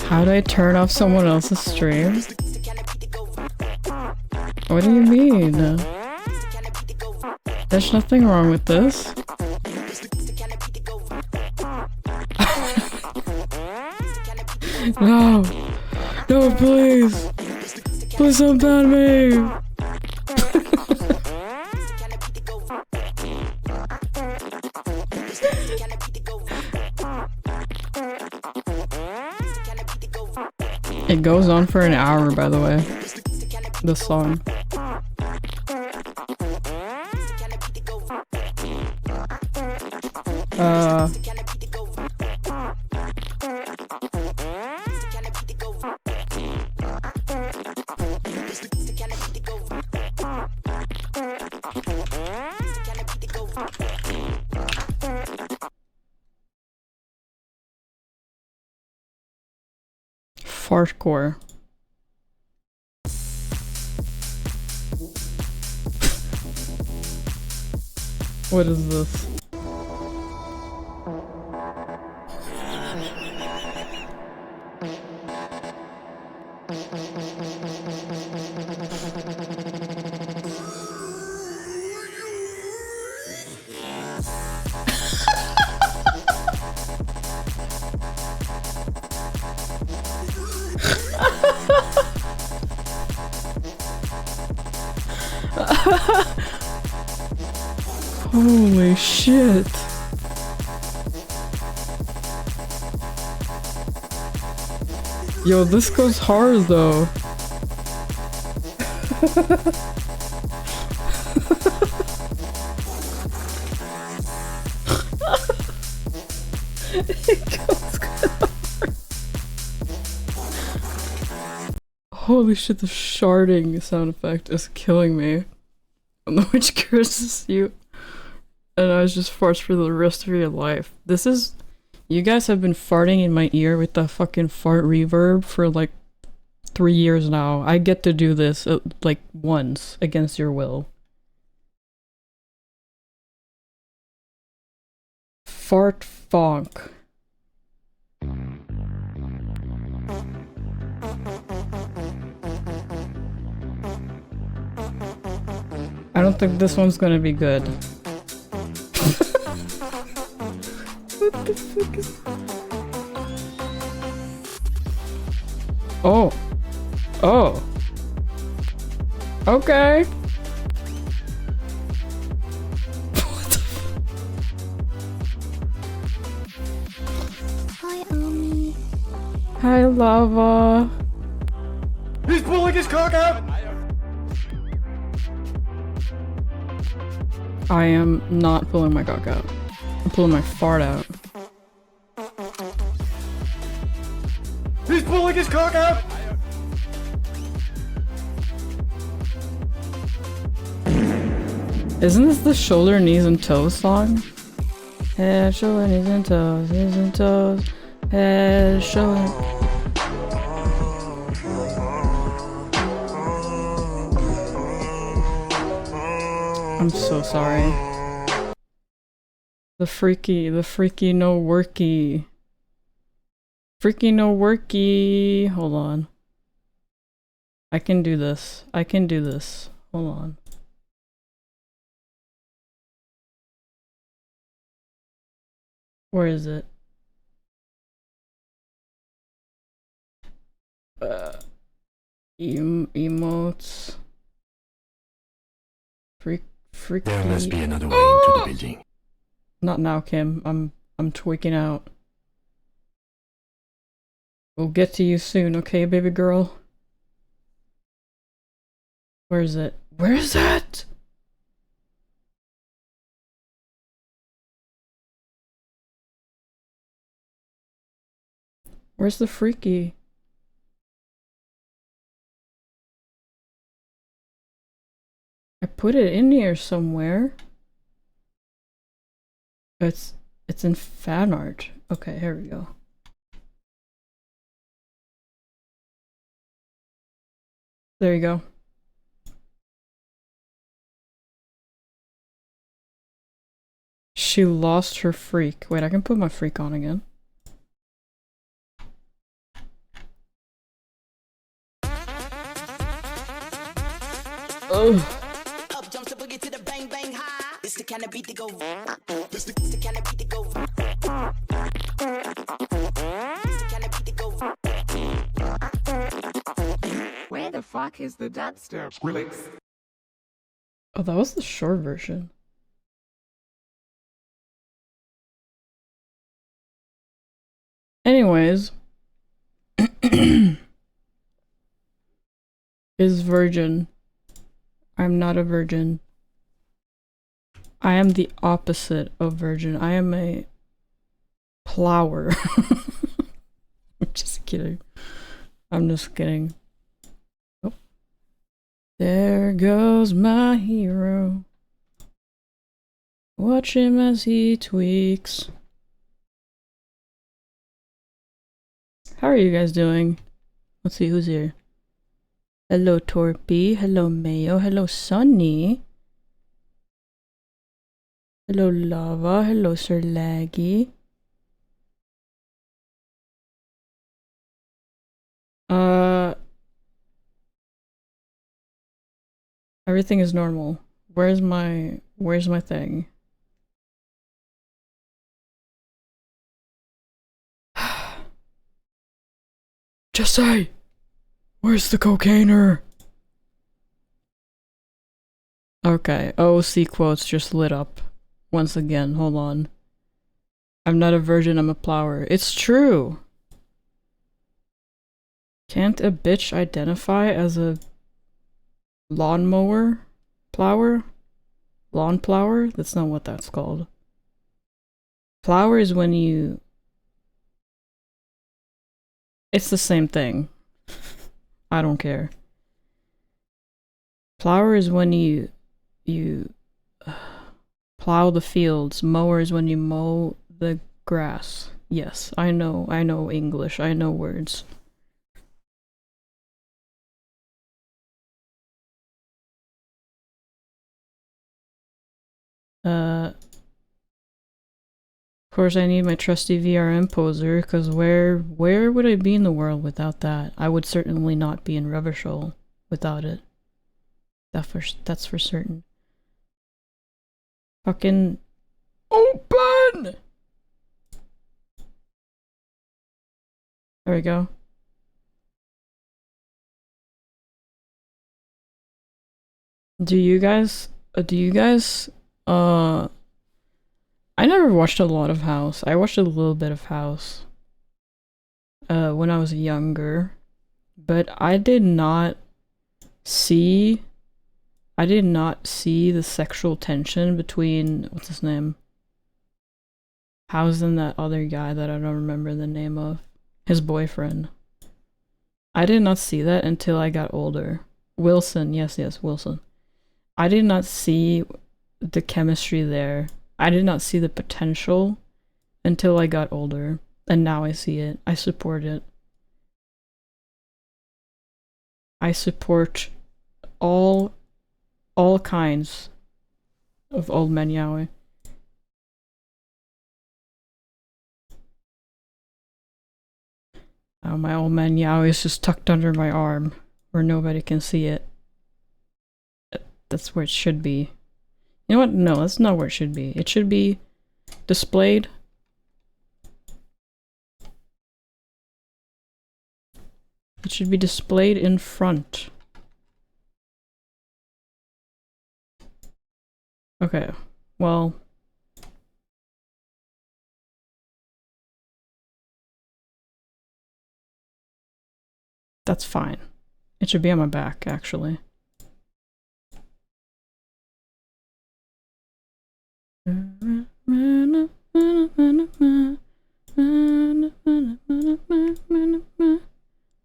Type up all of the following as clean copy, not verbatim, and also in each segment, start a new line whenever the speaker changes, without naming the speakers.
How do I turn off someone else's stream? What do you mean? There's nothing wrong with this. No! No, please! Please don't ban me! It goes on for an hour, by the way. This song. Fartcore. What is this? Holy shit. Yo, this goes hard though. It goes hard. Holy shit, the sharding sound effect is killing me. And the witch curses you. And I was just farts for the rest of your life. This is... You guys have been farting in my ear with the fucking fart reverb for like 3 years now. I get to do this like once against your will. Fart fonk. I don't think this one's gonna be good. What the fuck is... Oh. Oh. Okay. What the fuck?
Hi, Ami.
Hi, Lava.
He's pulling his cock out!
I am not pulling my cock out. I'm pulling my fart out.
He's pulling his cock out!
Isn't this the shoulder, knees, and toes song? Head, shoulder, knees, and toes, head, shoulder. I'm so sorry. The freaky no worky. Freaky no worky. Hold on. I can do this. I can do this. Hold on. Where is it? Emotes. Freaky.
There must be another way into the building.
Not now, Kim. I'm tweaking out. We'll get to you soon, okay, baby girl? Where is it? Where is it? Where's the freaky? I put it in here somewhere. It's in fan art. Okay, here we go. There you go. She lost her freak. Wait, I can put my freak on again. Ugh.
Up jumps the boogie to the bang bang high. This the kind of beat to go. This the kind of beat to go. This the kind of beat to go.
Where the fuck is the dubstep? Skrillex.
Oh, that was the short version. Anyways. Is virgin. I'm not a virgin. I am the opposite of virgin. I am a plower. I'm just kidding. I'm just kidding. Oh. There goes my hero. Watch him as he tweaks. How are you guys doing? Let's see who's here. Hello Torpy, hello Mayo, hello Sunny. Hello Lava, hello Sir Laggy. Everything is normal. Where's my thing? Jesse! Where's the cocainer? Okay, OC quotes just lit up. Once again, hold on. I'm not a virgin, I'm a plower. It's true! Can't a bitch identify as a lawnmower? Plower? Lawn plower? That's not what that's called. Plower is when you... It's the same thing. I don't care. Plower is when you plow the fields. Mower is when you mow the grass. Yes, I know English. I know words. Of course I need my trusty VRM poser, because where would I be in the world without that? I would certainly not be in Rubbershole without it. That's for certain. Fucking open! There we go. Do you guys I never watched a lot of House. I watched a little bit of House when I was younger, but I did not see the sexual tension between, what's his name? House and that other guy that I don't remember the name of. His boyfriend. I did not see that until I got older. Wilson, yes, Wilson. I did not see the chemistry there. I did not see the potential until I got older, and now I see it. I support it. I support all kinds of old men yaoi. Oh, my old man yaoi is just tucked under my arm, where nobody can see it. That's where it should be. You know what? No, that's not where it should be. It should be displayed. It should be displayed in front. Okay, well... That's fine. It should be on my back, actually.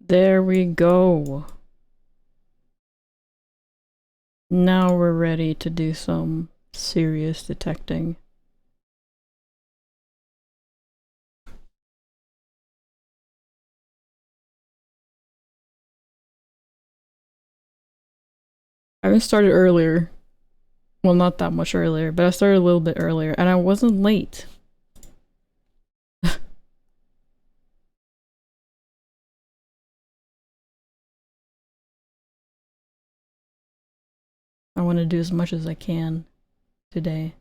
There we go. Now we're ready to do some serious detecting. I haven't started earlier. Well, not that much earlier, but I started a little bit earlier, and I wasn't late. I want to do as much as I can today.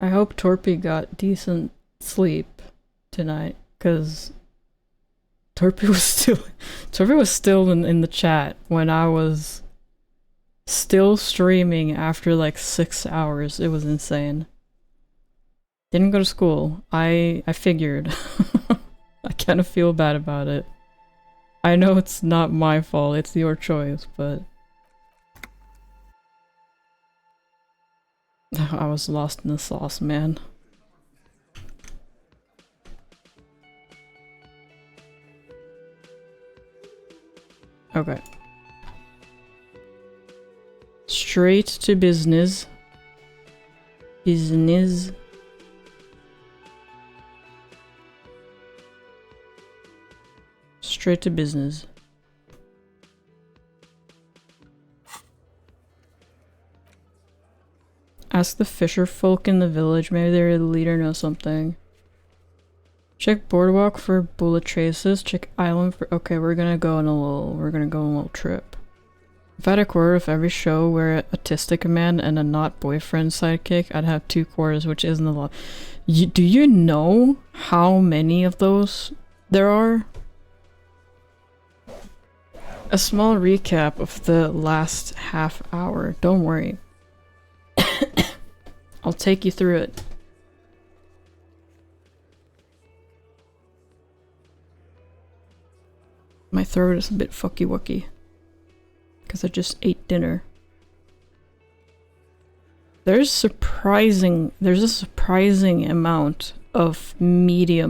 I hope Torpy got decent sleep tonight, because Torpy was still in the chat when I was still streaming after like 6 hours. It was insane. Didn't go to school. I figured. I kind of feel bad about it. I know it's not my fault, it's your choice, but I was lost in the sauce, man. Okay. Straight to business. Business. Straight to business. Ask the fisher folk in the village, maybe their leader knows something. Check boardwalk for bullet traces, check island for— okay, we're gonna go on a little trip. If I had a quarter of every show where a autistic man and a not boyfriend sidekick, I'd have 2 quarters, which isn't a lot. Do you know how many of those there are? A small recap of the last half hour, don't worry. I'll take you through it. My throat is a bit fucky-wucky. Because I just ate dinner. There's a surprising amount of media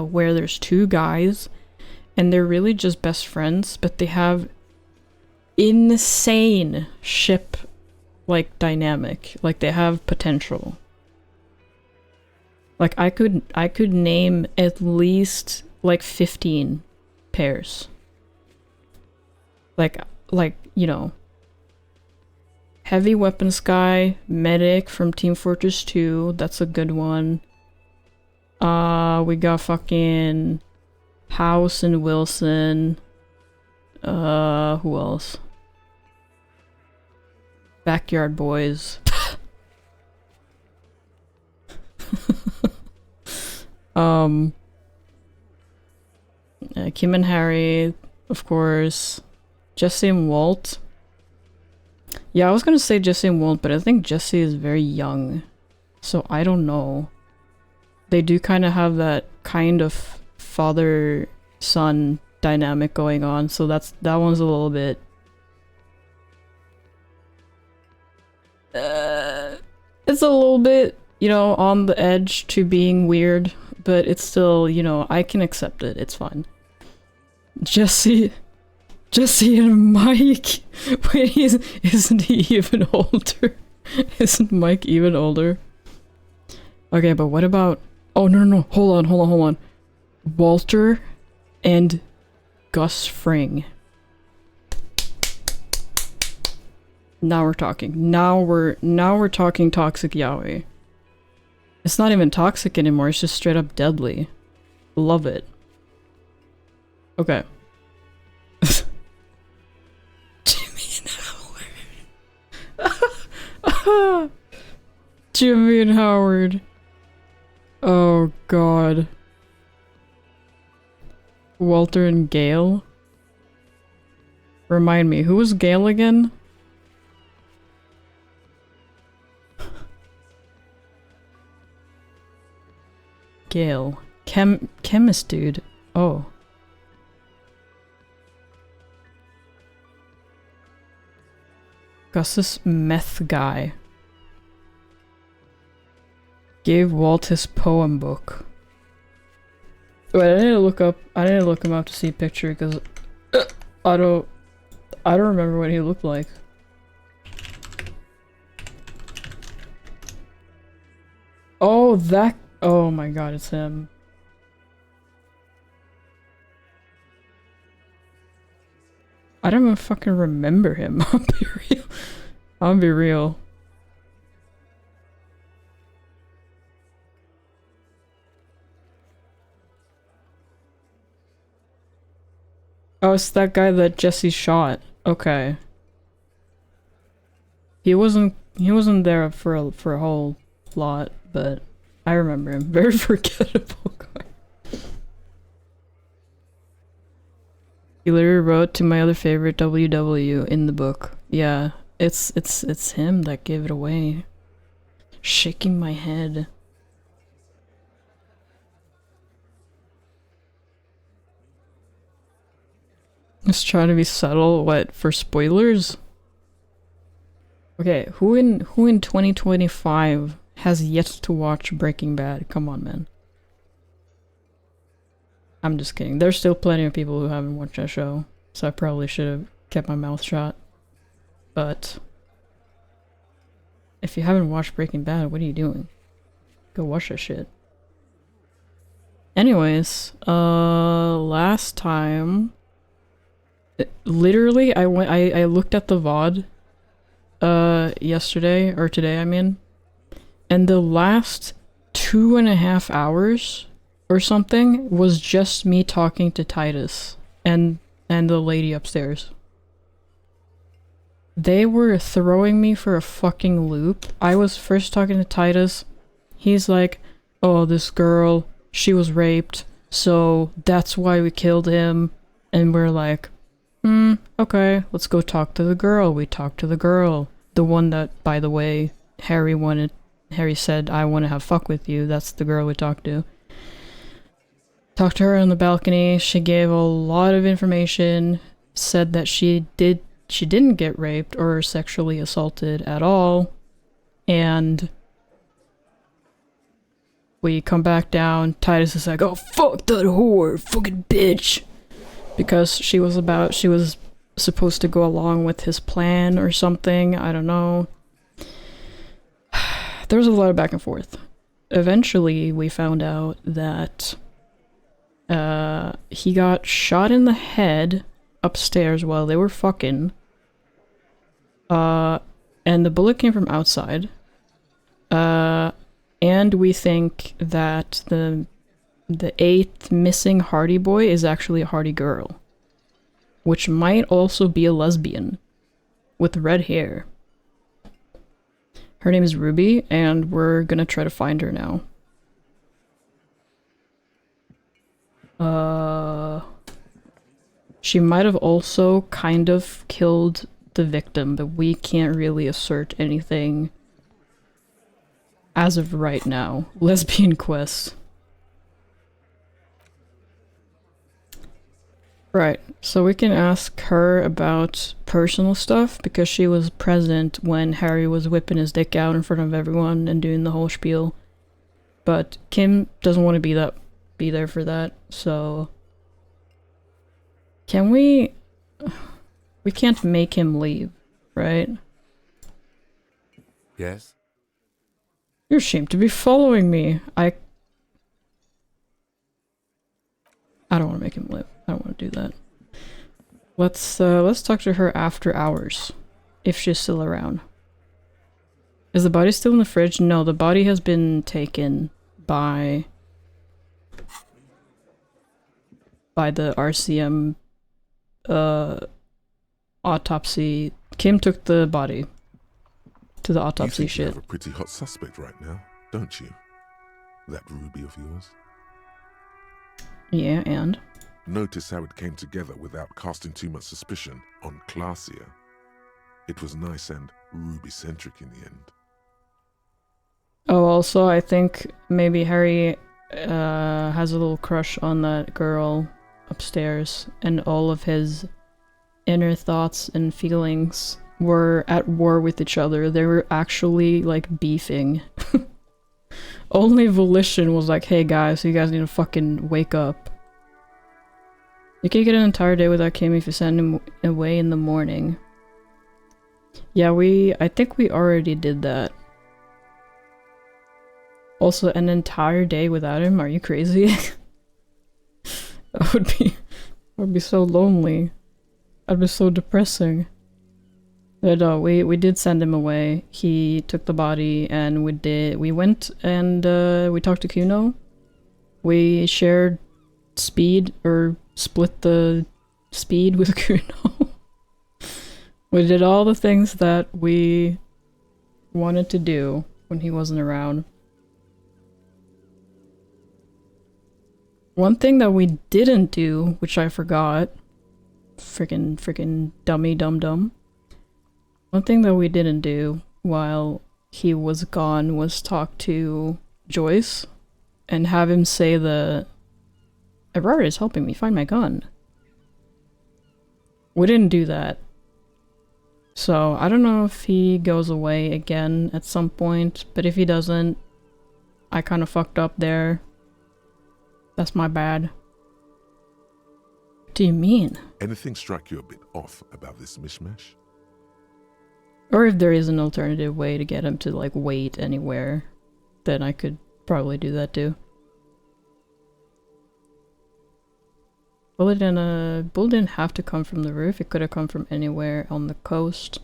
where there's 2 guys and they're really just best friends, but they have insane ship like dynamic. Like they have potential. Like I could name at least like 15 pairs. Like, you know, heavy weapons guy, medic from Team Fortress 2, that's a good one. We got fucking House and Wilson. Who else? Backyard Boys. Kim and Harry, of course. Jesse and Walt. Yeah, I was gonna say Jesse and Walt, but I think Jesse is very young. So I don't know. They do kind of have that kind of father-son dynamic going on, so that one's a little bit... it's a little bit, you know, on the edge to being weird, but it's still, you know, I can accept it. It's fine. Jesse and Mike. Wait, isn't he even older? Isn't Mike even older? Okay, but what about... oh, no. Hold on. Walter and Gus Fring. Now we're talking. Now we're talking toxic yaoi. It's not even toxic anymore, it's just straight up deadly. Love it. Okay. Give me an hour. Jimmy and Howard. Oh god. Walter and Gail. Remind me, who was Gail again? Gail. Chemist dude. Oh. Gus's meth guy. Gave Walt his poem book. Wait, I need to look him up to see a picture because I don't remember what he looked like. Oh, that. Oh my god, it's him. I don't even fucking remember him. I'll be real. I'll be real. Oh, it's that guy that Jesse shot. Okay. He wasn't there for a whole lot, but I remember him. Very forgettable guy. He literally wrote to my other favorite WW in the book. Yeah, it's him that gave it away. Shaking my head. Just trying to be subtle. What, for spoilers? Okay, who in 2025 has yet to watch Breaking Bad? Come on, man. I'm just kidding. There's still plenty of people who haven't watched that show, so I probably should have kept my mouth shut. But if you haven't watched Breaking Bad, what are you doing? Go watch that shit. Anyways, last time, literally, I looked at the VOD, yesterday, or today, I mean, and the last 2.5 hours or something was just me talking to Titus and the lady upstairs. They were throwing me for a fucking loop. I was first talking to Titus. He's like, oh, this girl, she was raped, so that's why we killed him. And we're like, okay, let's go talk to the girl. We talked to the girl. The one that, by the way, Harry said, I want to have fuck with you. That's the girl we talked to. Talked to her on the balcony. She gave a lot of information. Said that she didn't get raped or sexually assaulted at all. And we come back down. Titus is like, oh, fuck that whore, fucking bitch. Because she was supposed to go along with his plan or something. I don't know. There was a lot of back and forth. Eventually, we found out that he got shot in the head upstairs while they were fucking. And the bullet came from outside. And we think that the 8th missing Hardy boy is actually a Hardy girl. Which might also be a lesbian. With red hair. Her name is Ruby, and we're gonna try to find her now. She might have also kind of killed the victim, but we can't really assert anything as of right now. Lesbian quest. Right, so we can ask her about personal stuff because she was present when Harry was whipping his dick out in front of everyone and doing the whole spiel. But Kim doesn't want to be there for that, so can we can't make him leave, right?
Yes?
You seem to be following me. I don't want to make him live. I don't want to do that. Let's talk to her after hours, if she's still around. Is the body still in the fridge? No, the body has been taken by the RCM autopsy. Kim took the body. to the
You
autopsy
think you
shit.
have a pretty hot suspect right now, don't you? That Ruby of yours.
Yeah, and?
Notice how it came together without casting too much suspicion on Clasia. It was nice and Ruby-centric in the end.
Oh, also, I think maybe Harry has a little crush on that girl upstairs, and all of his inner thoughts and feelings were at war with each other. They were actually, like, beefing. Only Volition was like, hey guys, you guys need to fucking wake up. You can get an entire day without Kim if you send him away in the morning. Yeah, I think we already did that. Also, an entire day without him? Are you crazy? That would be so lonely. That'd be so depressing. But we did send him away. He took the body and we went and we talked to Cuno. We shared speed, or split the speed with Cuno. We did all the things that we wanted to do when he wasn't around. One thing that we didn't do, which I forgot, freaking dummy dum-dum. One thing that we didn't do while he was gone was talk to Joyce and have him say Evrart is helping me find my gun. We didn't do that. So I don't know if he goes away again at some point, but if he doesn't, I kind of fucked up there. That's my bad. What do you mean?
Anything struck you a bit off about this mishmash?
Or if there is an alternative way to get him to, like, wait anywhere, then I could probably do that too. Bullet didn't have to come from the roof, it could have come from anywhere on the coast.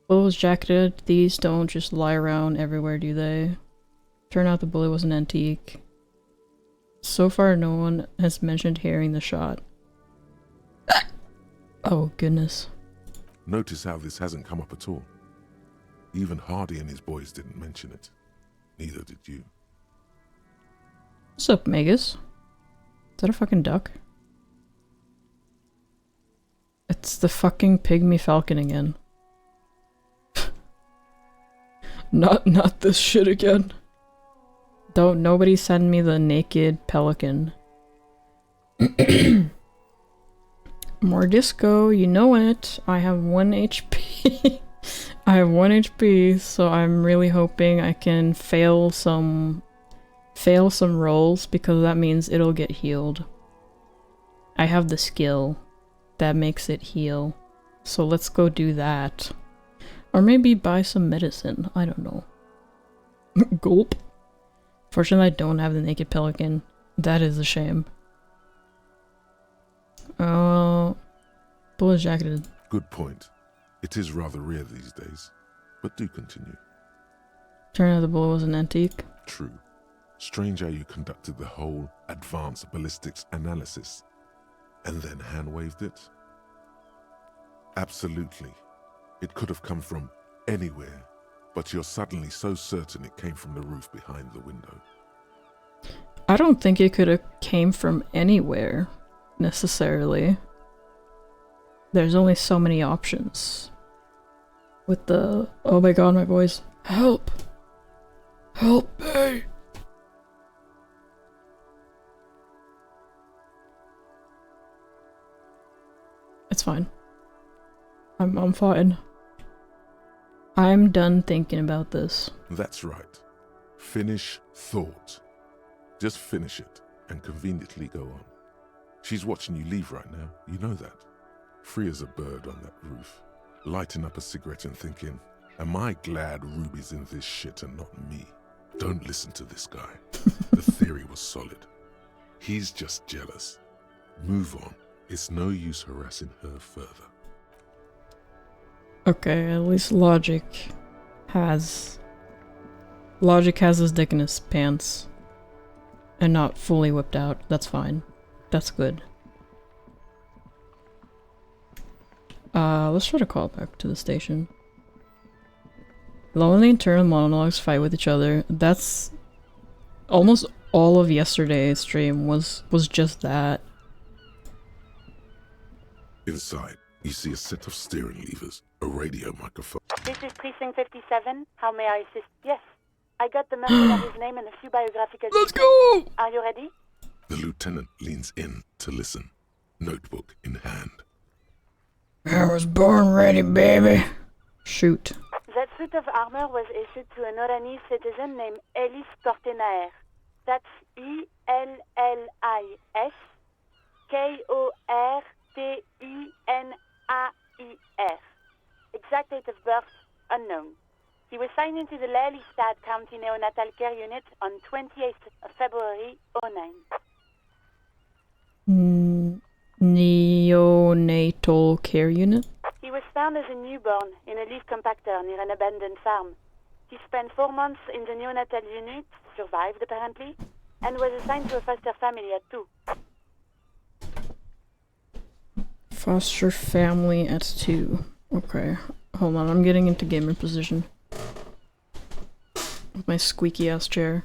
Bullet was jacketed, these don't just lie around everywhere, do they? Turned out the bullet was an antique. So far, no one has mentioned hearing the shot. Oh, goodness.
Notice how this hasn't come up at all. Even Hardy and his boys didn't mention it. Neither did you.
What's up, Magus? Is that a fucking duck? It's the fucking pygmy falcon again. Not this shit again. Don't nobody send me the naked pelican. More disco, you know it. I have 1 HP. I have 1 HP, so I'm really hoping I can fail some rolls, because that means it'll get healed. I have the skill that makes it heal. So let's go do that. Or maybe buy some medicine. I don't know. Gulp. Fortunately, I don't have the naked pelican. That is a shame. Oh, bullet jacketed.
Good point. It is rather rare these days, but do continue.
Turn out the bullet was an antique.
True. Strange how you conducted the whole advanced ballistics analysis and then hand-waved it. Absolutely. It could have come from anywhere, but you're suddenly so certain it came from the roof behind the window.
I don't think it could have came from anywhere, necessarily. There's only so many options. With the... Oh my god, my voice. Help! Help me! It's fine. I'm fine. I'm done thinking about this.
That's right. Finish thought. Just finish it and conveniently go on. She's watching you leave right now, you know that. Free as a bird on that roof, lighting up a cigarette and thinking, am I glad Ruby's in this shit and not me? Don't listen to this guy. The theory was solid. He's just jealous. Move on. It's no use harassing her further.
Okay, at least Logic has his dick in his pants. And not fully whipped out. That's fine. That's good. Let's try to call back to the station. Lonely internal monologues fight with each other. That's almost all of yesterday's stream was just that.
Inside, you see a set of steering levers, a radio microphone.
This is Precinct 57. How may I assist? Yes. I got the mercenary's name and a few biographical
Let's
details.
go!
Are you ready?
The lieutenant leans in to listen, notebook in hand.
I was born ready, baby. Shoot.
That suit of armor was issued to an Oranese citizen named Ellis Kortenaer. That's E-L-L-I-S K-O-R-T-E-N-A-I-R. Exact date of birth, unknown. He was signed into the Lelystad County Neonatal Care Unit on 28th of February 09.
Neonatal care unit?
He was found as a newborn in a leaf compactor near an abandoned farm. He spent 4 months in the neonatal unit, survived apparently, and was assigned to a foster family at 2.
Foster family at 2. Okay. Hold on, I'm getting into gamer position. With my squeaky ass chair.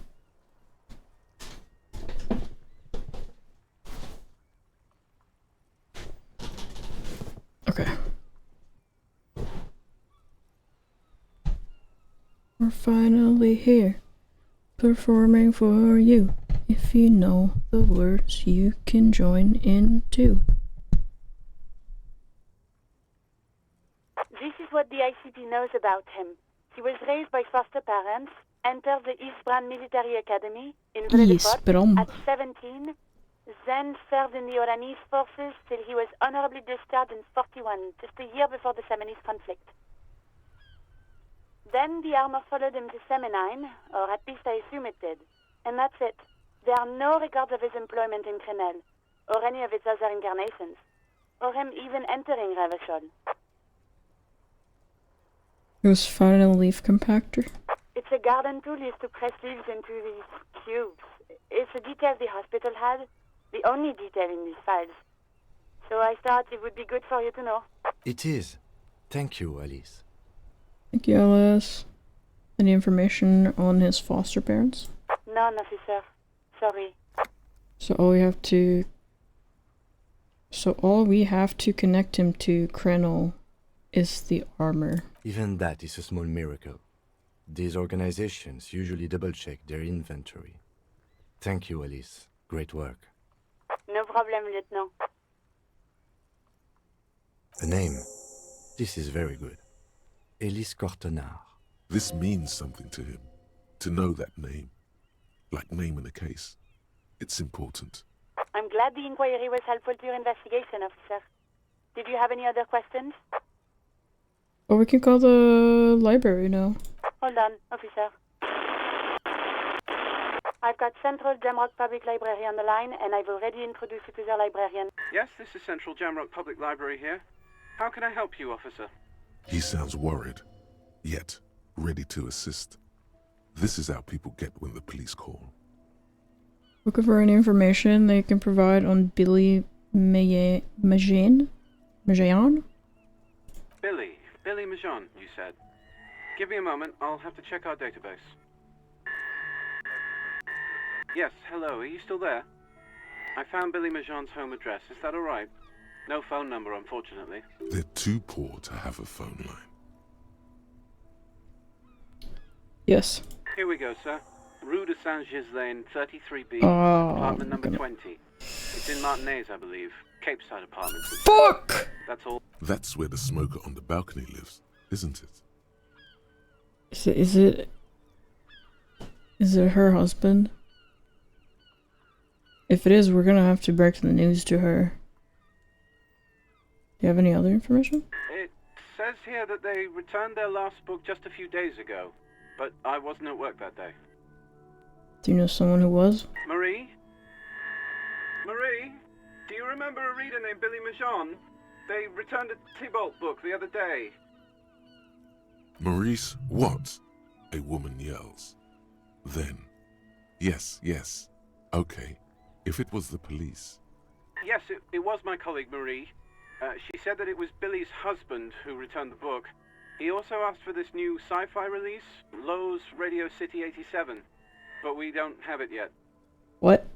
Okay. We're finally here, performing for you. If you know the words, you can join in too.
This is what the ICP knows about him. He was raised by foster parents, entered the Evrart Military Academy in Evrart at 17, then served in the Oranese forces till he was honorably discharged in 41, just a year before the Seminese conflict. Then the armor followed him to Seminine, or at least I assume it did. And that's it. There are no records of his employment in Crenel, or any of its other incarnations, or him even entering Revachol.
It was found in a leaf compactor.
It's a garden tool used to press leaves into these cubes. It's a detail the hospital had, the only detail in these files. So I thought it would be good for you to know.
It is. Thank you, Alice.
Thank you, Alice. Any information on his foster parents?
None, officer. Sorry.
So all we have to connect him to Krenel is the armor.
Even that is a small miracle. These organizations usually double-check their inventory. Thank you, Alice. Great work.
No problem, Lieutenant.
A name. This is very good. Ellis Kortenaer.
This means something to him, to know that name. Like naming a case. It's important.
I'm glad the inquiry was helpful to your investigation, officer. Did you have any other questions?
Or we can call the library now.
Hold on, officer. I've got Central Jamrock Public Library on the line, and I've already introduced you to their librarian.
Yes, this is Central Jamrock Public Library here. How can I help you, officer?
He sounds worried, yet ready to assist. This is how people get when the police call.
Looking for any information they can provide on Billy Majan?
Billy Majan, you said. Give me a moment, I'll have to check our database. Yes, hello, are you still there? I found Billy Majan's home address, is that alright? No phone number, unfortunately.
They're too poor to have a phone line.
Yes.
Here we go, sir. Rue de Saint-Ghislain, 33B,
Oh,
apartment number 20. It's in Martinez, I believe. Cape Side Apartments.
Fuck!
That's all.
That's where the smoker on the balcony lives, isn't it?
Is it her husband? If it is, we're gonna have to break the news to her. Do you have any other information?
It says here that they returned their last book just a few days ago, but I wasn't at work that day.
Do you know someone who was?
Marie? Marie? Do you remember a reader named Billy Majan? They returned a Tybalt book the other day.
Maurice, what? A woman yells. Then, yes. Okay, if it was the police.
Yes, it was my colleague Marie. She said that it was Billy's husband who returned the book. He also asked for this new sci-fi release, Lowe's Radio City 87, but we don't have it yet.
What?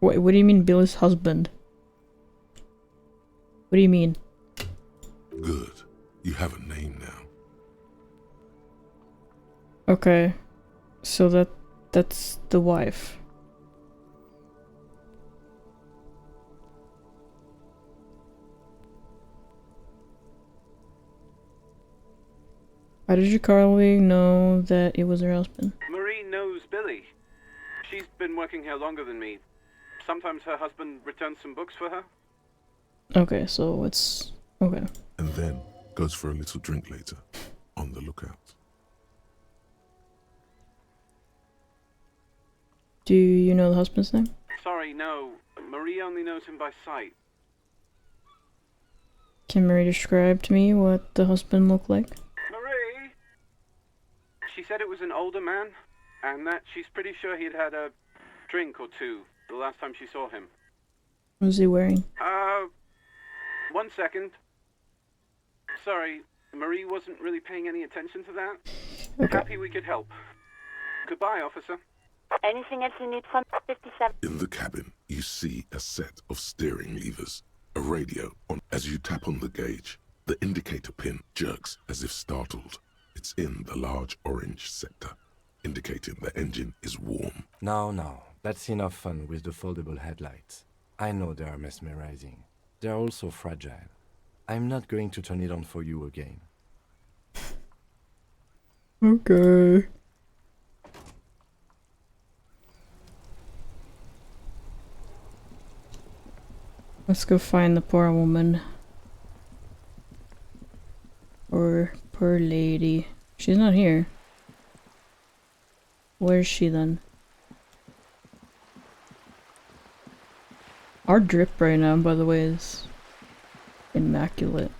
What do you mean Billy's husband? What do you mean?
Good. You have a name now.
Okay. So that's the wife. How did your colleague know that it was her husband?
Marie knows Billy. She's been working here longer than me. Sometimes her husband returns some books for her.
Okay, so it's... okay.
And then goes for a little drink later. On the lookout.
Do you know the husband's name?
Sorry, no. Marie only knows him by sight.
Can Marie describe to me what the husband looked like?
Marie! She said it was an older man, and that she's pretty sure he'd had a drink or two the last time she saw him.
What was he wearing?
1 second. Sorry, Marie wasn't really paying any attention to that.
Okay.
Happy we could help. Goodbye, officer.
Anything else you need from 57?
In the cabin, you see a set of steering levers. A radio on. As you tap on the gauge, the indicator pin jerks as if startled. It's in the large orange sector, indicating the engine is warm.
Now, that's enough fun with the foldable headlights. I know they are mesmerizing. They are also fragile. I'm not going to turn it on for you again.
Okay. Let's go find the poor woman. Or poor lady. She's not here. Where is she then? Our drip right now, by the way, is immaculate.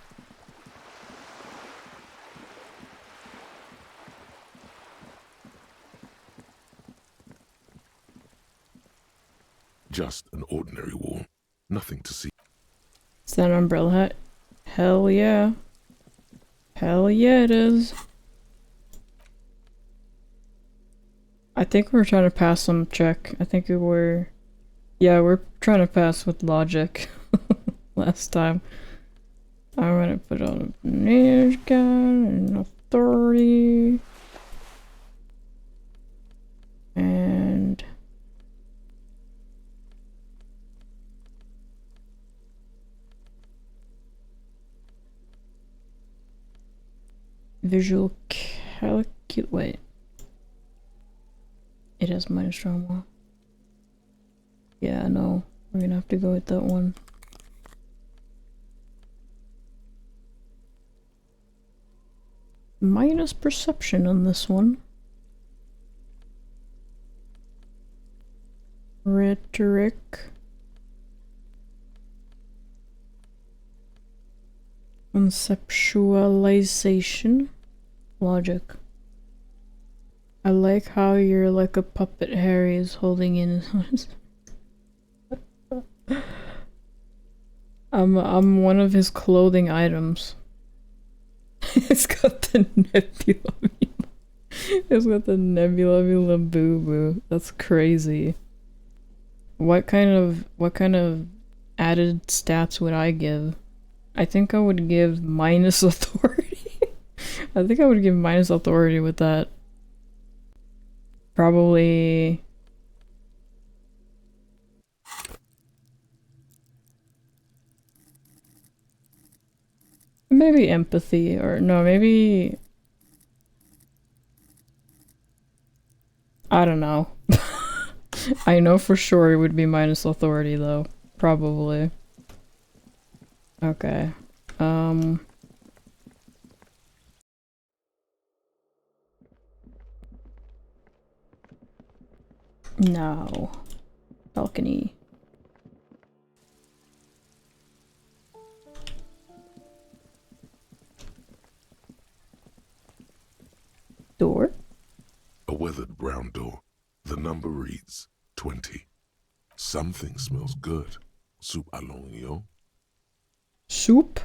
Just an ordinary wall. Nothing to see.
Is that an umbrella hat? Hell yeah. Hell yeah it is. I think we're trying to pass some check. I think we're... yeah, we're trying to pass with logic. Last time. I'm gonna put on a news gun and authority. And... visual calculate. Wait. It has minus trauma. Yeah, no. We're gonna have to go with that one. Minus perception on this one. Rhetoric. Conceptualization. Logic. I like how you're like a puppet Harry is holding in his I'm one of his clothing items. It's got the Nebulami. It's got the Nebulami Labubu. That's crazy. What kind of added stats would I give? I think I would give minus authority. I think I would give minus authority with that. Probably... maybe empathy, or no, maybe... I don't know. I know for sure it would be minus authority though. Probably. Okay. Now. Balcony. Door?
A weathered brown door. The number reads 20. Something smells good. Soup à l'oignon.
Soup?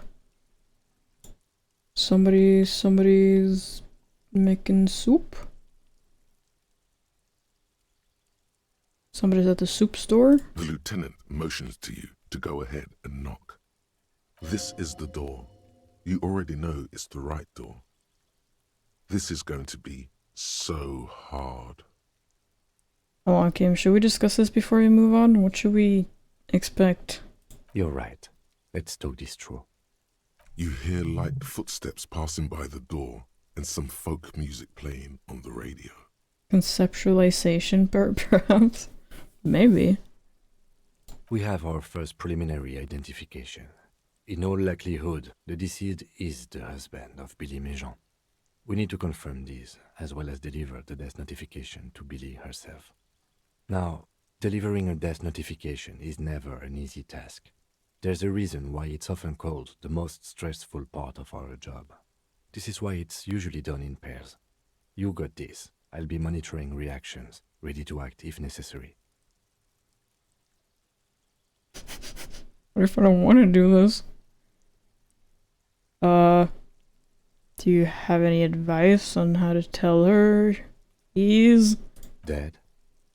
Somebody's making soup? Somebody's at the soup store?
The lieutenant motions to you to go ahead and knock. This is the door. You already know it's the right door. This is going to be so hard.
Hold on, Kim. Should we discuss this before we move on? What should we expect?
You're right. Let's talk this through.
You hear light footsteps passing by the door and some folk music playing on the radio.
Conceptualization, perhaps? Maybe.
We have our first preliminary identification. In all likelihood, the deceased is the husband of Billy Méjean. We need to confirm this, as well as deliver the death notification to Billy herself. Now, delivering a death notification is never an easy task. There's a reason why it's often called the most stressful part of our job. This is why it's usually done in pairs. You got this. I'll be monitoring reactions, ready to act if necessary.
What if I don't want to do this? Do you have any advice on how to tell her he's
dead?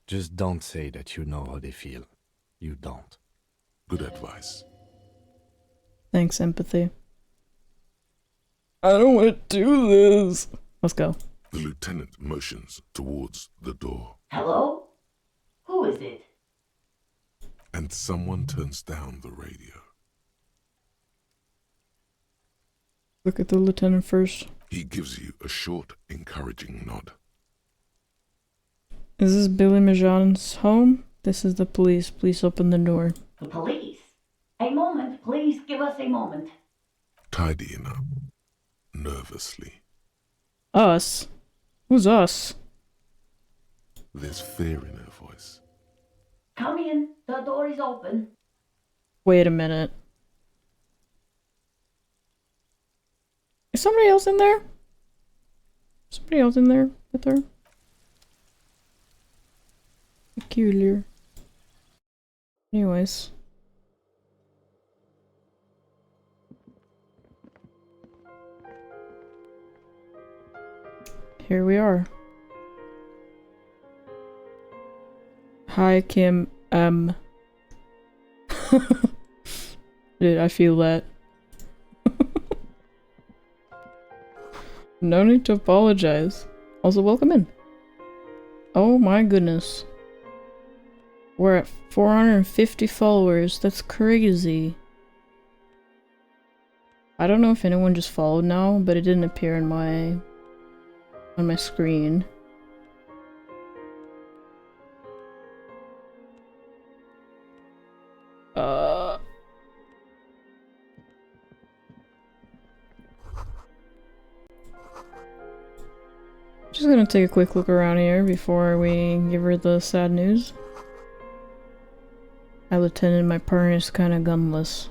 Just don't say that you know how they feel. You don't.
Good advice.
Thanks, empathy. I don't want to do this. Let's go.
The lieutenant motions towards the door.
Hello? Who is it?
And someone turns down the radio.
Look at the lieutenant first.
He gives you a short, encouraging nod.
Is this Billy Méjean's home? This is the police. Please open the door.
The police? A moment, please give us a moment.
Tidying up. Nervously.
Us? Who's us?
There's fear in her voice.
Come in, the door is open.
Wait a minute. Is somebody else in there? Somebody else in there with her? Peculiar. Anyways. Here we are. Hi, Kim. Dude, I feel that. No need to apologize. Also, welcome in. Oh my goodness. We're at 450 followers. That's crazy. I don't know if anyone just followed now, but it didn't appear in on my screen. Just gonna take a quick look around here before we give her the sad news. Hi, Lieutenant, my partner is kinda gunless.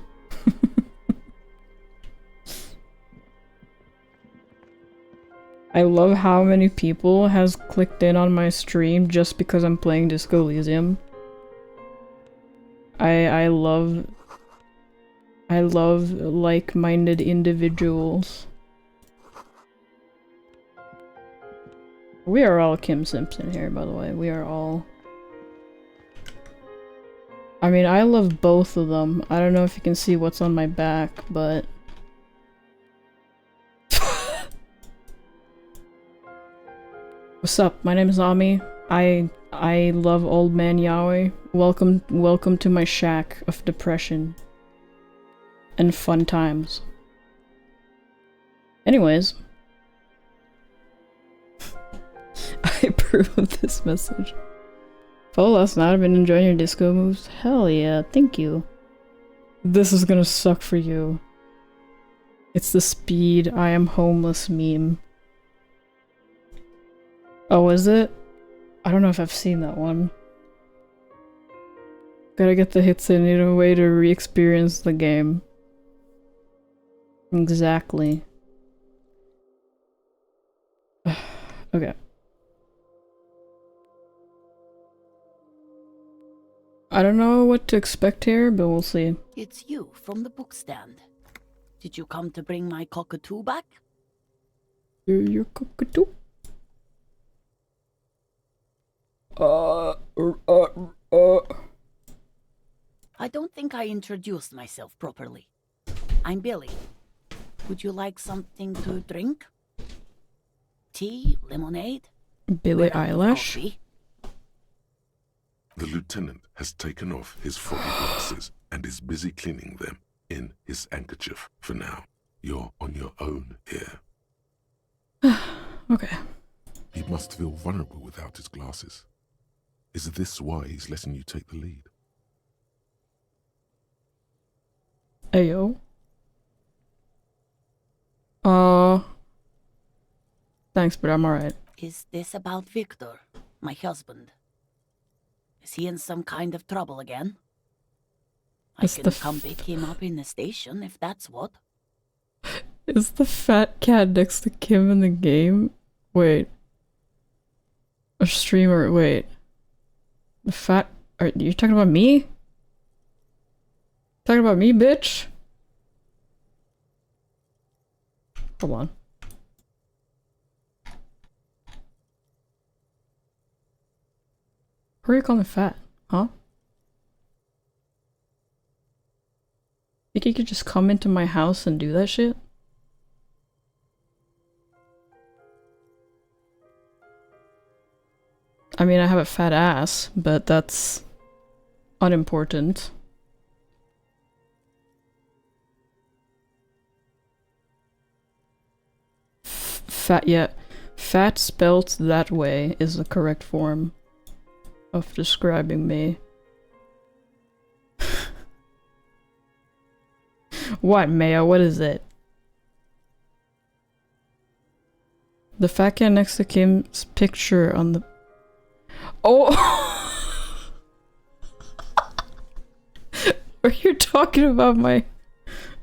I love how many people has clicked in on my stream just because I'm playing Disco Elysium. I love like-minded individuals. We are all Kim Simpson here, by the way. We are all... I mean, I love both of them. I don't know if you can see what's on my back, but... What's up? My name is Ami. I love old man Yaoi. Welcome to my shack of depression. And fun times. Anyways. I approve of this message. Well, last night I've been enjoying your disco moves. Hell yeah, thank you. This is gonna suck for you. It's the speed I am homeless meme. Oh, is it? I don't know if I've seen that one. Gotta get the hits in a way to re-experience the game. Exactly. Okay. I don't know what to expect here, but we'll see.
It's you from the book stand. Did you come to bring my cockatoo back?
Your cockatoo?
I don't think I introduced myself properly. I'm Billy. Would you like something to drink? Tea? Lemonade?
Billie Eilish?
Coffee?
The lieutenant has taken off his foggy glasses and is busy cleaning them in his handkerchief for now. You're on your own here.
Okay.
He must feel vulnerable without his glasses. Is this why he's letting you take the lead?
Ayo. Thanks, but I'm alright.
Is this about Victor, my husband? Is he in some kind of trouble again? I can come pick him up in the station if that's what.
Is the fat cat next to Kim in the game? Wait. A streamer, wait. The fat... Are you talking about me? Talking about me, bitch? Hold on. Who are you calling fat? Huh? Think you could just come into my house and do that shit? I mean, I have a fat ass, but that's unimportant. Fat, yeah. Fat spelt that way is the correct form of describing me. What, Mayo? What is it? The fat cat next to Kim's picture on the... Oh! Are you talking about my...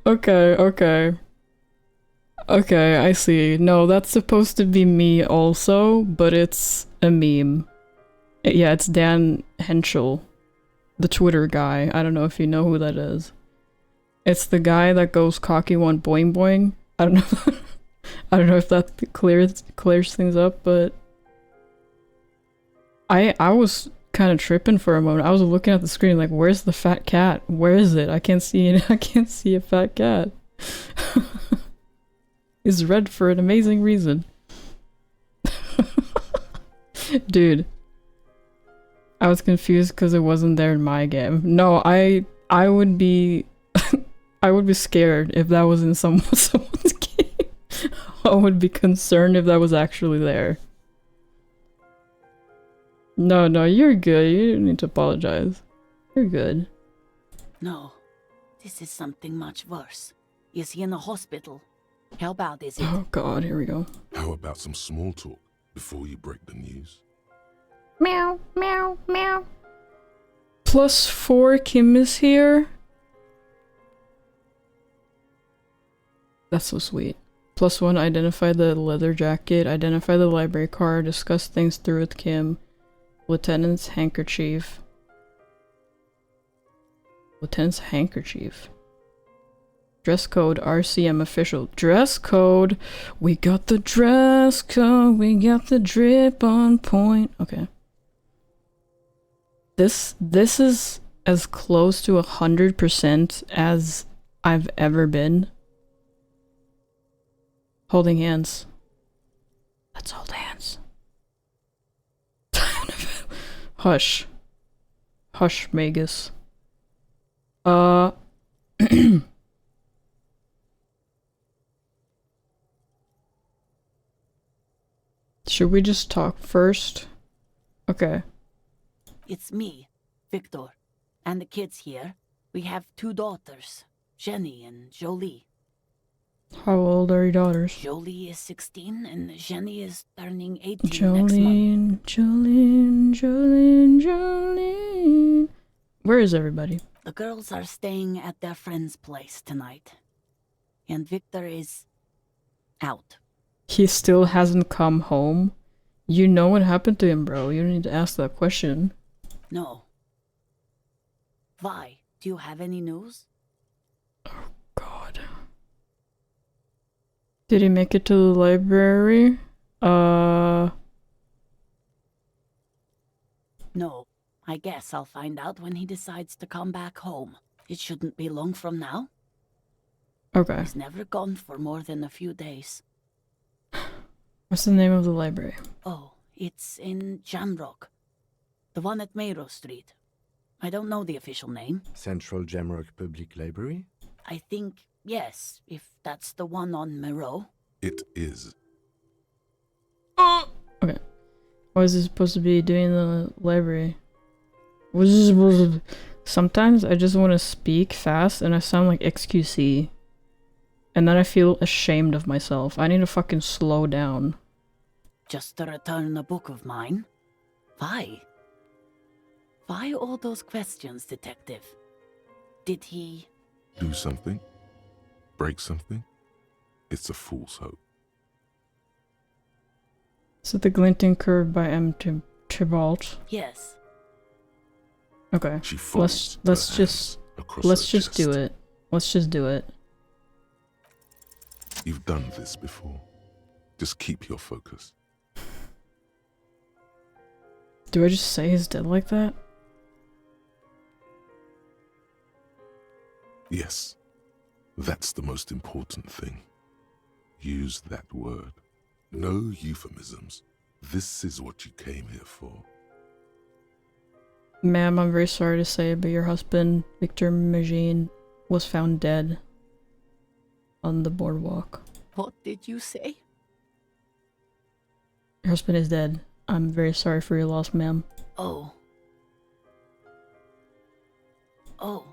Okay, okay. Okay, I see. No, that's supposed to be me also, but it's a meme. Yeah, it's Dan Henschel, the Twitter guy. I don't know if you know who that is. It's the guy that goes cocky one boing boing. I don't know. I don't know if that clears things up, but I was kind of tripping for a moment. I was looking at the screen like, where's the fat cat? Where is it? I can't see it. I can't see a fat cat. It's red for an amazing reason. Dude. I was confused because it wasn't there in my game. No, I would be I would be scared if that was in someone's game. I would be concerned if that was actually there. No, you're good. You don't need to apologize. You're good.
No, this is something much worse. Is he in the hospital? How bad is it?
Oh god, here we go.
How about some small talk before you break the news?
Meow, meow, meow.
+4, Kim is here. That's so sweet. +1, identify the leather jacket, identify the library card, discuss things through with Kim. Lieutenant's handkerchief. Lieutenant's handkerchief. Dress code, RCM official. Dress code! We got the dress code, we got the drip on point. Okay. This is as close to 100% as I've ever been. Holding hands. Let's hold hands. Hush. Hush, Magus. Should we just talk first? Okay.
It's me, Victor, and the kids here. We have 2 daughters, Jenny and Jolie.
How old are your daughters?
Jolie is 16 and Jenny is turning 18 next month.
Jolene. Where is everybody?
The girls are staying at their friend's place tonight. And Victor is out.
He still hasn't come home? You know what happened to him, bro. You don't need to ask that question.
No. Why? Do you have any news?
Oh, God. Did he make it to the library?
No. I guess I'll find out when he decides to come back home. It shouldn't be long from now.
Okay.
He's never gone for more than a few days.
What's the name of the library?
Oh, it's in Jamrock. The one at Mayro Street. I don't know the official name.
Central Jamrock Public Library?
I think, yes, if that's the one on Mayro.
It is.
Okay. What is he supposed to be doing in the library? What is he supposed to do? Sometimes I just want to speak fast and I sound like XQC. And then I feel ashamed of myself. I need to fucking slow down.
Just to return a book of mine? Why? Why all those questions, Detective? Did he...
Do something? Break something? It's a fool's hope.
So the glinting curve by M. Tybalt.
Yes.
Okay.
She
let's just do it. Let's just do it.
You've done this before. Just keep your focus.
Do I just say he's dead like that?
Yes. That's the most important thing. Use that word. No euphemisms. This is what you came here for.
Ma'am, I'm very sorry to say, but your husband, Victor Magine, was found dead on the boardwalk.
What did you say?
Your husband is dead. I'm very sorry for your loss, ma'am.
Oh. Oh.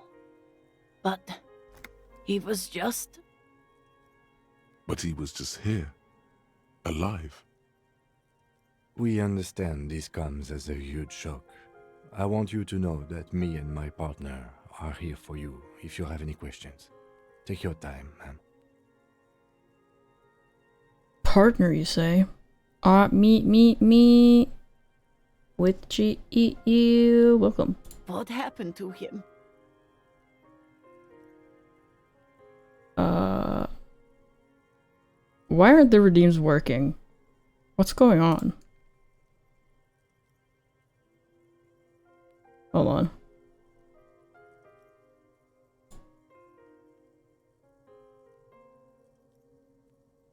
But he was just...
But he was just here. Alive.
We understand this comes as a huge shock. I want you to know that me and my partner are here for you if you have any questions. Take your time, ma'am.
Partner, you say? Me. With G-E-U. Welcome.
What happened to him?
Why aren't the redeems working? What's going on? Hold on.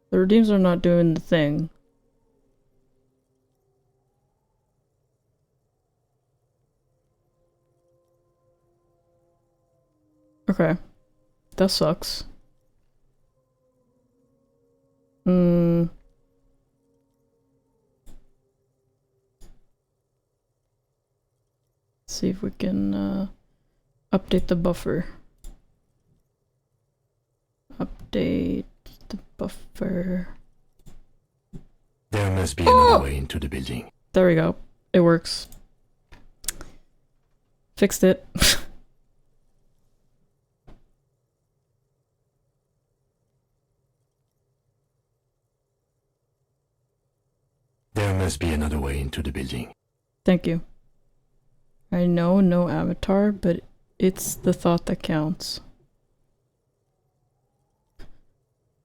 The redeems are not doing the thing. Okay. That sucks. See if we can update the buffer. Update the buffer.
There must be another way into the building.
There we go. It works. Fixed it.
There must be another way into the building.
Thank you. I know no avatar, but it's the thought that counts.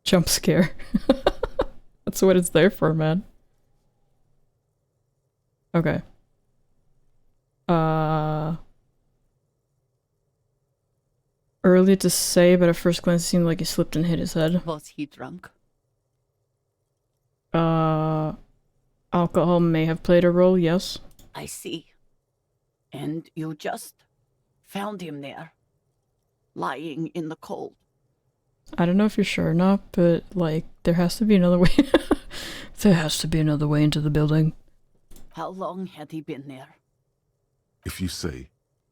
Jump scare. That's what it's there for, man. Okay. Early to say, but at first glance it seemed like he slipped and hit his head.
Was he drunk?
Alcohol may have played a role, yes.
I see. And you just found him there, lying in the cold.
I don't know if you're sure or not, but, like, there has to be another way. There has to be another way into the building.
How long had he been there?
If you say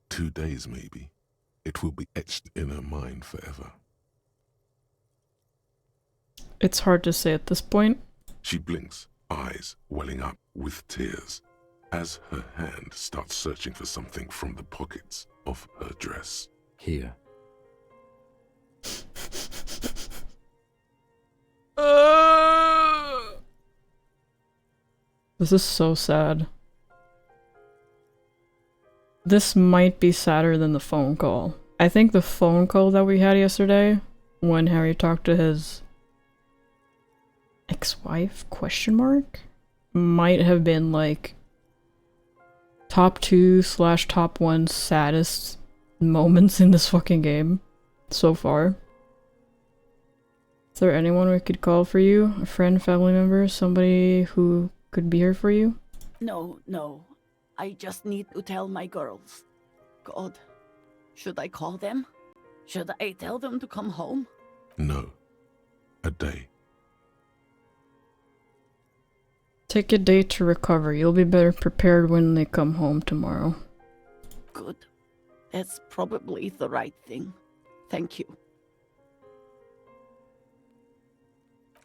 2 days maybe, it will be etched in her mind forever.
It's hard to say at this point.
She blinks, eyes welling up with tears, as her hand starts searching for something from the pockets of her dress.
Here.
This is so sad. This might be sadder than the phone call. I think the phone call that we had yesterday, when Harry talked to his ex-wife question mark might have been like top 2/top 1 saddest moments in this fucking game so far. Is there anyone we could call for you? A friend, family member, somebody who could be here for you?
No, no. I just need to tell my girls. God, should I call them? Should I tell them to come home?
No. A day.
Take a day to recover. You'll be better prepared when they come home tomorrow.
Good. That's probably the right thing. Thank you.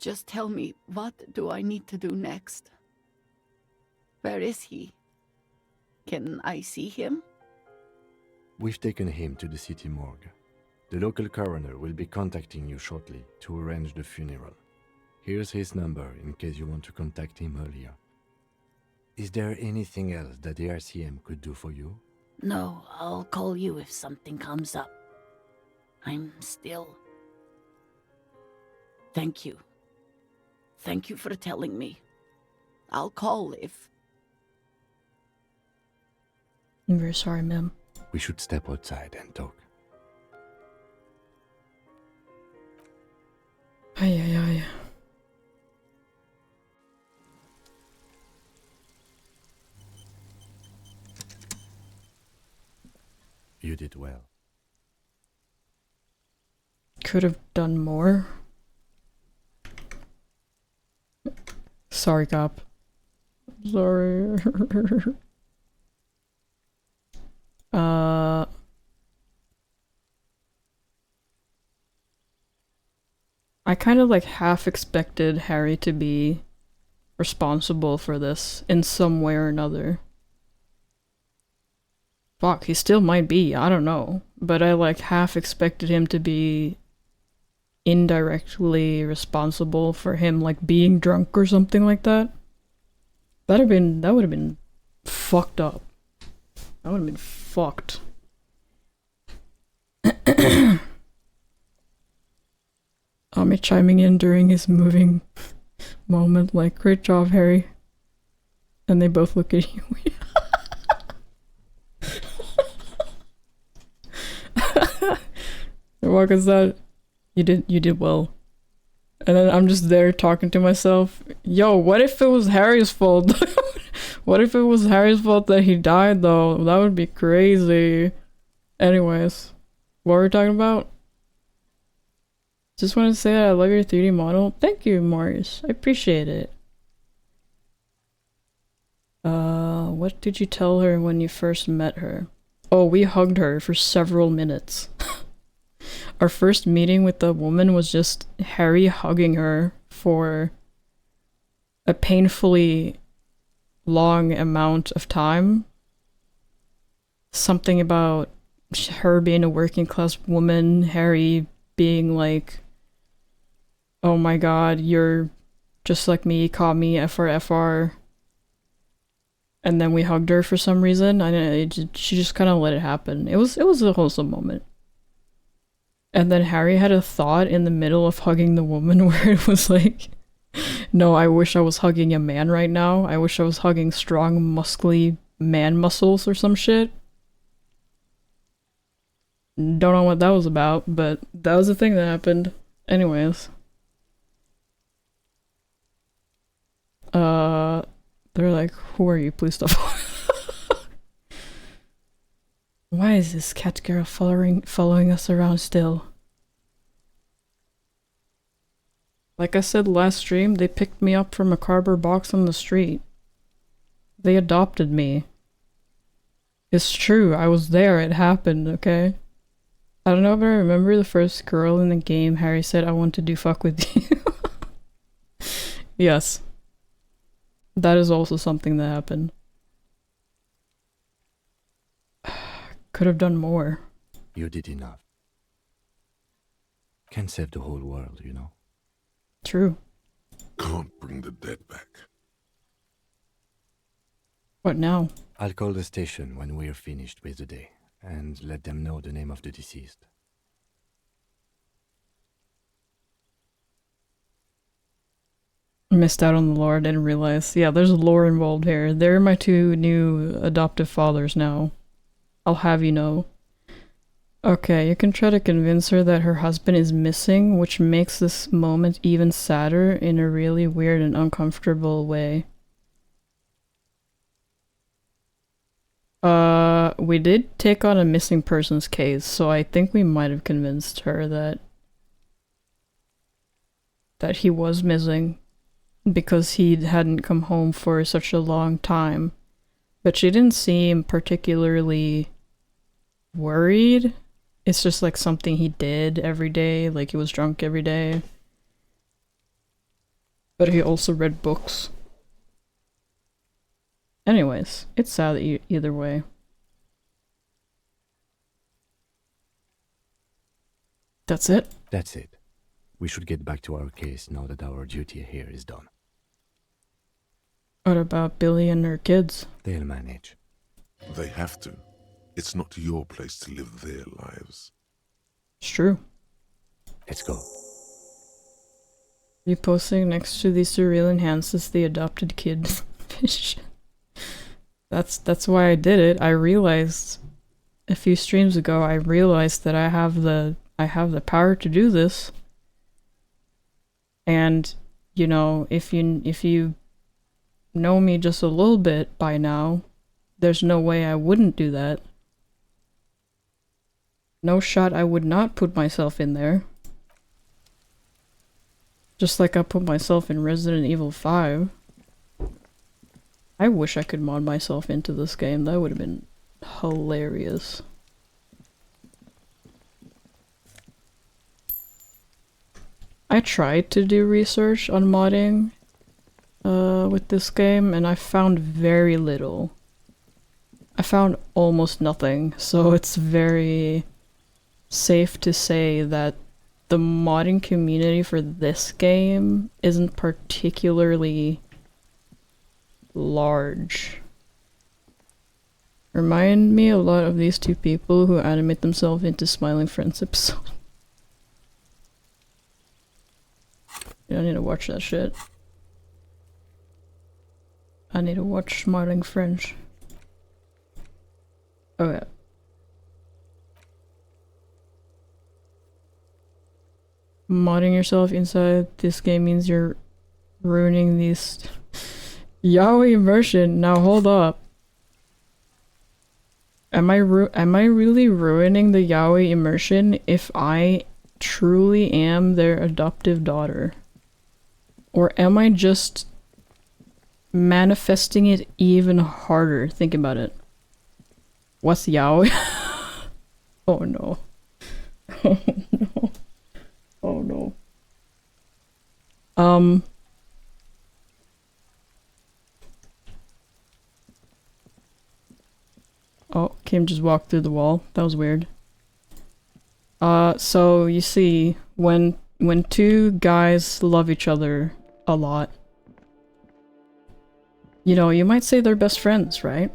Just tell me, what do I need to do next? Where is he? Can I see him?
We've taken him to the city morgue. The local coroner will be contacting you shortly to arrange the funeral. Here's his number in case you want to contact him earlier. Is there anything else that the RCM could do for you?
No, I'll call you if something comes up. I'm still... Thank you. Thank you for telling me. I'll call if...
I'm very sorry, ma'am.
We should step outside and talk.
Ay, ay, ay.
You did well.
Could have done more. Sorry, cop. Sorry. I kind of like half expected Harry to be responsible for this in some way or another. Fuck, he still might be, I don't know. But I like half expected him to be indirectly responsible for him like being drunk or something like that. That would have been fucked up. That would have been fucked. Ami chiming in during his moving moment, like, great job, Harry. And they both look at you. What is that? You did well. And then I'm just there talking to myself. Yo, what if it was Harry's fault? What if it was Harry's fault that he died, though? That would be crazy. Anyways, what were we talking about? Just wanted to say that I love your 3D model. Thank you, Morris. I appreciate it. What did you tell her when you first met her? Oh, we hugged her for several minutes. Our first meeting with the woman was just Harry hugging her for a painfully long amount of time. Something about her being a working class woman, Harry being like, oh my god, you're just like me, call me FR. And then we hugged her for some reason. She just kind of let it happen. It was a wholesome moment. And then Harry had a thought in the middle of hugging the woman where it was like, no, I wish I was hugging a man right now. I wish I was hugging strong, muscly man muscles or some shit. Don't know what that was about, but that was the thing that happened. Anyways. They're like, who are you? Please stop. Why is this cat girl following us around still? Like I said last stream, they picked me up from a cardboard box on the street. They adopted me. It's true, I was there, it happened, okay? I don't know if I remember the first girl in the game, Harry said, I want to do fuck with you. Yes. That is also something that happened. Could have done more.
You did enough. Can't save the whole world, you know.
True.
Can't bring the dead back.
What now?
I'll call the station when we're finished with the day, and let them know the name of the deceased.
Missed out on the lore, didn't realize. Yeah, there's lore involved here. They're my two new adoptive fathers now. I'll have you know. Okay, you can try to convince her that her husband is missing, which makes this moment even sadder in a really weird and uncomfortable way. We did take on a missing persons case, so I think we might have convinced her that he was missing because he hadn't come home for such a long time. But she didn't seem particularly worried. It's just like something he did every day, like he was drunk every day. But he also read books. Anyways, it's sad either way. That's it?
That's it. We should get back to our case now that our duty here is done.
What about Billy and her kids?
They'll manage.
They have to. It's not your place to live their lives.
It's true.
Let's go.
You posting next to the surreal enhances the adopted kid fish. That's why I did it. I realized a few streams ago, I realized that I have the power to do this. And, you know, if you know me just a little bit by now, there's no way I wouldn't do that. No shot I would not put myself in there. Just like I put myself in Resident Evil 5. I wish I could mod myself into this game. That would have been hilarious. I tried to do research on modding with this game, and I found very little. I found almost nothing, so it's very safe to say that the modding community for this game isn't particularly large. Remind me a lot of these two people who animate themselves into Smiling Friends episode. You don't need to watch that shit. I need to watch Smiling Friends. Okay. Modding yourself inside this game means you're ruining these Yaoi immersion. Now hold up. Am I really ruining the Yaoi immersion if I truly am their adoptive daughter? Or am I just manifesting it even harder? Think about it. What's Yaoi? Oh no. Oh no. Oh no. Oh, Kim just walked through the wall. That was weird. So you see, when two guys love each other a lot, you know, you might say they're best friends, right?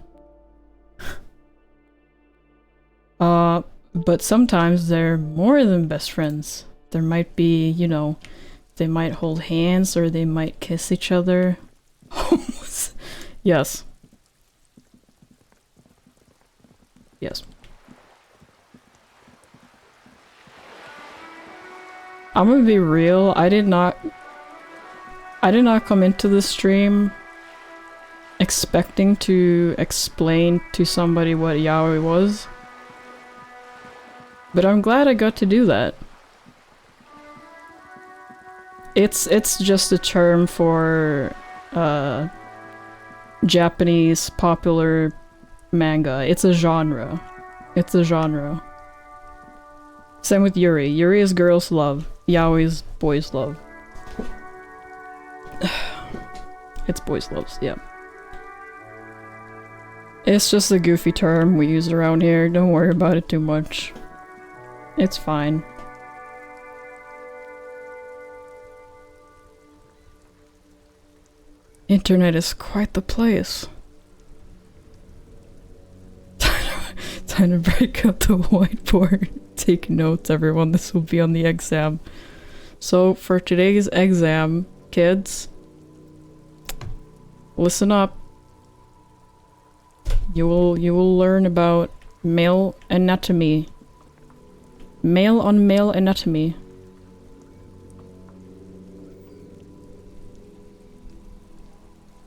But sometimes they're more than best friends. There might be, you know, they might hold hands or they might kiss each other. Yes. Yes. I'm gonna be real, I did not come into this stream expecting to explain to somebody what yaoi was. But I'm glad I got to do that. It's just a term for Japanese popular manga. It's a genre. It's a genre. Same with Yuri. Yuri is girls' love. Yaoi is boys' love. It's boys' loves, yeah. It's just a goofy term we use around here. Don't worry about it too much. It's fine. Internet is quite the place. Time to break out the whiteboard. Take notes, everyone. This will be on the exam. So for today's exam, kids, Listen up. You will learn about male anatomy. Male on male anatomy.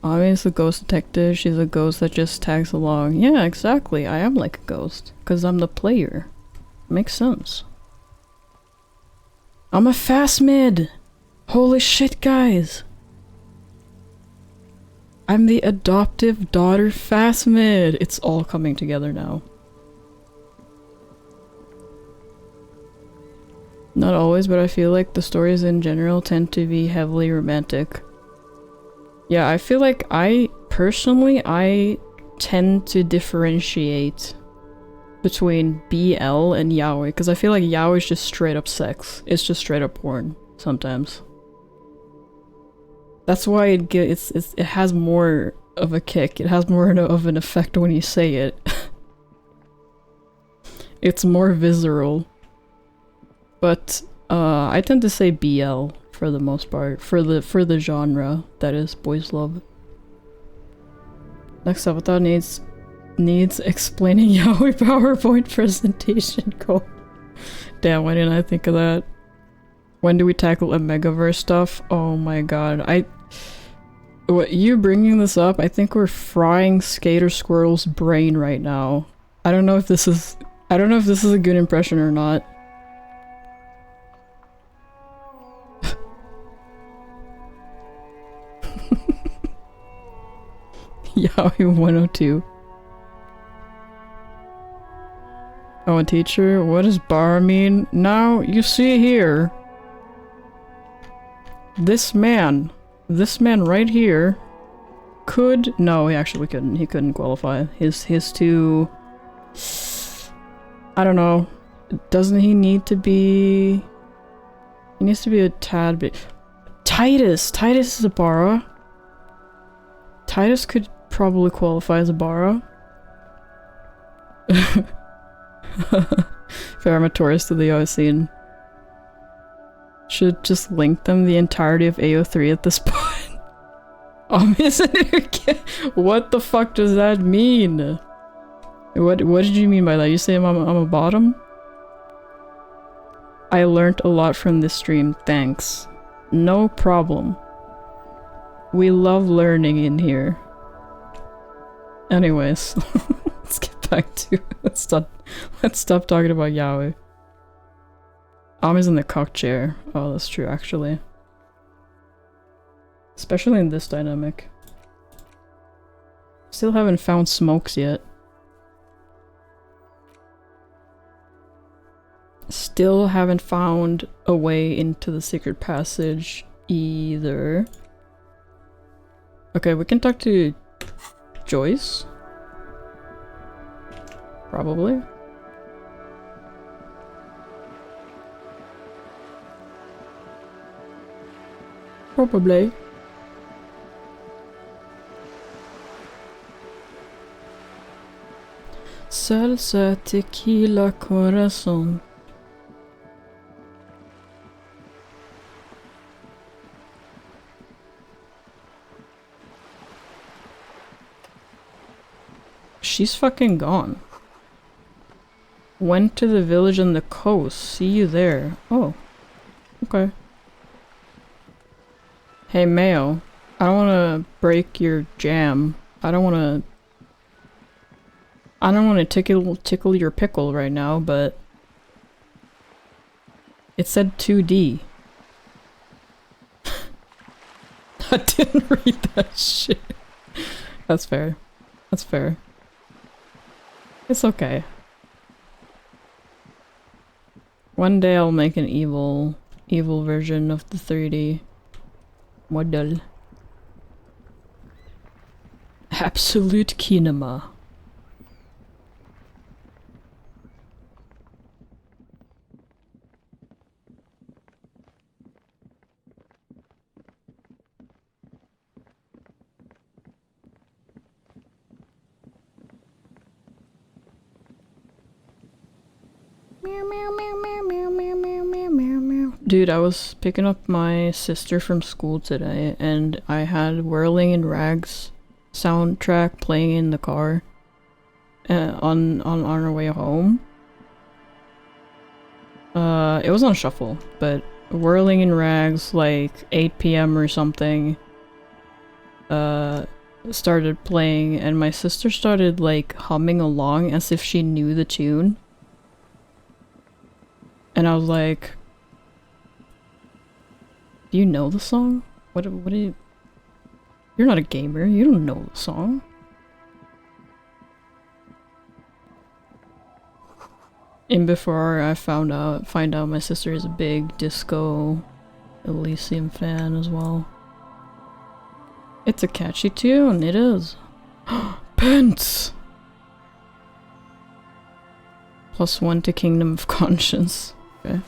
Ami's a ghost detective. She's a ghost that just tags along. Yeah, exactly. I am like a ghost. Because I'm the player. Makes sense. I'm a fast mid! Holy shit, guys! I'm the adoptive daughter fast mid! It's all coming together now. Not always, but I feel like the stories in general tend to be heavily romantic. Yeah, I feel like I tend to differentiate between BL and Yaoi, because I feel like Yaoi is just straight up sex. It's just straight up porn, sometimes. That's why it has more of a kick. It has more of an effect when you say it. It's more visceral. But I tend to say BL for the most part, for the genre that is boys love. Next avatar needs explaining Yaoi PowerPoint presentation code. Damn, why didn't I think of that? When do we tackle a Megaverse stuff? Oh my god, what, you bringing this up, I think we're frying Skater Squirrel's brain right now. I don't know if this is a good impression or not. Yaoi 102. Oh, a teacher? What does bar mean? Now, you see here. This man right here could— no, he couldn't qualify. His two— I don't know. Doesn't he need to be— he needs to be a tad bit— Titus is a bara. Titus could probably qualify as a bara. Fair, I'm a tourist to the Yaoi scene. Should just link them the entirety of AO3 at this point. Isn't it? What the fuck does that mean? What did you mean by that? You say I'm a bottom? I learned a lot from this stream, thanks. No problem. We love learning in here. Anyways, let's get back to— let's stop talking about Yaoi. Ami's in the cock chair. Oh, that's true, actually. Especially in this dynamic. Still haven't found smokes yet. Still haven't found a way into the secret passage either. Okay, we can talk to Joyce. Probably. Probably. Salsa, tequila, corazón. She's fucking gone. Went to the village on the coast. See you there. Oh. Okay. Hey, Mayo. I don't want to break your jam. I don't want to tickle your pickle right now, but it said 2D. I didn't read that shit. That's fair. That's fair. It's okay. One day I'll make an evil version of the 3D model. Absolute kinema. Dude, I was picking up my sister from school today, and I had Whirling and Rags soundtrack playing in the car on our way home. It was on shuffle, but Whirling in Rags, like 8 p.m. or something, started playing, and my sister started like humming along as if she knew the tune. And I was like, do you know the song? What do you... You're not a gamer, you don't know the song. And before I find out my sister is a big disco Elysium fan as well. It's a catchy tune, it is. Pence! +1 to Kingdom of Conscience. Okay.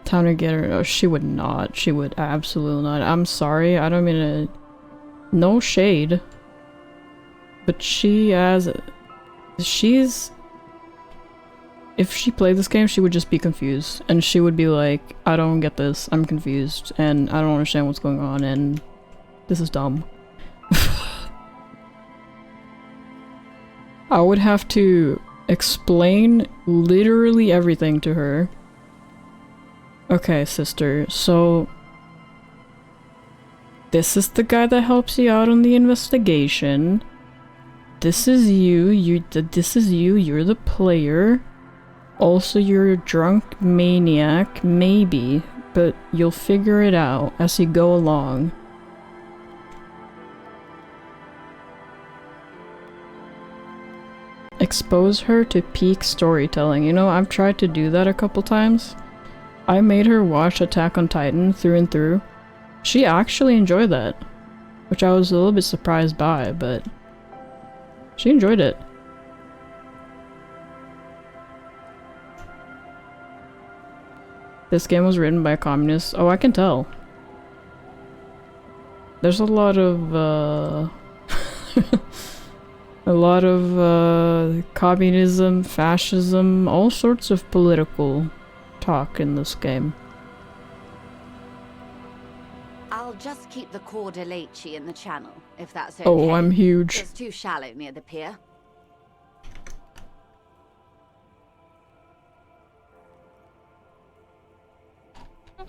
Time to get her. Oh, she would not. She would absolutely not. I'm sorry, I don't mean to... No shade. But she's... If she played this game, she would just be confused. And she would be like, I don't get this, I'm confused, and I don't understand what's going on, and this is dumb. I would have to explain literally everything to her. Okay, sister, so... This is the guy that helps you out on the investigation. This is you, this is you, you're the player. Also, you're a drunk maniac, maybe, but you'll figure it out as you go along. Expose her to peak storytelling. You know, I've tried to do that a couple times. I made her watch Attack on Titan through and through. She actually enjoyed that, which I was a little bit surprised by, but she enjoyed it. This game was written by communists. Oh, I can tell. There's a lot of, communism, fascism, all sorts of political talk in this game.
I'll just keep the Corde Leche in the channel, if that's okay.
Oh, I'm huge.
It's too shallow near the pier.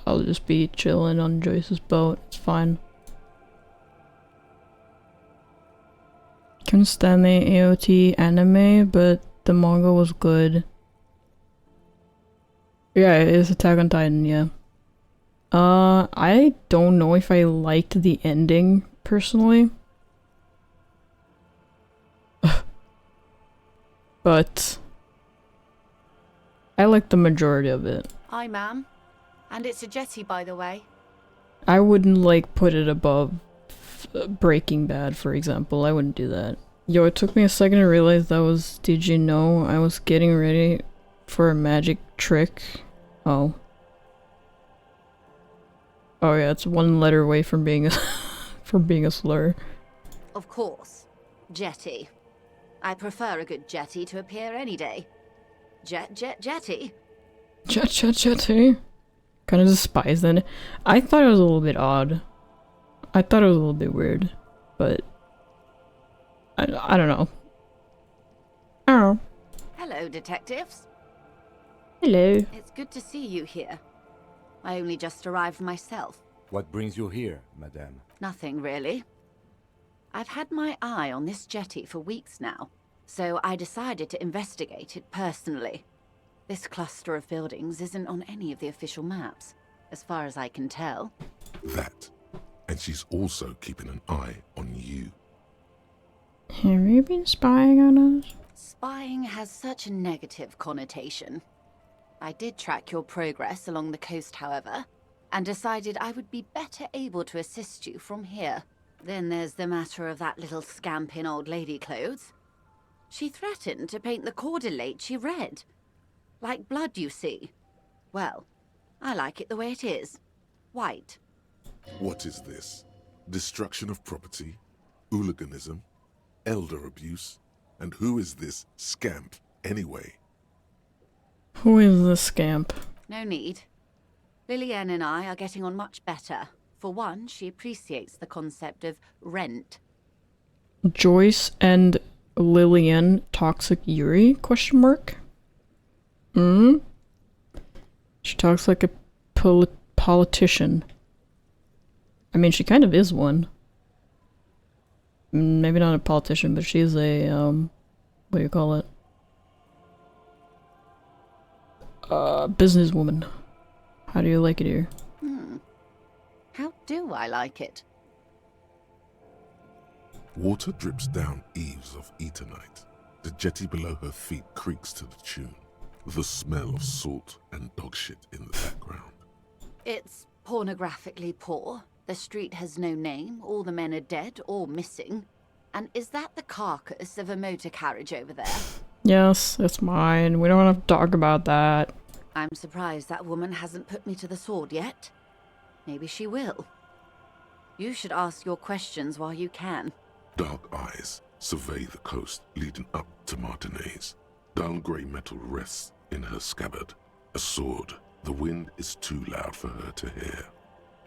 I'll just be chilling on Joyce's boat, it's fine. Couldn't stand the AOT anime, but the manga was good. Yeah, it is Attack on Titan, yeah. I don't know if I liked the ending, personally. But I liked the majority of it.
Hi, ma'am. And it's a jetty, by the way.
I wouldn't, like, put it above Breaking Bad, for example. I wouldn't do that. Yo, it took me a second to realize that was... Did you know I was getting ready for a magic trick? Oh. Oh yeah, it's one letter away from being a... from being a slur.
Of course. Jetty. I prefer a good jetty to appear any day. Jetty?
Jetty? Kind of despise that. I thought it was a little bit odd. I thought it was a little bit weird, but I don't know. Oh.
Hello, detectives.
Hello.
It's good to see you here. I only just arrived myself.
What brings you here, madame?
Nothing, really. I've had my eye on this jetty for weeks now, so I decided to investigate it personally. This cluster of buildings isn't on any of the official maps, as far as I can tell.
That. And she's also keeping an eye on you.
Have you been spying on us?
Spying has such a negative connotation. I did track your progress along the coast, however, and decided I would be better able to assist you from here. Then there's the matter of that little scamp in old lady clothes. She threatened to paint the Corde Leche red. Like blood, you see. Well, I like it the way it is. White.
What is this? Destruction of property? Hooliganism? Elder abuse? And who is this scamp, anyway?
Who is the scamp?
No need. Lillian and I are getting on much better. For one, she appreciates the concept of rent.
Joyce and Lillian toxic Yuri? Question mark. She talks like a politician. I mean, she kind of is one. Maybe not a politician, but she's a, what do you call it? Businesswoman. How do you like it here?
How do I like it?
Water drips down eaves of Eternite. The jetty below her feet creaks to the tune. The smell of salt and dog shit in the background.
It's pornographically poor. The street has no name. All the men are dead or missing. And is that the carcass of a motor carriage over there?
Yes, it's mine. We don't have to talk about that.
I'm surprised that woman hasn't put me to the sword yet. Maybe she will. You should ask your questions while you can.
Dark eyes survey the coast leading up to Martinez. Dull grey metal rests in her scabbard. A sword. The wind is too loud for her to hear.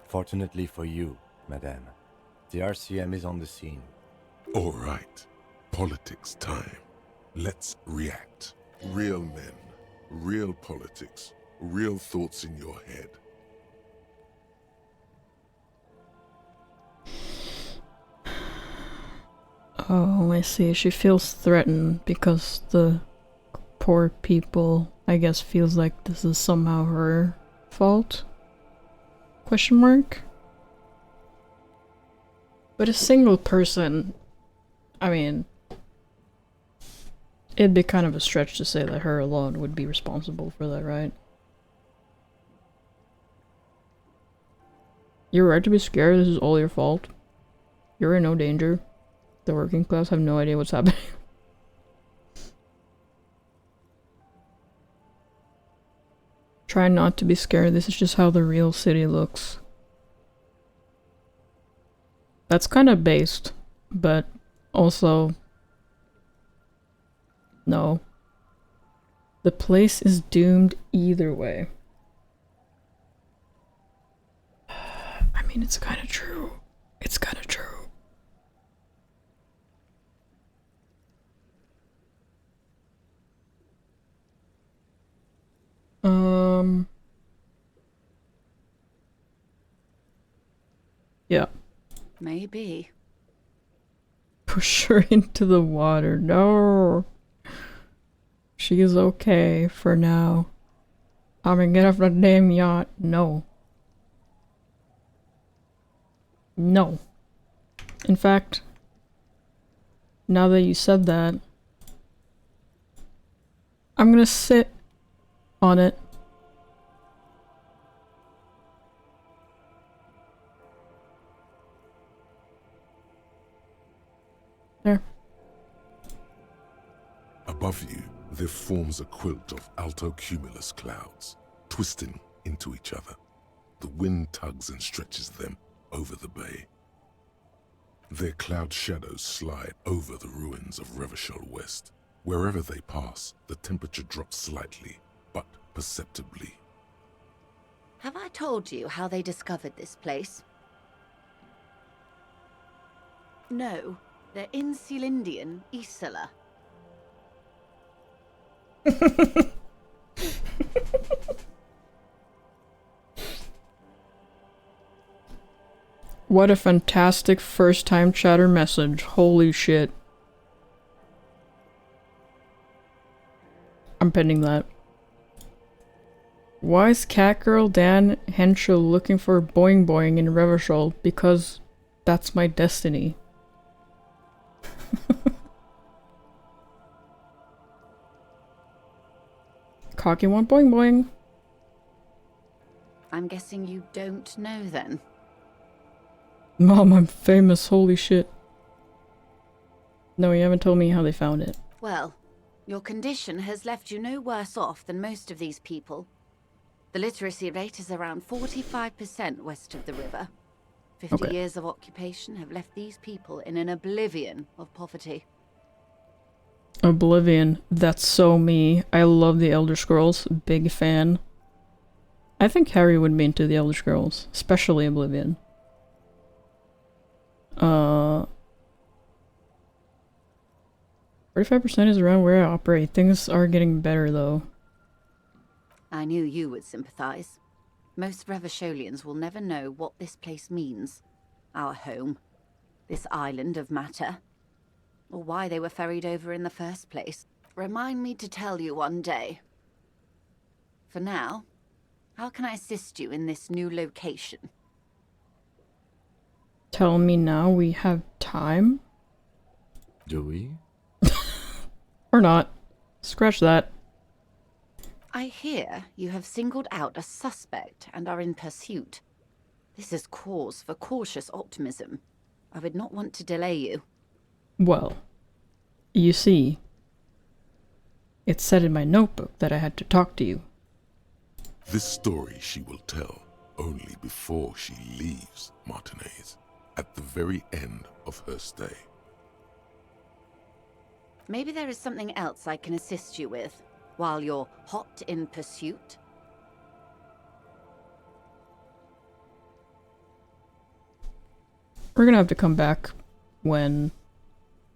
Fortunately for you, madame, the RCM is on the scene.
All right. Politics time. Let's react. Real men. Real politics. Real thoughts in your head.
Oh, I see. She feels threatened because the poor people, I guess, feels like this is somehow her fault? Question mark? But a single person, I mean, it'd be kind of a stretch to say that her alone would be responsible for that, right? You're right to be scared. This is all your fault. You're in no danger. The working class have no idea what's happening. Try not to be scared. This is just how the real city looks. That's kind of based, but also no. The place is doomed either way. I mean, it's kind of true. It's kind of true. Yeah.
Maybe.
Push her into the water. No. She is okay for now. I'm gonna get off the damn yacht. No. No. In fact, now that you said that, I'm gonna sit on it. There.
Above you, there forms a quilt of alto-cumulus clouds, twisting into each other. The wind tugs and stretches them over the bay. Their cloud shadows slide over the ruins of Revachol West. Wherever they pass, the temperature drops slightly, but perceptibly.
Have I told you how they discovered this place? No, they're in Celindian, Isola.
What a fantastic first-time chatter message. Holy shit. I'm pending that. Why is Catgirl Dan Henschel looking for Boing Boing in Revachol? Because that's my destiny. Cocky want Boing Boing.
I'm guessing you don't know then.
Mom, I'm famous, holy shit. No, you haven't told me how they found it.
Well, your condition has left you no worse off than most of these people. The literacy rate is around 45% west of the river. 50 years of occupation have left these people in an oblivion of poverty.
Oblivion, that's so me. I love the Elder Scrolls, big fan. I think Harry would be into the Elder Scrolls, especially Oblivion. 45% is around where I operate. Things are getting better, though.
I knew you would sympathize. Most Revacholians will never know what this place means. Our home. This island of matter. Or why they were ferried over in the first place. Remind me to tell you one day. For now, how can I assist you in this new location?
Tell me now we have time?
Do we?
Or not. Scratch that.
I hear you have singled out a suspect and are in pursuit. This is cause for cautious optimism. I would not want to delay you.
Well, you see, it said in my notebook that I had to talk to you.
This story she will tell only before she leaves Martinez, at the very end of her stay.
Maybe there is something else I can assist you with, while you're hot in pursuit?
We're gonna have to come back when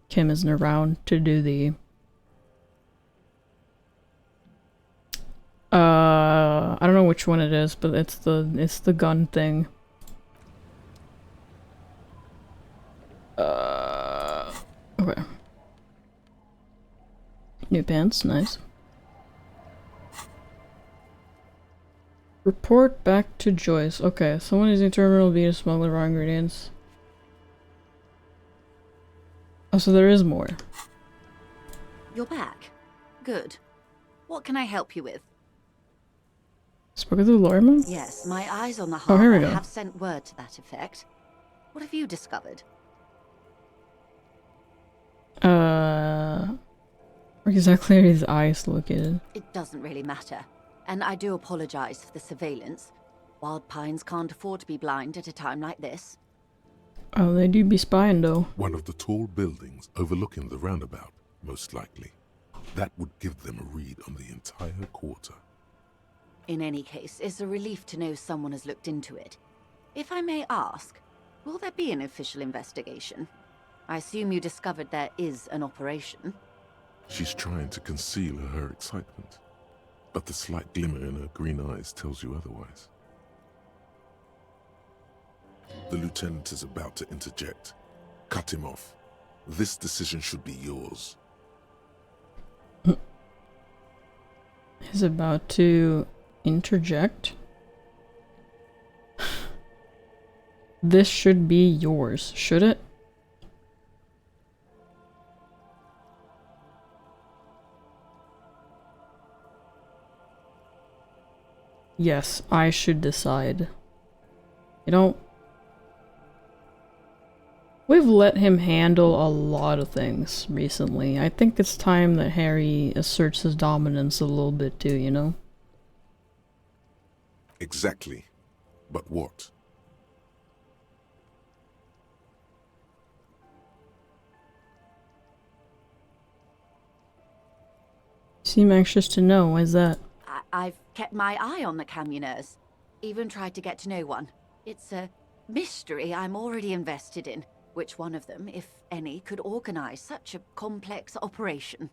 Kim isn't around to do the... I don't know which one it is, but it's the gun thing. Okay. New pants, nice. Report back to Joyce. Okay, someone using terminal B to smuggle raw ingredients. Oh, so there is more.
You're back. Good. What can I help you with?
Spoke with the lawyer?
Yes, my eyes on the
Oh, here we
harbor
go.
have sent word to that effect. What have you discovered?
Where exactly are his eyes located?
It doesn't really matter. And I do apologize for the surveillance. Wild Pines can't afford to be blind at a time like this.
Oh, they do be spying, though.
One of the tall buildings overlooking the roundabout, most likely. That would give them a read on the entire quarter.
In any case, it's a relief to know someone has looked into it. If I may ask, will there be an official investigation? I assume you discovered there is an operation.
She's trying to conceal her excitement, but the slight glimmer in her green eyes tells you otherwise. The lieutenant is about to interject. Cut him off. This decision should be yours.
He's about to interject. This should be yours, should it? Yes, I should decide. You know, we've let him handle a lot of things recently. I think it's time that Harry asserts his dominance a little bit too, you know?
Exactly. But what?
Seem anxious to know, why is that?
I've kept my eye on the communers. Even tried to get to know one. It's a mystery I'm already invested in. Which one of them, if any, could organize such a complex operation?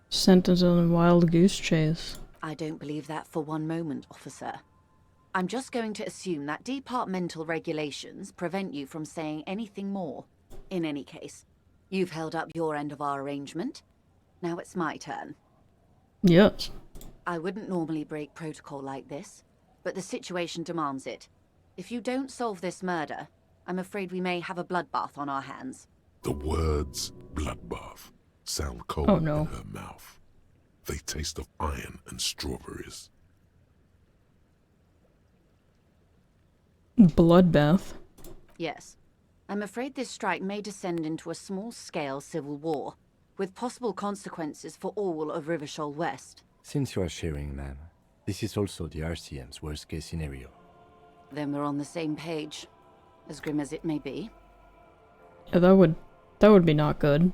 Sent us on a wild goose chase.
I don't believe that for one moment, officer. I'm just going to assume that departmental regulations prevent you from saying anything more. In any case, you've held up your end of our arrangement. Now it's my turn.
Yes.
I wouldn't normally break protocol like this, but the situation demands it. If you don't solve this murder, I'm afraid we may have a bloodbath on our hands.
The words bloodbath sound cold
Oh, no.
in her mouth. They taste of iron and strawberries.
Bloodbath.
Yes. I'm afraid this strike may descend into a small-scale civil war, with possible consequences for all of Rivershall West.
Since you are sharing, ma'am, this is also the RCM's worst-case scenario.
Then we're on the same page, as grim as it may be.
Yeah, that would be not good.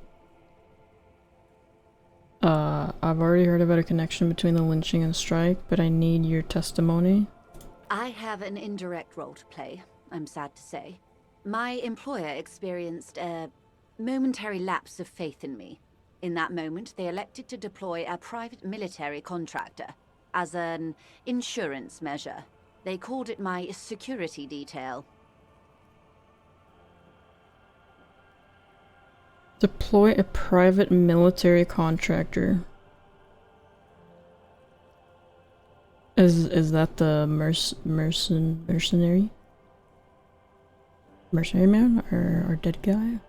I've already heard about a connection between the lynching and strike, but I need your testimony.
I have an indirect role to play, I'm sad to say. My employer experienced a momentary lapse of faith in me. In that moment, they elected to deploy a private military contractor as an insurance measure. They called it my security detail.
Deploy a private military contractor. Is that the mercenary? Mercenary man or dead guy?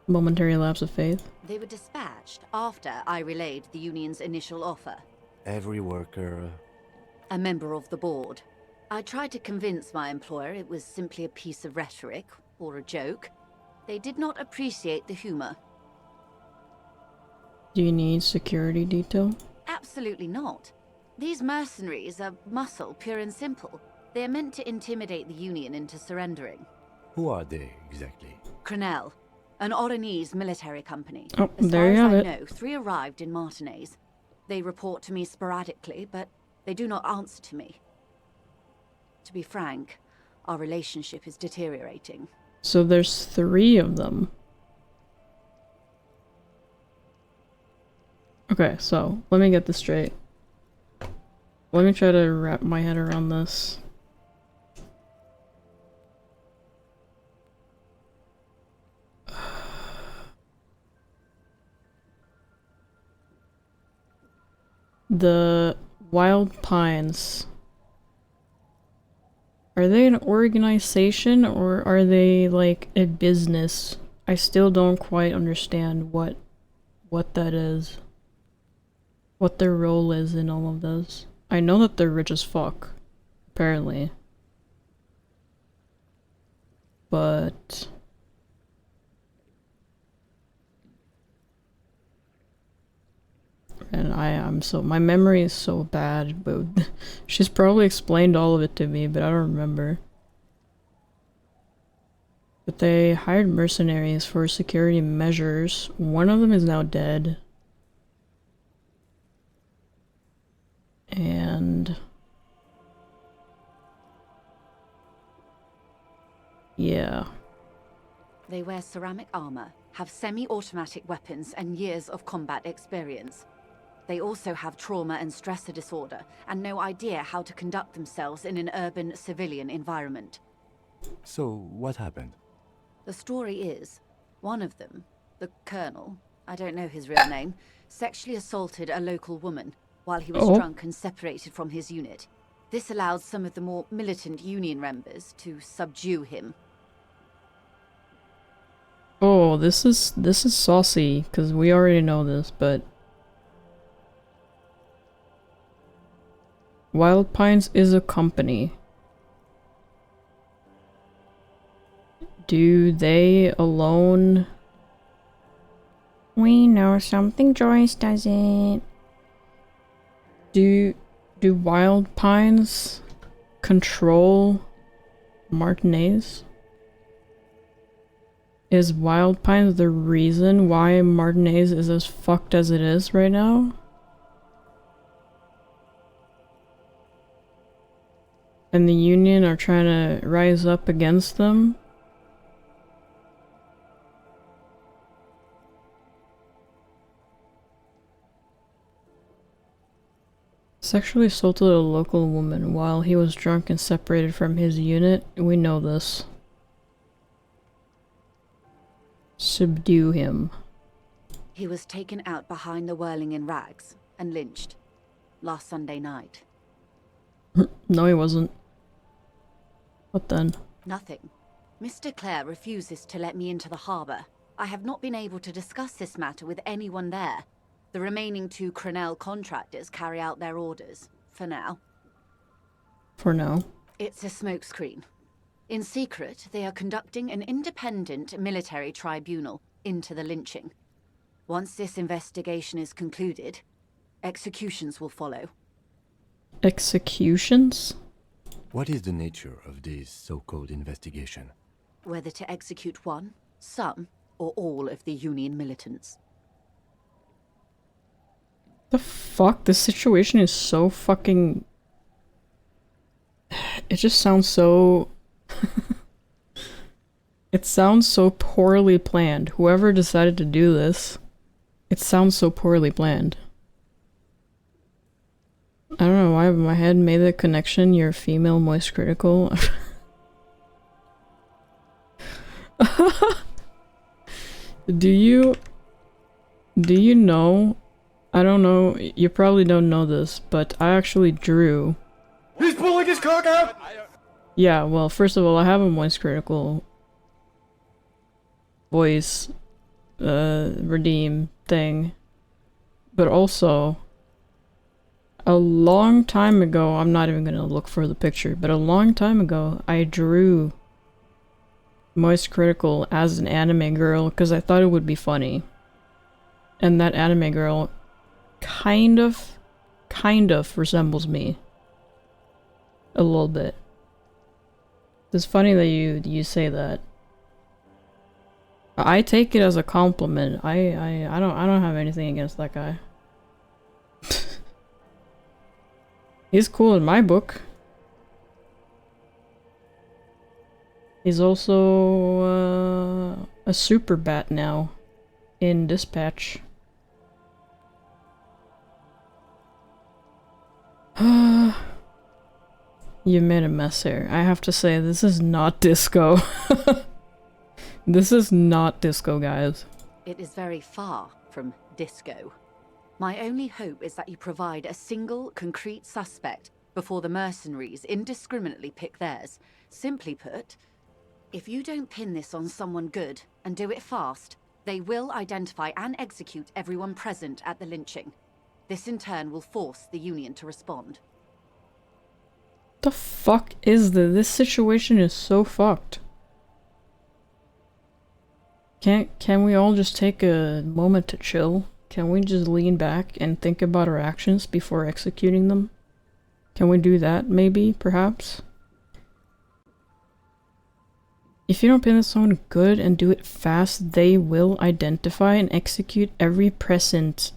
Momentary lapse of faith.
They were dispatched after I relayed the union's initial offer.
Every worker...
A member of the board. I tried to convince my employer it was simply a piece of rhetoric, or a joke. They did not appreciate the humor.
Do you need security detail?
Absolutely not. These mercenaries are muscle, pure and simple. They are meant to intimidate the Union into surrendering.
Who are they, exactly?
Crenel, an Oranese military company.
Oh,
as
there you have
far as
it.
I know, 3 arrived in Martinez. They report to me sporadically, but they do not answer to me. To be frank, our relationship is deteriorating.
So there's 3 of them. Okay, so let me get this straight. Let me try to wrap my head around this. The Wild Pines. Are they an organization or are they like a business? I still don't quite understand what that is. What their role is in all of this. I know that they're rich as fuck, apparently. But and I'm so, my memory is so bad, but she's probably explained all of it to me, but I don't remember. But they hired mercenaries for security measures. One of them is now dead. And yeah.
They wear ceramic armor, have semi-automatic weapons, and years of combat experience. They also have trauma and stressor disorder, and no idea how to conduct themselves in an urban civilian environment.
So, what happened?
The story is, one of them, the colonel, I don't know his real name, sexually assaulted a local woman while he was drunk and separated from his unit. This allowed some of the more militant Union members to subdue him.
Oh, this is saucy, because we already know this, but Wild Pines is a company. Do they alone?
We know something Joyce doesn't.
Do Wild Pines control Martinez? Is Wild Pines the reason why Martinez is as fucked as it is right now? And the Union are trying to rise up against them? Sexually assaulted a local woman while he was drunk and separated from his unit. We know this. Subdue him.
He was taken out behind the Whirling in rags and lynched last Sunday night.
No, he wasn't. What then?
Nothing. Mr. Clare refuses to let me into the harbor. I have not been able to discuss this matter with anyone there. The remaining 2 Crenel contractors carry out their orders, for now.
For now.
It's a smokescreen. In secret, they are conducting an independent military tribunal into the lynching. Once this investigation is concluded, executions will follow.
Executions?
What is the nature of this so-called investigation?
Whether to execute one, some, or all of the Union militants.
The fuck? This situation is so fucking... It just sounds so... It sounds so poorly planned. Whoever decided to do this, it sounds so poorly planned. I don't know why, but my head made the connection. You're female moist critical. Do you know? I don't know. You probably don't know this, but I actually drew.
He's pulling his cock out!
Yeah, well, first of all, I have a moist critical voice redeem thing. But also, a long time ago, I'm not even gonna look for the picture, but a long time ago, I drew Moist Critical as an anime girl because I thought it would be funny. And that anime girl kind of resembles me. A little bit. It's funny that you say that. I take it as a compliment. I don't have anything against that guy. He's cool in my book. He's also a super bat now in Dispatch. You made a mess here. I have to say, this is not disco. This is not disco, guys.
It is very far from disco. My only hope is that you provide a single, concrete suspect before the mercenaries indiscriminately pick theirs. Simply put, if you don't pin this on someone good, and do it fast, they will identify and execute everyone present at the lynching. This in turn will force the Union to respond.
The fuck is this? This situation is so fucked. Can we all just take a moment to chill? Can we just lean back and think about our actions before executing them? Can we do that, maybe, perhaps? If you don't pin this on good and do it fast, they will identify and execute everyone present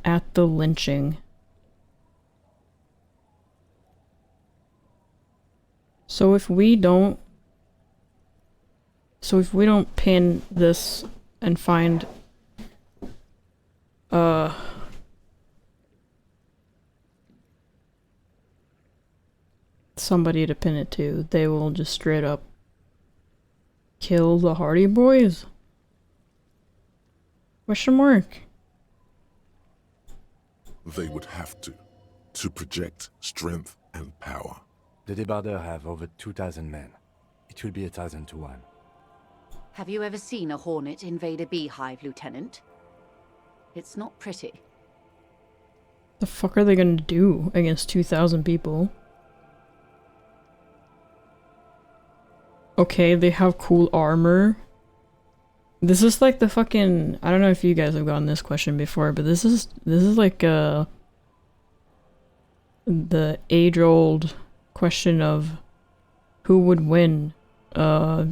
at the lynching. So if we don't pin this and find somebody to pin it to, they will just straight up kill the Hardy Boys? Question mark.
They would have to project strength and power.
The debardeurs have over 2,000 men. It will be 1,000 to 1.
Have you ever seen a hornet invade a beehive, Lieutenant? It's not pretty.
The fuck are they gonna do against 2,000 people? Okay, they have cool armor. This is like the fucking... I don't know if you guys have gotten this question before, but this is like the age-old question of who would win, a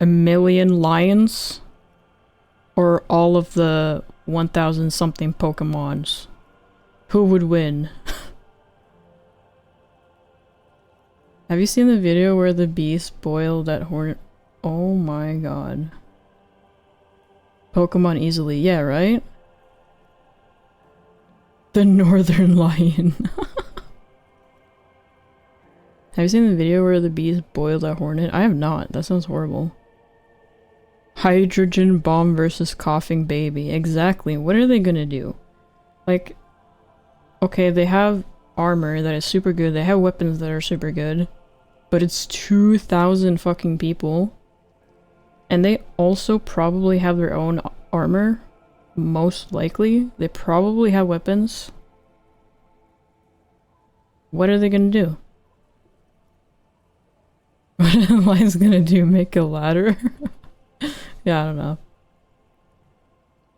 million lions or all of the 1,000 something Pokemons? Who would win? Have you seen the video where the beast boiled that hornet? Oh my god. Pokemon easily, yeah, right? The northern lion. Have you seen the video where the bees boiled a hornet? I have not. That sounds horrible. Hydrogen bomb versus coughing baby. Exactly. What are they gonna do? Like, okay, they have armor that is super good. They have weapons that are super good. But it's 2,000 fucking people. And they also probably have their own armor. Most likely. They probably have weapons. What are they gonna do? What are the lions gonna do? Make a ladder? Yeah, I don't know.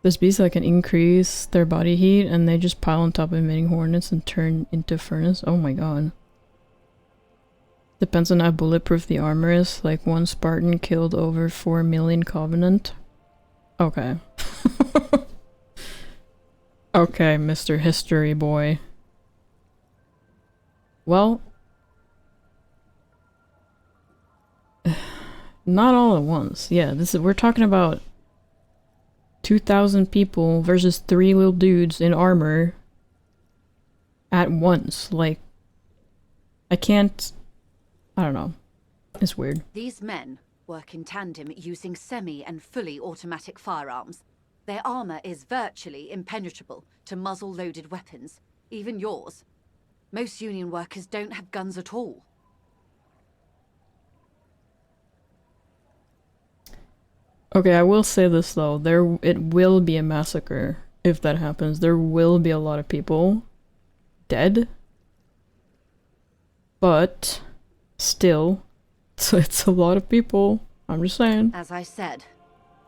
There's bees that can increase their body heat and they just pile on top of emitting hornets and turn into furnace. Oh my god. Depends on how bulletproof the armor is. Like one Spartan killed over 4 million Covenant. Okay. Okay, Mr. History Boy. Well... Not all at once. Yeah, we're talking about 2,000 people versus 3 little dudes in armor at once. Like, I don't know. It's weird.
These men work in tandem using semi and fully automatic firearms. Their armor is virtually impenetrable to muzzle-loaded weapons, even yours. Most Union workers don't have guns at all.
Okay, I will say this though, it will be a massacre if that happens. There will be a lot of people dead. But still, it's a lot of people. I'm just saying.
As I said,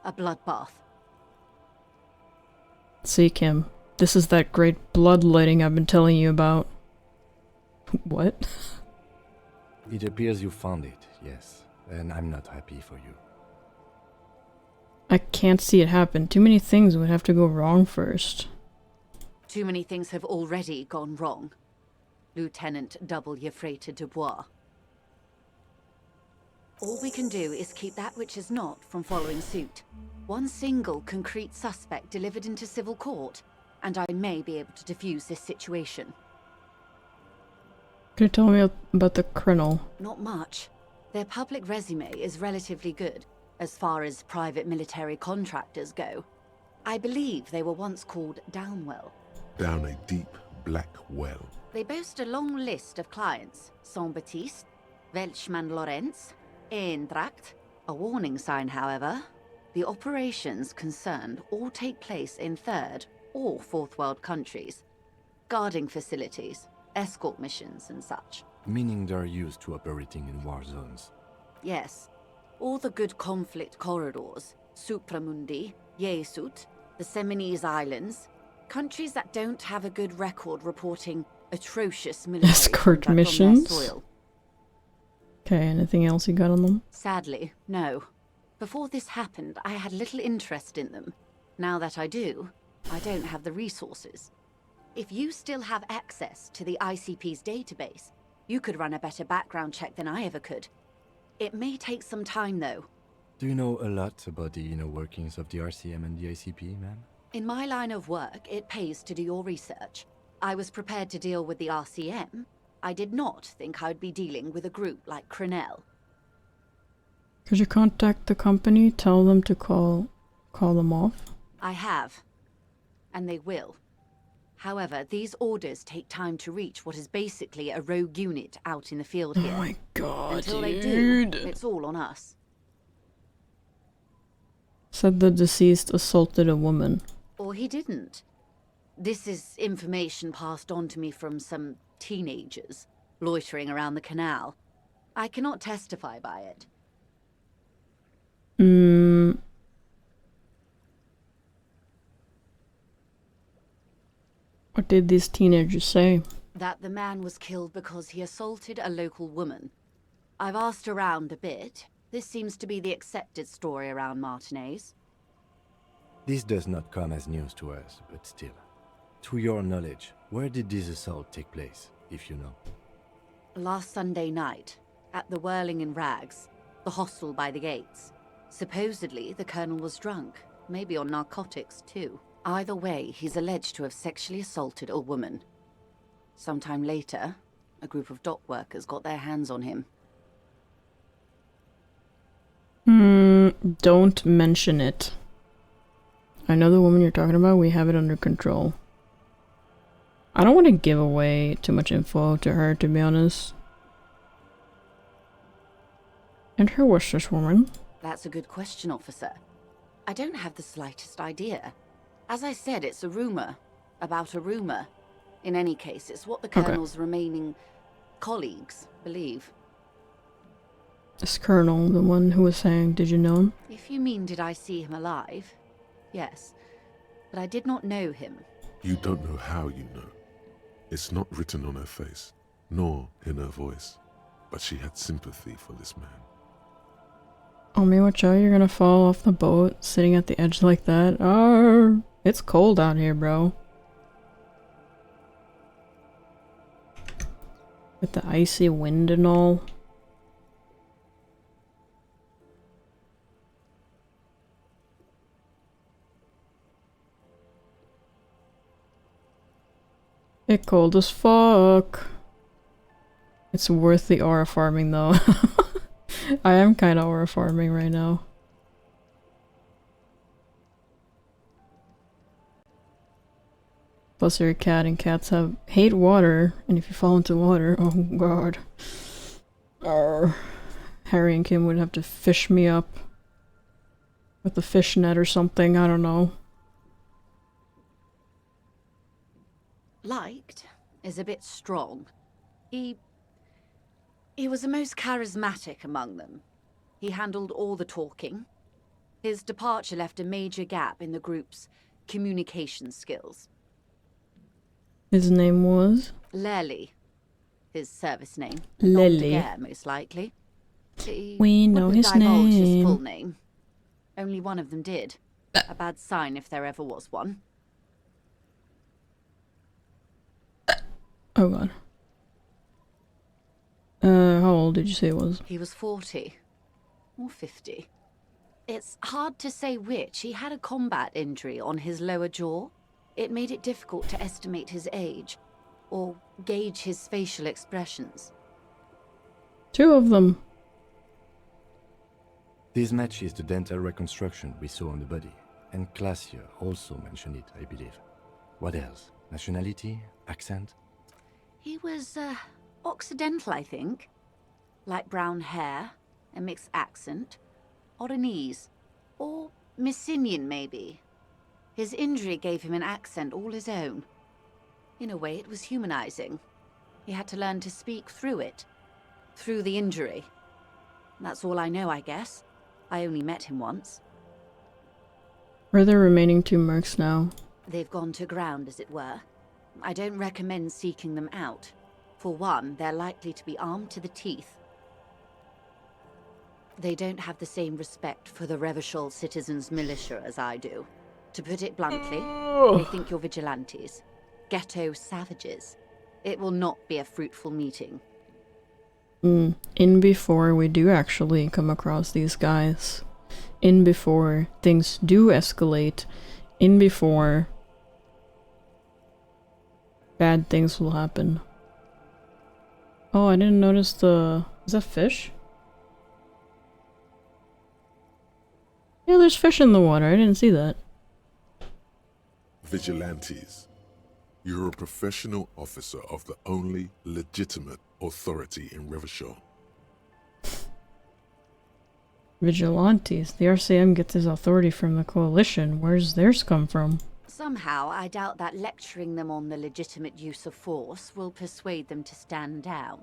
a bloodbath.
See, Kim, this is that great bloodletting I've been telling you about. What?
It appears you found it, yes. And I'm not happy for you.
I can't see it happen. Too many things would have to go wrong first.
Too many things have already gone wrong. Lieutenant Double Yefrata Dubois. All we can do is keep that which is not from following suit. One single concrete suspect delivered into civil court, and I may be able to defuse this situation.
Can you tell me about the Colonel?
Not much. Their public resume is relatively good, as far as private military contractors go. I believe they were once called Downwell.
Down a deep, black well.
They boast a long list of clients. Saint-Baptiste, Welchman Lorenz, Evrart. A warning sign, however. The operations concerned all take place in third or fourth world countries. Guarding facilities, escort missions and such.
Meaning they're used to operating in war zones.
Yes. All the good conflict corridors, Supramundi, Yesut, the Seminese Islands, countries that don't have a good record reporting atrocious military
escort missions. On their soil. Okay, anything else you got on them?
Sadly, no. Before this happened, I had little interest in them. Now that I do, I don't have the resources. If you still have access to the ICP's database, you could run a better background check than I ever could. It may take some time, though.
Do you know a lot about the inner workings of the RCM and the ICP, ma'am?
In my line of work, it pays to do your research. I was prepared to deal with the RCM. I did not think I'd be dealing with a group like Crenel.
Could you contact the company, tell them to call them off?
I have. And they will. However, these orders take time to reach what is basically a rogue unit out in the field here.
Oh my god,
Until
dude.
they do, it's all on us.
Said the deceased assaulted a woman.
Or he didn't. This is information passed on to me from some teenagers loitering around the canal. I cannot testify by it.
What did these teenagers say?
That the man was killed because he assaulted a local woman. I've asked around a bit. This seems to be the accepted story around Martinez.
This does not come as news to us, but still. To your knowledge, where did this assault take place, if you know?
Last Sunday night, at the Whirling in Rags, the hostel by the gates. Supposedly, the colonel was drunk, maybe on narcotics too. Either way, he's alleged to have sexually assaulted a woman. Sometime later, a group of dock workers got their hands on him.
Don't mention it. I know the woman you're talking about, we have it under control. I don't want to give away too much info to her, to be honest. And who was this woman?
That's a good question, officer. I don't have the slightest idea. As I said, it's a rumor. About a rumor. In any case, it's what the colonel's remaining colleagues believe.
This colonel, the one who was saying, did you know him?
If you mean did I see him alive? Yes. But I did not know him.
You don't know how you know. It's not written on her face, nor in her voice. But she had sympathy for this man.
Oh, me, watch out, you're gonna fall off the boat, sitting at the edge like that. Arr! It's cold out here, bro. With the icy wind and all. It cold as fuck. It's worth the aura farming though. I am kind of aura farming right now. Plus you're a cat and cats hate water, and if you fall into water, oh god. Harry and Kim would have to fish me up with a fish net or something, I don't know.
Liked is a bit strong. He was the most charismatic among them. He handled all the talking. His departure left a major gap in the group's communication skills.
His name was?
Lely. His service name.
Lely.
Most likely.
We know his
divulge his
name.
full name. Only one of them did. A bad sign if there ever was one.
Oh god. How old did you say it was?
He was 40. Or 50. It's hard to say which. He had a combat injury on his lower jaw. It made it difficult to estimate his age, or gauge his facial expressions.
2 of them.
This matches the dental reconstruction we saw on the body, and Classier also mentioned it, I believe. What else? Nationality? Accent?
He was, Occidental, I think. Light brown hair, a mixed accent, Oranese, or Messinian, maybe. His injury gave him an accent all his own. In a way, it was humanizing. He had to learn to speak through it. Through the injury. That's all I know, I guess. I only met him once.
Where are the remaining 2 mercs now?
They've gone to ground, as it were. I don't recommend seeking them out. For one, they're likely to be armed to the teeth. They don't have the same respect for the Revachol citizens' militia as I do. To put it bluntly, they think you're vigilantes. Ghetto savages. It will not be a fruitful meeting.
In before we do actually come across these guys. In before things do escalate. In before bad things will happen. Oh, I didn't notice the... Is that fish? Yeah, there's fish in the water. I didn't see that.
Vigilantes. You're a professional officer of the only legitimate authority in Revachol.
Vigilantes. The RCM gets his authority from the Coalition. Where's theirs come from?
Somehow, I doubt that lecturing them on the legitimate use of force will persuade them to stand down.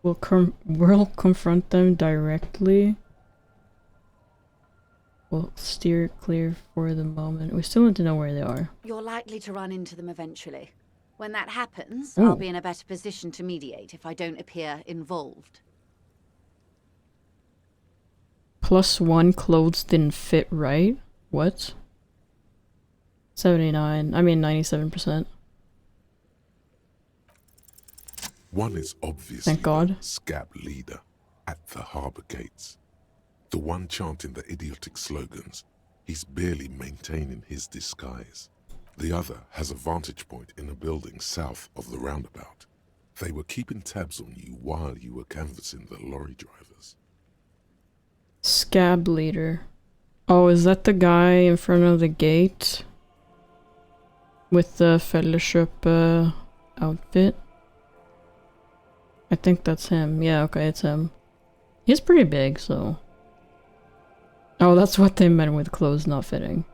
We'll confront them directly. We'll steer clear for the moment. We still need to know where they are.
You're likely to run into them eventually. When that happens,
Ooh.
I'll be in a better position to mediate if I don't appear involved.
+1 clothes didn't fit right? What? 79. I mean 97%.
One is obviously
Thank God.
the Scab leader at the harbour gates. The one chanting the idiotic slogans. He's barely maintaining his disguise. The other has a vantage point in a building south of the roundabout. They were keeping tabs on you while you were canvassing the lorry drivers.
Scab leader. Oh, is that the guy in front of the gate? With the fellowship outfit? I think that's him. Yeah, okay, it's him. He's pretty big, so... Oh, that's what they meant with clothes not fitting.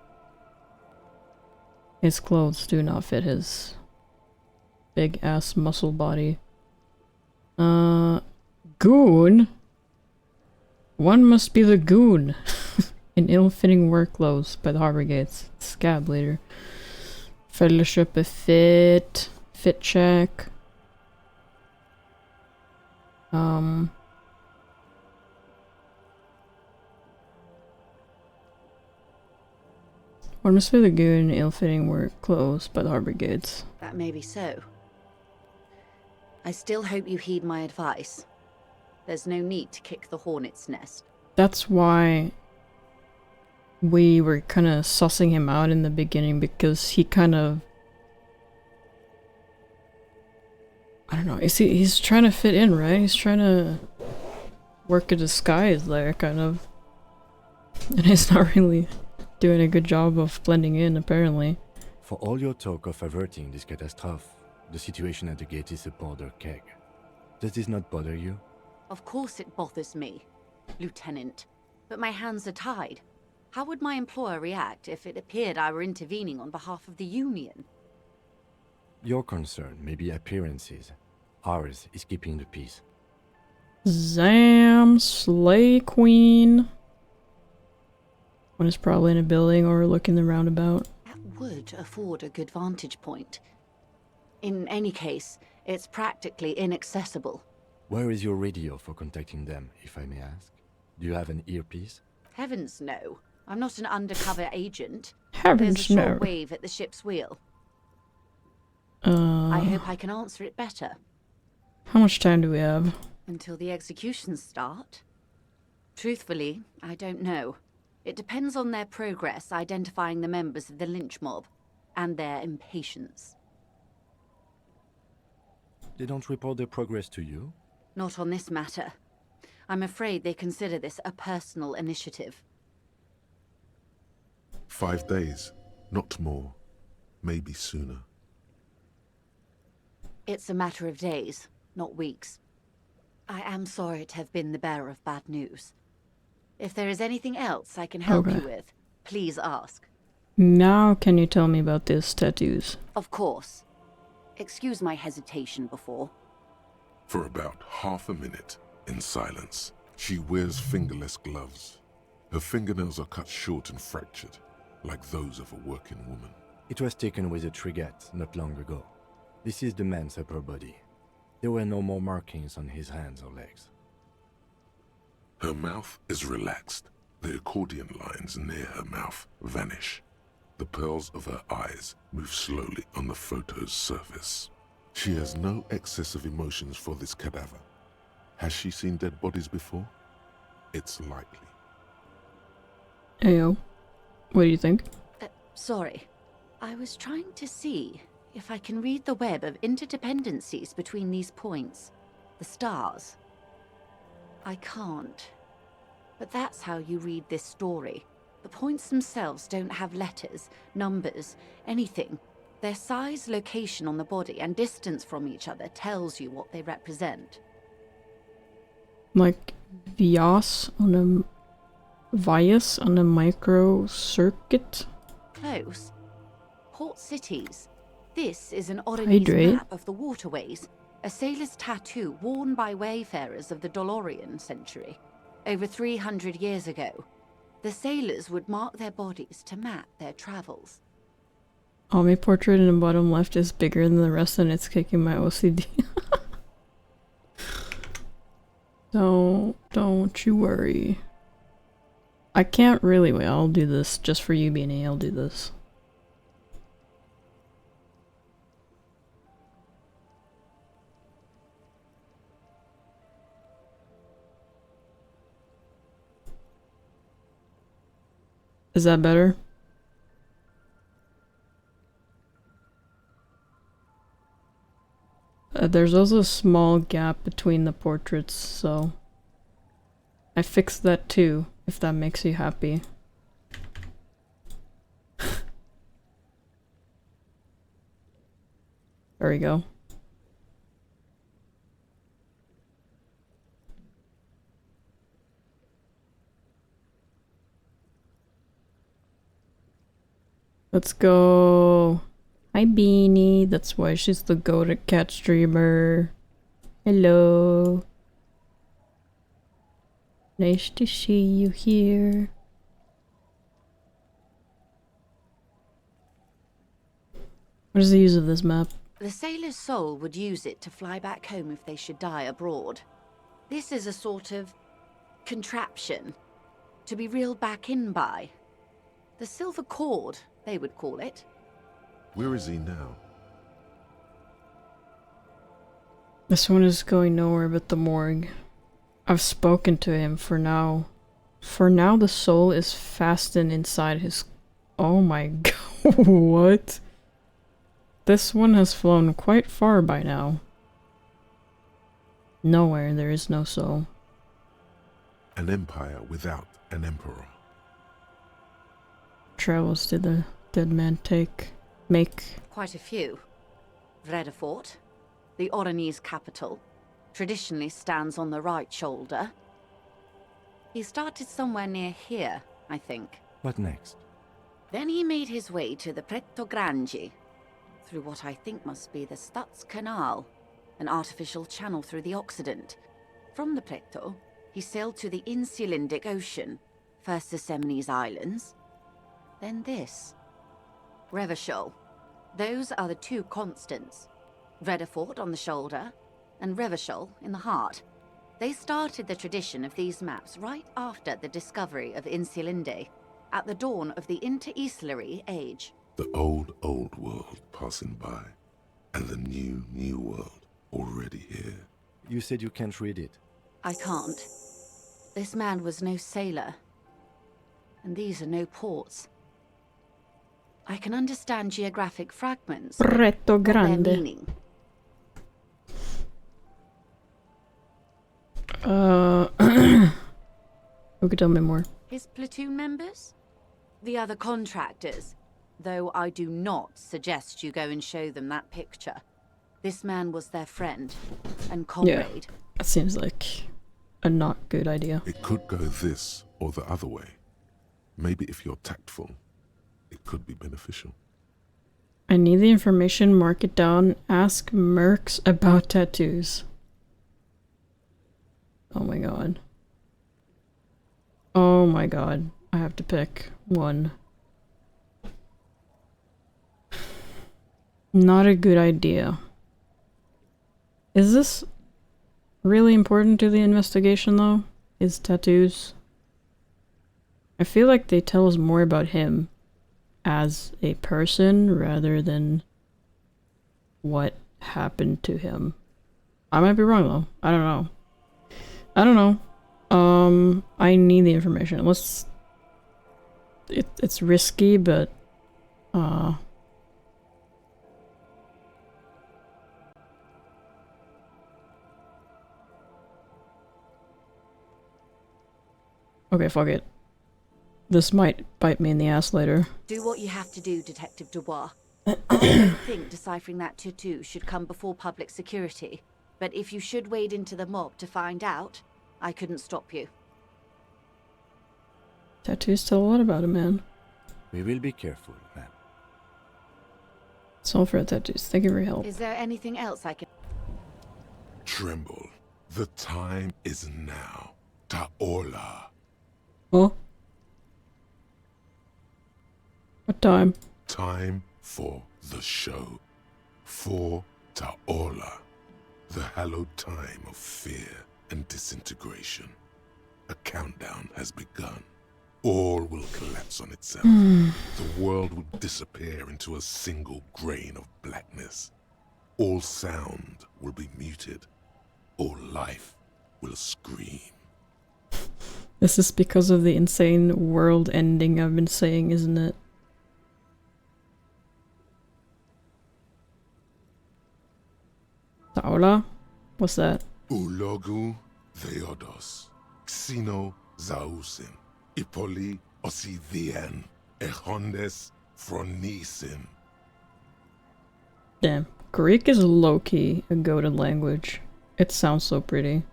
His clothes do not fit his big ass muscle body. Goon? One must be the goon. In ill-fitting work clothes by the harbor gates. Scab leader. Fellowship of fit. Fit check. One must be the goon in ill-fitting work clothes by the harbor gates.
That may be so. I still hope you heed my advice. There's no need to kick the hornet's nest.
That's why we were kind of sussing him out in the beginning because he kind of, I don't know, he's trying to fit in, right? He's trying to work a disguise there, kind of. And he's not really doing a good job of blending in, apparently.
For all your talk of averting this catastrophe, the situation at the gate is a powder keg. Does this not bother you?
Of course it bothers me, Lieutenant. But my hands are tied. How would my employer react if it appeared I were intervening on behalf of the Union?
Your concern may be appearances. Ours is keeping the peace.
Zam, Slay Queen. One is probably in a building overlooking the roundabout.
That would afford a good vantage point. In any case, it's practically inaccessible.
Where is your radio for contacting them, if I may ask? Do you have an earpiece?
Heavens no. I'm not an undercover agent.
Heavens
There's a
no.
short wave at the ship's wheel. I hope I can answer it better.
How much time do we have?
Until the executions start? Truthfully, I don't know. It depends on their progress identifying the members of the lynch mob, and their impatience.
They don't report their progress to you?
Not on this matter. I'm afraid they consider this a personal initiative.
5 days, not more. Maybe sooner.
It's a matter of days, not weeks. I am sorry to have been the bearer of bad news. If there is anything else I can help you with, please ask.
Now can you tell me about these tattoos?
Of course. Excuse my hesitation before.
For about half a minute, in silence, she wears fingerless gloves. Her fingernails are cut short and fractured, like those of a working woman.
It was taken with a trigger not long ago. This is the man's upper body. There were no more markings on his hands or legs.
Her mouth is relaxed. The accordion lines near her mouth vanish. The pearls of her eyes move slowly on the photo's surface. She has no excess of emotions for this cadaver. Has she seen dead bodies before? It's likely.
Ayo. What do you think?
Sorry. I was trying to see if I can read the web of interdependencies between these points. The stars. I can't. But that's how you read this story. The points themselves don't have letters, numbers, anything. Their size, location on the body, and distance from each other tells you what they represent.
Like Vias on a micro circuit?
Close. Port cities. This is an Oranese map of the waterways. A sailor's tattoo worn by wayfarers of the Dolorian century. Over 300 years ago, the sailors would mark their bodies to map their travels.
My portrait in the bottom left is bigger than the rest and it's kicking my OCD. Don't you worry. I can't really wait, I'll do this just for you, Beanie, I'll do this. Is that better? There's also a small gap between the portraits, so I fixed that too, if that makes you happy. There we go. Let's go. Hi, Beanie. That's why she's the goated cat streamer. Hello. Nice to see you here. What is the use of this map?
The sailor's soul would use it to fly back home if they should die abroad. This is a sort of contraption to be reeled back in by. The silver cord, they would call it.
Where is he now?
This one is going nowhere but the morgue. I've spoken to him for now For now, the soul is fastened inside his... Oh my god, what? This one has flown quite far by now. Nowhere there is no soul.
An empire without an emperor.
Travels did the dead man make?
Quite a few. Vredefort, the Oranese capital, traditionally stands on the right shoulder. He started somewhere near here, I think.
What next?
Then he made his way to the Pretto Grande, through what I think must be the Stad's Canal, an artificial channel through the Occident. From the Pretto, he sailed to the Insulindic Ocean, first the Semines Islands, then this. Revachol. Those are the two constants. Vredefort on the shoulder, and Revachol in the heart. They started the tradition of these maps right after the discovery of Insulinde, at the dawn of the Interinsulary Age.
The old world passing by, and the new world already here.
You said you can't read it.
I can't. This man was no sailor, and these are no ports. I can understand geographic fragments,
Pretto Grande.
their meaning.
Who could tell me more?
His platoon members? The other contractors. Though I do not suggest you go and show them that picture. This man was their friend and comrade.
Yeah, that seems like a not good idea.
It could go this or the other way. Maybe if you're tactful, it could be beneficial.
I need the information, mark it down, ask mercs about tattoos. Oh my god. Oh my god. I have to pick one. Not a good idea. Is this really important to the investigation though? His tattoos? I feel like they tell us more about him as a person rather than what happened to him. I might be wrong though. I don't know. I need the information. It's risky, but okay, fuck it. This might bite me in the ass later.
Do what you have to do, Detective Dubois. I don't think deciphering that tattoo should come before public security, but if you should wade into the mob to find out, I couldn't stop you.
Tattoos tell a lot about a man.
We will be careful, ma'am.
It's all for the tattoos. Thank you for your help.
Is there anything else I can...
Tremble. The time is now. Taola.
Huh? What time?
Time for the show. For Taola. The hallowed time of fear and disintegration. A countdown has begun. All will collapse on itself. The world will disappear into a single grain of blackness. All sound will be muted. All life will scream.
This is because of the insane world ending I've been saying, isn't it? Taola? What's that?
Ulogu Theodos. Xeno Zausin. Ipoli Osithien. Echondes Fronisin.
Damn. Greek is low-key a goated language. It sounds so pretty,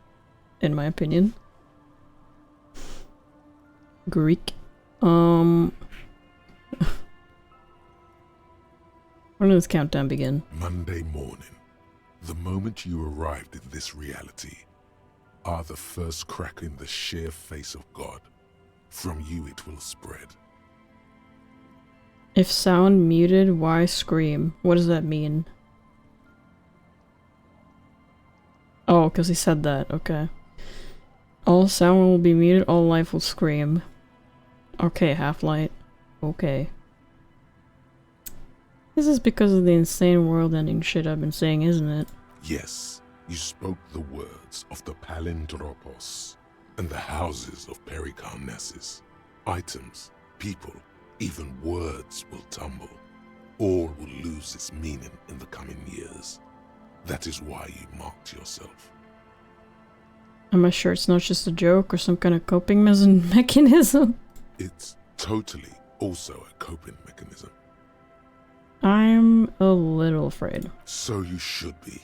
in my opinion. Greek. When did this countdown begin?
Monday morning. The moment you arrived in this reality are the first crack in the sheer face of God. From you it will spread.
If sound muted, why scream? What does that mean? Oh, because he said that. Okay. All sound will be muted, all life will scream. Okay, Half-Light. Okay. This is because of the insane world-ending shit I've been saying, isn't it?
Yes, you spoke the words of the Palindropos. And the houses of Pericarnassus. Items, people, even words will tumble. All will lose its meaning in the coming years. That is why you marked yourself.
Am I sure it's not just a joke or some kind of coping mechanism?
It's totally also a coping mechanism.
I'm a little afraid.
So you should be.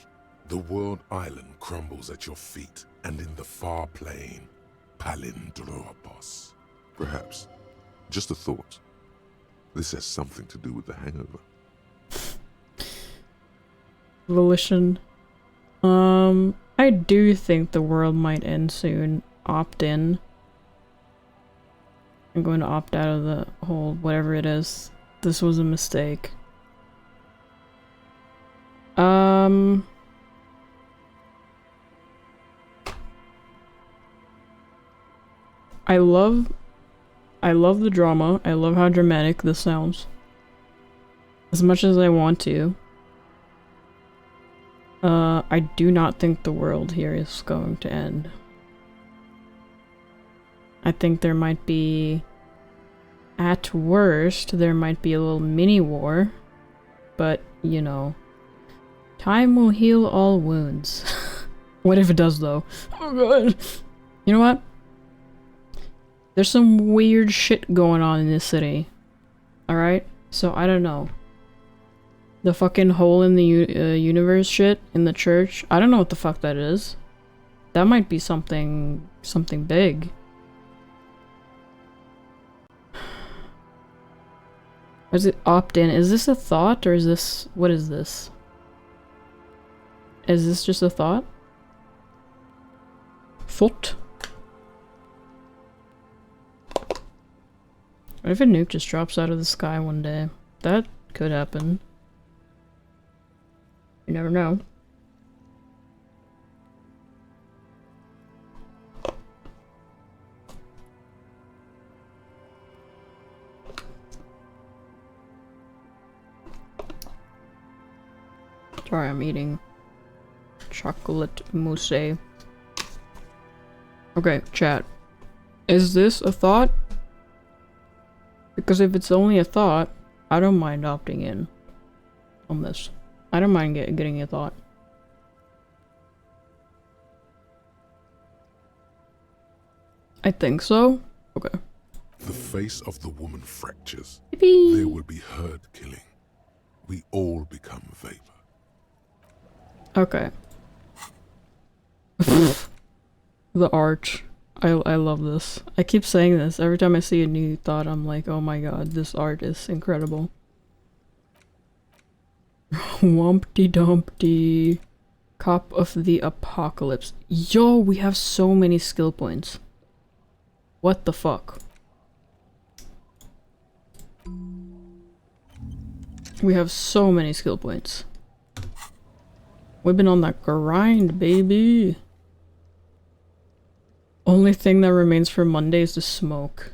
The world island crumbles at your feet, and in the far plain, Palindropos. Perhaps. Just a thought. This has something to do with the hangover.
Volition. I do think the world might end soon. Opt in. I'm going to opt out of the whole whatever it is. This was a mistake. I love the drama. I love how dramatic this sounds. As much as I want to. I do not think the world here is going to end. I think there might be, at worst, there might be a little mini war, but, you know, time will heal all wounds. What if it does, though? Oh god. You know what? There's some weird shit going on in this city. Alright? So, I don't know. The fucking hole in the universe shit in the church. I don't know what the fuck that is. That might be something big. Or is it opt in? Is this a thought or is this... what is this? Is this just a thought? Thought? What if a nuke just drops out of the sky one day? That could happen. You never know. Sorry, I'm eating chocolate mousse. Okay, chat. Is this a thought? Because if it's only a thought, I don't mind opting in on this. I don't mind getting a thought. I think so. Okay.
The face of the woman fractures.
Yippee.
There will be herd killing. We all become vapor.
Okay. The arch. I love this. I keep saying this. Every time I see a new thought, I'm like, oh my god, this art is incredible. Wumpty Dumpty. Cop of the Apocalypse. Yo, we have so many skill points. What the fuck? We have so many skill points. We've been on that grind, baby. Only thing that remains for Monday is the smoke.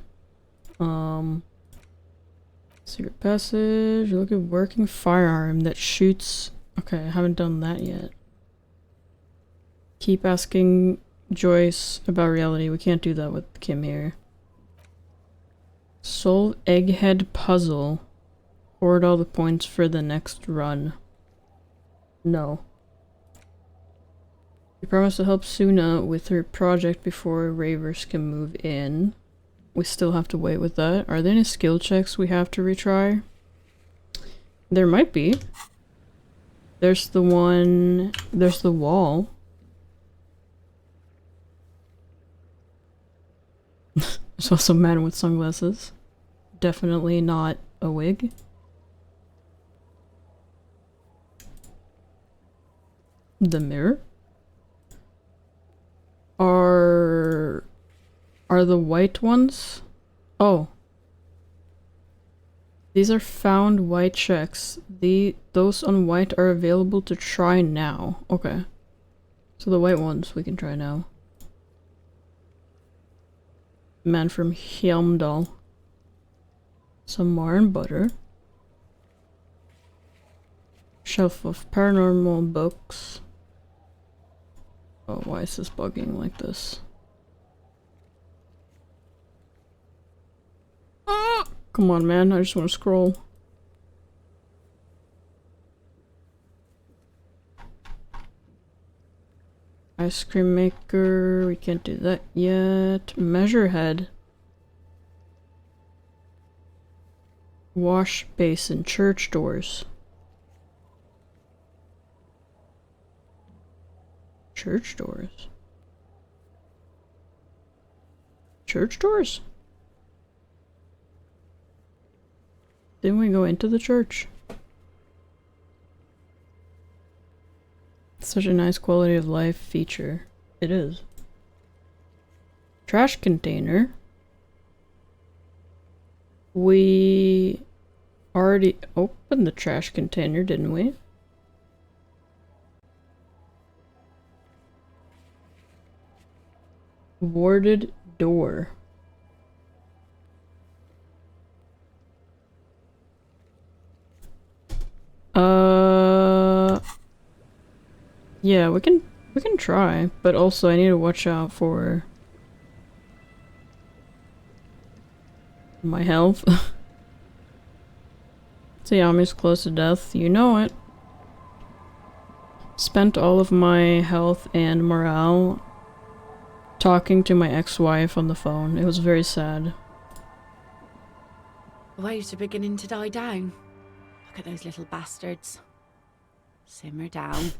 Secret passage. Look at working firearm that shoots. Okay, I haven't done that yet. Keep asking Joyce about reality. We can't do that with Kim here. Solve egghead puzzle. Hoard all the points for the next run. No. We promised to help Suna with her project before Ravers can move in. We still have to wait with that. Are there any skill checks we have to retry? There might be. There's the one... There's the wall. There's also a man with sunglasses. Definitely not a wig. The mirror? Are the white ones? Oh. These are found white checks. Those on white are available to try now. Okay. So the white ones we can try now. Man from Hjelmdal. Some more and butter. Shelf of paranormal books. Oh, why is this bugging like this? Come on, man. I just want to scroll. Ice cream maker. We can't do that yet. Measure head. Wash basin. Church doors. Church doors. Church doors? Didn't we go into the church? Such a nice quality of life feature. It is. Trash container. We already opened the trash container, didn't we? Warded door. Yeah, we can try, but also I need to watch out for my health. Sayami's close to death, you know it. Spent all of my health and morale talking to my ex-wife on the phone. It was very sad.
The waves are beginning to die down. Look at those little bastards. Simmer down.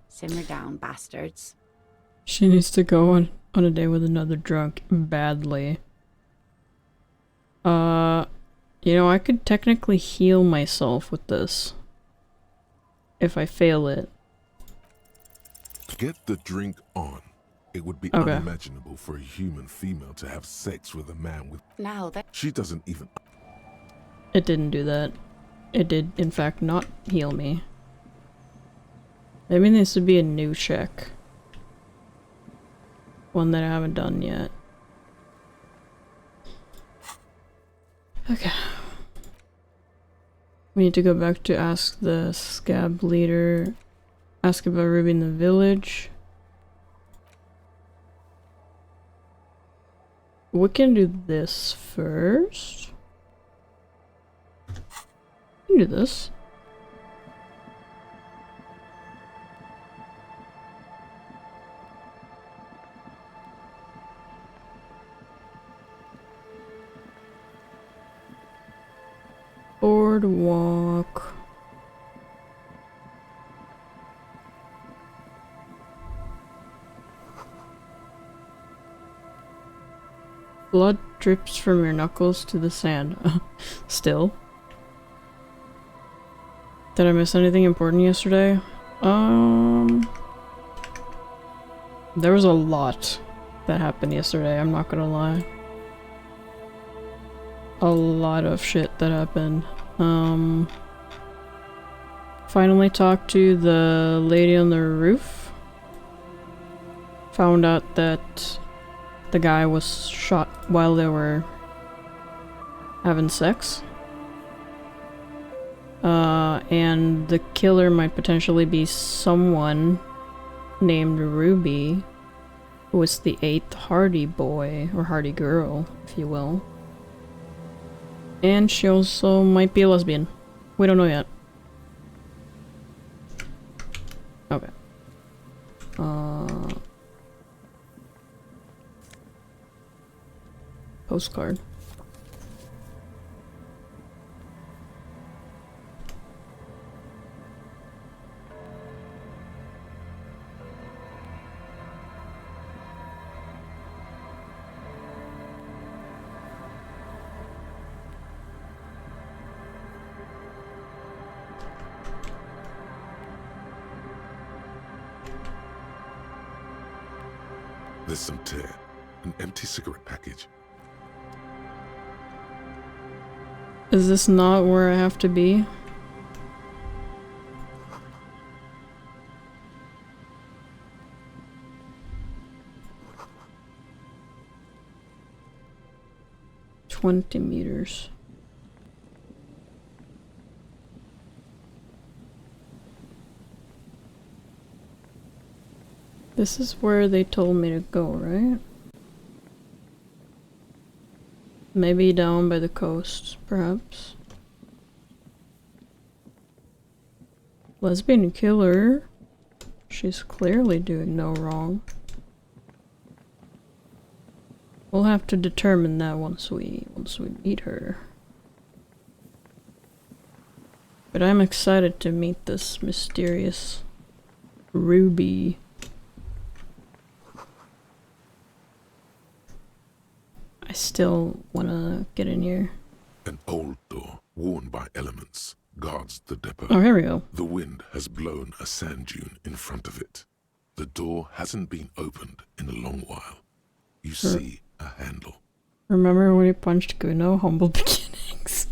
Simmer down, bastards.
She needs to go on a day with another drunk badly. You know, I could technically heal myself with this. If I fail it.
Get the drink on. It would be unimaginable for a human female to have sex with a man with...
Now that...
She doesn't even...
It didn't do that. It did, in fact, not heal me. Maybe this would be a new check. One that I haven't done yet. Okay. We need to go back to ask the Scab leader. Ask about Ruby in the village. We can do this first. We can do this. Boardwalk. Blood drips from your knuckles to the sand. Still. Did I miss anything important yesterday? There was a lot that happened yesterday, I'm not gonna lie. A lot of shit that happened. Finally talked to the lady on the roof. Found out that the guy was shot while they were having sex. And the killer might potentially be someone named Ruby, who was the 8th Hardy boy, or Hardy girl, if you will. And she also might be a lesbian. We don't know yet. Okay. Postcard.
There's some tear. An empty cigarette package.
Is this not where I have to be? $20 meters. This is where they told me to go, right? Maybe down by the coast, perhaps. Lesbian killer. She's clearly doing no wrong. We'll have to determine that once we meet her. But I'm excited to meet this mysterious Ruby. I still wanna get in here.
An old door, worn by elements, guards the depot.
Oh, here we go.
The wind has blown a sand dune in front of it. The door hasn't been opened in a long while. You see a handle.
Remember when he punched Cuno? Humble beginnings.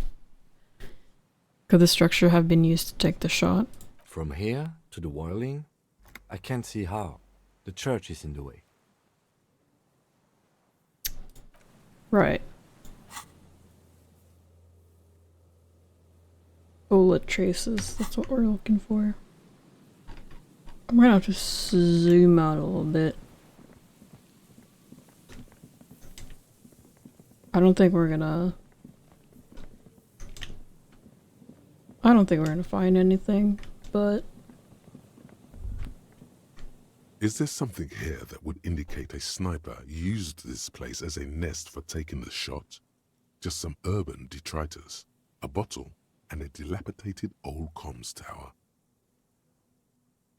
Could the structure have been used to take the shot?
From here to the Whirling? I can't see how. The church is in the way.
Right. Bullet traces, that's what we're looking for. I'm gonna have to zoom out a little bit. I don't think we're gonna find anything, but...
Is there something here that would indicate a sniper used this place as a nest for taking the shot? Just some urban detritus, a bottle, and a dilapidated old comms tower.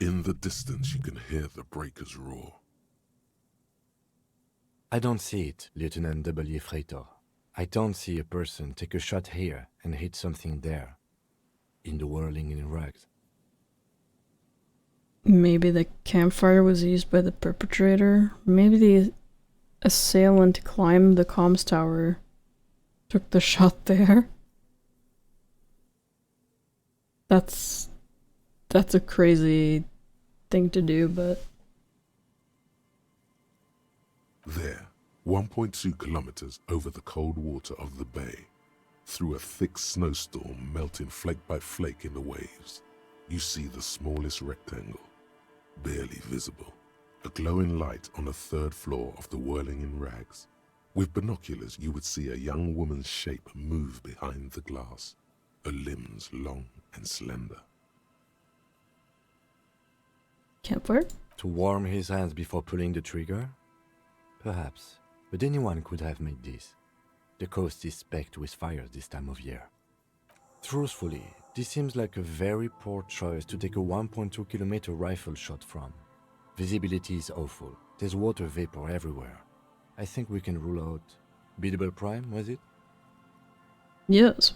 In the distance you can hear the breakers roar.
I don't see it, Lieutenant W. Freitor. I don't see a person take a shot here and hit something there. In the Whirling in rags.
Maybe the campfire was used by the perpetrator. Maybe the assailant climbed the comms tower, took the shot there. That's a crazy thing to do, but...
There, 1.2 kilometers over the cold water of the bay, through a thick snowstorm melting flake by flake in the waves, you see the smallest rectangle, barely visible, a glowing light on the third floor of the Whirling in rags. With binoculars, you would see a young woman's shape move behind the glass, her limbs long and slender.
Campfire?
To warm his hands before pulling the trigger? Perhaps, but anyone could have made this. The coast is specked with fires this time of year. Truthfully, this seems like a very poor choice to take a 1.2 kilometer rifle shot from. Visibility is awful. There's water vapor everywhere. I think we can rule out... Biddable Prime, was it?
Yes.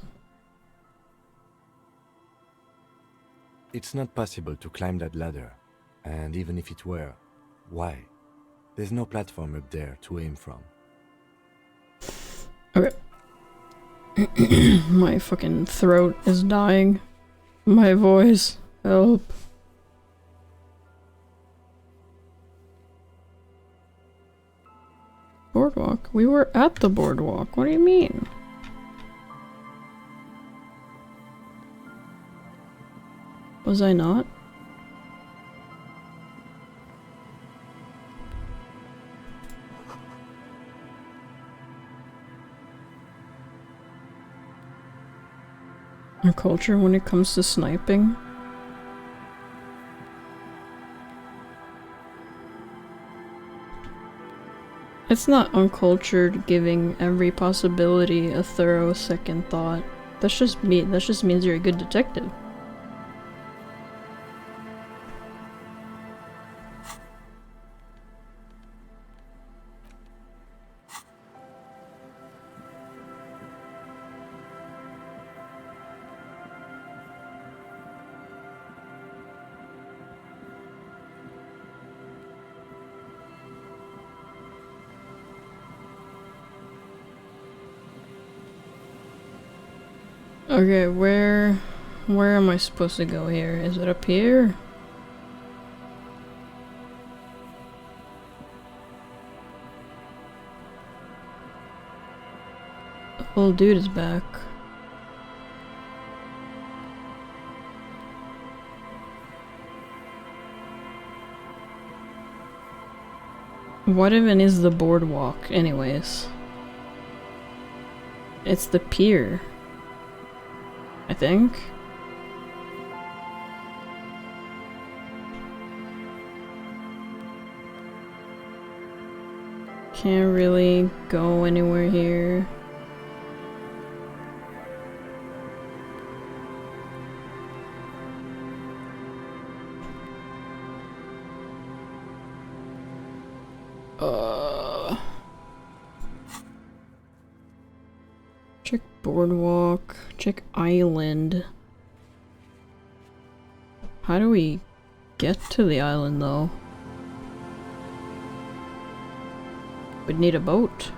It's not possible to climb that ladder. And even if it were, why? There's no platform up there to aim from.
Okay. My fucking throat is dying. My voice. Help. Boardwalk? We were at the boardwalk. What do you mean? Was I not? Our culture when it comes to sniping? It's not uncultured giving every possibility a thorough second thought. That just means you're a good detective. Okay, where am I supposed to go here? Is it up here? The whole dude is back. What even is the boardwalk, anyways? It's the pier, I think. Can't really go anywhere here. Check boardwalk, check island. How do we get to the island though? We'd need a boat.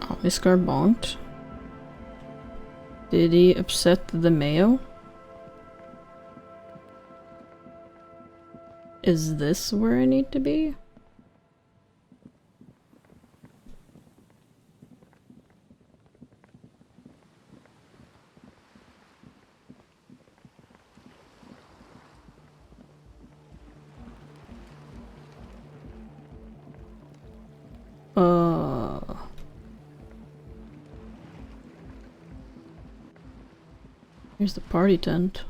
Oh, this car bonked. Did he upset the mayo? Is this where I need to be? Here's the party tent.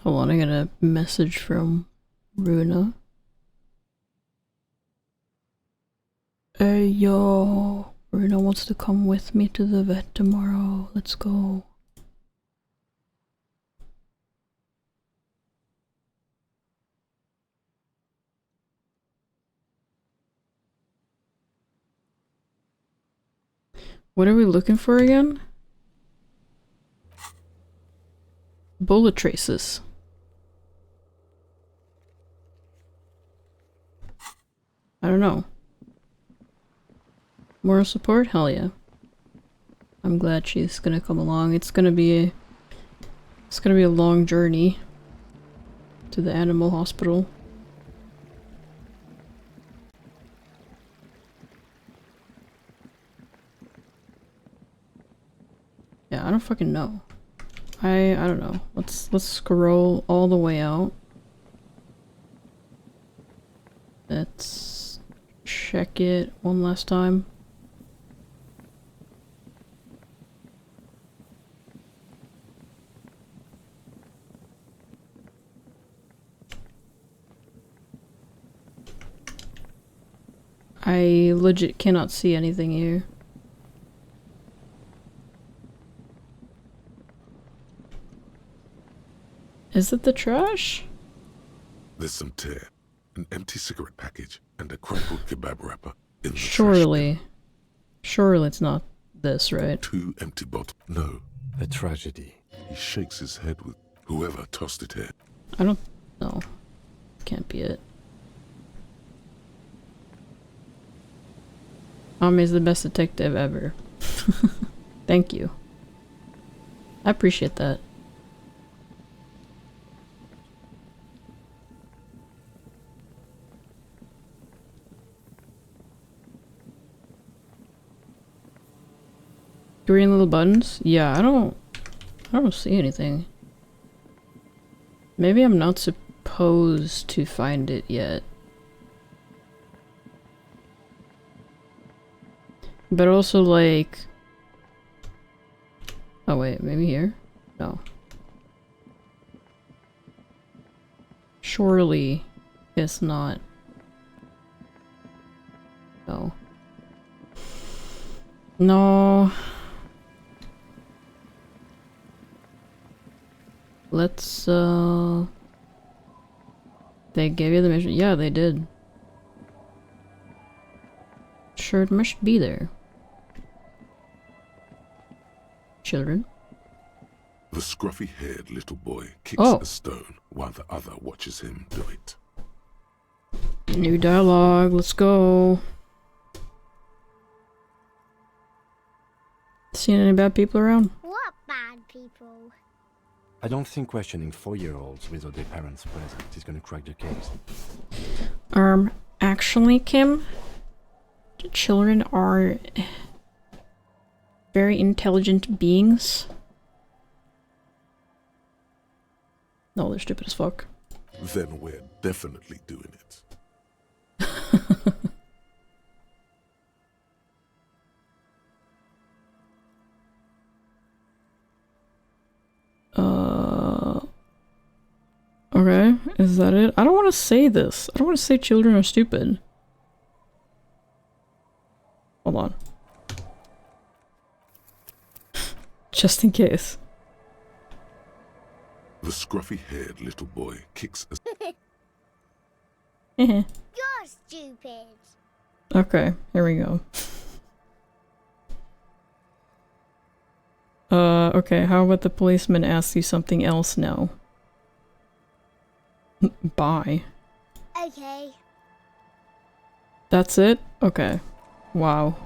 Hold on, I got a message from Runa. Hey yo, Runa wants to come with me to the vet tomorrow. Let's go. What are we looking for again? Bullet traces. I don't know. Moral support? Hell yeah. I'm glad she's gonna come along. It's gonna be a long journey to the animal hospital. Yeah, I don't fucking know. I don't know. Let's scroll all the way out. Let's check it one last time. I legit cannot see anything here. Is it the trash?
There's some tear, an empty cigarette package, and a crumpled kebab wrapper in the
Surely. Surely it's not this, right?
2 empty bottles. No.
A tragedy.
He shakes his head with whoever tossed it here.
I don't know. Can't be it. Mommy's the best detective ever. Thank you. I appreciate that. Green little buttons? Yeah, I don't see anything. Maybe I'm not supposed to find it yet. But also like... Oh wait, maybe here? No. Surely it's not. No. No. Let's, They gave you the mission? Yeah, they did. Sure, it must be there. Children.
The scruffy-haired little boy kicks a stone while the other watches him do it.
New dialogue, let's go. Seen any bad people around?
What bad people?
I don't think questioning 4-year-olds without their parents present is gonna crack the case.
Actually, Kim, children are very intelligent beings. No, they're stupid as fuck.
Then we're definitely doing it.
Okay, is that it? I don't want to say this. I don't want to say children are stupid. Hold on. Just in case.
The scruffy-haired little boy kicks a...
You're stupid.
Okay, here we go. Okay, how about the policeman asks you something else now? Bye.
Okay.
That's it? Okay. Wow.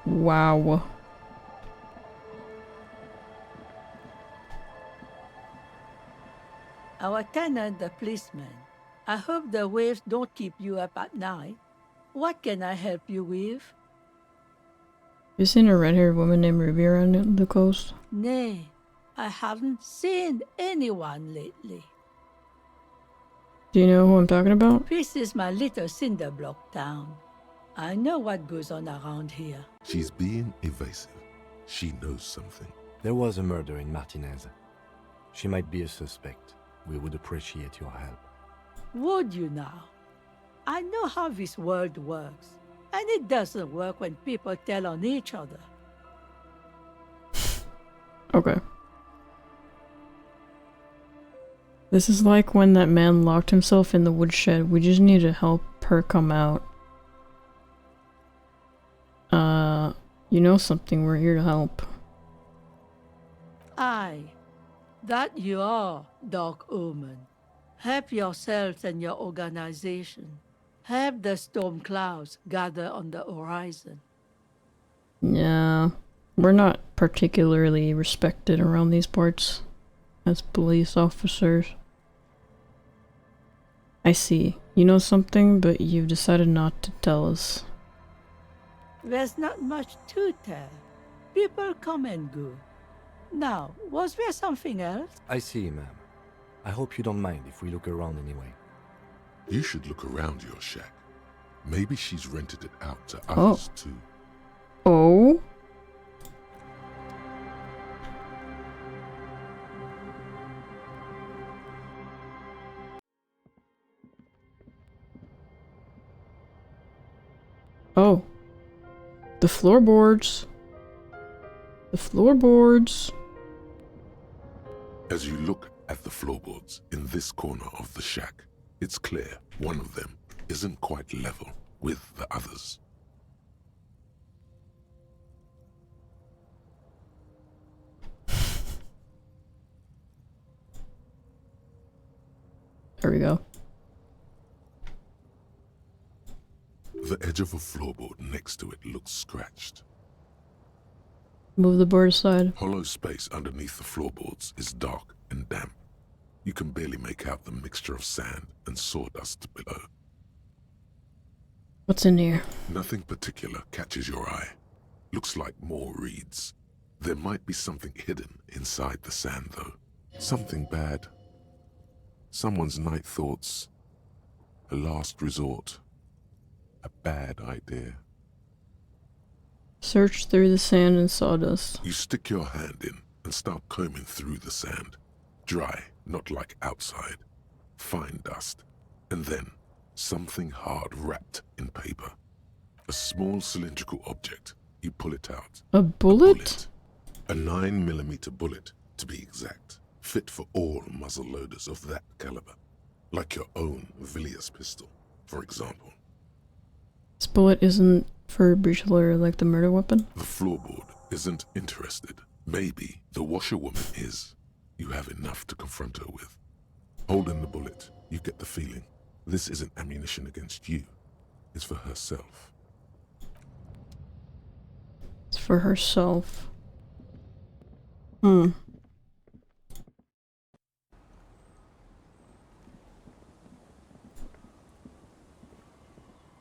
Wow.
Our tenant, the policeman. I hope the waves don't keep you up at night. What can I help you with?
You seen a red-haired woman named Ruby around the coast?
Nay, I haven't seen anyone lately.
Do you know who I'm talking about?
This is my little cinder block town. I know what goes on around here.
She's being evasive. She knows something.
There was a murder in Martinez. She might be a suspect. We would appreciate your help.
Would you now? I know how this world works. And it doesn't work when people tell on each other.
Okay. This is like when that man locked himself in the woodshed. We just need to help her come out. You know something, we're here to help.
Aye, that you are, Dark Omen. Help yourselves and your organization. Help the storm clouds gather on the horizon.
Yeah, we're not particularly respected around these parts as police officers. I see. You know something, but you've decided not to tell us.
There's not much to tell. People come and go. Now, was there something else?
I see, ma'am. I hope you don't mind if we look around anyway.
You should look around your shack. Maybe she's rented it out to others too.
Oh? Oh. The floorboards. The floorboards.
As you look at the floorboards in this corner of the shack, it's clear one of them isn't quite level with the others.
There we go.
The edge of a floorboard next to it looks scratched.
Move the board aside.
Hollow space underneath the floorboards is dark and damp. You can barely make out the mixture of sand and sawdust below.
What's in here?
Nothing particular catches your eye. Looks like more reeds. There might be something hidden inside the sand, though. Something bad. Someone's night thoughts. A last resort. A bad idea.
Search through the sand and sawdust.
You stick your hand in and start combing through the sand. Dry, not like outside. Fine dust. And then something hard wrapped in paper. A small cylindrical object. You pull it out.
A bullet?
A 9mm bullet, to be exact. fit for all muzzle loaders of that caliber, like your own Villiers pistol, for example.
This bullet isn't for a breach lawyer like the murder weapon?
The floorboard isn't interested. Maybe the washerwoman is. You have enough to confront her with. Holding the bullet, you get the feeling this isn't ammunition against you. It's for herself.
It's for herself.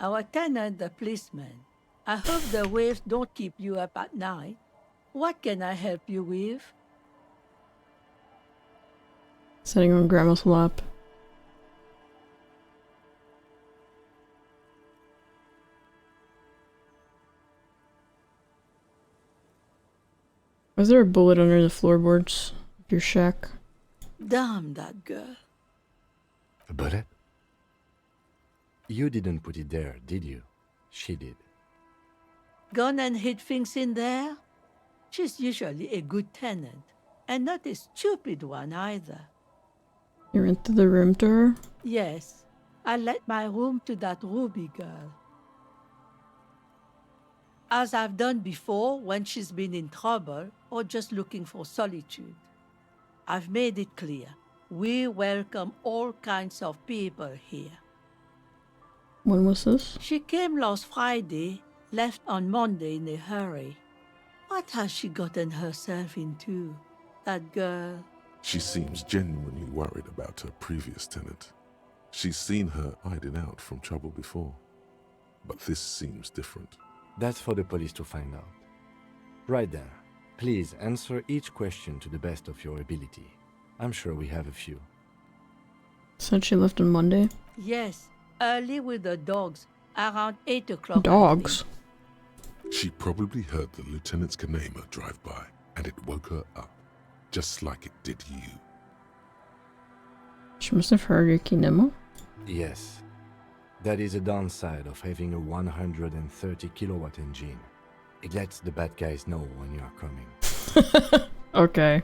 Our tenant, the policeman. I hope the waves don't keep you up at night. What can I help you with?
Sitting on Grandma's lap. Was there a bullet under the floorboards of your shack?
Damn that girl.
A bullet? You didn't put it there, did you? She did.
Gone and hid things in there? She's usually a good tenant, and not a stupid one either.
You rented the room to her?
Yes, I let my room to that Ruby girl. As I've done before when she's been in trouble or just looking for solitude. I've made it clear, we welcome all kinds of people here.
When was this?
She came last Friday, left on Monday in a hurry. What has she gotten herself into, that girl?
She seems genuinely worried about her previous tenant. She's seen her hiding out from trouble before. But this seems different.
That's for the police to find out. Right then, please answer each question to the best of your ability. I'm sure we have a few.
Said she left on Monday?
Yes, early with the dogs, around 8 o'clock.
Dogs?
She probably heard the lieutenant's Kanema drive by, and it woke her up, just like it did you.
She must have heard your Kinema?
Yes. That is a downside of having a 130 kilowatt engine. It lets the bad guys know when you are coming.
Okay.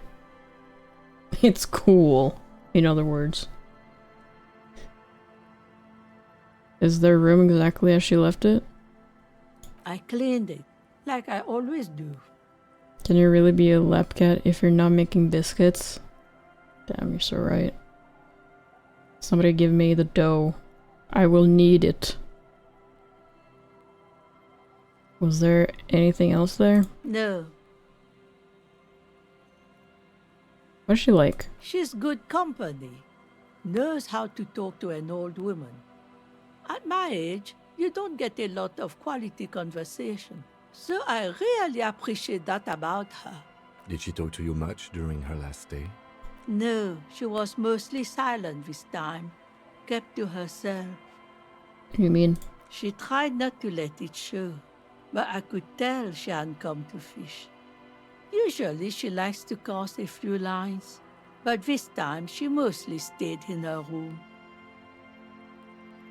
It's cool, in other words. Is their room exactly as she left it?
I cleaned it, like I always do.
Can you really be a lap cat if you're not making biscuits? Damn, you're so right. Somebody give me the dough. I will need it. Was there anything else there?
No.
What's she like?
She's good company. Knows how to talk to an old woman. At my age, you don't get a lot of quality conversation. So I really appreciate that about her.
Did she talk to you much during her last stay?
No, she was mostly silent this time. Kept to herself.
You mean?
She tried not to let it show, but I could tell she hadn't come to fish. Usually she likes to cast a few lines, but this time she mostly stayed in her room.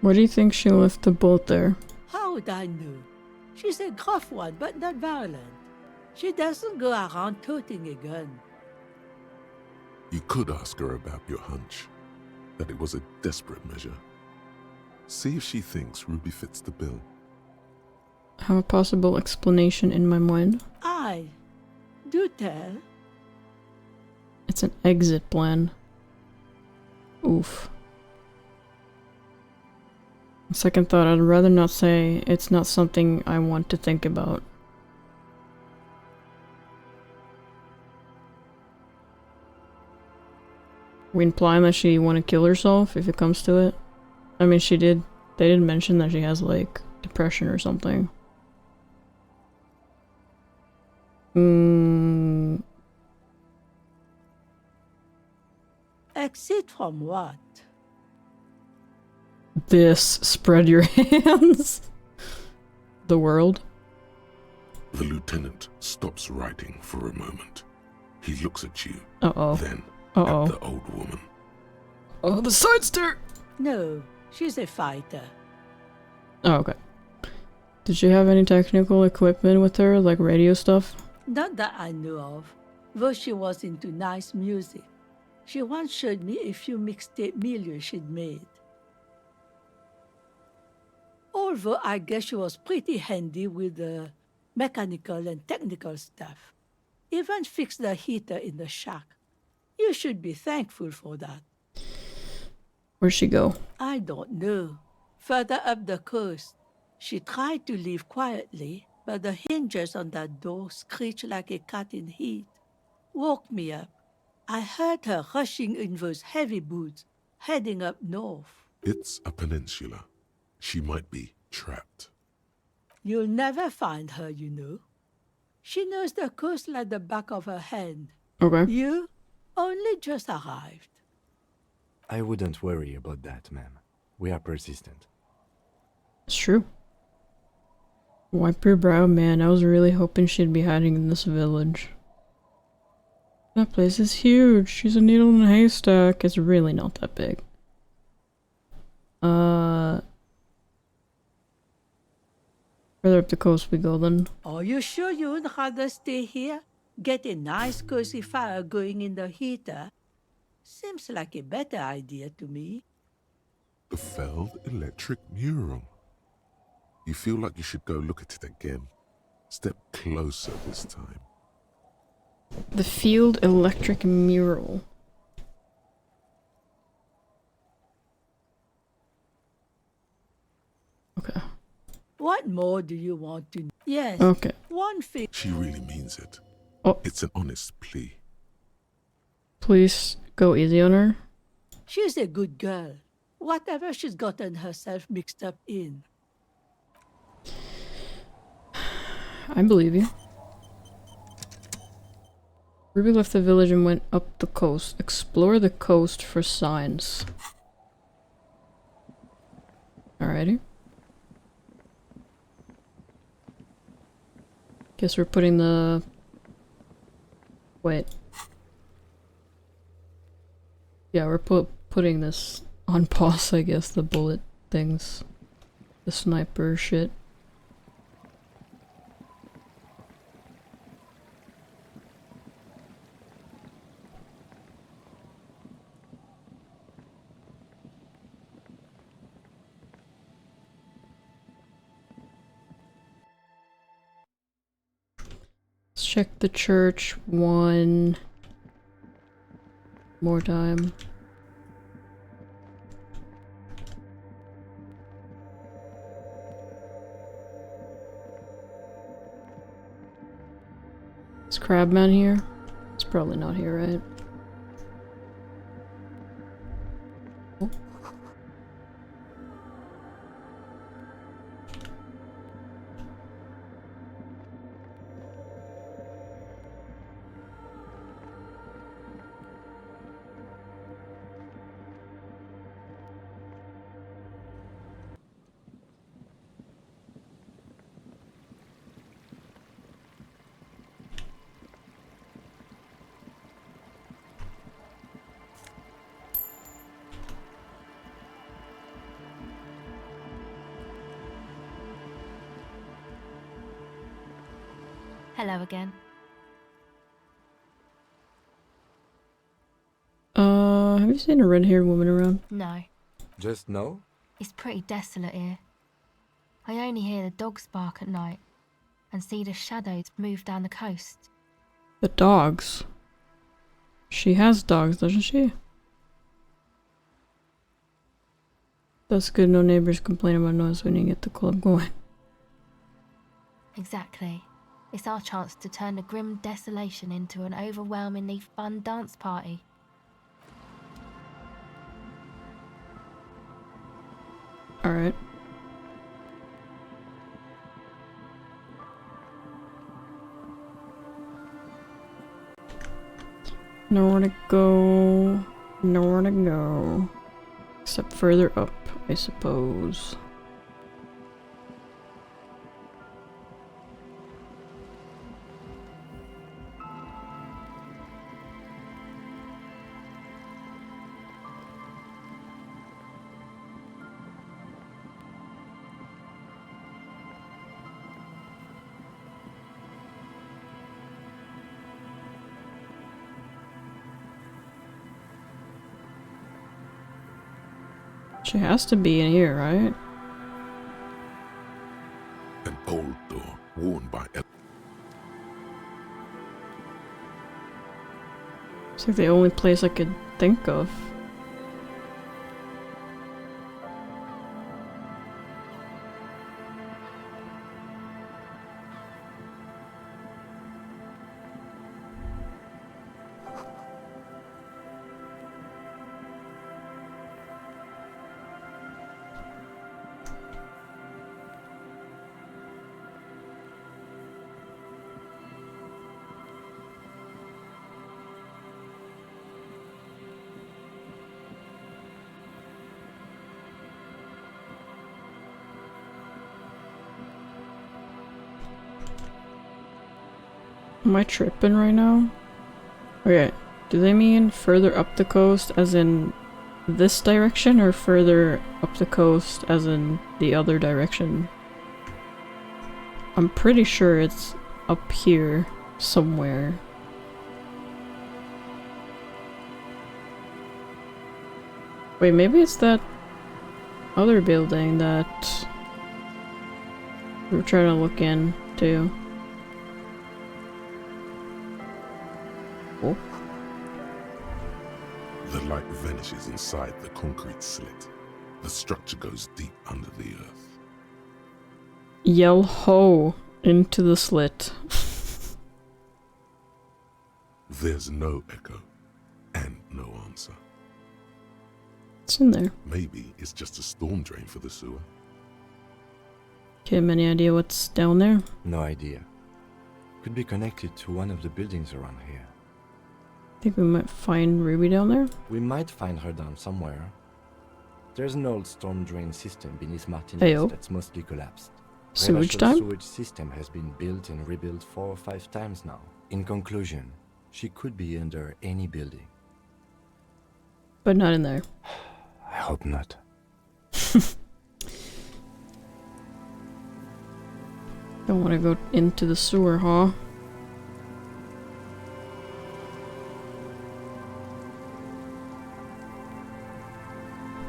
What do you think she left the boat there?
How would I know? She's a gruff one, but not violent. She doesn't go around toting a gun.
You could ask her about your hunch, that it was a desperate measure. See if she thinks Ruby fits the bill.
I have a possible explanation in my mind.
Aye. Do tell.
It's an exit plan. Oof. Second thought, I'd rather not say. It's not something I want to think about. We implying that she want to kill herself if it comes to it? I mean, she did. They did mention that she has, like, depression or something.
Exit from what?
This. Spread your hands. The world.
The lieutenant stops writing for a moment. He looks at you.
Uh-oh.
Then
Uh-oh.
at the old woman.
Oh, the side stare!
No, she's a fighter.
Oh, okay. Did she have any technical equipment with her, like radio stuff?
Not that I knew of, though she was into nice music. She once showed me a few mixtape millions she'd made. Although I guess she was pretty handy with the mechanical and technical stuff. Even fixed the heater in the shack. You should be thankful for that.
Where'd she go?
I don't know. Further up the coast. She tried to leave quietly, but the hinges on that door screeched like a cat in heat. Woke me up. I heard her rushing in those heavy boots, heading up north.
It's a peninsula. She might be trapped.
You'll never find her, you know. She knows the coast like the back of her hand.
Okay.
You only just arrived.
I wouldn't worry about that, ma'am. We are persistent.
It's true. Wipe your brow, man. I was really hoping she'd be hiding in this village. That place is huge. She's a needle in a haystack. It's really not that big. Further up the coast we go then.
Are you sure you'd rather stay here? Get a nice cozy fire going in the heater? Seems like a better idea to me.
The failed electric mural. You feel like you should go look at it again. Step closer this time.
The field electric mural. Okay.
What more do you want to know? Yes.
Okay.
One thing.
She really means it.
Oh.
It's an honest plea.
Please go easy on her.
She's a good girl. Whatever she's gotten herself mixed up in.
I believe you. Ruby left the village and went up the coast. Explore the coast for signs. Alrighty. Guess we're putting the... Wait. Yeah, we're putting this on pause, I guess, the bullet things. The sniper shit. Let's check the church one more time. Is Crabman here? It's probably not here, right? Oh.
Hello again.
Have you seen a red-haired woman around?
No.
Just no?
It's pretty desolate here. I only hear the dogs bark at night and see the shadows move down the coast.
The dogs? She has dogs, doesn't she? That's good, no neighbors complain about noise when you get the club going.
Exactly. It's our chance to turn the grim desolation into an overwhelmingly fun dance party.
Alright. Nowhere to go. Nowhere to go. Except further up, I suppose. She has to be in here, right?
An old door worn by
It's like the only place I could think of. Am I tripping right now? Okay, do they mean further up the coast as in this direction or further up the coast as in the other direction? I'm pretty sure it's up here somewhere. Wait, maybe it's that other building that we were trying to look into. Oh.
The light vanishes inside the concrete slit. The structure goes deep under the earth.
Yell ho into the slit.
There's no echo and no answer.
It's in there.
Maybe it's just a storm drain for the sewer.
Okay, any idea what's down there?
No idea. Could be connected to one of the buildings around here.
Think we might find Ruby down there?
We might find her down somewhere. There's an old storm drain system beneath Martinez
Heyo.
that's mostly collapsed.
Sewage
The
time?
sewage system has been built and rebuilt 4 or 5 times now. In conclusion, she could be under any building.
But not in there.
I hope not.
Don't want to go into the sewer, huh?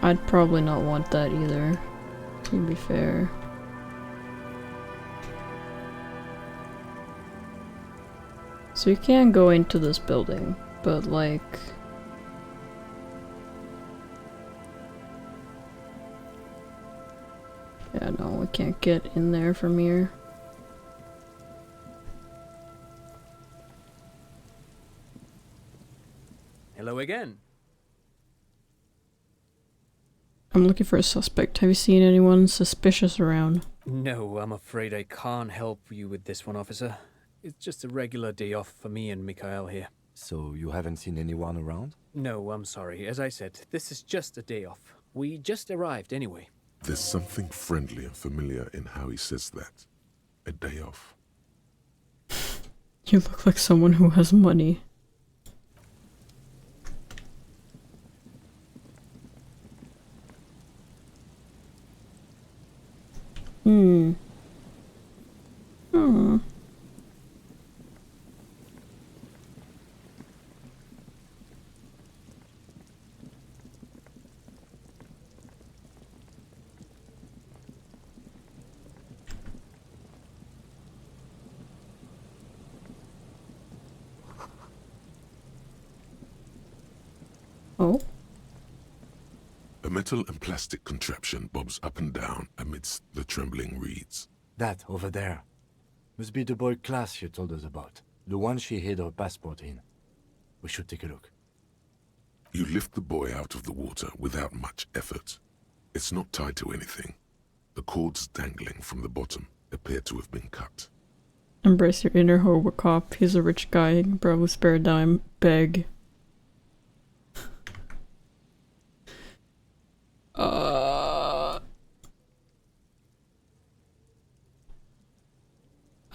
I'd probably not want that either, to be fair. So you can go into this building, but like... yeah, no, we can't get in there from here.
Hello again.
I'm looking for a suspect. Have you seen anyone suspicious around?
No, I'm afraid I can't help you with this one, officer. It's just a regular day off for me and Mikhail here.
So you haven't seen anyone around?
No, I'm sorry. As I said, this is just a day off. We just arrived anyway.
There's something friendly and familiar in how he says that. A day off.
You look like someone who has money. Hmm. Oh.
A metal and plastic contraption bobs up and down amidst the trembling reeds.
That, over there. Must be the boy Klaas you told us about. The one she hid her passport in. We should take a look.
You lift the boy out of the water without much effort. It's not tied to anything. The cords dangling from the bottom appear to have been cut.
Embrace your inner Robocop. He's a rich guy. He can probably spare a dime. Beg.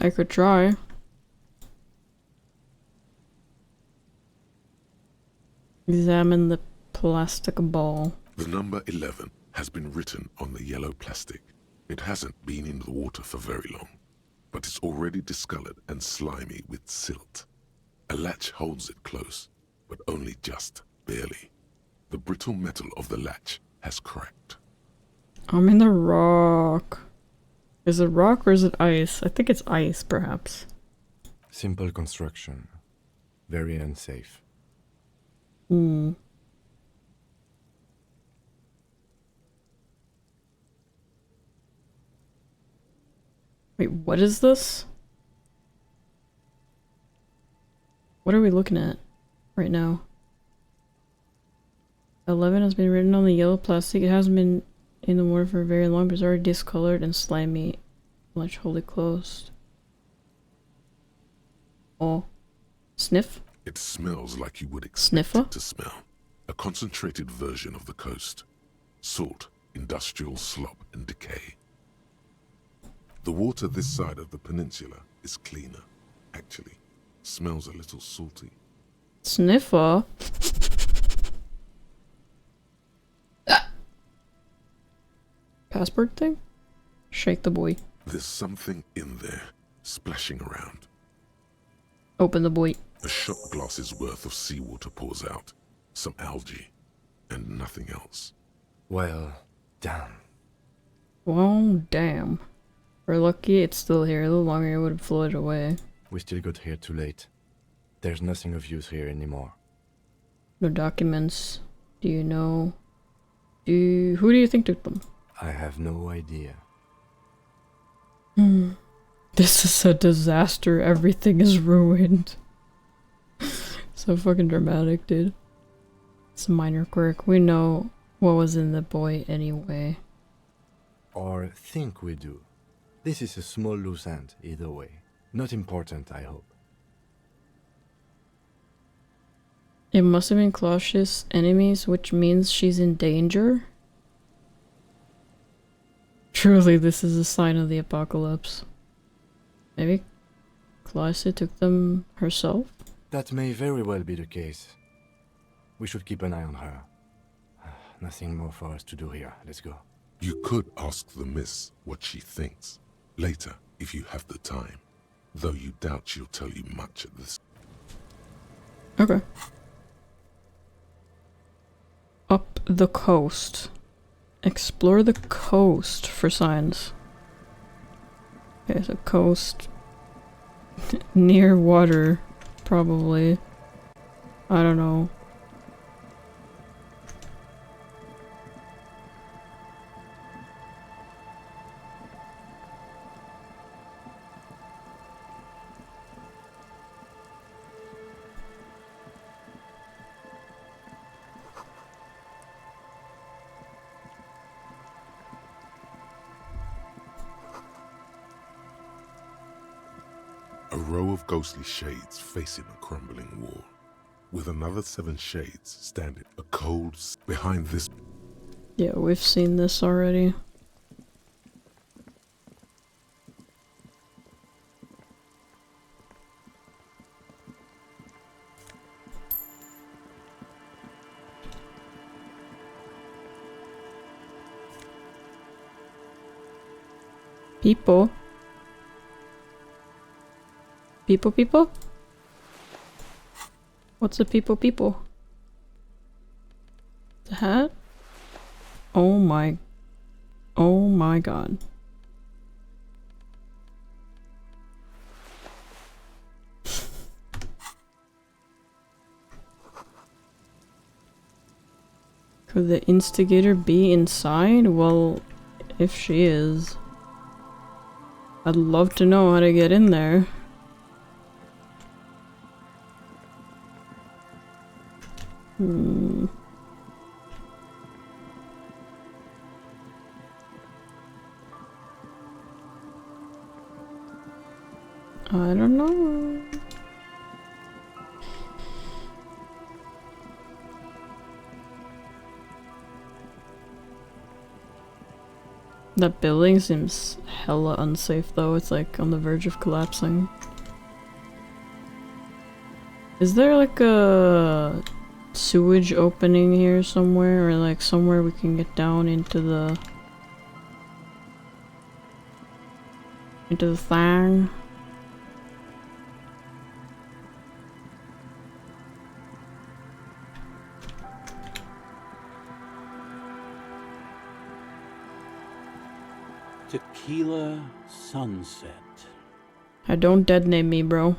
I could try. Examine the plastic ball.
The number 11 has been written on the yellow plastic. It hasn't been in the water for very long, but it's already discolored and slimy with silt. A latch holds it close, but only just barely. The brittle metal of the latch has cracked.
I'm in the rock. Is it rock or is it ice? I think it's ice, perhaps.
Simple construction. Very unsafe.
Hmm. Wait, what is this? What are we looking at right now? 11 has been written on the yellow plastic. It hasn't been in the water for very long, but it's already discolored and slimy. Much wholly closed. Oh. Sniff?
It smells like you would expect
Sniffer?
it to smell. A concentrated version of the coast. Salt, industrial slop, and decay. The water this side of the peninsula is cleaner. Actually, smells a little salty.
Sniffer? Passport thing? Shake the boy.
There's something in there, splashing around.
Open the boy.
A shot glass's worth of seawater pours out. Some algae, and nothing else.
Well, damn.
Well, damn. We're lucky it's still here. A little longer it would have floated away.
We still got here too late. There's nothing of use here anymore.
No documents. Do you know? Who do you think took them?
I have no idea.
This is a disaster. Everything is ruined. So fucking dramatic, dude. It's a minor quirk. We know what was in the boy anyway.
Or think we do. This is a small loose end, either way. Not important, I hope.
It must have been Clausius' enemies, which means she's in danger? Truly, this is a sign of the apocalypse. Maybe Clausia took them herself?
That may very well be the case. We should keep an eye on her. Nothing more for us to do here. Let's go.
You could ask the miss what she thinks. Later, if you have the time. Though you doubt she'll tell you much at this.
Okay. Up the coast. Explore the coast for signs. Okay, so coast. Near water, probably. I don't know.
A row of ghostly shades facing a crumbling wall, with another 7 shades standing a cold behind this.
Yeah, we've seen this already. People. People? What's a people? The hat? Oh my god. Could the instigator be inside? Well, if she is, I'd love to know how to get in there. I don't know. That building seems hella unsafe though. It's like on the verge of collapsing. Is there like a sewage opening here somewhere, or like somewhere we can get down into the thing?
Tequila sunset.
Don't dead name me, bro.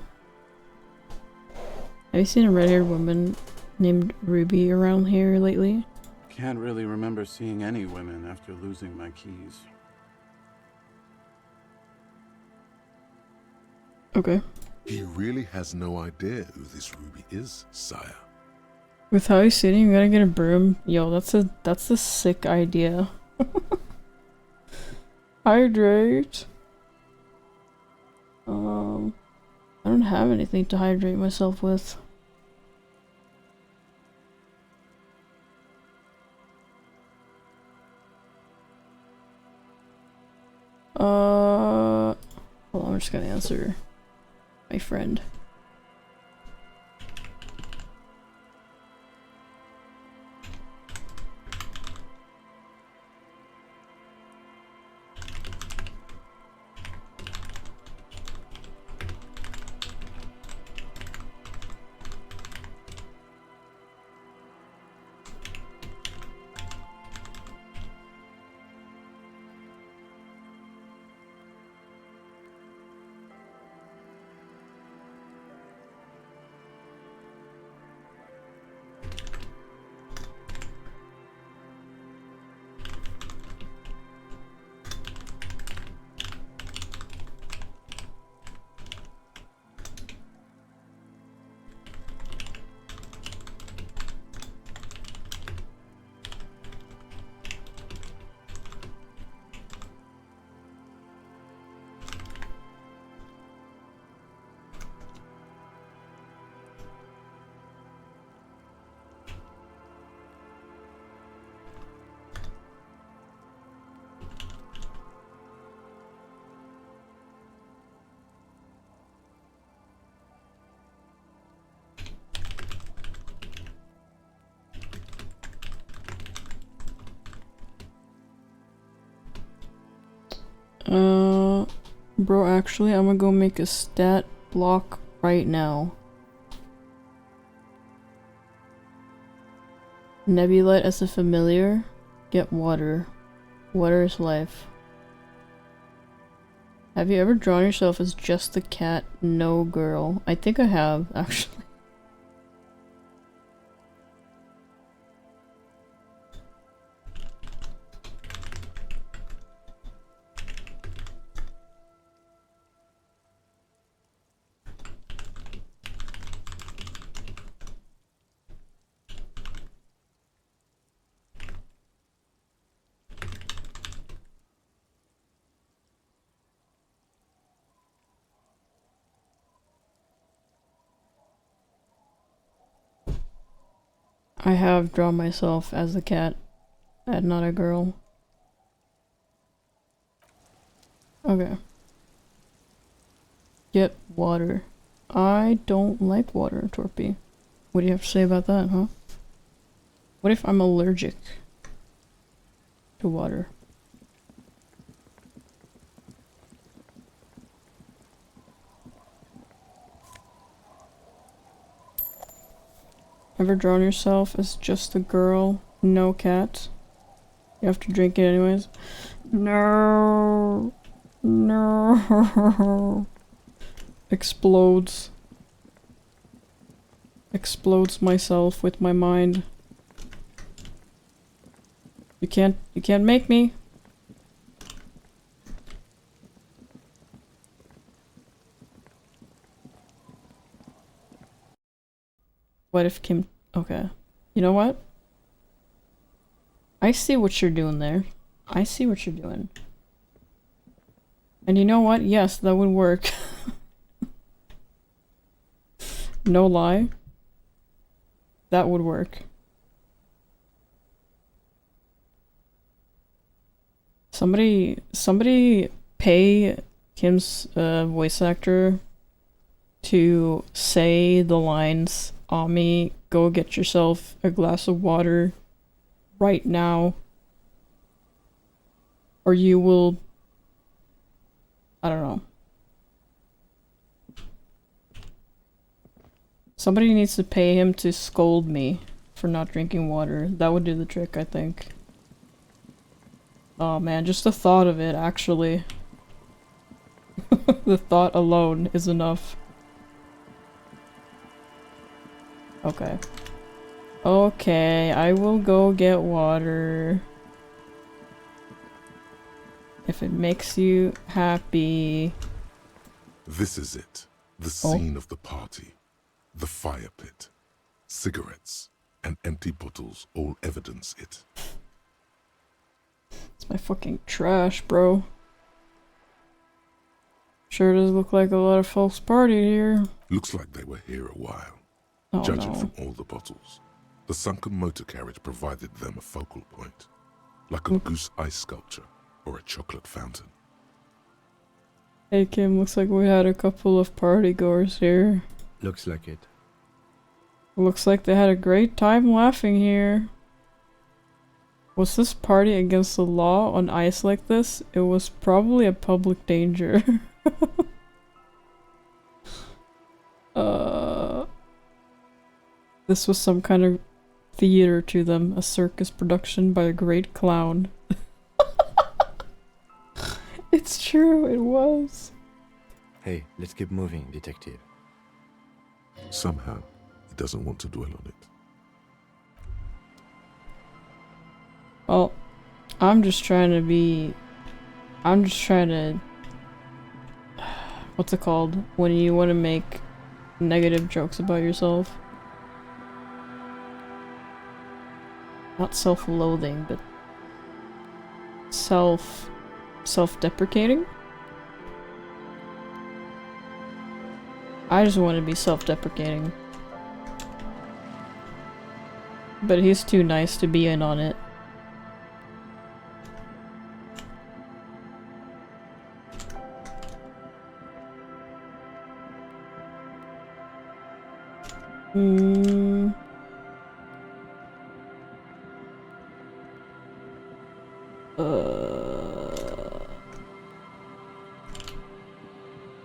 Have you seen a red-haired woman named Ruby around here lately?
Can't really remember seeing any women after losing my keys.
Okay.
He really has no idea who this Ruby is, sire.
With how he's sitting, you gotta get a broom. Yo, that's a sick idea. Hydrate. I don't have anything to hydrate myself with. Hold on, I'm just gonna answer my friend. Bro, actually, I'm gonna go make a stat block right now. Nebulite as a familiar. Get water. Water is life. Have you ever drawn yourself as just a cat? No, girl. I think I have, actually. I have drawn myself as a cat and not a girl. Okay. Get water. I don't like water, Torpy. What do you have to say about that, huh? What if I'm allergic to water? Ever drawn yourself as just a girl, no cat? You have to drink it anyways? No. No. Explodes. Explodes myself with my mind. You can't make me. What if Kim... Okay. You know what? I see what you're doing there. I see what you're doing. And you know what? Yes, that would work. No lie. That would work. Somebody pay Kim's voice actor to say the lines, Ami, go get yourself a glass of water right now, or you will, I don't know. Somebody needs to pay him to scold me for not drinking water. That would do the trick, I think. Oh man, just the thought of it, actually. The thought alone is enough. Okay. Okay, I will go get water. If it makes you happy.
This is it. The scene of the party. The fire pit. Cigarettes and empty bottles all evidence it.
It's my fucking trash, bro. Sure does look like a lot of folks partied here.
Looks like they were here a while.
Oh,
Judging
no.
from all the bottles, the sunken motor carriage provided them a focal point, like a goose ice sculpture or a chocolate fountain.
Hey Kim, looks like we had a couple of party goers here.
Looks like it.
Looks like they had a great time laughing here. Was this party against the law on ice like this? It was probably a public danger. This was some kind of theater to them, a circus production by a great clown. It's true, it was.
Hey, let's keep moving, detective.
Somehow, he doesn't want to dwell on it.
Well, I'm just trying to... What's it called? When you want to make negative jokes about yourself. Not self-loathing, but self-deprecating? I just want to be self-deprecating. But he's too nice to be in on it.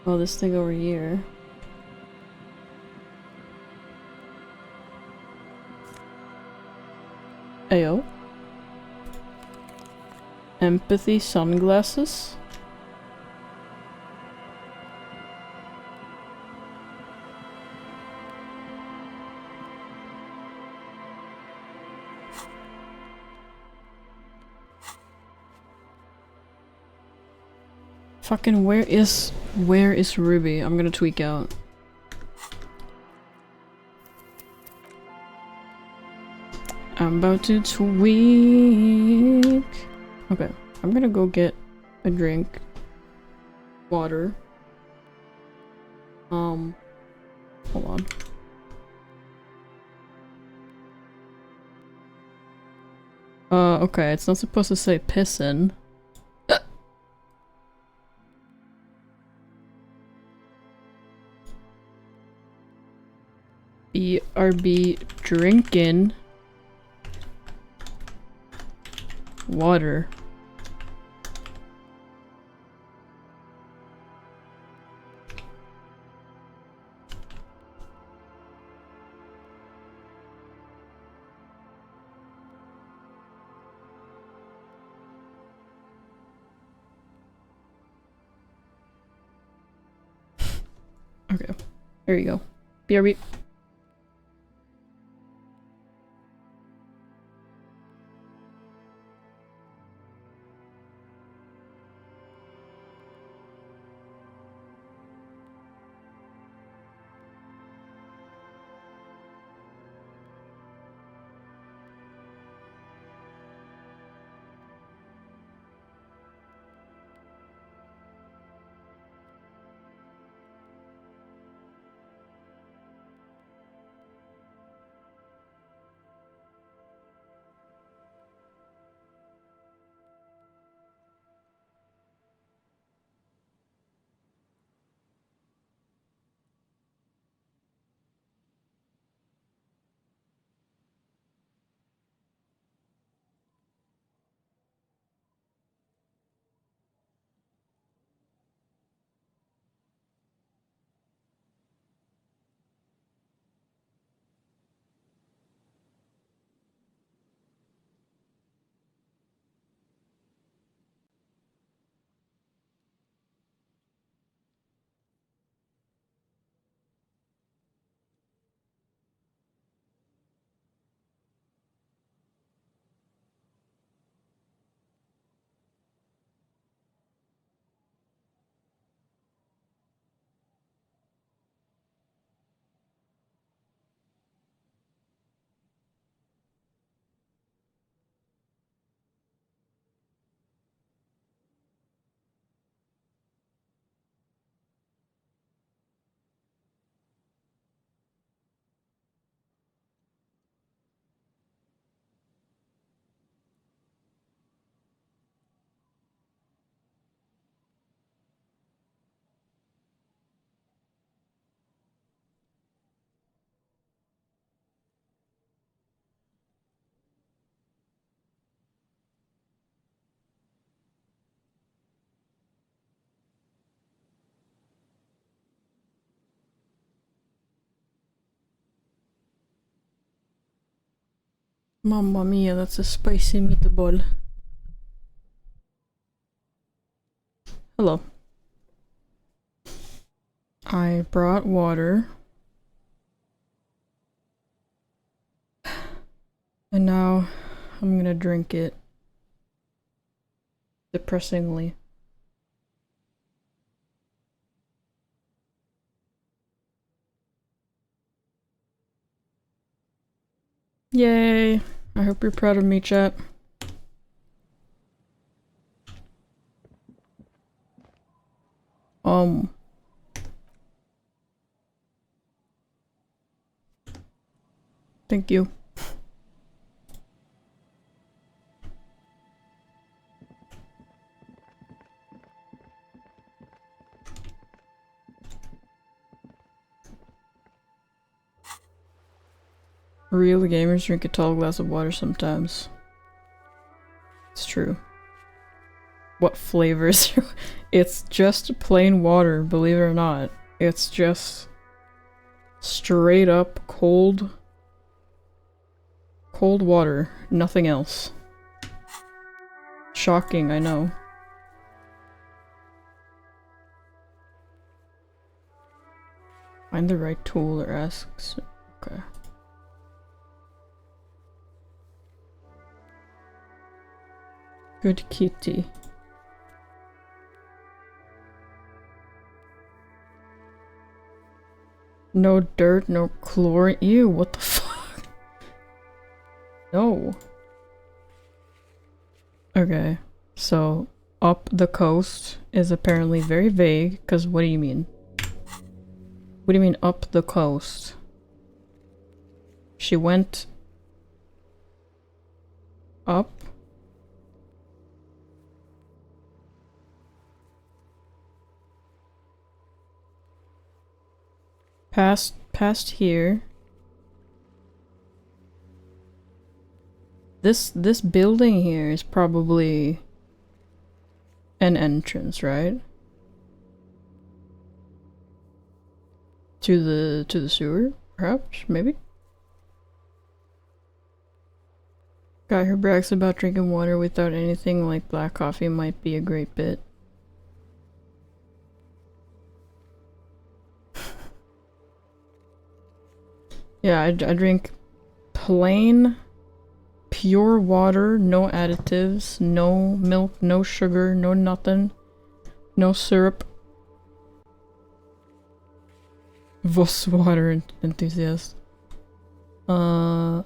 Oh, this thing over here. Ayo. Empathy sunglasses? Fucking where is Ruby? I'm gonna tweak out. I'm about to tweak. Okay, I'm gonna go get a drink. Water. Hold on. Okay, it's not supposed to say pissin'. BRB drinking water. Okay, there you go. BRB. Mamma mia, that's a spicy meatball. Hello. I brought water. And now I'm gonna drink it. Depressingly. Yay! I hope you're proud of me, chat. Thank you. Real gamers drink a tall glass of water sometimes. It's true. What flavors? It's just plain water, believe it or not. It's just straight up cold water, nothing else. Shocking, I know. Find the right tool or asks. Okay. Good kitty. No dirt, no chlorine. Ew, what the fuck? No. Okay, so up the coast is apparently very vague, because what do you mean? What do you mean up the coast? She went up? Past here. This building here is probably an entrance, right? To the sewer, perhaps, maybe? Guy who brags about drinking water without anything like black coffee might be a great bit. Yeah, I drink plain, pure water, no additives, no milk, no sugar, no nothing, no syrup. Voss water enthusiast. I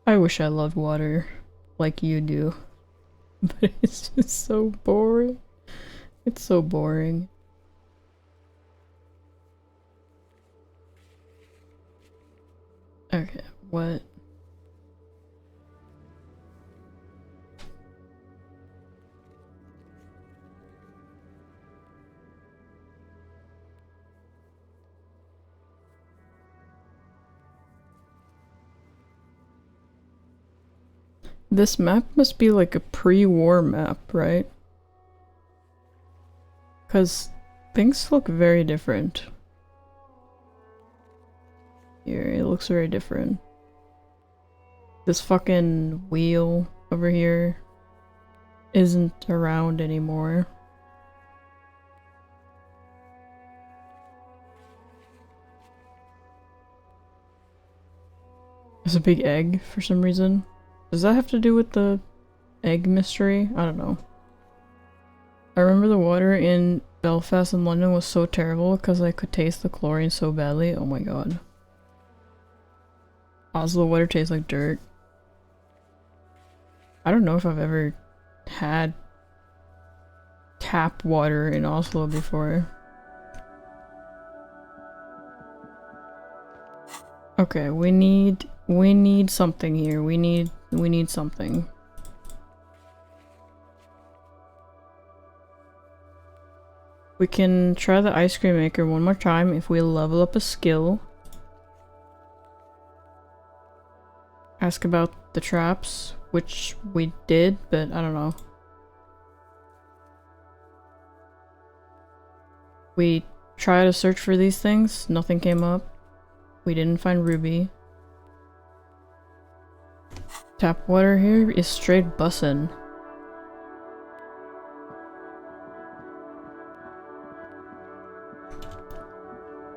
wish I loved water like you do, but it's just so boring. It's so boring. Okay, what? This map must be like a pre-war map, right? Because things look very different. Here, it looks very different. This fucking wheel over here isn't around anymore. There's a big egg for some reason. Does that have to do with the egg mystery? I don't know. I remember the water in Belfast and London was so terrible because I could taste the chlorine so badly. Oh my god. Oslo water tastes like dirt. I don't know if I've ever had tap water in Oslo before. Okay, we need something here. We need something. We can try the ice cream maker one more time if we level up a skill. Ask about the traps, which we did, but I don't know. We Try to search for these things. Nothing came up. We didn't find Ruby. Tap water here is straight bussin'.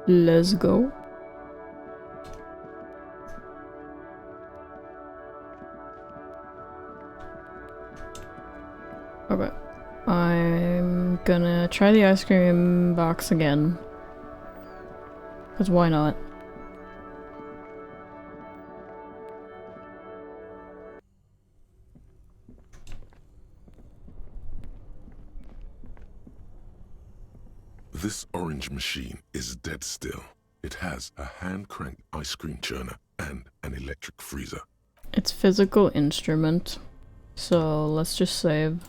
Let's go. Okay. I'm gonna try the ice cream box again. Cause why not?
This orange machine is dead still. It has a hand-cranked ice cream churner and an electric freezer.
It's physical instrument. So let's just save.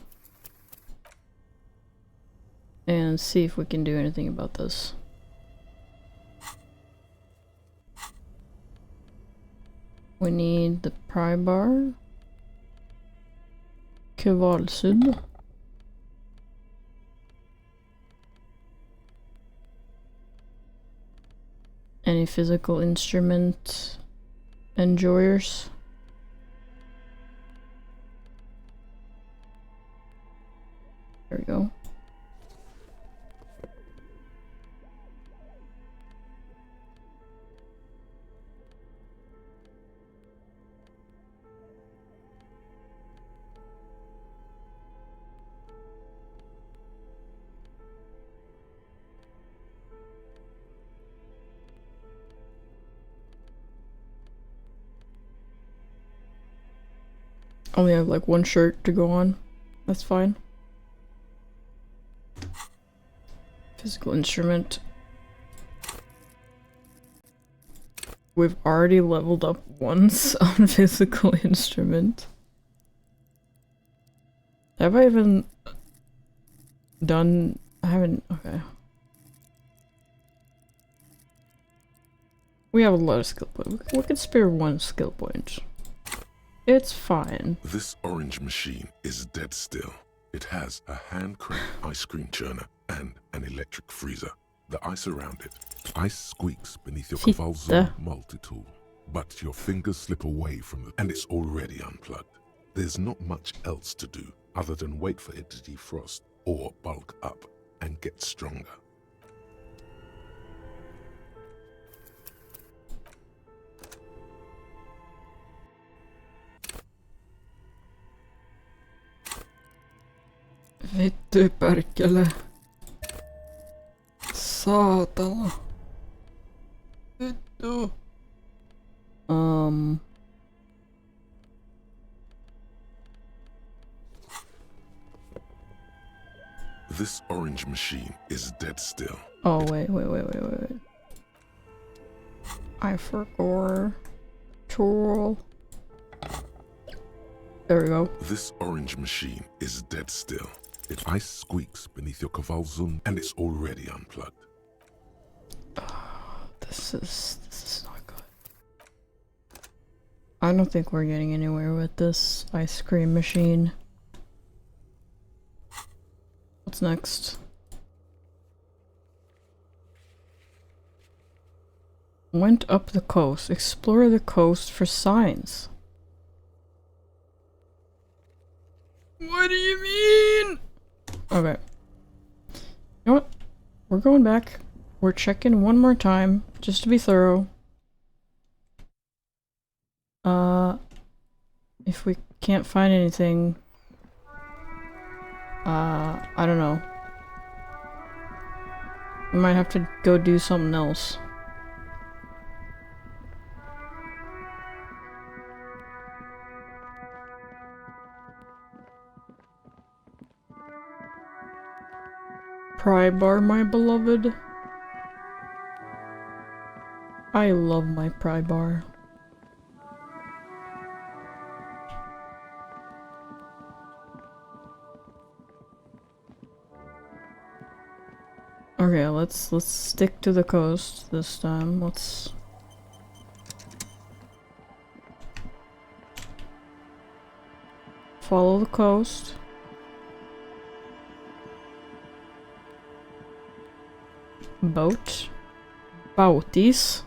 And see if we can do anything about this. We need the pry bar. Kvalsud. Any physical instrument enjoyers? There we go. Only have like one shirt to go on. That's fine. Physical instrument. We've already leveled up once on physical instrument. Have I even done? I haven't. Okay. We have a lot of skill points. We can spare one skill point. It's fine.
This orange machine is dead still. It has a hand-cranked ice cream churner and an electric freezer. The ice around it. Ice squeaks beneath your Cavalzo multi-tool. But your fingers slip away from it and it's already unplugged. There's not much else to do other than wait for it to defrost or bulk up and get stronger.
Vittu perkele. Saatana. Vittu.
This orange machine is dead still.
Oh, wait. I forgot. Tool. There we go.
This orange machine is dead still. It ice squeaks beneath your Cavalzum and it's already unplugged.
This is not good. I don't think we're getting anywhere with this ice cream machine. What's next? Went up the coast. Explore the coast for signs. What do you mean? Okay. You know what? We're going back. We're checking one more time, just to be thorough. If we can't find anything, I don't know. We might have to go do something else. Pry bar, my beloved. I love my pry bar. Okay, let's stick to the coast this time. Let's follow the coast. Boat. Boaties.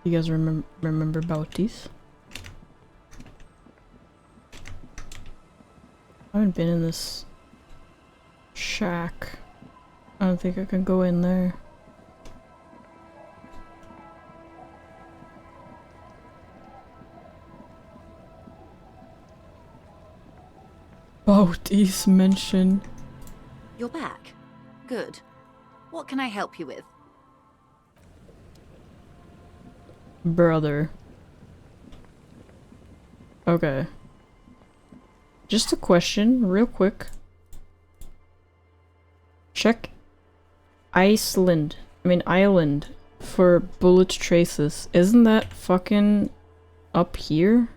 You guys remember boaties? I haven't been in this shack. I don't think I can go in there. Boaties mention.
You're back. Good. What can I help you with?
Brother. Okay. Just a question, real quick. Check Island for bullet traces. Isn't that fucking up here?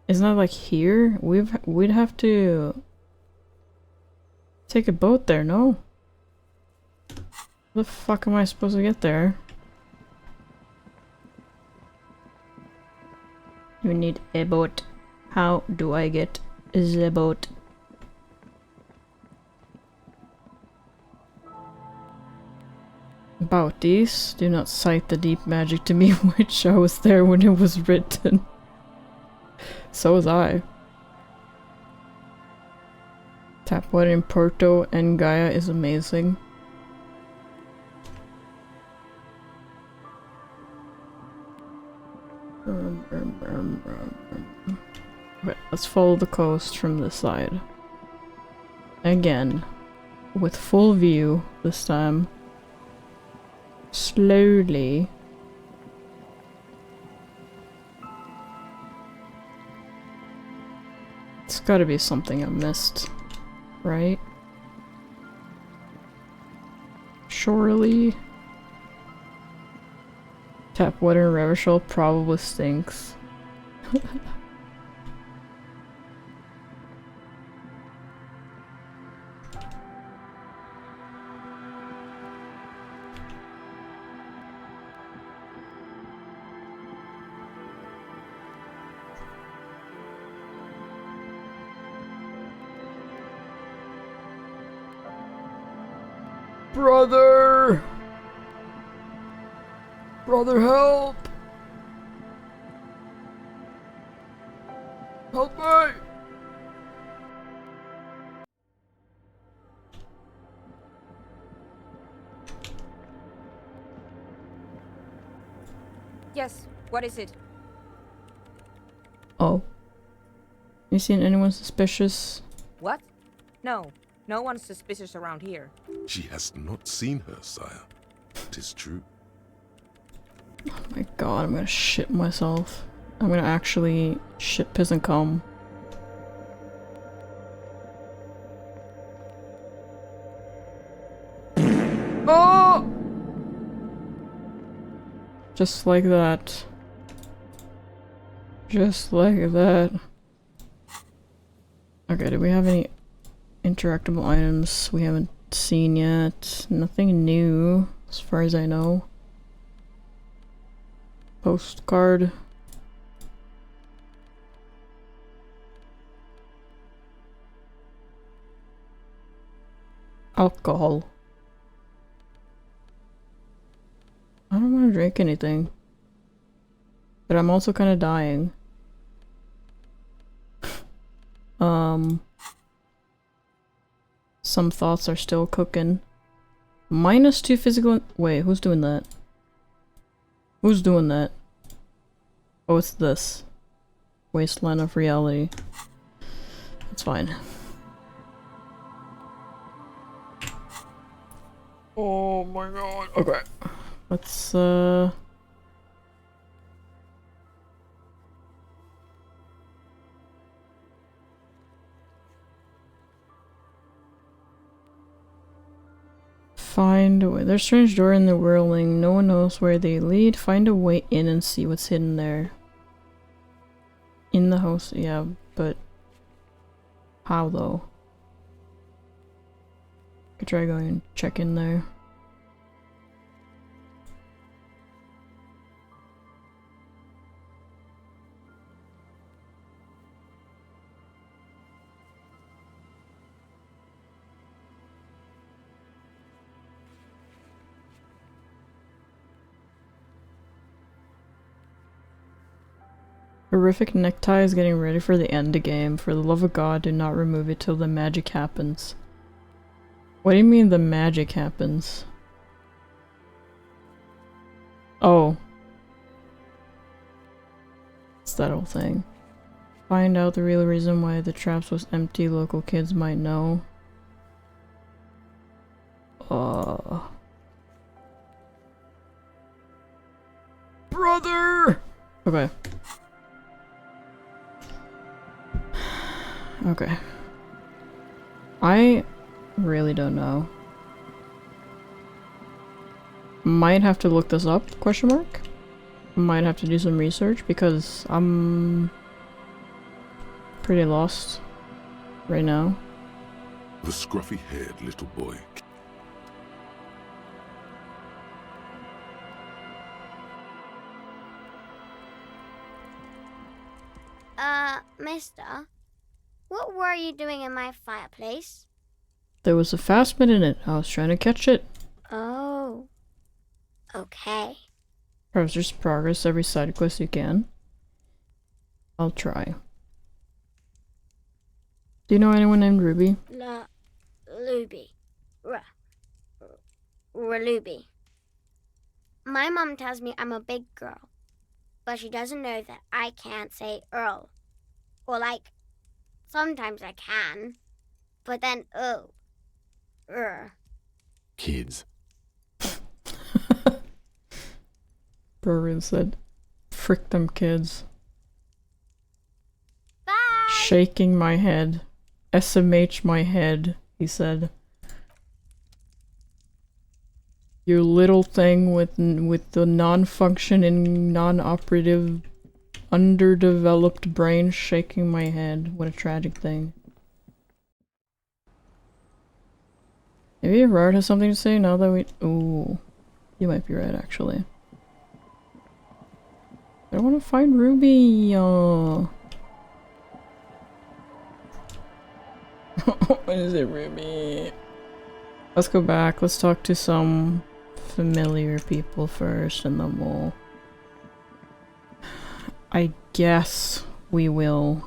Isn't that like here? We'd have to take a boat there, no? How the fuck am I supposed to get there? You need a boat. How do I get the boat? About these, do not cite the deep magic to me, which I was there when it was written. So was I. Tap water in Porto and Gaia is amazing. Okay, let's follow the coast from this side. Again. With full view this time. Slowly. It's gotta be something I missed. Right? Surely. Tap water in Revachol probably stinks. Brother! Brother, help! Help me!
Yes, what is it?
Oh. You seen anyone suspicious?
What? No, no one's suspicious around here.
She has not seen her, sire. Tis true.
Oh my god, I'm gonna shit myself. I'm gonna actually shit, piss, and cum. Oh! Just like that. Just like that. Okay, do we have any interactable items we haven't seen yet? Nothing new, as far as I know. Postcard. Alcohol. I don't want to drink anything. But I'm also kind of dying. Some thoughts are still cooking. -2 physical. Wait, who's doing that? Who's doing that? Oh, it's this. Wasteland of reality. That's fine. Oh my god. Okay. Let's find a way. There's a strange door in the Whirling. No one knows where they lead. Find a way in and see what's hidden there. In the house, yeah, but how though? Could try going and check in there. Horrific necktie is getting ready for the end game. For the love of God, do not remove it till the magic happens. What do you mean the magic happens? Oh. It's that whole thing. Find out the real reason why the traps was empty. Local kids might know. Brother! Okay. Okay. I really don't know. Might have to look this up, question mark? Might have to do some research because I'm pretty lost right now.
The scruffy-haired little boy.
Mister, what were you doing in my fireplace?
There was a phasmid in it. I was trying to catch it.
Oh. Okay.
There's progress every side quest you can. I'll try. Do you know anyone named Ruby?
Ruby. Ruby. My mom tells me I'm a big girl, but she doesn't know that I can't say Earl. Or like, sometimes I can, but then
Kids.
Berwin said, frick them kids.
Bye!
Shaking my head. SMH my head, he said. You little thing with the non-functioning, non-operative, underdeveloped brain shaking my head. What a tragic thing. Maybe Evrart has something to say now that we— ooh. You might be right, actually. I want to find Ruby. What is it, Ruby? Let's go back. Let's talk to some familiar people first, and then we'll— I guess we will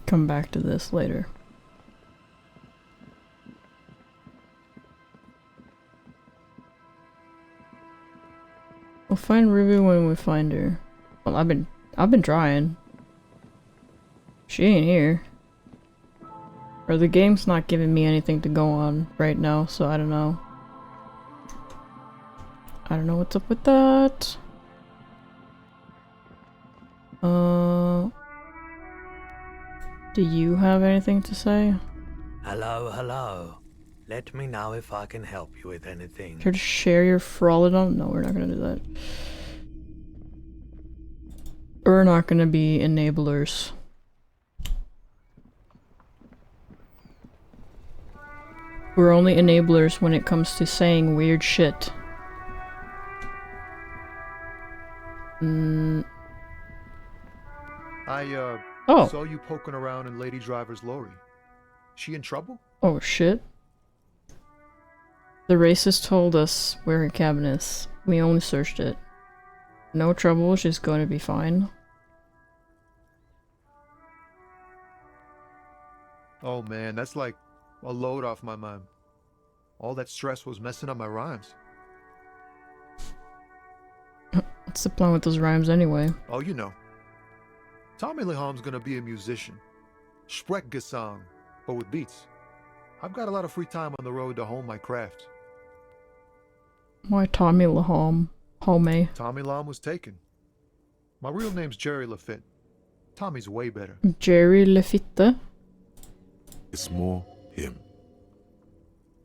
come back to this later. We'll find Ruby when we find her. Well, I've been trying. She ain't here. Or the game's not giving me anything to go on right now, so I don't know. I don't know what's up with that. Do you have anything to say?
Hello, hello. Let me know if I can help you with anything.
Care to share your Frolidon? No, we're not gonna do that. We're not gonna be enablers. We're only enablers when it comes to saying weird shit.
I
Oh.
saw you poking around in Lady Driver's lorry. She in trouble?
Oh shit. The racist told us where her cabin is. We only searched it. No trouble, she's going to be fine.
Oh man, that's like a load off my mind. All that stress was messing up my rhymes.
What's the plan with those rhymes anyway?
Oh, you know. Tommy Leham's gonna be a musician. Sprechgesang, but with beats. I've got a lot of free time on the road to hone my craft.
Why Tommy Laham? Home.
Tommy Lam was taken. My real name's Jerry Lafitte. Tommy's way better.
Jerry Lafitte?
It's more him.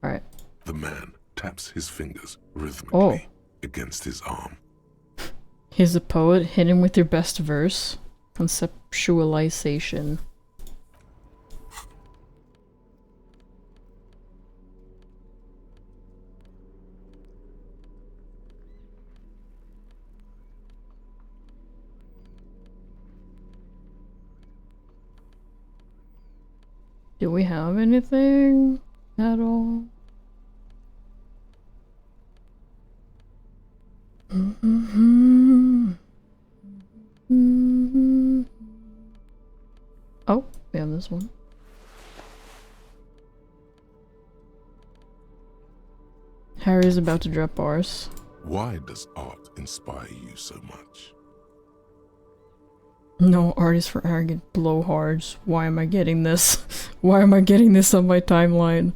Alright.
The man taps his fingers rhythmically against his arm.
He's a poet. Hit him with your best verse. Conceptualization. Do we have anything at all? Oh, we have this one. Harry's about to drop bars.
Why does art inspire you so much?
No, art is for arrogant blowhards. Why am I getting this? Why am I getting this on my timeline?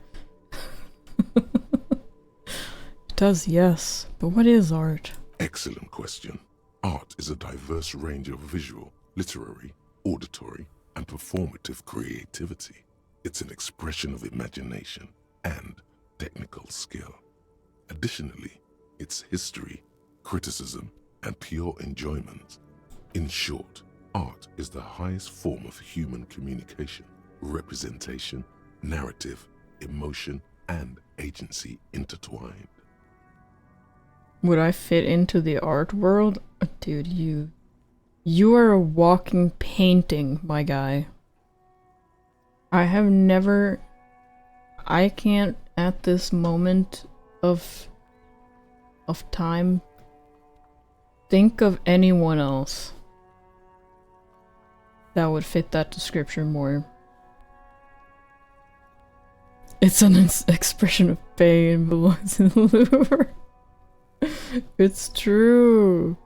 It does, yes. But what is art?
Excellent question. Art is a diverse range of visual, literary, auditory, and performative creativity. It's an expression of imagination and technical skill. Additionally, it's history, criticism, and pure enjoyment. In short, art is the highest form of human communication, representation, narrative, emotion, and agency intertwined.
Would I fit into the art world? Dude, you are a walking painting, my guy. I can't at this moment of time think of anyone else that would fit that description more. It's an expression of pain, belongs in the Louvre. It's true.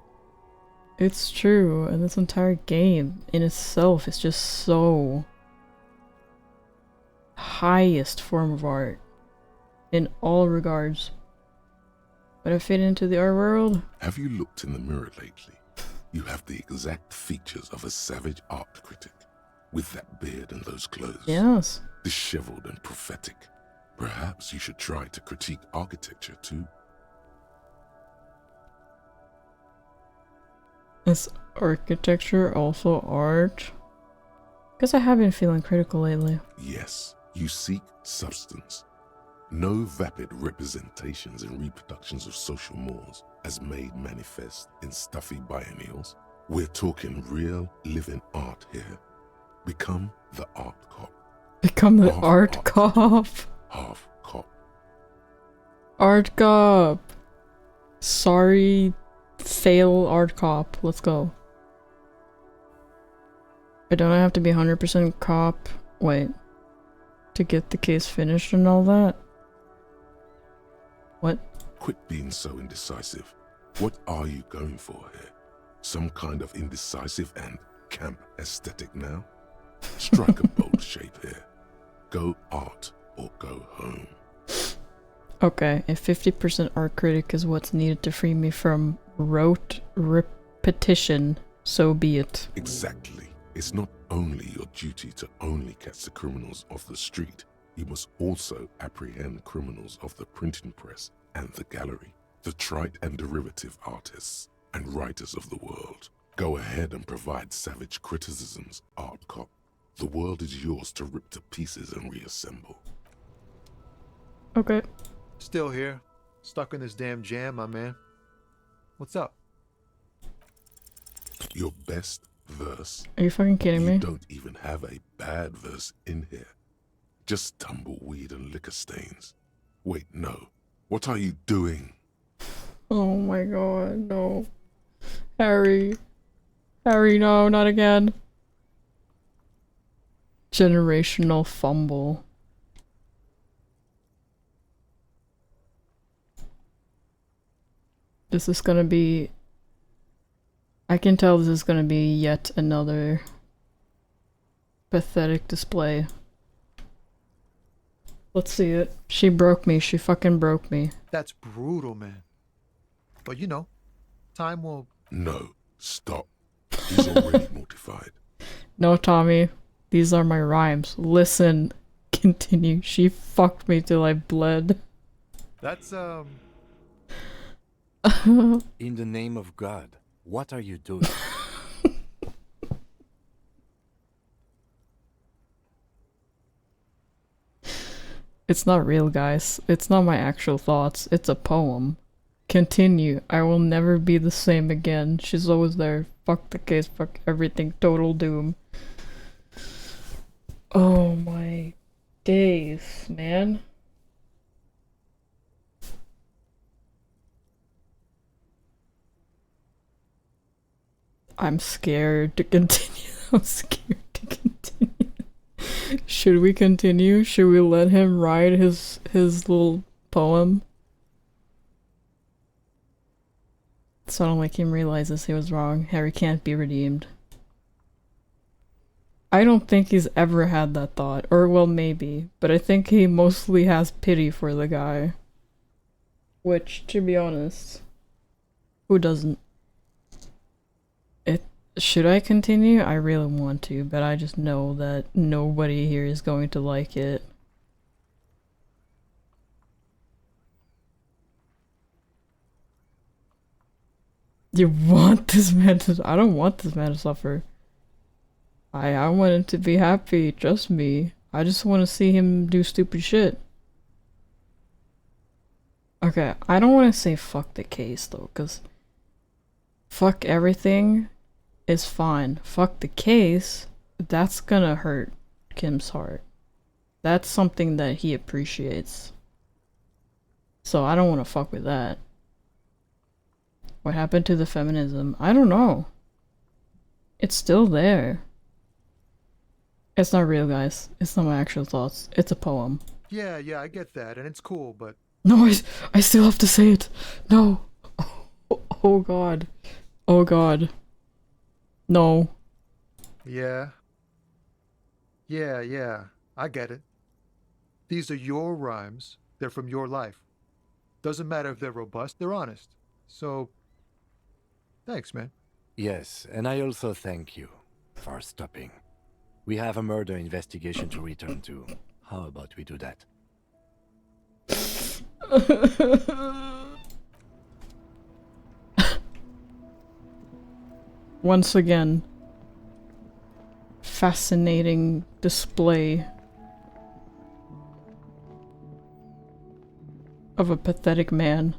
It's true, and this entire game in itself is just so highest form of art in all regards. Would I fit into the art world?
Have you looked in the mirror lately? You have the exact features of a savage art critic, with that beard and those clothes.
Yes.
Disheveled and prophetic. Perhaps you should try to critique architecture too.
Is architecture also art? Guess I have been feeling critical lately.
Yes, you seek substance. No vapid representations and reproductions of social mores as made manifest in stuffy biennials. We're talking real, living art here. Become the art cop.
Become the art cop.
Half cop.
Art cop. Sorry, fail art cop. Let's go. I don't have to be 100% cop. Wait. To get the case finished and all that? What?
Quit being so indecisive. What are you going for here? Some kind of indecisive and camp aesthetic now? Strike a bold shape here. Go art or go home.
Okay, if 50% art critic is what's needed to free me from rote repetition, so be it.
Exactly. It's not only your duty to only catch the criminals off the street, you must also apprehend criminals of the printing press and the gallery, the trite and derivative artists and writers of the world. Go ahead and provide savage criticisms, art cop. The world is yours to rip to pieces and reassemble.
Okay.
Still here. Stuck in this damn jam, my man. What's up?
Your best verse.
Are you fucking kidding me?
You don't even have a bad verse in here. Just tumbleweed and liquor stains. Wait, no. What are you doing?
Oh my god, no. Harry. Harry, no, not again. Generational fumble. This is gonna be... I can tell this is gonna be yet another pathetic display. Let's see it. She broke me. She fucking broke me.
That's brutal, man. But you know, time will...
No, stop. He's already mortified.
No, Tommy. These are my rhymes. Listen. Continue. She fucked me till I bled.
That's,
In the name of God, what are you doing?
It's not real, guys. It's not my actual thoughts. It's a poem. Continue. I will never be the same again. She's always there. Fuck the case. Fuck everything. Total doom. Oh my days, man. I'm scared to continue. I'm scared to continue. Should we continue? Should we let him write his little poem? It sounded like he realizes he was wrong. Harry can't be redeemed. I don't think he's ever had that thought. Or, well, maybe. But I think he mostly has pity for the guy. Which, to be honest, who doesn't? Should I continue? I really want to, but I just know that nobody here is going to like it. You want this man to... I don't want this man to suffer. I want him to be happy, trust me. I just want to see him do stupid shit. Okay, I don't want to say fuck the case though, because fuck everything is fine. Fuck the case, that's gonna hurt Kim's heart. That's something that he appreciates. So I don't want to fuck with that. What happened to the feminism? I don't know. It's still there. It's not real, guys. It's not my actual thoughts. It's a poem.
Yeah, I get that, and it's cool, but...
No, I still have to say it. No. Oh god. Oh god. No.
Yeah, I get it. These are your rhymes. They're from your life. Doesn't matter if they're robust, they're honest. So, thanks, man.
Yes, and I also thank you for stopping. We have a murder investigation to return to. How about we do that?
Once again, fascinating display of a pathetic man.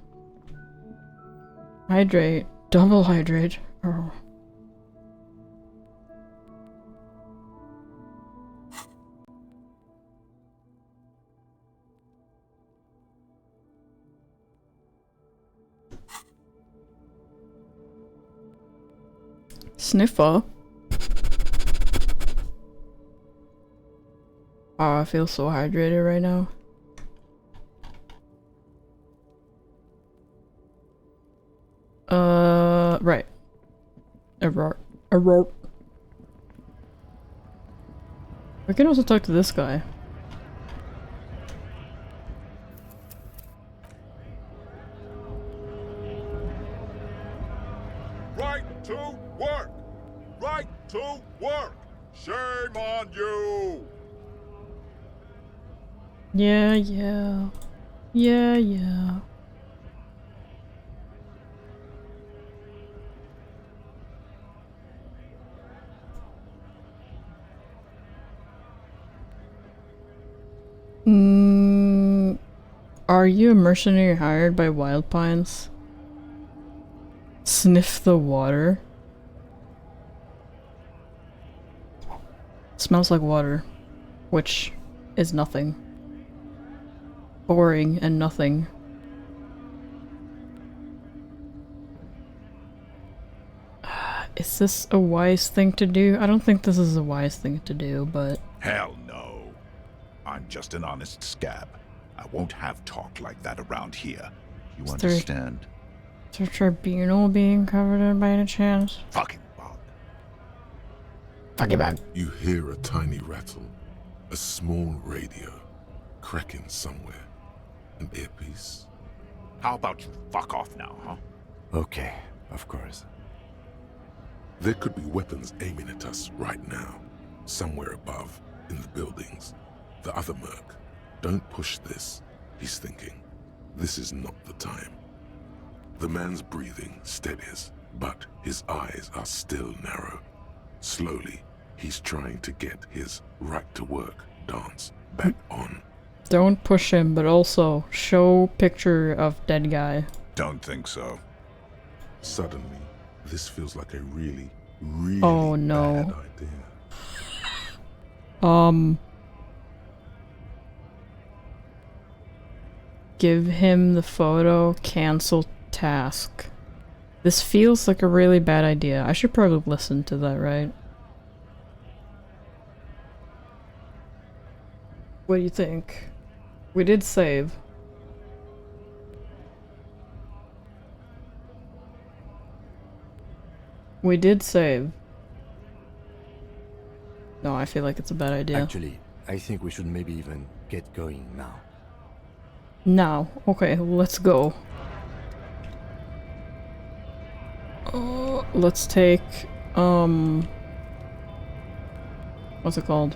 Hydrate. Double hydrate. Oh. Sniffer. Oh, I feel so hydrated right now. Right. Evrart. We can also talk to this guy.
Right to work! Right to work! Shame on you!
Yeah. Are you a mercenary hired by Wild Pines? Sniff the water. Smells like water, which is nothing. Boring and nothing. Is this a wise thing to do? I don't think this is a wise thing to do, but...
Hell no. I'm just an honest scab. I won't have talk like that around here. You understand?
Is there a tribunal being covered by any chance?
Fucking bug.
Fucking bug.
You hear a tiny rattle. A small radio. Cracking somewhere. An earpiece.
How about you fuck off now, huh?
Okay, of course.
There could be weapons aiming at us right now. Somewhere above, in the buildings. The other merc. Don't push this, he's thinking. This is not the time. The man's breathing steadies, but his eyes are still narrow. Slowly, he's trying to get his right-to-work dance back on.
Don't push him, but also show picture of dead guy.
Don't think so.
Suddenly, this feels like a really
oh, no.
bad idea.
Give him the photo, cancel task. This feels like a really bad idea. I should probably listen to that, right? What do you think? We did save. We did save. No, I feel like it's a bad idea.
Actually, I think we should maybe even get going now.
Now, okay, let's go. Let's take, what's it called?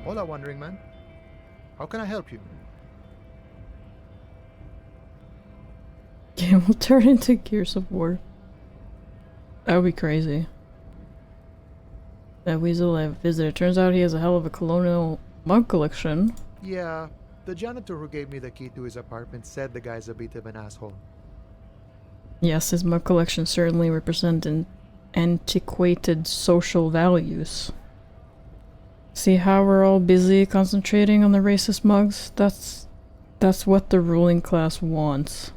Hola, Wandering Man. How can I help you?
Game will turn into Gears of War. That would be crazy. That weasel I visited. Turns out he has a hell of a colonial mug collection.
Yeah, the janitor who gave me the key to his apartment said the guy's a bit of an asshole.
Yes, his mug collection certainly represents antiquated social values. See how we're all busy concentrating on the racist mugs? That's what the ruling class wants.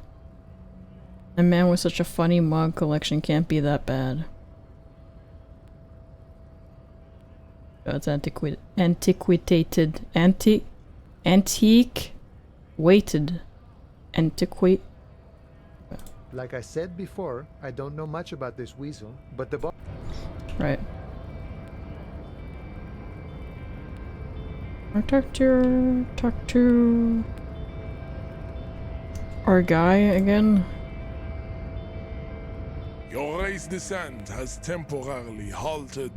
A man with such a funny mug collection can't be that bad. Oh, it's antique weighted. Antiquate.
Like I said before, I don't know much about this weasel, but the
Right. Or talk to our guy again.
Your race descent has temporarily halted,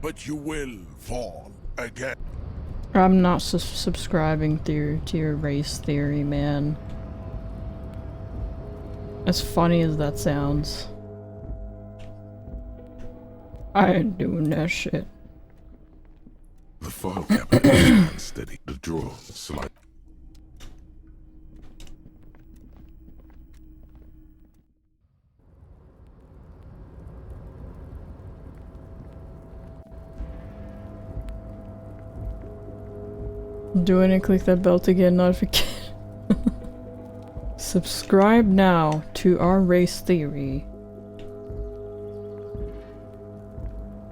but you will fall again.
I'm not subscribing to your race theory, man. As funny as that sounds. I ain't doing that shit.
The file cabinet is unsteady. The drawer slide.
Do it and click that bell to get a notification. Subscribe now to our race theory.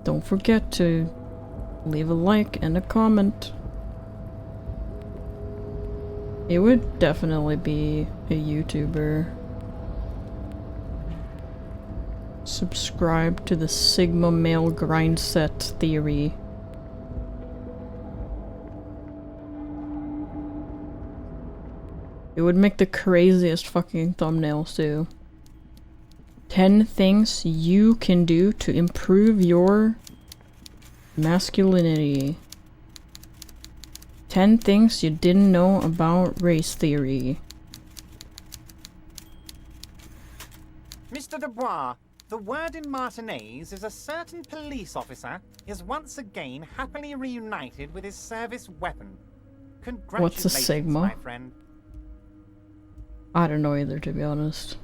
Don't forget to leave a like and a comment. It would definitely be a YouTuber. Subscribe to the Sigma male grind set theory. It would make the craziest fucking thumbnails too. 10 things you can do to improve your masculinity. 10 things you didn't know about race theory.
Mr. Dubois, the word in Martinez is a certain police officer is once again happily reunited with his service weapon. Congratulations,
What's a Sigma?
my friend.
I don't know either, to be honest.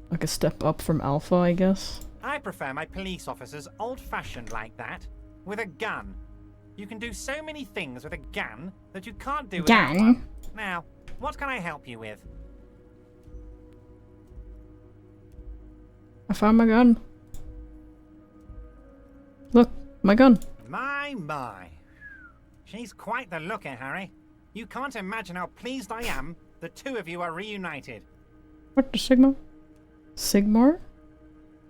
Like a step up from Alpha, I guess.
I prefer my police officers old-fashioned like that, with a gun. You can do so many things with a gun that you can't do without one. Now, what can I help you with?
I found my gun. Look, my gun.
My. She's quite the looker, Harry. You can't imagine how pleased I am the two of you are reunited.
What the Sigma? Sigmar?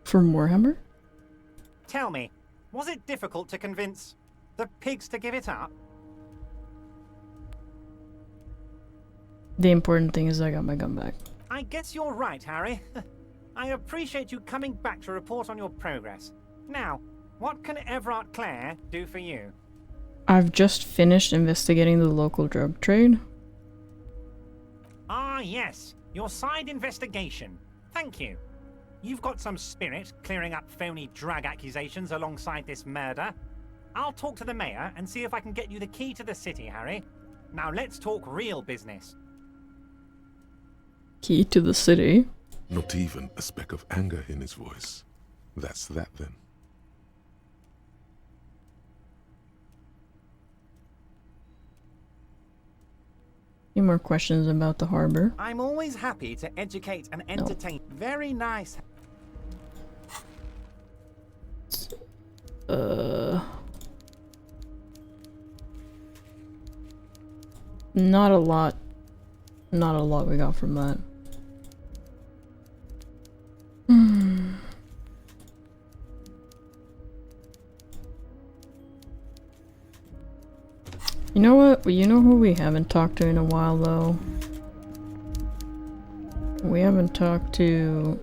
From Warhammer?
Tell me, was it difficult to convince the pigs to give it up?
The important thing is I got my gun back.
I guess you're right, Harry. I appreciate you coming back to report on your progress. Now, what can Evrart Claire do for you?
I've just finished investigating the local drug trade.
Ah, yes. Your side investigation. Thank you. You've got some spirit clearing up phony drug accusations alongside this murder. I'll talk to the mayor and see if I can get you the key to the city, Harry. Now let's talk real business.
Key to the city?
Not even a speck of anger in his voice. That's that then.
Any more questions about the harbor?
I'm always happy to educate and entertain. Very nice.
Not a lot. Not a lot we got from that. You know what? You know who we haven't talked to in a while, though? We haven't talked to...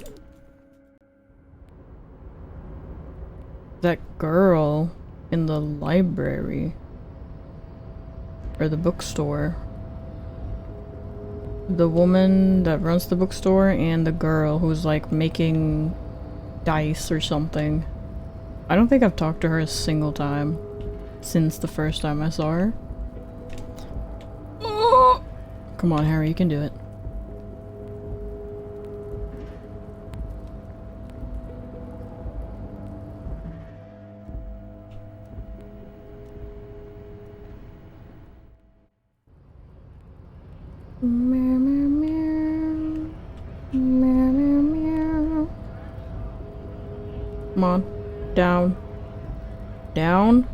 that girl in the library. Or the bookstore. The woman that runs the bookstore and the girl who's like making dice or something. I don't think I've talked to her a single time since the first time I saw her. Oh! Come on, Harry, you can do it. Meow, meow, meow. Meow, meow, meow. Come on. Down. Down?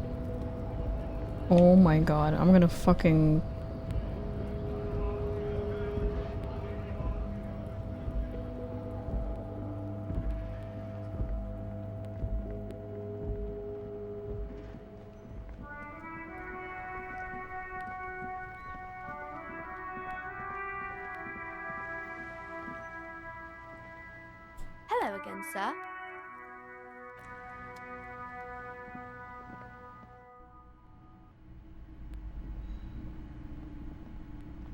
Oh my god, I'm gonna fucking...
Hello again, sir.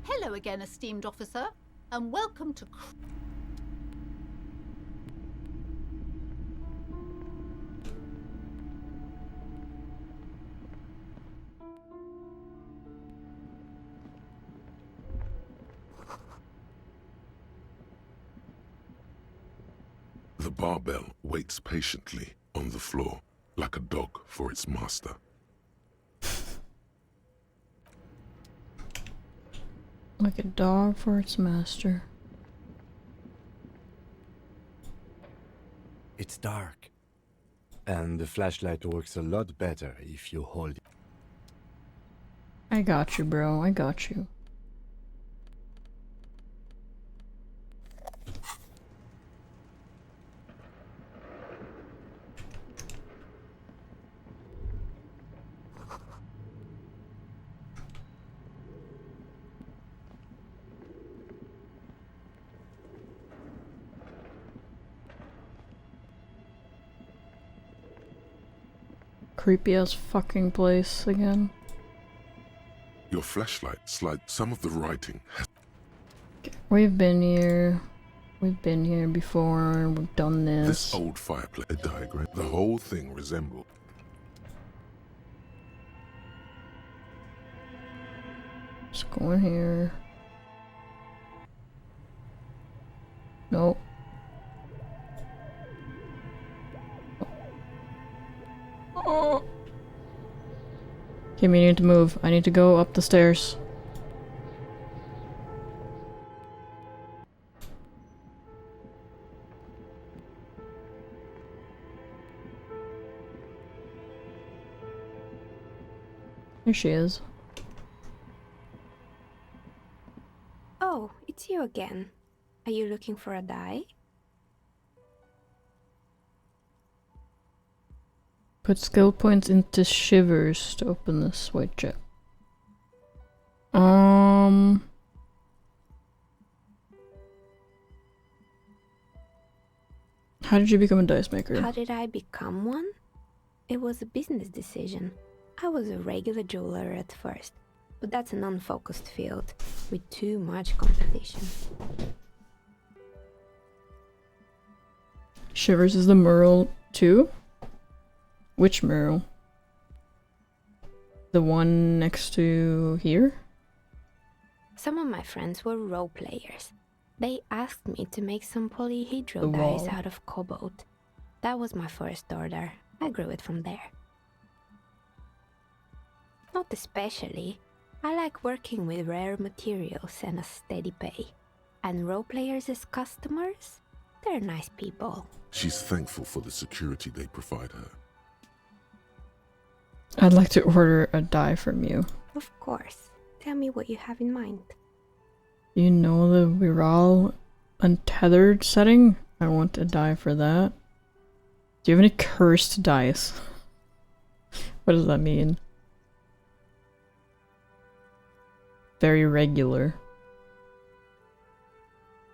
Hello again, esteemed officer, and welcome to...
The barbell waits patiently on the floor, like a dog for its master.
Like a dog for its master.
It's dark. And the flashlight works a lot better if you hold it.
I got you, bro. I got you. Creepy ass fucking place again.
Your flashlight slides some of the writing.
We've been here. We've been here before. We've done this.
This old fireplace diagram, the whole thing resembled.
Let's go in here. Nope. Oh. Okay, we need to move. I need to go up the stairs. Here she is.
Oh, it's you again. Are you looking for a die?
Put skill points into shivers to open this. Wait, check. How did you become a dice maker?
How did I become one? It was a business decision. I was a regular jeweler at first, but that's an unfocused field with too much competition.
Shivers is the mural too? Which mural? The one next to here?
Some of my friends were role players. They asked me to make some polyhedral
The
dice
wall.
out of cobalt. That was my first order. I grew it from there. Not especially. I like working with rare materials and a steady pay. And role players as customers? They're nice people.
She's thankful for the security they provide her.
I'd like to order a die from you.
Of course. Tell me what you have in mind.
You know the Whirling untethered setting? I want a die for that. Do you have any cursed dice? What does that mean? Very regular.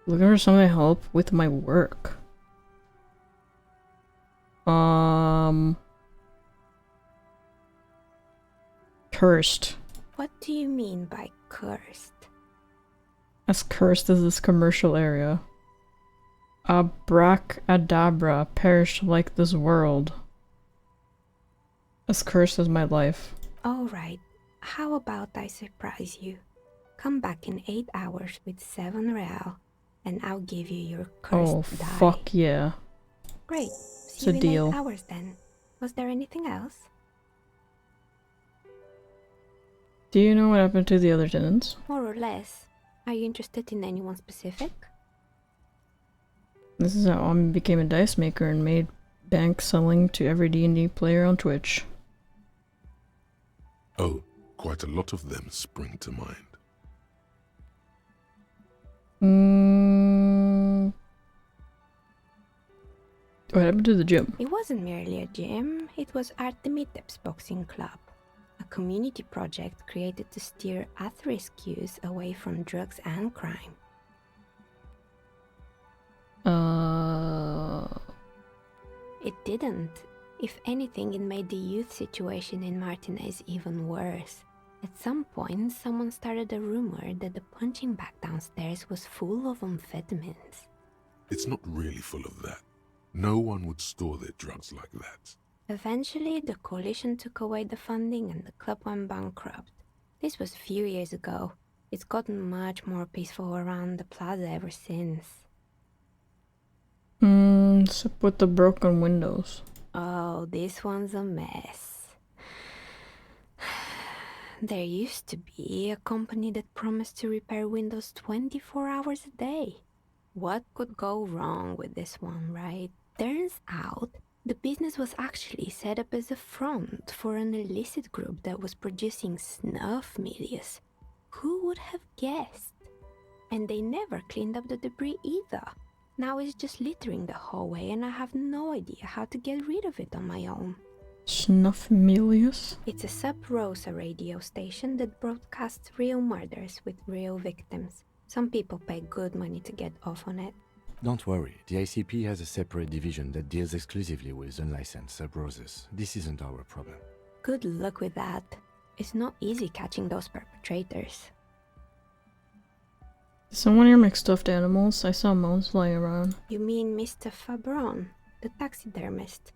Looking for some help with my work. Cursed.
What do you mean by cursed?
As cursed as this commercial area. Abracadabra, perish like this world. As cursed as my life.
Alright, how about I surprise you? Come back in 8 hours with 7 real, and I'll give you your cursed die.
Fuck yeah.
Great,
It's
see
a
you in
deal.
8 hours then. Was there anything else?
Do you know what happened to the other tenants?
More or less. Are you interested in anyone specific?
This is how I became a dice maker and made bank selling to every D&D player on Twitch.
Oh, quite a lot of them spring to mind.
What happened to the gym?
It wasn't merely a gym, it was Artemiteps Boxing Club, a community project created to steer at-risk youth away from drugs and crime. It didn't. If anything, it made the youth situation in Martinez even worse. At some point, someone started a rumor that the punching bag downstairs was full of amphetamines.
It's not really full of that. No one would store their drugs like that.
Eventually, the coalition took away the funding and the club went bankrupt. This was a few years ago. It's gotten much more peaceful around the plaza ever since.
Except with the broken windows.
Oh, this one's a mess. There used to be a company that promised to repair windows 24 hours a day. What could go wrong with this one, right? Turns out, the business was actually set up as a front for an illicit group that was producing snuff medias. Who would have guessed? And they never cleaned up the debris either. Now it's just littering the hallway and I have no idea how to get rid of it on my own.
Snuffmelius?
It's a sub-Rosa radio station that broadcasts real murders with real victims. Some people pay good money to get off on it.
Don't worry, the ICP has a separate division that deals exclusively with unlicensed sub-Roses. This isn't our problem.
Good luck with that. It's not easy catching those perpetrators.
Did someone here make stuffed animals? I saw mounds flying around.
You mean Mr. Fabron, the taxidermist?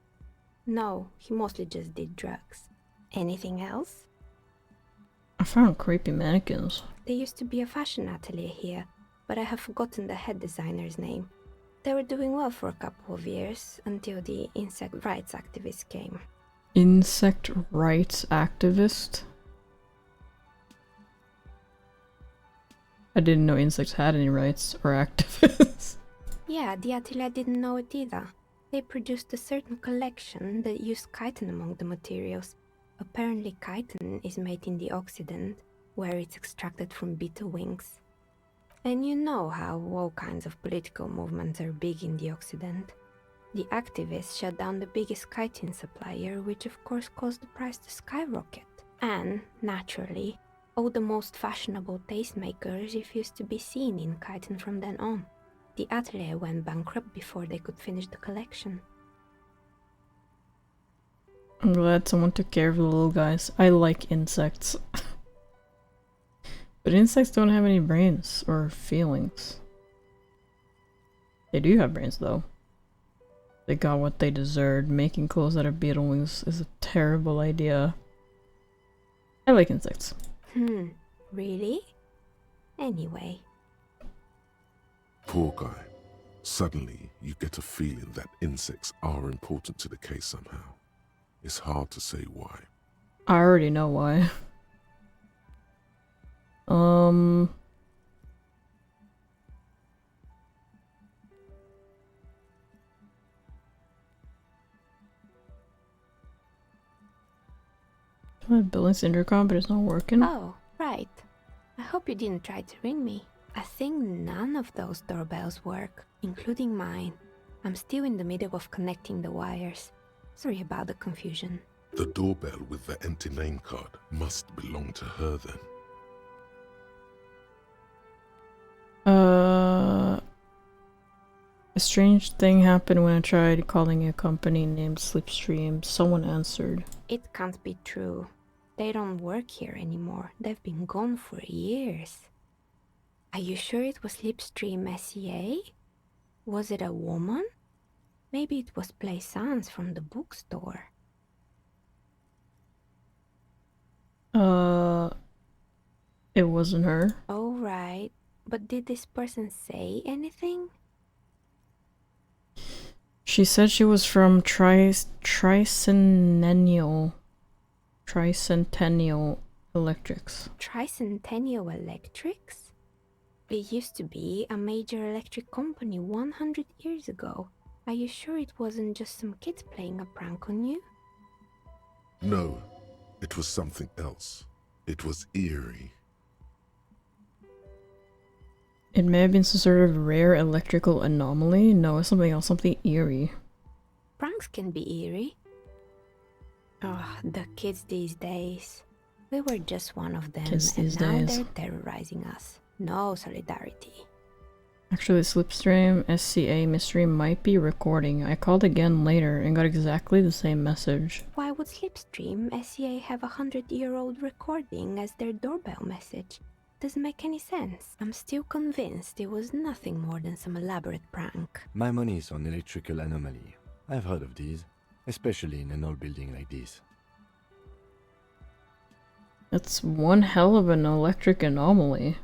No, he mostly just did drugs. Anything else?
I found creepy mannequins.
There used to be a fashion atelier here, but I have forgotten the head designer's name. They were doing well for a couple of years, until the insect rights activists came.
Insect rights activist? I didn't know insects had any rights or activists.
Yeah, the atelier didn't know it either. They produced a certain collection that used chitin among the materials. Apparently chitin is made in the Occident, where it's extracted from beetle wings. And you know how all kinds of political movements are big in the Occident. The activists shut down the biggest chitin supplier, which of course caused the price to skyrocket. And, naturally, all the most fashionable tastemakers refused to be seen in chitin from then on. The atelier went bankrupt before they could finish the collection.
I'm glad someone took care of the little guys. I like insects. But insects don't have any brains or feelings. They do have brains though. They got what they deserved. Making clothes out of beetle wings is a terrible idea. I like insects.
Really? Anyway.
Poor guy. Suddenly, you get a feeling that insects are important to the case somehow. It's hard to say why.
I already know why. My Billings intercom, but it's not working.
Oh, right. I hope you didn't try to ring me. I think none of those doorbells work, including mine. I'm still in the middle of connecting the wires. Sorry about the confusion.
The doorbell with the empty name card must belong to her then.
A strange thing happened when I tried calling a company named Slipstream. Someone answered.
It can't be true. They don't work here anymore. They've been gone for years. Are you sure it was Slipstream SEA? Was it a woman? Maybe it was Plaisance from the bookstore.
It wasn't her.
Oh, right. But did this person say anything?
She said she was from Tricentennial Electrics.
Tricentennial Electrics? It used to be a major electric company 100 years ago. Are you sure it wasn't just some kids playing a prank on you?
No, it was something else. It was eerie.
It may have been some sort of rare electrical anomaly. No, it's something else, something eerie.
Pranks can be eerie. Oh, the kids these days. We were just one of them, and now they're terrorizing us. No solidarity.
Actually, Slipstream SCA mystery might be recording. I called again later and got exactly the same message.
Why would Slipstream SCA have a 100-year-old recording as their doorbell message? Doesn't make any sense. I'm still convinced it was nothing more than some elaborate prank.
My money is on electrical anomaly. I've heard of these, especially in an old building like this.
That's one hell of an electric anomaly.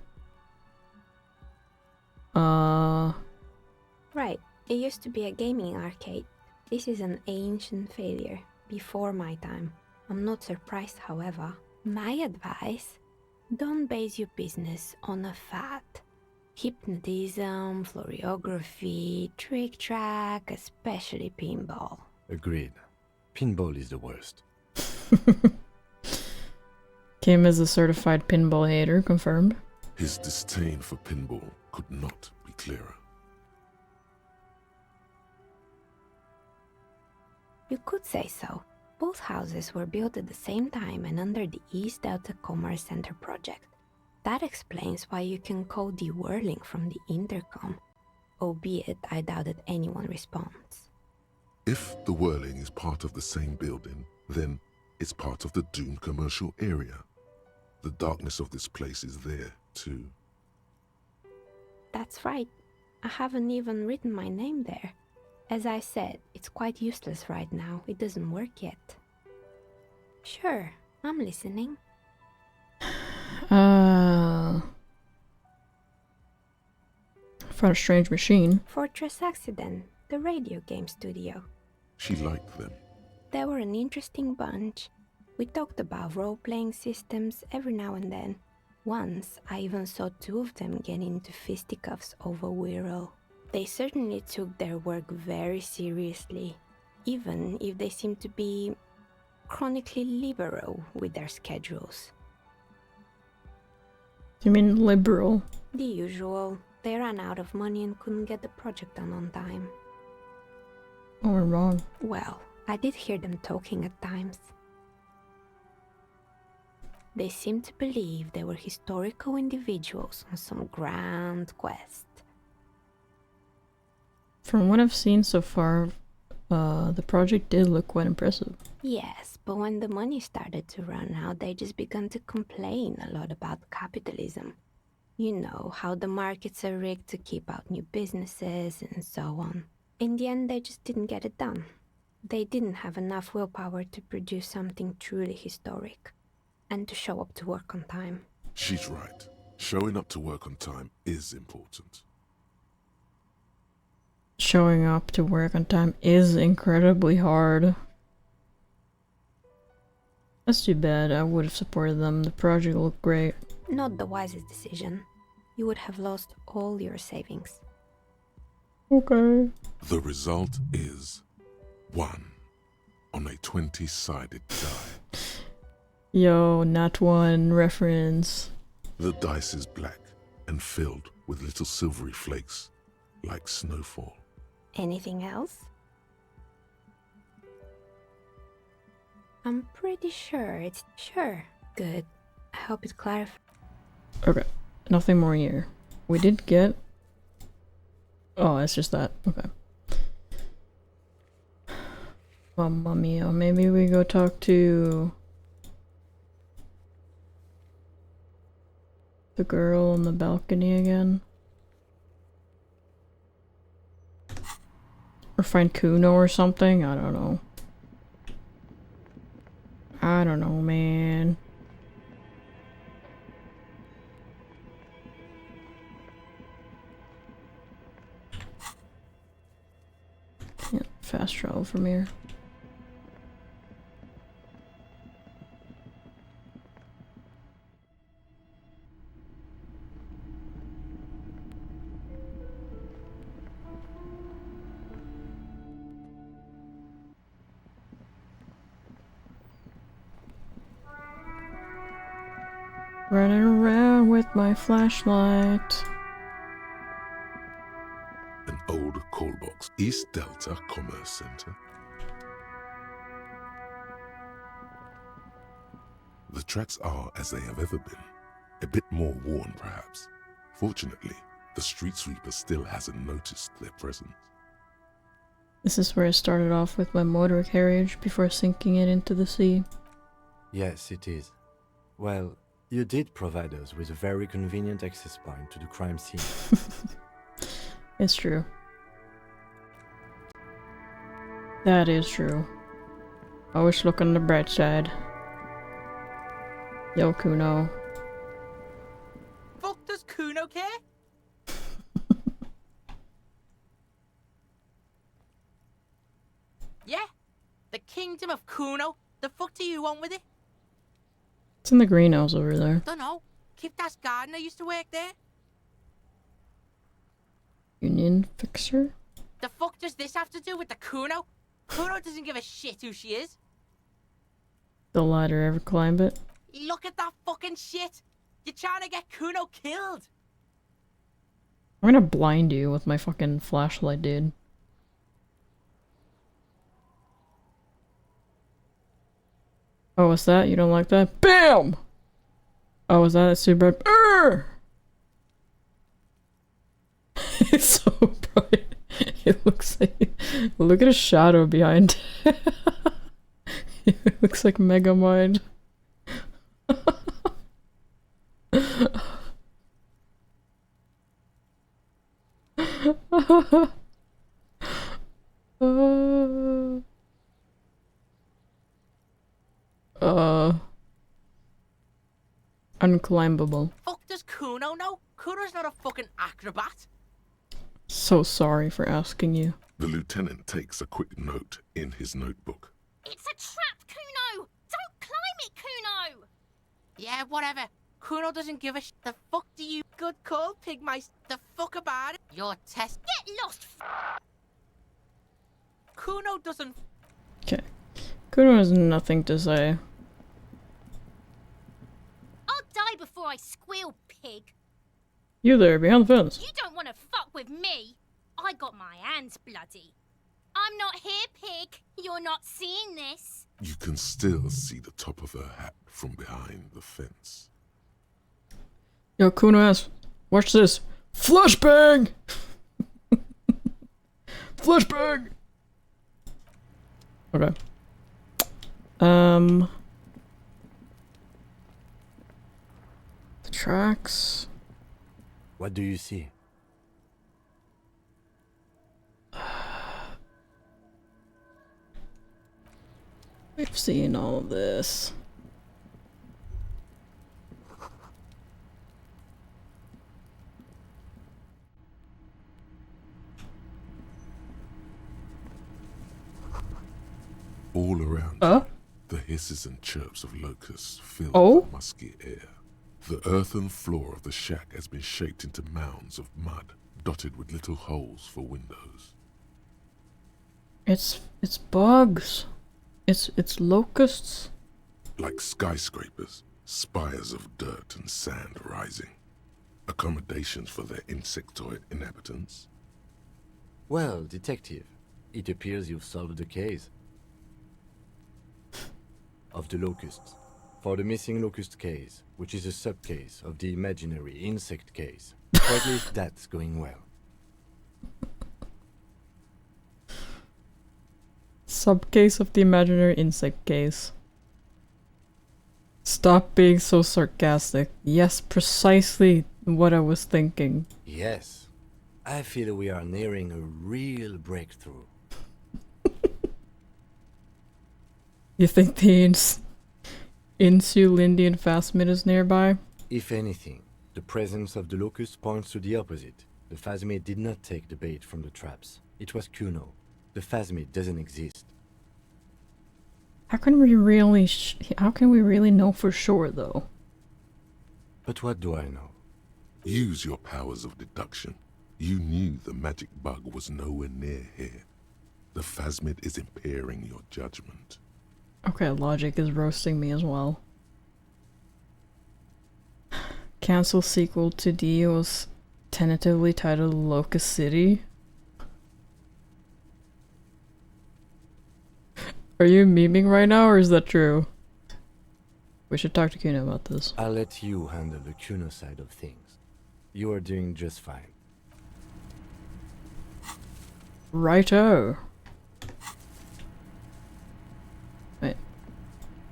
Right. It used to be a gaming arcade. This is an ancient failure, before my time. I'm not surprised, however. My advice: don't base your business on a fad. Hypnotism, florography, trick track, especially pinball.
Agreed. Pinball is the worst.
Kim is a certified pinball hater, confirmed.
His disdain for pinball could not be clearer.
You could say so. Both houses were built at the same time and under the East Delta Commerce Center project. That explains why you can call the Whirling from the intercom, albeit I doubt that anyone responds.
If the Whirling is part of the same building, then it's part of the doomed commercial area. The darkness of this place is there, too.
That's right. I haven't even written my name there. As I said, it's quite useless right now. It doesn't work yet. Sure, I'm listening.
Found a strange machine.
Fortress Accident, the radio game studio.
She liked them.
They were an interesting bunch. We talked about role-playing systems every now and then. Once, I even saw two of them get into fisticuffs over Whirl. They certainly took their work very seriously, even if they seemed to be chronically liberal with their schedules.
You mean liberal?
The usual. They ran out of money and couldn't get the project done on time.
Oh, we're wrong.
Well, I did hear them talking at times. They seemed to believe they were historical individuals on some grand quest.
From what I've seen so far, the project did look quite impressive.
Yes, but when the money started to run out, they just began to complain a lot about capitalism. You know, how the markets are rigged to keep out new businesses and so on. In the end, they just didn't get it done. They didn't have enough willpower to produce something truly historic, and to show up to work on time.
She's right. Showing up to work on time is important.
Showing up to work on time is incredibly hard. That's too bad. I would have supported them. The project looked great.
Not the wisest decision. You would have lost all your savings.
Okay.
The result is 1 on a 20-sided die.
Yo, not one reference.
The dice is black and filled with little silvery flakes, like snowfall.
Anything else? I'm pretty sure it's sure. Good. I hope it clarifies.
Okay. Nothing more here. We did get... Oh, it's just that. Okay. Mamma mia. Maybe we go talk to... the girl on the balcony again? Or find Cuno or something? I don't know. I don't know, man. Can't fast travel from here. Running around with my flashlight.
An old call box. East Delta Commerce Center. The tracks are as they have ever been. A bit more worn, perhaps. Fortunately, the street sweeper still hasn't noticed their presence.
This is where I started off with my motor carriage before sinking it into the sea.
Yes, it is. Well, you did provide us with a very convenient access point to the crime scene.
It's true. That is true. Always look on the bright side. Yo, Cuno.
Fuck does Cuno care? Yeah? The kingdom of Cuno? The fuck do you want with it?
It's in the greenhouse over there.
Dunno. Kiptas gardener used to work there.
Union fixer?
The fuck does this have to do with the Cuno? Cuno doesn't give a shit who she is.
The ladder ever climb it?
Look at that fucking shit. You're trying to get Cuno killed.
I'm gonna blind you with my fucking flashlight, dude. Oh, what's that? You don't like that? BAM! Oh, is that super bright? It's so bright. It looks like... Look at a shadow behind. It looks like Megamind. Unclimbable.
Fuck does Cuno know? Cuno's not a fucking acrobat.
So sorry for asking you.
The lieutenant takes a quick note in his notebook.
It's a trap, Cuno! Don't climb it, Cuno!
Yeah, whatever. Cuno doesn't give a shit. The fuck do you... Good call, Pigmice. The fuck about it? Your test...
Get lost,
Cuno doesn't...
Okay. Cuno has nothing to say.
I'll die before I squeal, pig.
You there, behind the fence.
You don't want to fuck with me. I got my hands bloody. I'm not here, pig. You're not seeing this.
You can still see the top of her hat from behind the fence.
Yo, Cuno ass, watch this. Flashbang! Flashbang! Okay. The tracks.
What do you see?
We've seen all of this.
All around the hisses and chirps of locusts fill
Oh?
the musky air. The earthen floor of the shack has been shaped into mounds of mud, dotted with little holes for windows.
It's bugs. It's locusts.
Like skyscrapers, spires of dirt and sand rising. Accommodations for their insectoid inhabitants.
Well, detective, it appears you've solved the case. Of the locusts. For the missing locust case, which is a sub-case of the imaginary insect case. Or at least that's going well.
Sub-case of the imaginary insect case. Stop being so sarcastic. Yes, precisely what I was thinking.
Yes. I feel we are nearing a real breakthrough.
You think the Insulindian phasmid is nearby?
If anything, the presence of the locust points to the opposite. The phasmid did not take the bait from the traps. It was Cuno. The phasmid doesn't exist.
How can we really know for sure, though?
But what do I know?
Use your powers of deduction. You knew the magic bug was nowhere near here. The phasmid is impairing your judgment.
Okay, logic is roasting me as well. Cancel sequel to D was tentatively titled Locust City. Are you memeing right now, or is that true? We should talk to Cuno about this.
I'll let you handle the Cuno side of things. You are doing just fine.
Righto. Wait.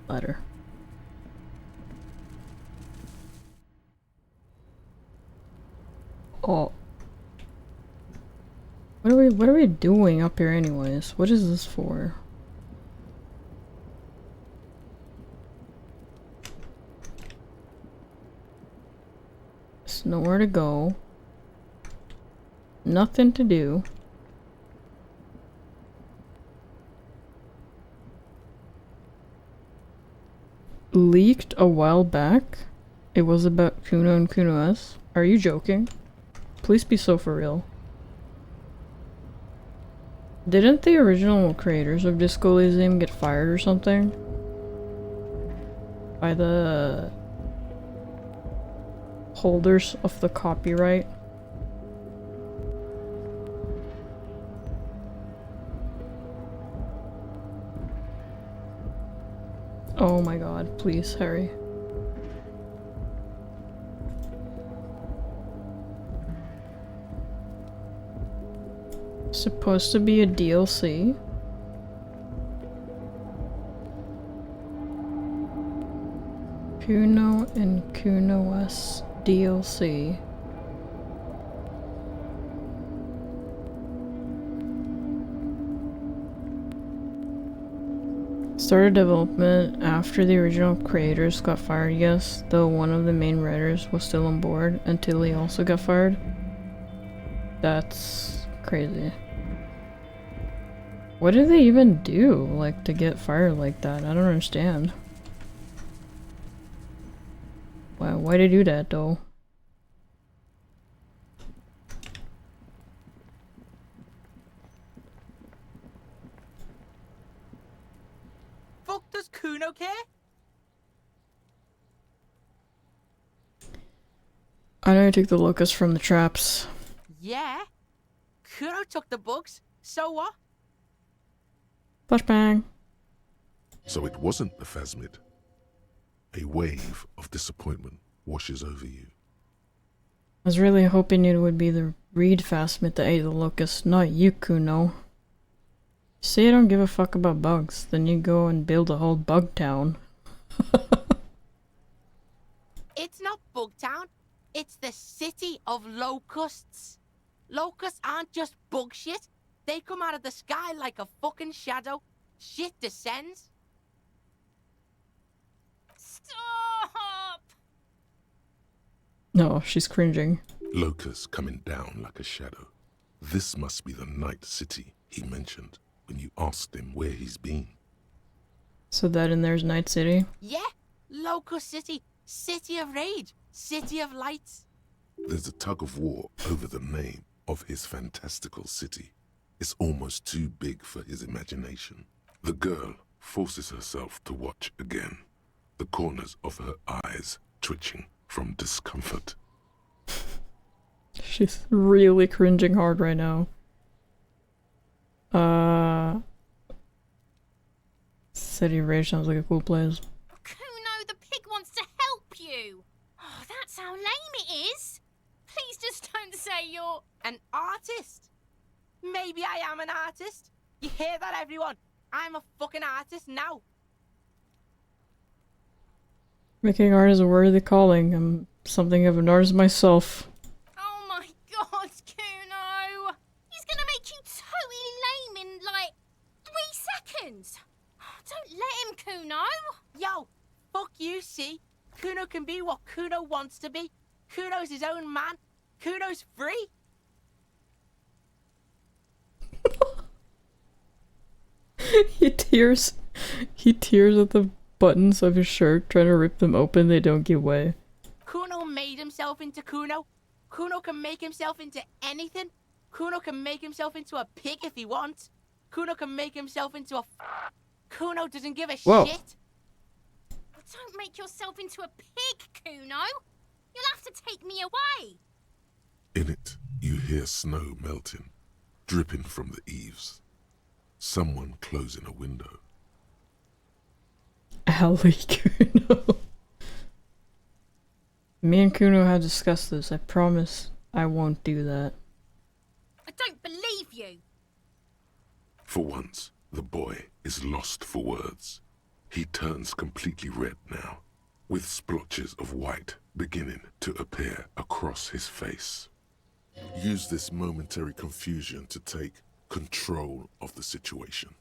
Ladder. Oh. What are we doing up here anyways? What is this for? There's nowhere to go. Nothing to do. Leaked a while back. It was about Cuno and Cuno S. Are you joking? Please be so for real. Didn't the original creators of Disco Elysium get fired or something? By the holders of the copyright? Oh my god, please, Harry. Supposed to be a DLC? Cuno and Cuno S DLC. Started development after the original creators got fired, yes, though one of the main writers was still on board until he also got fired. That's crazy. What did they even do, like, to get fired like that? I don't understand. Wow, why'd they do that, though?
Fuck does Cuno care?
I know you took the locust from the traps.
Yeah. Cuno took the bugs. So what?
Flashbang.
So it wasn't the phasmid. A wave of disappointment washes over you.
I was really hoping it would be the Reed phasmid that ate the locust, not you, Cuno. Say I don't give a fuck about bugs, then you go and build a whole bug town.
It's not Bugtown. It's the city of locusts. Locusts aren't just bug shit. They come out of the sky like a fucking shadow. Shit descends.
Stop!
No, she's cringing.
Locusts coming down like a shadow. This must be the night city he mentioned when you asked him where he's been.
So that in there's Night City?
Yeah, Locust City, City of Rage, City of Lights.
There's a tug of war over the name of his fantastical city. It's almost too big for his imagination. The girl forces herself to watch again, the corners of her eyes twitching from discomfort.
She's really cringing hard right now. City of Rage sounds like a cool place.
Cuno, the pig wants to help you. Oh, that's how lame it is. Please just don't say you're
an artist. Maybe I am an artist. You hear that, everyone? I'm a fucking artist now.
Making art is a worthy calling. I'm something of an artist myself.
Oh my god, Cuno! He's gonna make you totally lame in like 3 seconds. Don't let him, Cuno.
Yo, fuck you, see? Cuno can be what Cuno wants to be. Cuno's his own man. Cuno's free.
He tears at the buttons of his shirt, trying to rip them open. They don't give way.
Cuno made himself into Cuno. Cuno can make himself into anything. Cuno can make himself into a pig if he wants. Cuno can make himself into a... Cuno doesn't give a shit.
Don't make yourself into a pig, Cuno. You'll have to take me away.
In it, you hear snow melting, dripping from the eaves. Someone closing a window.
Alley Cuno. Me and Cuno have discussed this. I promise I won't do that.
I don't believe you.
For once, the boy is lost for words. He turns completely red now, with splotches of white beginning to appear across his face. Use this momentary confusion to take control of the situation.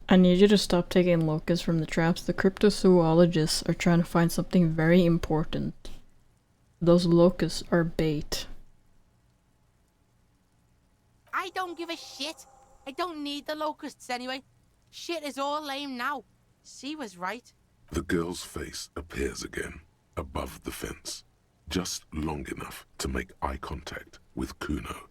I need you to stop taking locusts from the traps. The cryptozoologists are trying to find something very important. Those locusts are bait.
I don't give a shit. I don't need the locusts anyway. Shit is all lame now. C was right.
The girl's face appears again, above the fence, just long enough to make eye contact with Cuno.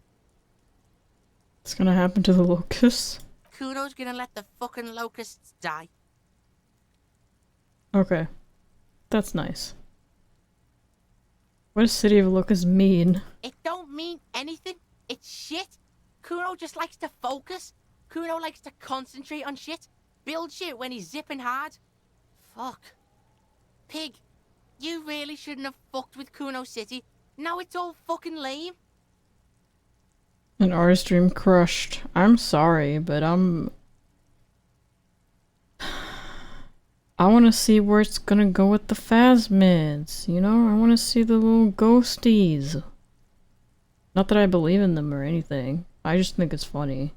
What's gonna happen to the locusts?
Cuno's gonna let the fucking locusts die.
Okay. That's nice. What does City of Locusts mean?
It don't mean anything. It's shit. Cuno just likes to focus. Cuno likes to concentrate on shit. Build shit when he's zipping hard. Fuck. Pig, you really shouldn't have fucked with Cuno City. Now it's all fucking lame.
An artist dream crushed. I'm sorry, but I want to see where it's gonna go with the phasmids, you know? I want to see the little ghosties. Not that I believe in them or anything. I just think it's funny.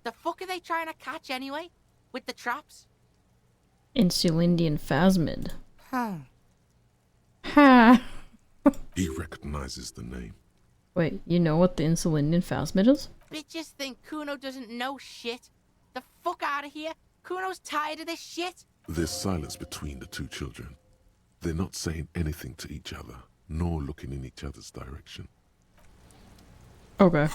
The fuck are they trying to catch anyway? With the traps?
Insulindian phasmid.
Huh.
Ha!
He recognizes the name.
Wait, you know what the Insulindian phasmid is?
Bitches think Cuno doesn't know shit. The fuck out of here. Cuno's tired of this shit.
There's silence between the two children. They're not saying anything to each other, nor looking in each other's direction.
Okay.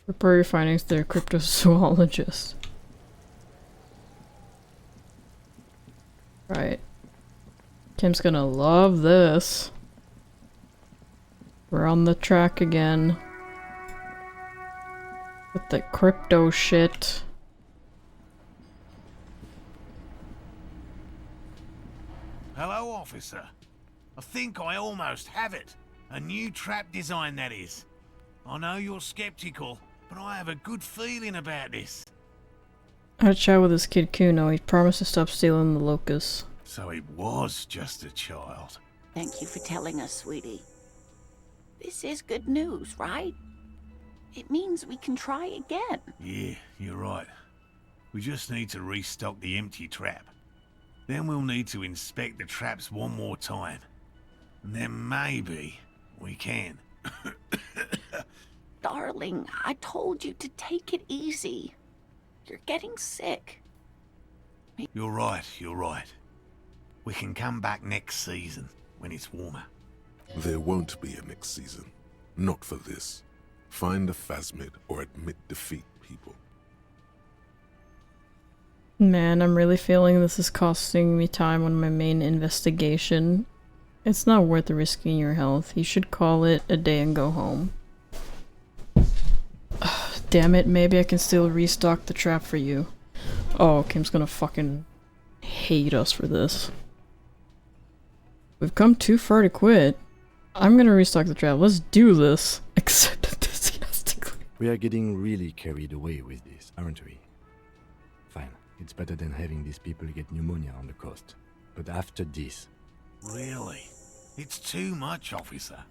Report your findings to the cryptozoologist. Right. Kim's gonna love this. We're on the track again. With the crypto shit.
Hello, officer. I think I almost have it. A new trap design, that is. I know you're skeptical, but I have a good feeling about this.
I had a chat with this kid Cuno. He promised to stop stealing the locusts.
So it was just a child.
Thank you for telling us, sweetie. This is good news, right? It means we can try again.
Yeah, you're right. We just need to restock the empty trap. Then we'll need to inspect the traps one more time. And then maybe we can.
Darling, I told you to take it easy. You're getting sick.
You're right, you're right. We can come back next season, when it's warmer.
There won't be a next season. Not for this. Find a phasmid or admit defeat, people.
Man, I'm really feeling this is costing me time on my main investigation. It's not worth risking your health. You should call it a day and go home. Damn it, maybe I can still restock the trap for you. Oh, Kim's gonna fucking hate us for this. We've come too far to quit. I'm gonna restock the trap. Let's do this. Accept enthusiastically.
We are getting really carried away with this, aren't we? Fine. It's better than having these people get pneumonia on the coast. But after this...
Really? It's too much, officer.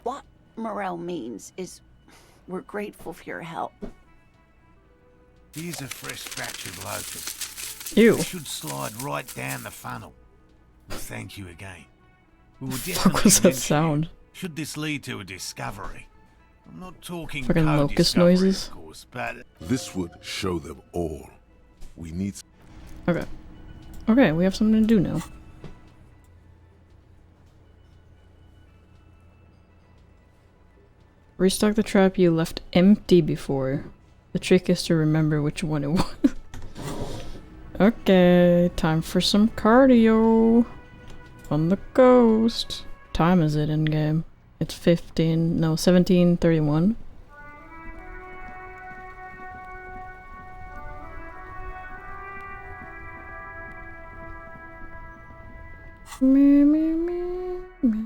What Morell means is we're grateful for your help.
Here's a fresh batch of locusts.
Ew.
It should slide right down the funnel. Well, thank you again. We will
What the fuck
definitely
was that
mention
sound?
you, should this lead to a discovery. I'm not talking
Fucking locust
co-discovery,
noises.
of course, but
This would show them all. We need...
Okay. Okay, we have something to do now. Restock the trap you left empty before. The trick is to remember which one it was. Okay, time for some cardio. On the coast. Time is it in game? It's 17:31. Me, me, me, me.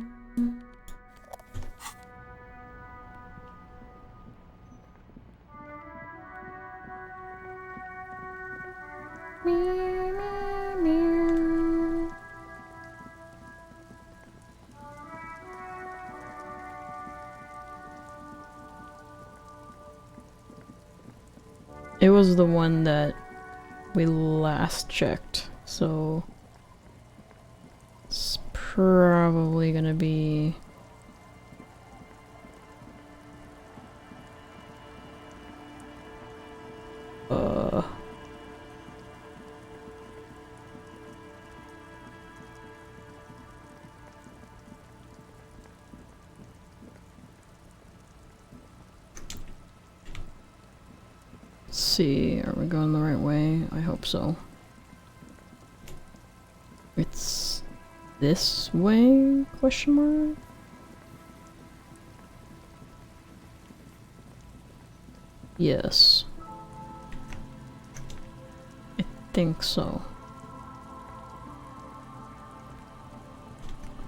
It was the one that we last checked, so it's probably gonna be let's see, are we going the right way? I hope so. It's this way? Question mark? Yes. I think so.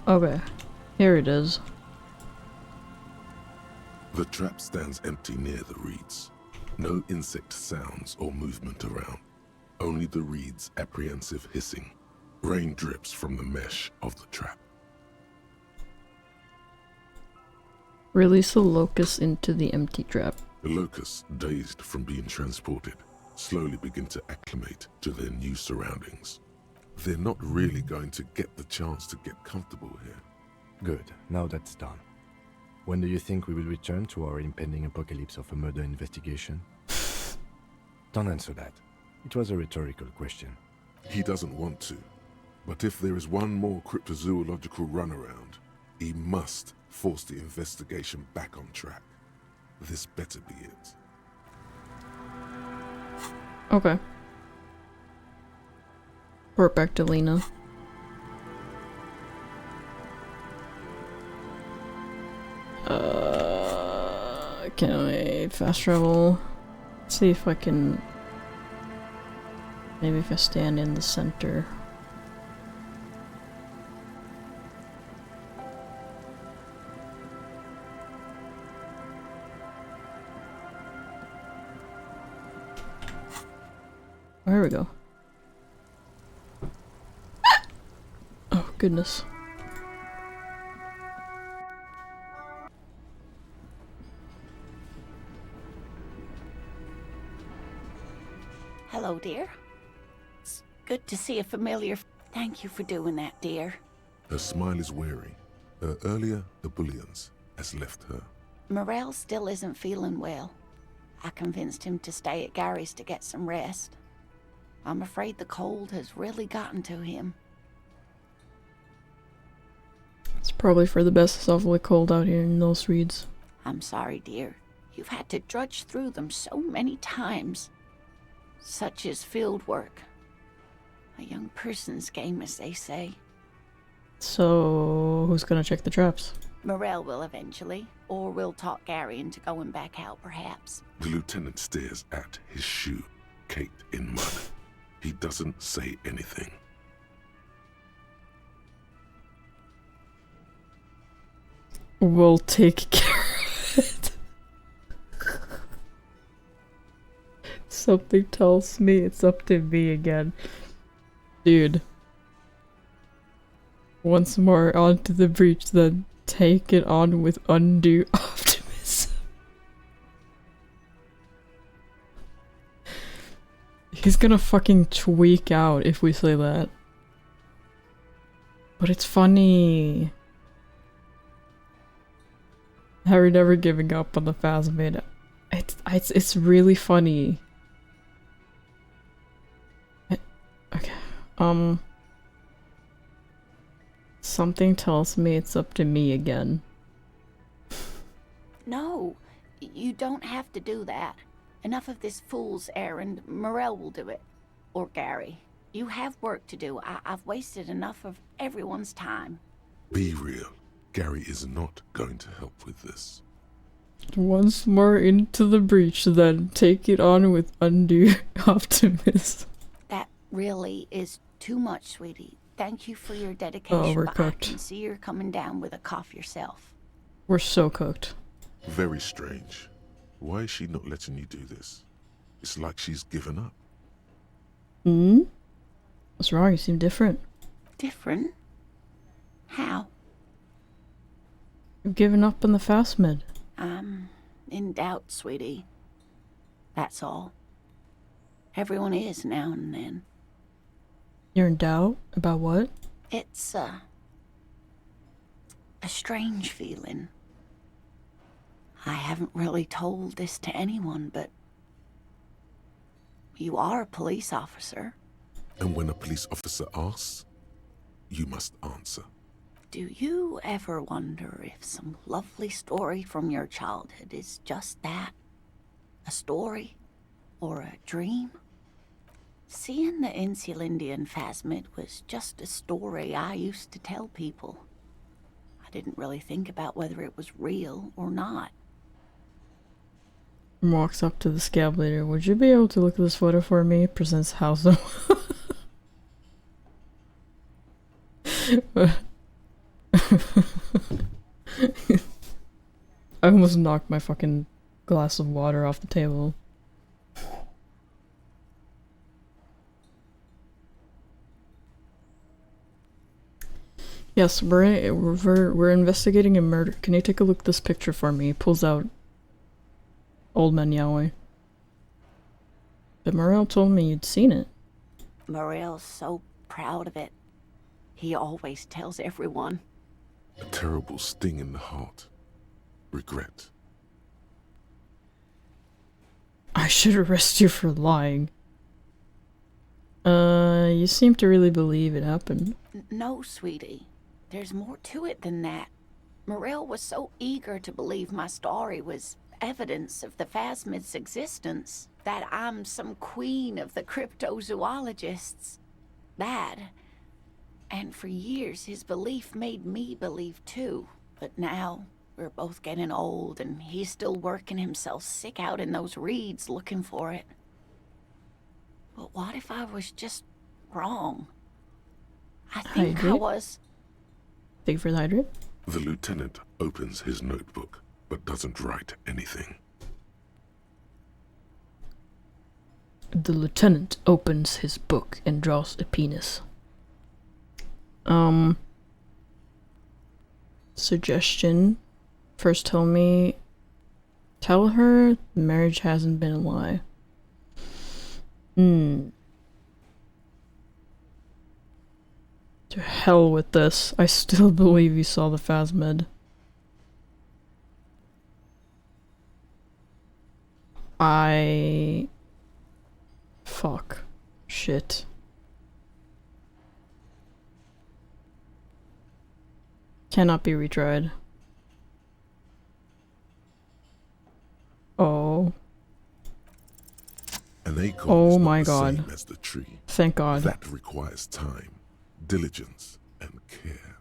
Okay, here it is.
The trap stands empty near the reeds. No insect sounds or movement around. Only the reeds' apprehensive hissing. Rain drips from the mesh of the trap.
Release the locust into the empty trap.
The locusts, dazed from being transported, slowly begin to acclimate to their new surroundings. They're not really going to get the chance to get comfortable here.
Good, now that's done. When do you think we will return to our impending apocalypse of a murder investigation? Don't answer that. It was a rhetorical question.
He doesn't want to. But if there is one more cryptozoological runaround, he must force the investigation back on track. This better be it.
Okay. Report back to Lena. Can I fast travel? Let's see if I can... Maybe if I stand in the center. There we go. Oh, goodness.
Hello, dear. It's good to see a familiar... Thank you for doing that, dear.
Her smile is wary. Her earlier ebullience has left her.
Morell still isn't feeling well. I convinced him to stay at Gary's to get some rest. I'm afraid the cold has really gotten to him.
It's probably for the best. It's awfully cold out here in those reeds.
I'm sorry, dear. You've had to drudge through them so many times. Such is field work. A young person's game, as they say.
So, who's gonna check the traps?
Morell will eventually, or we'll talk Gary into going back out, perhaps.
The lieutenant stares at his shoe, caked in mud. He doesn't say anything.
We'll take care of it. Something tells me it's up to me again. Dude. Once more onto the breach, then take it on with undue optimism. He's gonna fucking tweak out if we say that. But it's funny. Harry never giving up on the phasmid. It's really funny. Okay. Something tells me it's up to me again.
No, you don't have to do that. Enough of this fool's errand. Morell will do it. Or Gary. You have work to do. I've wasted enough of everyone's time.
Be real. Gary is not going to help with this.
Once more into the breach, then take it on with undue optimism.
That really is too much, sweetie. Thank you for your dedication.
Oh, we're
but
cooked.
I can see you're coming down with a cough yourself.
We're so cooked.
Very strange. Why is she not letting you do this? It's like she's given up.
Hmm? What's wrong? You seem different.
Different? How?
You've given up on the phasmid.
I'm in doubt, sweetie. That's all. Everyone is now and then.
You're in doubt? About what?
It's a strange feeling. I haven't really told this to anyone, but you are a police officer.
And when a police officer asks, you must answer.
Do you ever wonder if some lovely story from your childhood is just that? A story? Or a dream? Seeing the Insulindian phasmid was just a story I used to tell people. I didn't really think about whether it was real or not.
Walks up to the Scab leader. Would you be able to look at this photo for me? Presents house. I almost knocked my fucking glass of water off the table. Yes, we're investigating a murder. Can you take a look at this picture for me? He pulls out Old Man Yaoi. But Morell told me you'd seen it.
Morell's so proud of it. He always tells everyone.
A terrible sting in the heart. Regret.
I should arrest you for lying. You seem to really believe it happened.
No, sweetie. There's more to it than that. Morell was so eager to believe my story was evidence of the phasmid's existence that I'm some queen of the cryptozoologists. That, and for years his belief made me believe too. But now we're both getting old and he's still working himself sick out in those reeds looking for it. But what if I was just wrong? I think I was.
Thank you for the hydrate.
The lieutenant opens his notebook, but doesn't write anything.
The lieutenant opens his book and draws a penis. Suggestion. First tell her marriage hasn't been a lie. To hell with this. I still believe you saw the phasmid. Fuck. Shit. Cannot be retried. Oh.
An acorn
Oh
is not
my
the
God.
same as the tree.
Thank God.
That requires time, diligence, and care.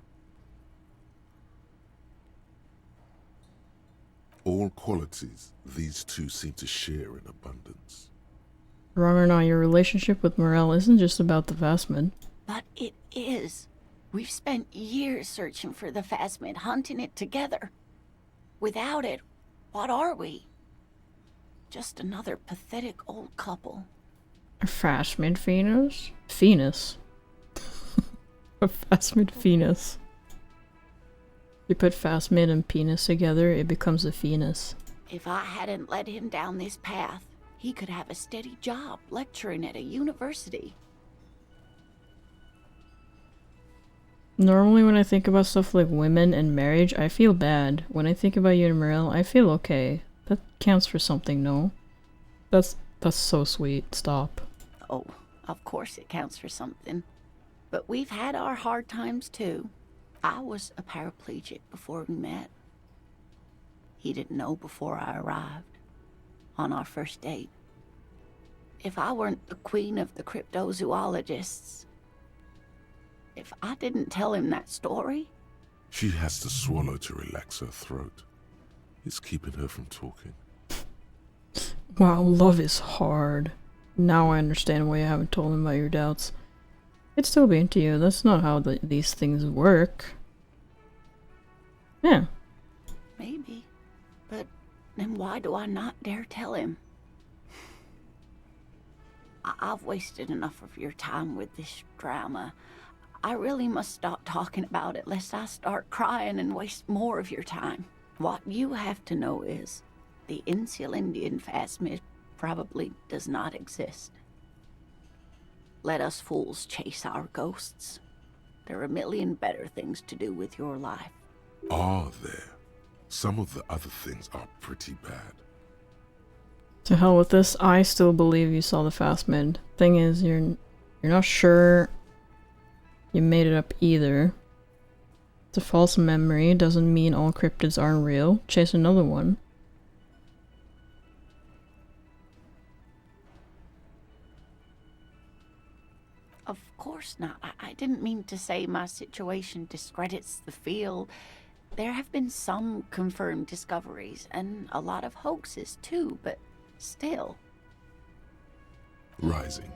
All qualities these two seem to share in abundance.
Wrong or not, your relationship with Morell isn't just about the Phasmid.
But it is. We've spent years searching for the Phasmid, hunting it together. Without it, what are we? Just another pathetic old couple.
A Phasmid Venus? Venus. A Phasmid Venus. You put Phasmid and penis together, it becomes a Venus.
If I hadn't led him down this path, he could have a steady job lecturing at a university.
Normally when I think about stuff like women and marriage, I feel bad. When I think about you and Morell, I feel okay. That counts for something, no? That's so sweet. Stop.
Oh, of course it counts for something. But we've had our hard times too. I was a paraplegic before we met. He didn't know before I arrived. On our first date. If I weren't the queen of the cryptozoologists, if I didn't tell him that story...
She has to swallow to relax her throat. It's keeping her from talking.
Wow, love is hard. Now I understand why you haven't told him about your doubts. It'd still be into you. That's not how these things work. Yeah.
Maybe. But then why do I not dare tell him? I've wasted enough of your time with this drama. I really must stop talking about it lest I start crying and waste more of your time. What you have to know is the Insulindian Phasmid probably does not exist. Let us fools chase our ghosts. There are a million better things to do with your life.
Are there? Some of the other things are pretty bad.
To hell with this, I still believe you saw the Phasmid. Thing is, you're not sure you made it up either. It's a false memory, doesn't mean all cryptids aren't real. Chase another one.
Of course not. I didn't mean to say my situation discredits the field. There have been some confirmed discoveries, and a lot of hoaxes too, but still.
Rising,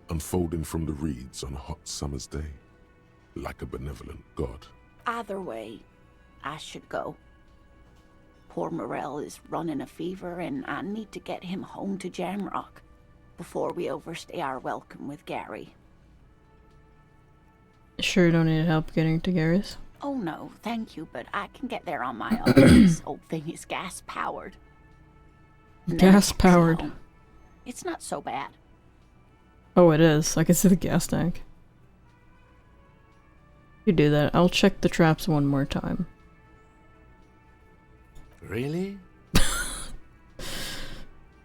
unfolding from the reeds on a hot summer's day, like a benevolent god.
Either way, I should go. Poor Morell is running a fever, and I need to get him home to Jamrock before we overstay our welcome with Gary.
Sure you don't need help getting to Gary's?
Oh no, thank you, but I can get there on my own. This old thing is gas-powered.
Gas-powered?
It's not so bad.
Oh, it is. I can see the gas tank. You do that. I'll check the traps one more time.
Really?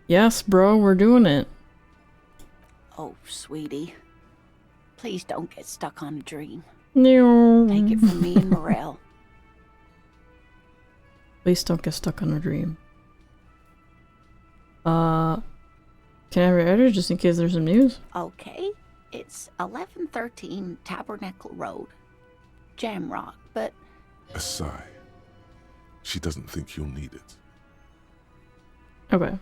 Yes, bro, we're doing it.
Oh, sweetie. Please don't get stuck on a dream.
No.
Take it from me and Morell.
Please don't get stuck on a dream. Can I have your address just in case there's some news?
Okay. It's 1113 Tabernacle Road. Jamrock, but...
A sigh. She doesn't think you'll need it.
Okay.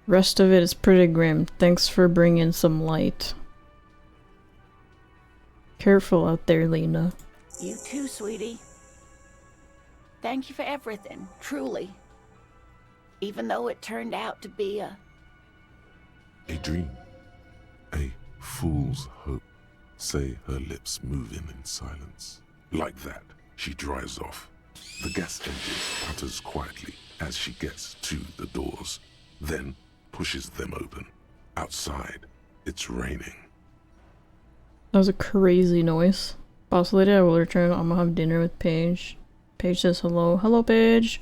Rest of it is pretty grim. Thanks for bringing some light. Careful out there, Lena.
You too, sweetie. Thank you for everything, truly. Even though it turned out to be a
dream. A fool's hope. Say her lips moving in silence. Like that, she drives off. The gas engine putters quietly as she gets to the doors, then pushes them open. Outside, it's raining.
That was a crazy noise. Boss lady, I will return. I'm gonna have dinner with Paige. Paige says hello. Hello, Paige.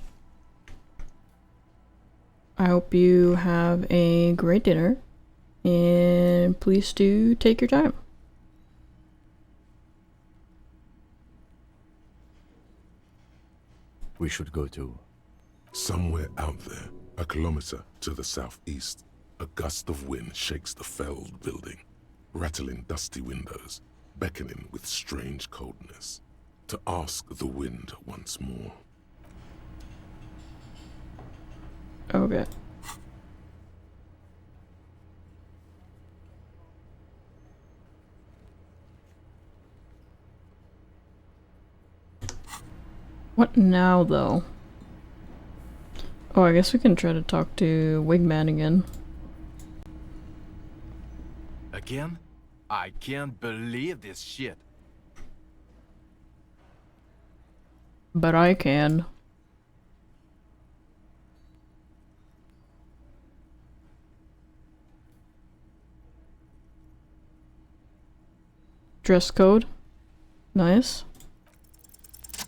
I hope you have a great dinner, and please do take your time.
We should go to...
Somewhere out there, a kilometer to the southeast, a gust of wind shakes the felled building, rattling dusty windows, beckoning with strange coldness. To ask the wind once more.
Okay. What now, though? Oh, I guess we can try to talk to Wigman again.
Again? I can't believe this shit.
But I can. Dress code. Nice.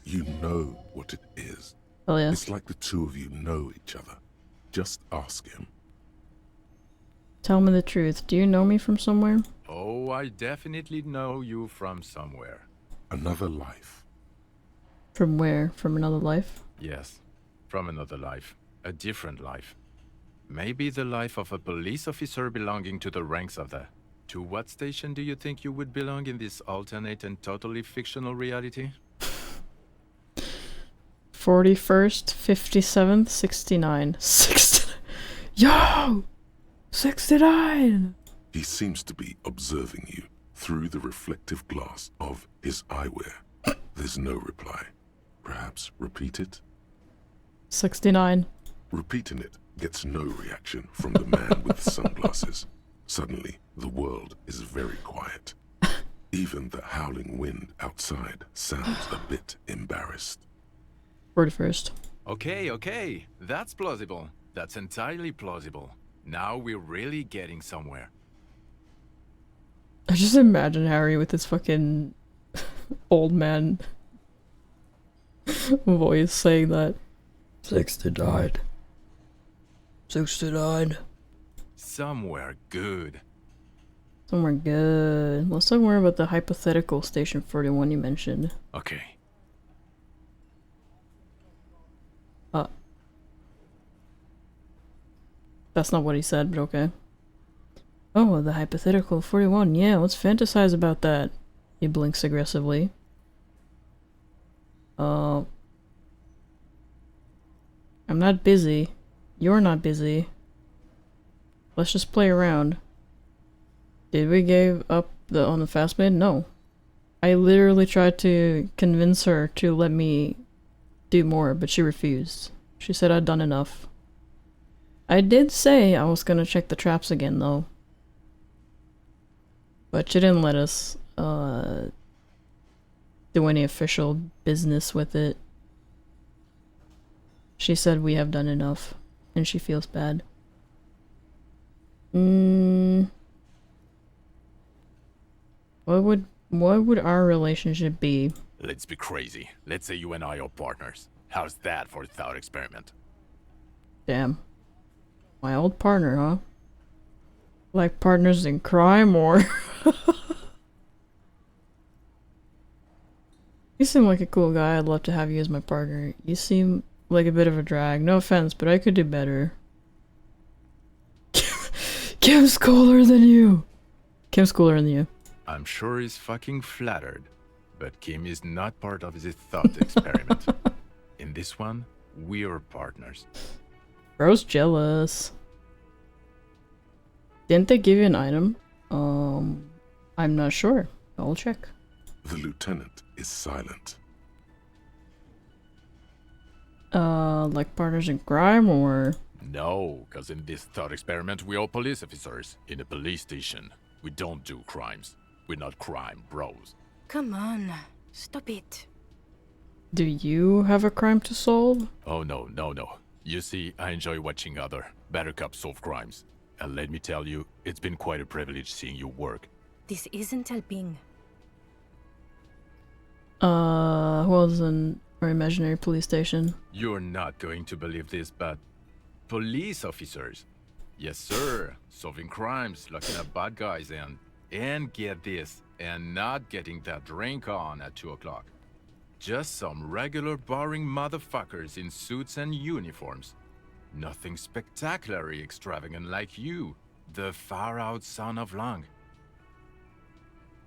You know what it is.
Oh yeah.
It's like the two of you know each other. Just ask him.
Tell me the truth. Do you know me from somewhere?
Oh, I definitely know you from somewhere.
Another life.
From where? From another life?
Yes, from another life. A different life. Maybe the life of a police officer belonging to the ranks of the... To what station do you think you would belong in this alternate and totally fictional reality?
41st, 57th, 69. 69. Yo! 69!
He seems to be observing you through the reflective glass of his eyewear. There's no reply. Perhaps repeat it?
69.
Repeating it gets no reaction from the man with the sunglasses. Suddenly, the world is very quiet. Even the howling wind outside sounds a bit embarrassed.
41st.
Okay. That's plausible. That's entirely plausible. Now we're really getting somewhere.
I just imagine Harry with his fucking old man voice saying that. 69. 69.
Somewhere good.
Somewhere good. Let's talk more about the hypothetical Station 41 you mentioned.
Okay.
That's not what he said, but okay. Oh, the hypothetical 41. Yeah, let's fantasize about that. He blinks aggressively. I'm not busy. You're not busy. Let's just play around. Did we give up on the fast mid? No. I literally tried to convince her to let me do more, but she refused. She said I'd done enough. I did say I was gonna check the traps again, though. But she didn't let us, do any official business with it. She said we have done enough, and she feels bad. What would our relationship be?
Let's be crazy. Let's say you and I are partners. How's that for a thought experiment?
Damn. My old partner, huh? Like partners in crime, or... You seem like a cool guy. I'd love to have you as my partner. You seem like a bit of a drag. No offense, but I could do better. Kim's cooler than you! Kim's cooler than you.
I'm sure he's fucking flattered, but Kim is not part of his thought experiment. In this one, we're partners.
Bro's jealous. Didn't they give you an item? I'm not sure. I'll check.
The lieutenant is silent.
Like partners in crime, or?
No, because in this thought experiment, we're all police officers in a police station. We don't do crimes. We're not crime bros.
Come on, stop it.
Do you have a crime to solve?
Oh, no. You see, I enjoy watching other better cops solve crimes. And let me tell you, it's been quite a privilege seeing you work.
This isn't helping.
Who else in our imaginary police station?
You're not going to believe this, but Police officers. Yes, sir. Solving crimes, locking up bad guys, and get this, and not getting that drink on at 2 o'clock. Just some regular boring motherfuckers in suits and uniforms. Nothing spectacularly extravagant like you, the far-out son of Lung.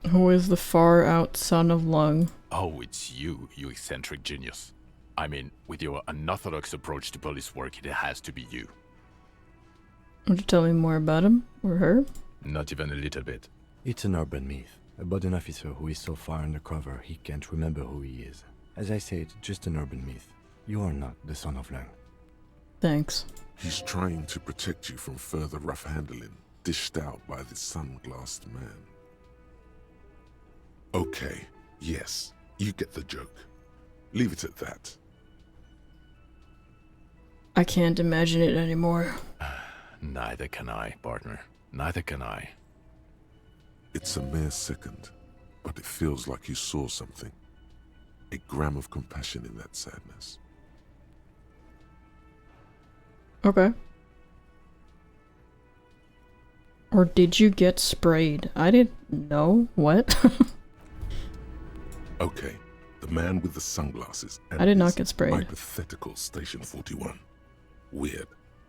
Who is the far-out son of Lung?
Oh, it's you, you eccentric genius. I mean, with your unorthodox approach to police work, it has to be you.
Would you tell me more about him or her?
Not even a little bit.
It's an urban myth about an officer who is so far undercover he can't remember who he is. As I said, just an urban myth. You are not the son of Lung.
Thanks.
He's trying to protect you from further rough handling, dished out by this sunglassed man. Okay, yes, you get the joke. Leave it at that.
I can't imagine it anymore.
Neither can I, partner. Neither can I.
It's a mere second, but it feels like you saw something. A gram of compassion in that sadness.
Okay. Or did you get sprayed? I didn't know. What?
Okay, the man with the sunglasses and
I did not
his
get sprayed.
hypothetical Station 41. Weird,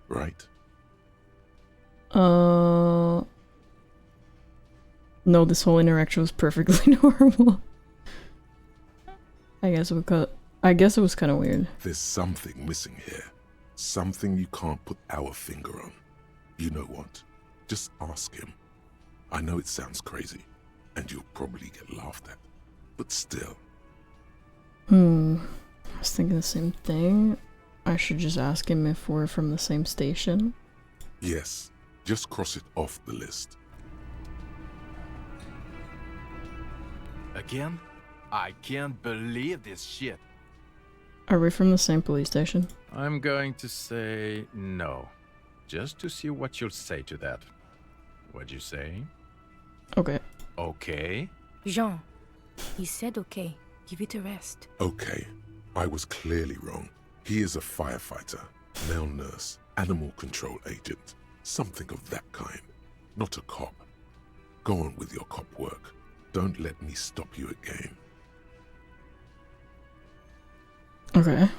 right?
No, this whole interaction was perfectly normal. I guess it was kind of weird.
There's something missing here. Something you can't put our finger on. You know what? Just ask him. I know it sounds crazy, and you'll probably get laughed at. But still.
I was thinking the same thing. I should just ask him if we're from the same station.
Yes, just cross it off the list.
Again? I can't believe this shit.
Are we from the same police station?
I'm going to say no. Just to see what you'll say to that. What'd you say?
Okay.
Okay?
Jean, he said okay. Give it a rest.
Okay, I was clearly wrong. He is a firefighter, male nurse, animal control agent, something of that kind. Not a cop. Go on with your cop work. Don't let me stop you again.
Okay.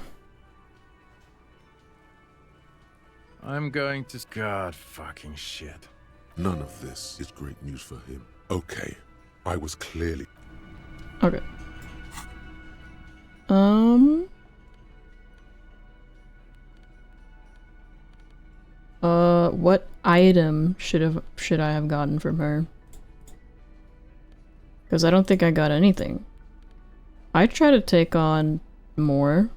I'm going to... God fucking shit.
None of this is great news for him. Okay, I was clearly...
Okay. What item should I have gotten from her? Because I don't think I got anything. I try to take on more.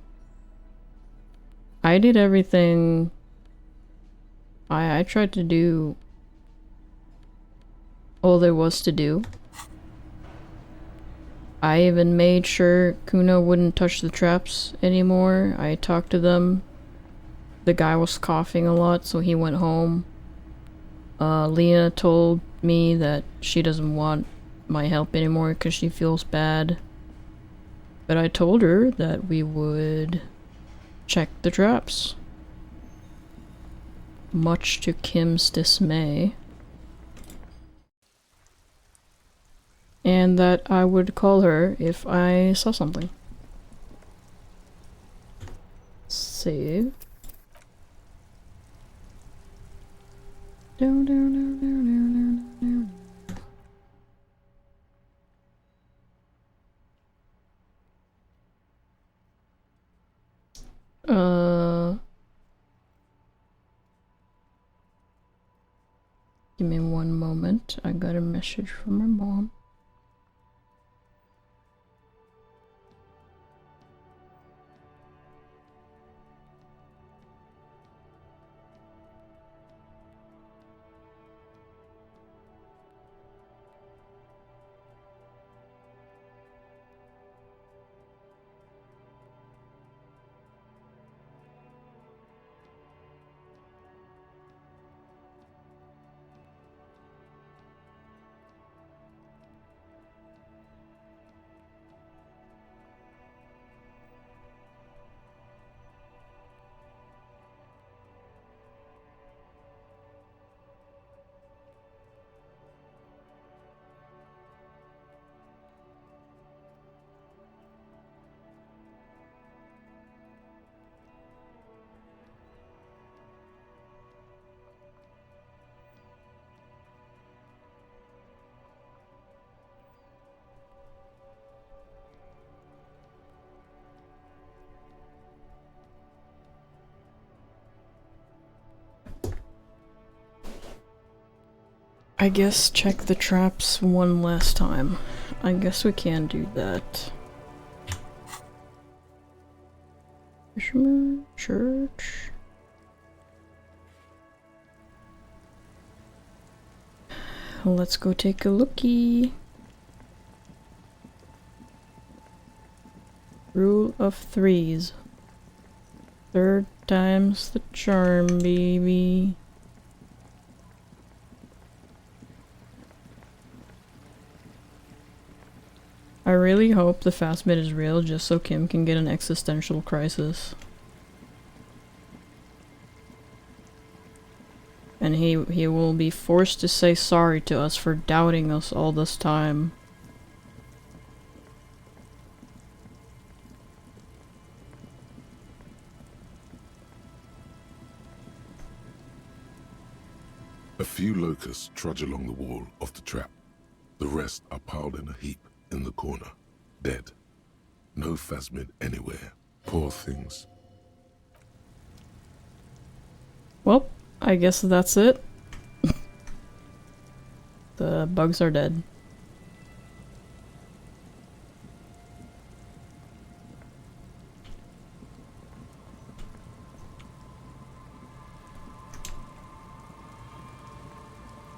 I did everything. I tried to do all there was to do. I even made sure Cuno wouldn't touch the traps anymore. I talked to them. The guy was coughing a lot, so he went home. Lena told me that she doesn't want my help anymore because she feels bad. But I told her that we would check the traps. Much to Kim's dismay. And that I would call her if I saw something. Save. Give me one moment. I got a message from my mom. I guess check the traps one last time. I guess we can do that. Fisherman Church. Let's go take a lookie. Rule of threes. Third time's the charm, baby. I really hope the Phasmid is real just so Kim can get an existential crisis. And he will be forced to say sorry to us for doubting us all this time.
A few locusts trudge along the wall of the trap. The rest are piled in a heap in the corner, dead. No Phasmid anywhere. Poor things.
Well, I guess that's it. The bugs are dead.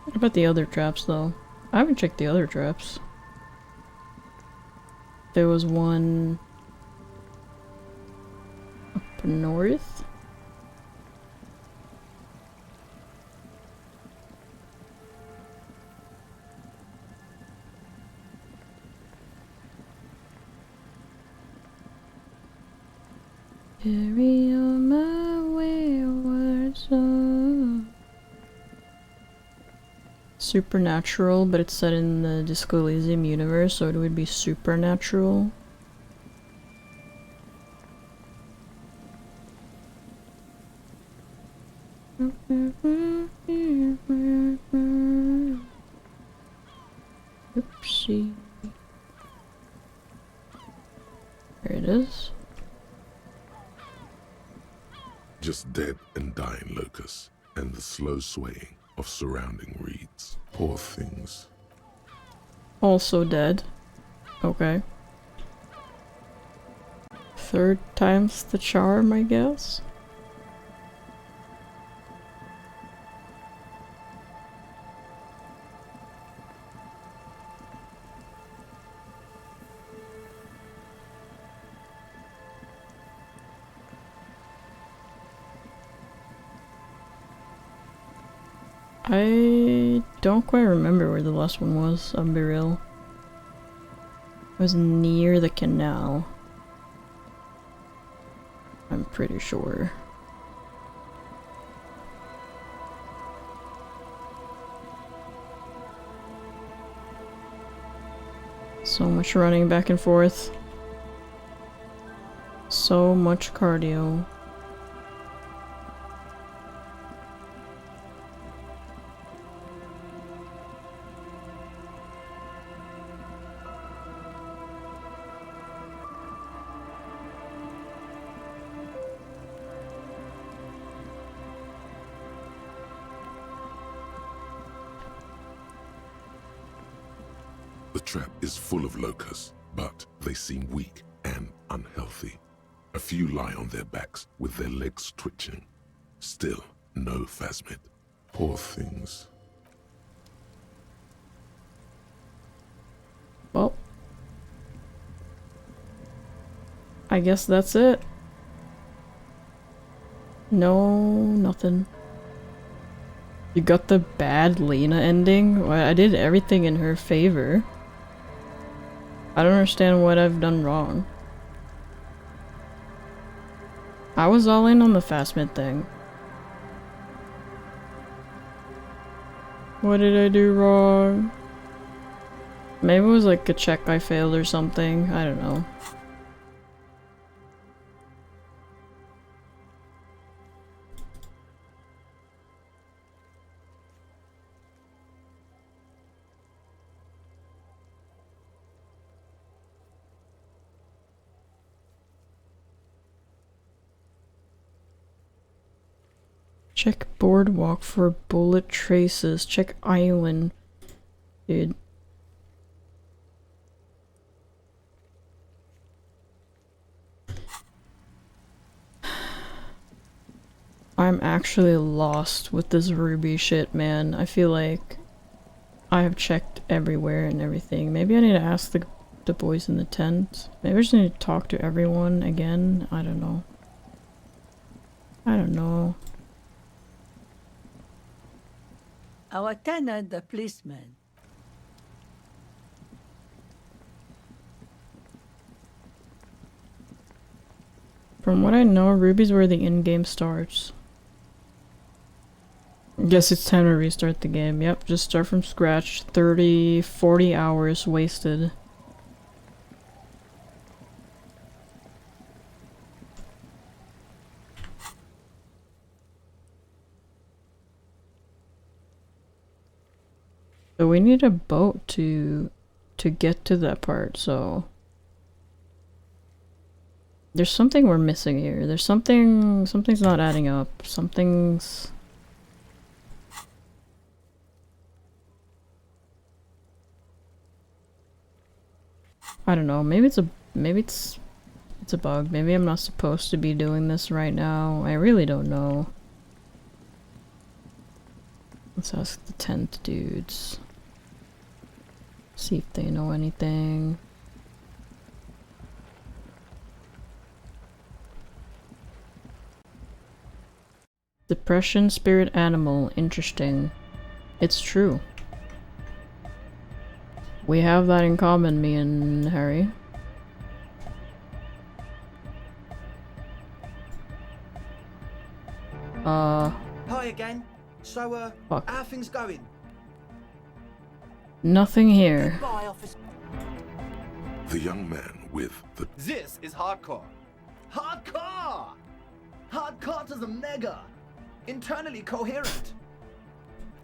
What about the other traps, though? I haven't checked the other traps. There was one up north. Carry on my wayward son. Supernatural, but it's set in the Disco Elysium universe, so it would be supernatural. Oopsie. There it is.
Just dead and dying locusts, and the slow swaying of surrounding reeds. Poor things.
Also dead. Okay. Third time's the charm, I guess? I don't quite remember where the last one was, I'll be real. It was near the canal. I'm pretty sure. So much running back and forth. So much cardio.
The trap is full of locusts, but they seem weak and unhealthy. A few lie on their backs with their legs twitching. Still, no Phasmid. Poor things.
Well, I guess that's it. No, nothing. You got the bad Lena ending? Well, I did everything in her favor. I don't understand what I've done wrong. I was all in on the Phasmid thing. What did I do wrong? Maybe it was like a check I failed or something. I don't know. Check boardwalk for bullet traces. Check island. Dude. I'm actually lost with this ruby shit, man. I feel like I have checked everywhere and everything. Maybe I need to ask the boys in the tent. Maybe I just need to talk to everyone again. I don't know. I don't know.
Our tenant, the policeman.
From what I know, ruby's where the in-game starts. Guess it's time to restart the game. Yep, just start from scratch. 30, 40 hours wasted. So we need a boat to get to that part, so there's something we're missing here. There's something's not adding up. Something's I don't know, maybe it's a bug. Maybe I'm not supposed to be doing this right now. I really don't know. Let's ask the tent dudes. See if they know anything. Depression spirit animal. Interesting. It's true. We have that in common, me and Harry.
Hi again. So,
fuck.
how are things going?
Nothing here.
Goodbye, officer.
The young man with the...
This is hardcore. Hardcore! Hardcore to the mega. Internally coherent.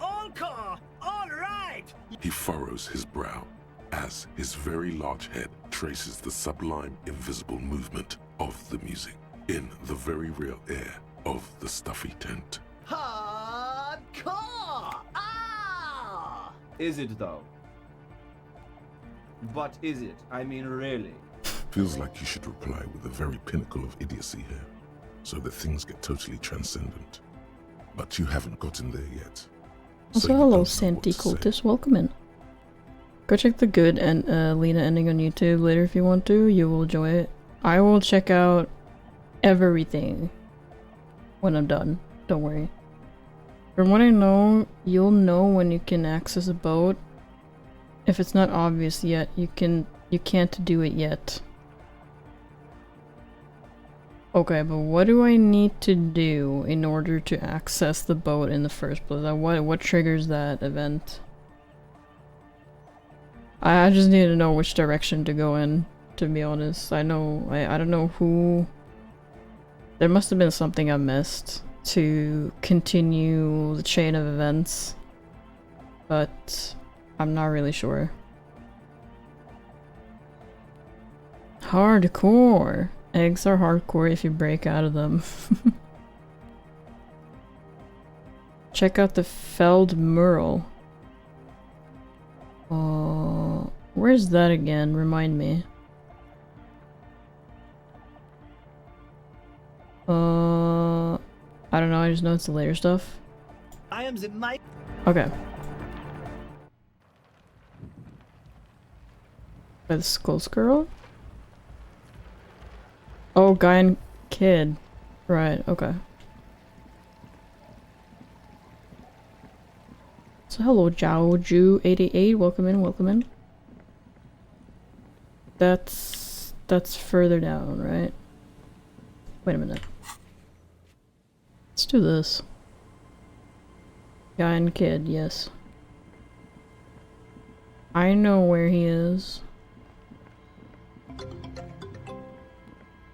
All core! All right!
He furrows his brow as his very large head traces the sublime invisible movement of the music in the very real air of the stuffy tent.
Hardcore! Ah! Is it though? But is it? I mean, really?
Feels like you should reply with the very pinnacle of idiocy here, so that things get totally transcendent. But you haven't gotten there yet.
Also,
So you
hello,
don't know
Santi
what to say.
Cultist. Welcome in. Go check the good and Lena ending on YouTube later if you want to. You will enjoy it. I will check out everything when I'm done. Don't worry. From what I know, you'll know when you can access a boat. If it's not obvious yet, you can't do it yet. Okay, but what do I need to do in order to access the boat in the first place? What triggers that event? I just need to know which direction to go in, to be honest. I don't know who... There must have been something I missed to continue the chain of events, but I'm not really sure. Hardcore! Eggs are hardcore if you break out of them. Check out the felled mural. Where's that again? Remind me. I don't know, I just know it's the later stuff.
I am the mic.
Okay. By the Skulls Girl? Oh, guy and kid. Right, okay. So hello, Jiaoju88. Welcome in, welcome in. That's further down, right? Wait a minute. Let's do this. Guy and kid, yes. I know where he is.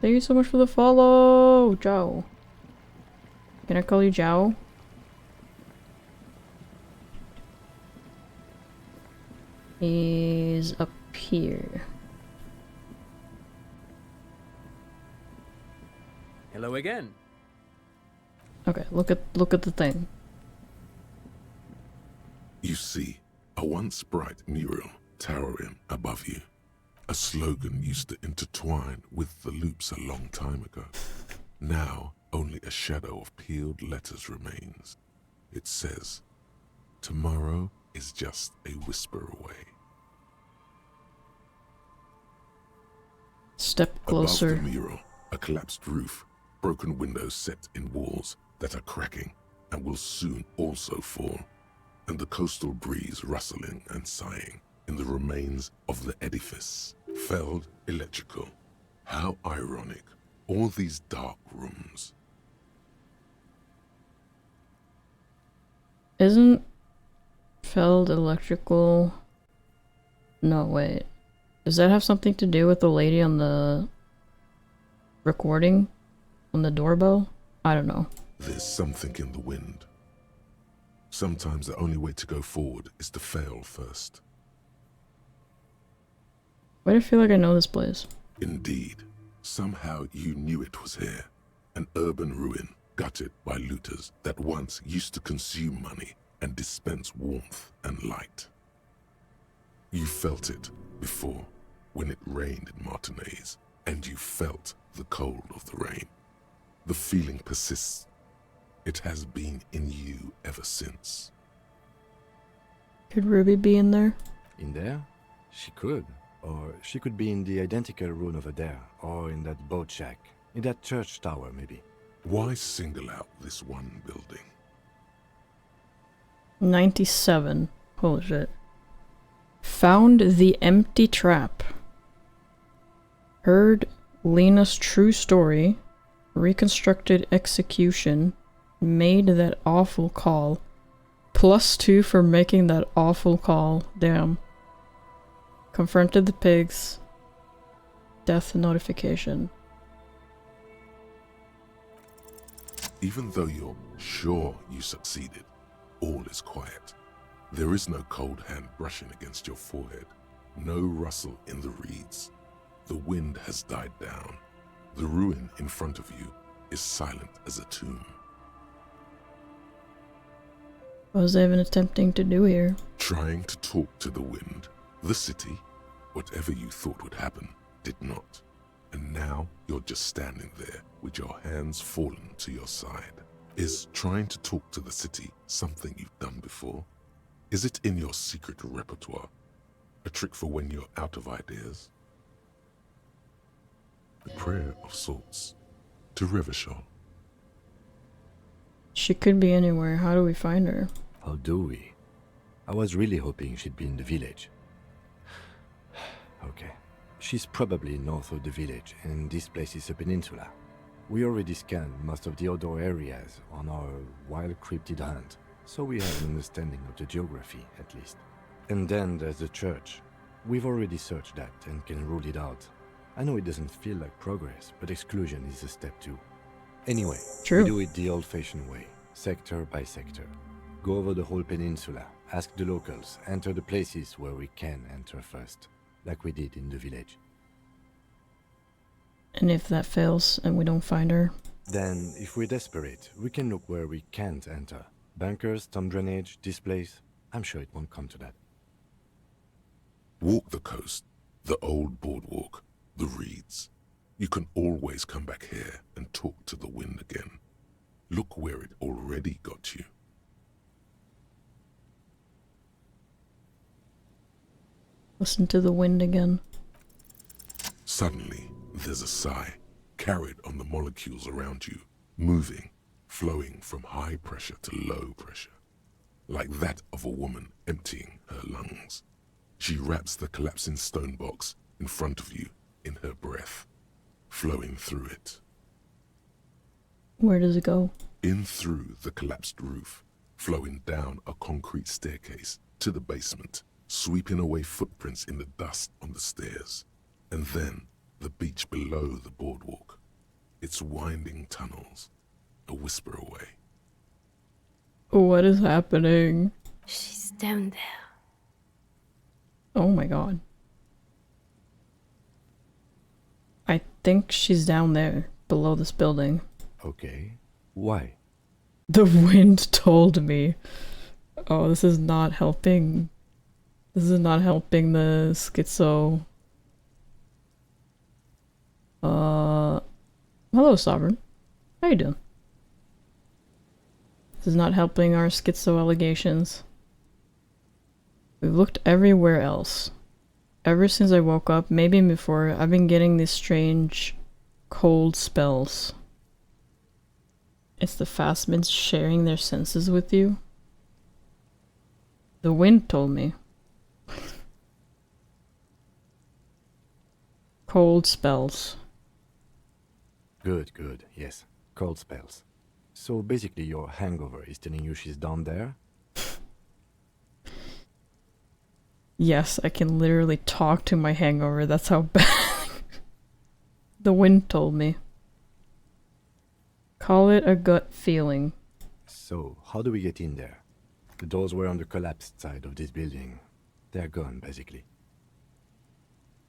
Thank you so much for the follow, Joe. Can I call you Joe? He's up here.
Hello again.
Okay, look at the thing.
You see a once bright mural towering above you. A slogan used to intertwine with the loops a long time ago. Now, only a shadow of peeled letters remains. It says, "Tomorrow is just a whisper away."
Step closer.
Above the mural, a collapsed roof, broken windows set in walls that are cracking and will soon also fall, and the coastal breeze rustling and sighing in the remains of the edifice. Felled electrical. How ironic. All these dark rooms.
Isn't felled electrical... No, wait. Does that have something to do with the lady on the recording? On the doorbell? I don't know.
There's something in the wind. Sometimes the only way to go forward is to fail first.
Why do I feel like I know this place?
Indeed. Somehow you knew it was here. An urban ruin, gutted by looters that once used to consume money and dispense warmth and light. You felt it before, when it rained in Martinez, and you felt the cold of the rain. The feeling persists. It has been in you ever since.
Could Ruby be in there?
In there? She could. Or she could be in the identical room over there, or in that boat shack, in that church tower maybe.
Why single out this one building?
97. Holy shit. Found the empty trap. Heard Lena's true story. Reconstructed execution. Made that awful call. +2 for making that awful call. Damn. Confronted the pigs. Death notification.
Even though you're sure you succeeded, all is quiet. There is no cold hand brushing against your forehead. No rustle in the reeds. The wind has died down. The ruin in front of you is silent as a tomb.
What was I even attempting to do here?
Trying to talk to the wind. The city, whatever you thought would happen, did not. And now you're just standing there with your hands fallen to your side. Is trying to talk to the city something you've done before? Is it in your secret repertoire? A trick for when you're out of ideas? A prayer of sorts to Revachol.
She could be anywhere. How do we find her?
How do we? I was really hoping she'd be in the village. Okay. She's probably north of the village, and this place is a peninsula. We already scanned most of the outdoor areas on our wild cryptid hunt, so we have an understanding of the geography, at least. And then there's the church. We've already searched that and can rule it out. I know it doesn't feel like progress, but exclusion is a step too. Anyway,
True.
We do it the old-fashioned way, sector by sector. Go over the whole peninsula, ask the locals, enter the places where we can enter first, like we did in the village.
And if that fails and we don't find her?
Then, if we're desperate, we can look where we can't enter. Bunkers, storm drainage, this place. I'm sure it won't come to that.
Walk the coast, the old boardwalk, the reeds. You can always come back here and talk to the wind again. Look where it already got you.
Listen to the wind again.
Suddenly, there's a sigh, carried on the molecules around you, moving, flowing from high pressure to low pressure, like that of a woman emptying her lungs. She wraps the collapsing stone box in front of you in her breath, flowing through it.
Where does it go?
In through the collapsed roof, flowing down a concrete staircase to the basement, sweeping away footprints in the dust on the stairs, and then the beach below the boardwalk, its winding tunnels, a whisper away.
What is happening?
She's down there.
Oh my god. I think she's down there, below this building.
Okay. Why?
The wind told me. Oh, this is not helping. This is not helping the schizo. Hello, Sovereign. How you doing? This is not helping our schizo allegations. We've looked everywhere else. Ever since I woke up, maybe before, I've been getting these strange cold spells. It's the phasmids sharing their senses with you. The wind told me. Cold spells.
Good, good, yes. Cold spells. So basically your hangover is telling you she's down there?
Yes, I can literally talk to my hangover, that's how bad. The wind told me. Call it a gut feeling.
So, how do we get in there? The doors were on the collapsed side of this building. They're gone, basically.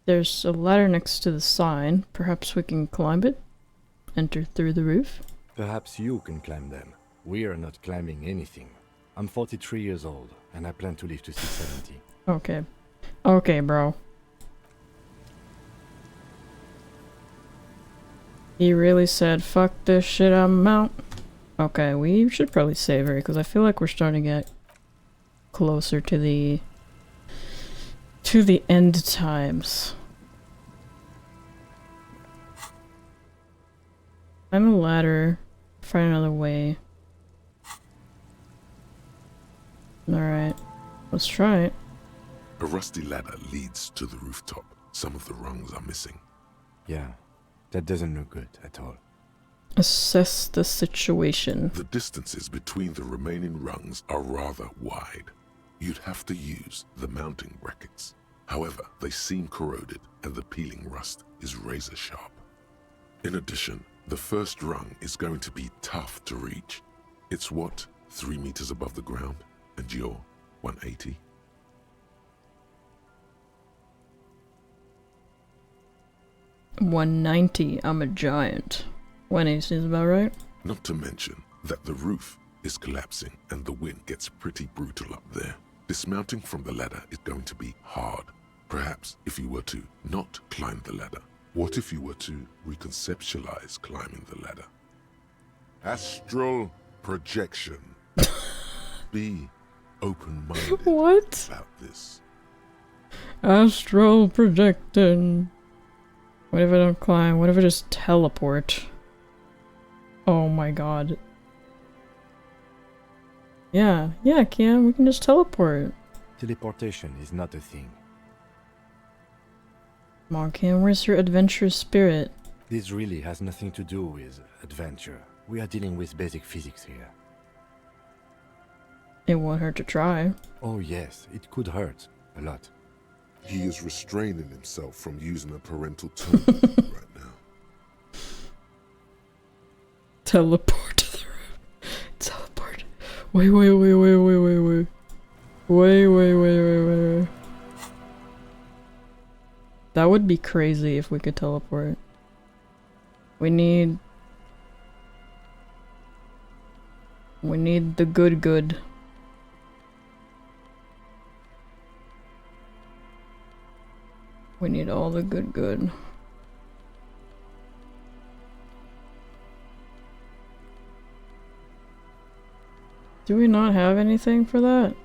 There's a ladder next to the sign. Perhaps we can climb it? Enter through the roof?
Perhaps you can climb them. We are not climbing anything. I'm 43 years old, and I plan to live to 70.
Okay. Okay, bro. He really said, fuck this shit, I'm out. Okay, we should probably save her, because I feel like we're starting to get closer to the end times. Climb a ladder, find another way. Alright, let's try it.
A rusty ladder leads to the rooftop. Some of the rungs are missing.
Yeah, that doesn't look good at all.
Assess the situation.
The distances between the remaining rungs are rather wide. You'd have to use the mounting brackets. However, they seem corroded and the peeling rust is razor sharp. In addition, the first rung is going to be tough to reach. It's what, 3 meters above the ground? And you're 180?
$190. I'm a giant. 180 is about right.
Not to mention that the roof is collapsing and the wind gets pretty brutal up there. Dismounting from the ladder is going to be hard. Perhaps if you were to not climb the ladder. What if you were to reconceptualize climbing the ladder? Astral projection. Be open-minded about this.
Astral projecting. What if I don't climb? What if I just teleport? Oh my god. Yeah, Cam, we can just teleport.
Teleportation is not a thing.
Come on, Cam, where's your adventurous spirit?
This really has nothing to do with adventure. We are dealing with basic physics here.
It won't hurt to try.
Oh yes, it could hurt. A lot.
He is restraining himself from using a parental tone right now.
Teleport to the room. Teleport. Wait. Wait. That would be crazy if we could teleport. We need the good. We need all the good. Do we not have anything for that?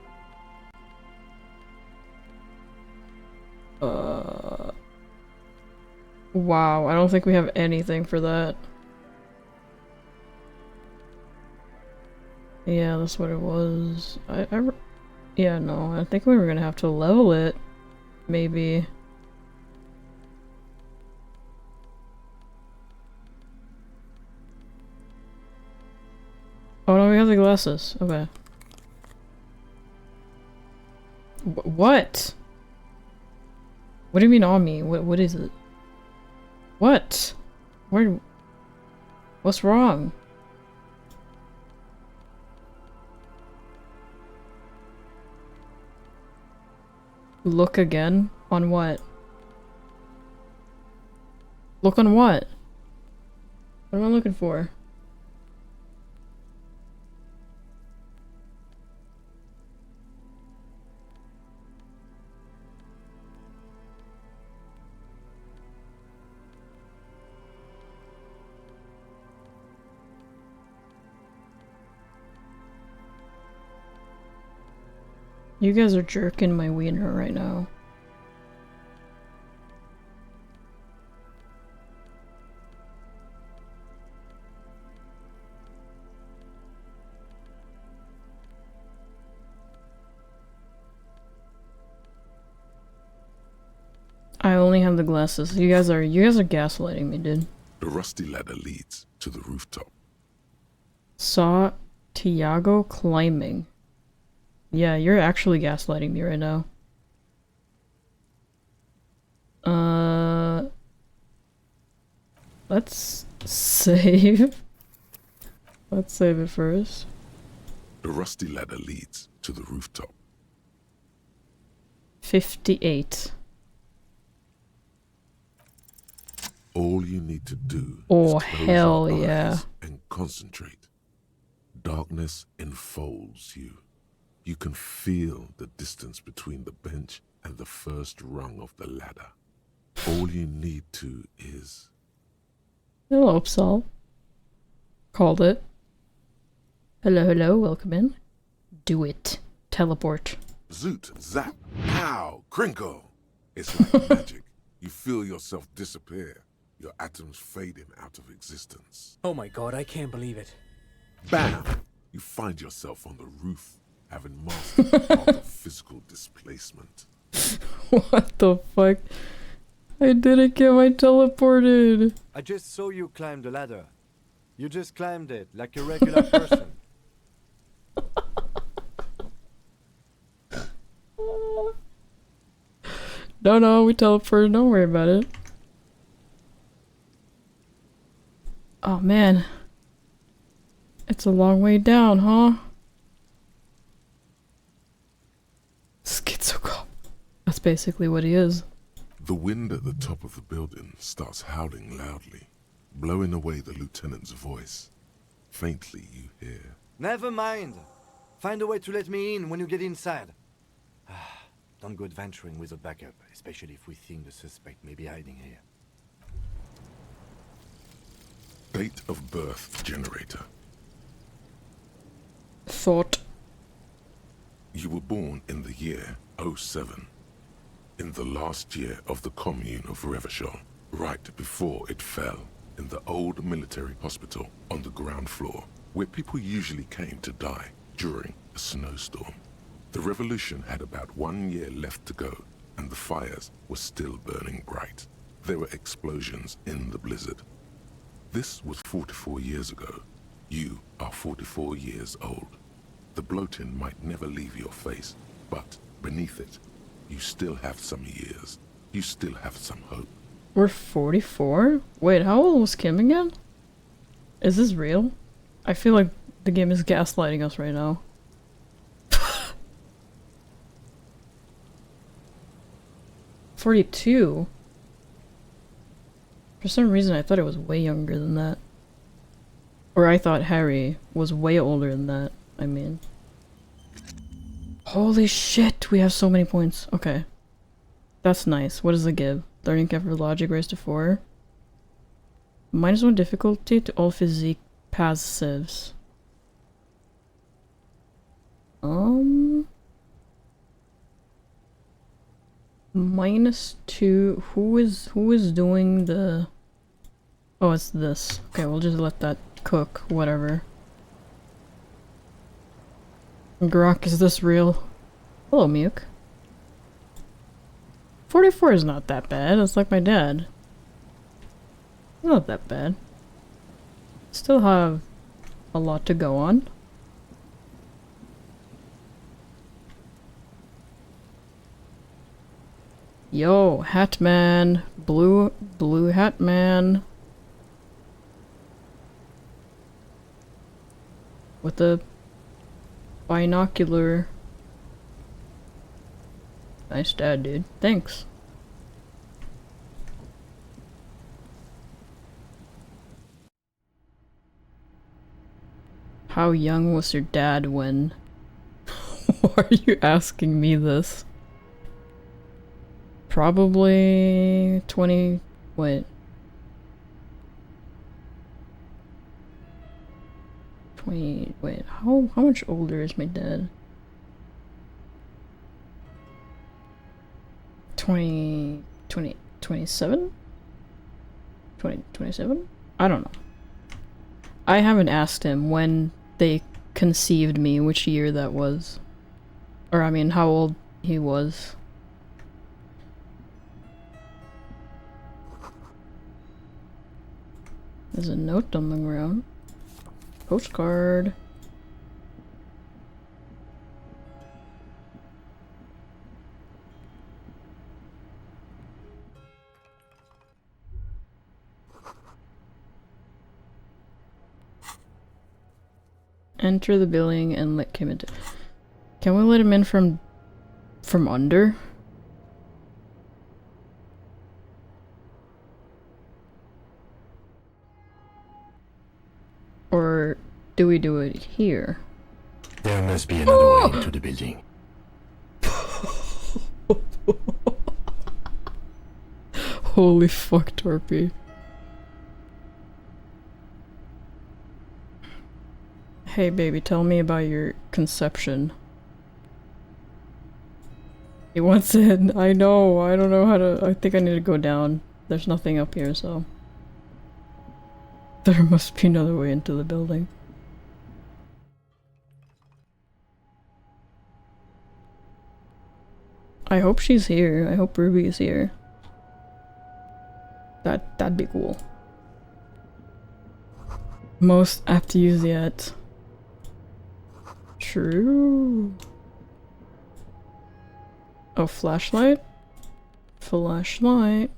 Wow, I don't think we have anything for that. Yeah, that's what it was. Yeah, no, I think we were gonna have to level it. Maybe. Oh no, we have the glasses. Okay. What? What do you mean on me? What is it? What? What's wrong? Look again? On what? Look on what? What am I looking for? You guys are jerking my wiener right now. I only have the glasses. You guys are gaslighting me, dude.
The rusty ladder leads to the rooftop.
Saw Tiago climbing. Yeah, you're actually gaslighting me right now. Let's save. Let's save it first.
The rusty ladder leads to the rooftop.
58.
All you need to do
Oh,
is close
hell
your
yeah.
eyes and concentrate. Darkness enfolds you. You can feel the distance between the bench and the first rung of the ladder. All you need to is...
Hello, Upsal. Called it. Hello, hello, welcome in. Do it. Teleport.
Zoot, zap, pow, crinkle. It's like magic. You feel yourself disappear. Your atoms fading out of existence.
Oh my god, I can't believe it.
Bam! You find yourself on the roof, having mastered the art of physical displacement.
What the fuck? I didn't get my teleported.
I just saw you climb the ladder. You just climbed it like a regular person.
No, we teleported. Don't worry about it. Oh man. It's a long way down, huh? Schizocop. That's basically what he is.
The wind at the top of the building starts howling loudly, blowing away the lieutenant's voice. Faintly you hear,
Never mind. Find a way to let me in when you get inside. Don't go adventuring with a backup, especially if we think the suspect may be hiding here.
date of birth generator.
Thought.
You were born in the year 07. In the last year of the commune of Revachol, right before it fell, in the old military hospital on the ground floor, where people usually came to die during a snowstorm. The revolution had about 1 year left to go, and the fires were still burning bright. There were explosions in the blizzard. This was 44 years ago. You are 44 years old. The bloating might never leave your face, but beneath it, you still have some years. You still have some hope.
We're 44? Wait, how old was Kim again? Is this real? I feel like the game is gaslighting us right now. 42? For some reason I thought it was way younger than that. Or I thought Harry was way older than that, I mean. Holy shit, we have so many points. Okay. That's nice. What does it give? Learning curve for logic raised to 4. -1 difficulty to all physique passives. -2. Who is doing the... Oh, it's this. Okay, we'll just let that cook. Whatever. Grok, is this real? Hello, Muke. 44 is not that bad. It's like my dad. It's not that bad. Still have a lot to go on. Yo, Hat Man. Blue Hat Man. With a binocular. Nice dad, dude. Thanks. How young was your dad when... Why are you asking me this? Probably 20... Wait. 20... Wait, how much older is my dad? 27? 2027? I don't know. I haven't asked him when they conceived me, which year that was. Or, I mean, how old he was. There's a note on the ground. Postcard. Enter the building and let him into. Can we let him in from under? Or do we do it here?
There must be another way into the building.
Holy fuck, Torpy. Hey baby, tell me about your conception. He wants in. I know, I don't know how to. I think I need to go down. There's nothing up here, so. There must be another way into the building. I hope she's here. I hope Ruby is here. That'd be cool. Most apt to use yet. True. Oh, flashlight? Flashlight.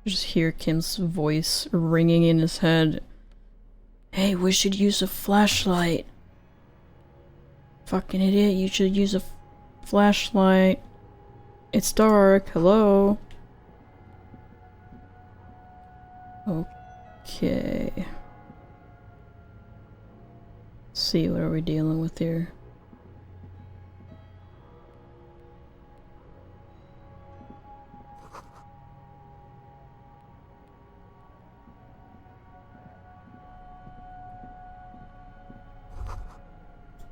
Just hear Kim's voice ringing in his head. Hey, we should use a flashlight. Fucking idiot, you should use a flashlight. It's dark, hello? Okay. Let's see, what are we dealing with here?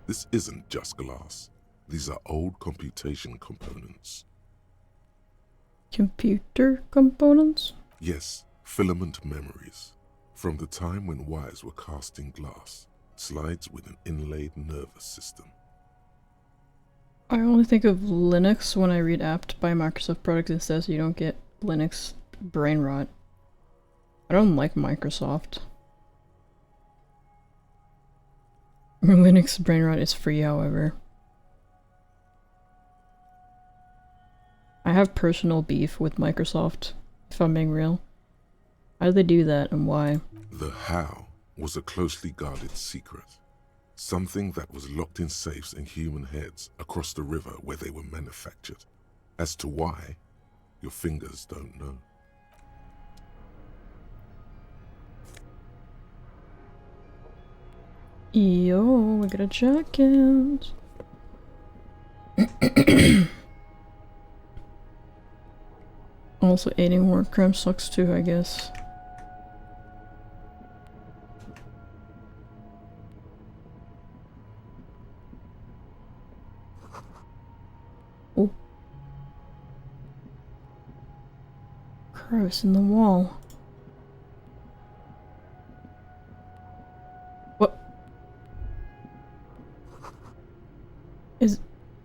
This isn't just glass. These are old computation components.
Computer components?
Yes, filament memories. From the time when wires were cast in glass, slides with an inlaid nervous system.
I only think of Linux when I read apt by Microsoft products and says you don't get Linux brain rot. I don't like Microsoft. Linux brain rot is free, however. I have personal beef with Microsoft, if I'm being real. How do they do that and why?
The how was a closely guarded secret. Something that was locked in safes in human heads across the river where they were manufactured. As to why, your fingers don't know.
Yo, we got a jacket. Also, eating more creme sucks too, I guess. Oh. Crevice in the wall. What?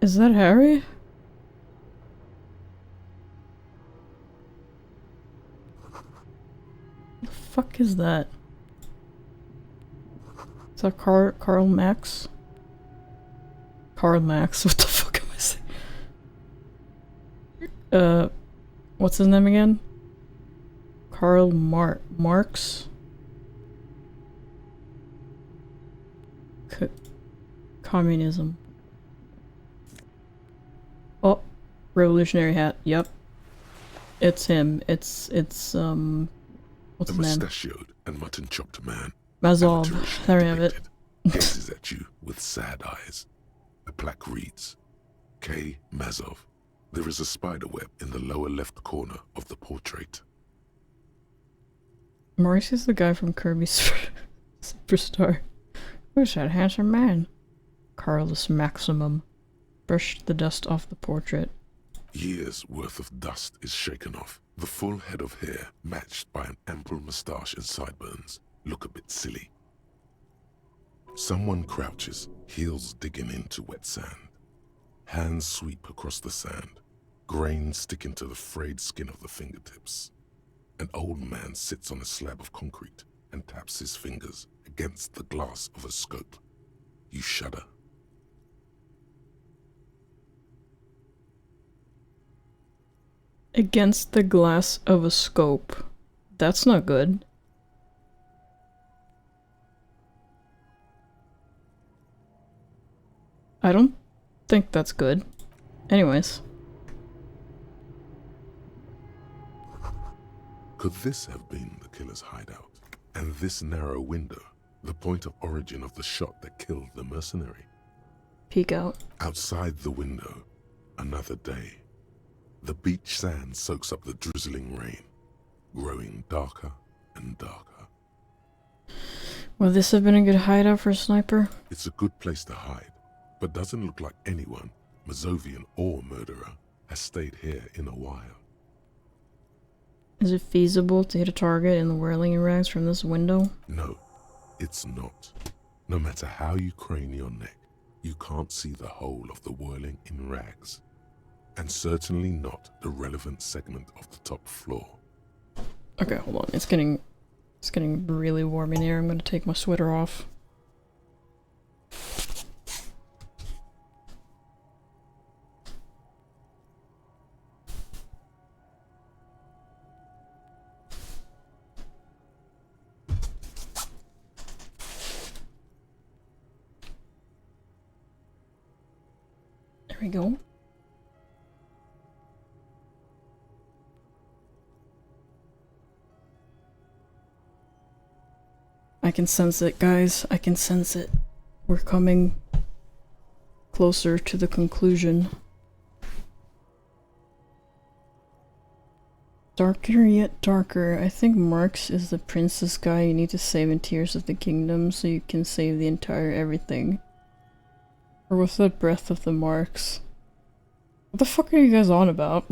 Is that Harry? The fuck is that? Is that Karl Max? Karl Max, what the fuck am I saying? What's his name again? Karl Marx? Communism. Oh, revolutionary hat. Yep. It's him. It's what's his name?
Mustachioed and mutton-chopped man.
Mazov. There we have it.
Gazes at you with sad eyes. The plaque reads, K. Mazov. There is a spider web in the lower left corner of the portrait.
Maurice is the guy from Kirby Superstar. Who's that handsome man? Carlos Maximum. Brush the dust off the portrait.
Years worth of dust is shaken off. The full head of hair, matched by an ample moustache and sideburns, look a bit silly. Someone crouches, heels digging into wet sand. Hands sweep across the sand, grains sticking to the frayed skin of the fingertips. An old man sits on a slab of concrete and taps his fingers against the glass of a scope. You shudder.
Against the glass of a scope. That's not good. I don't think that's good. Anyways.
Could this have been the killer's hideout? And this narrow window, the point of origin of the shot that killed the mercenary?
Peek out.
Outside the window, another day. The beach sand soaks up the drizzling rain, growing darker and darker.
Would this have been a good hideout for a sniper?
It's a good place to hide, but doesn't look like anyone, Mazovian or murderer, has stayed here in a while.
Is it feasible to hit a target in the whirling rags from this window?
No, it's not. No matter how you crane your neck, you can't see the whole of the whirling in rags. And certainly not the relevant segment of the top floor.
Okay, hold on. It's getting really warm in here. I'm gonna take my sweater off. There we go. I can sense it, guys. I can sense it. We're coming closer to the conclusion. Darker yet darker. I think Marx is the princess guy you need to save in Tears of the Kingdom so you can save the entire everything. Or what's that Breath of the Marx? What the fuck are you guys on about?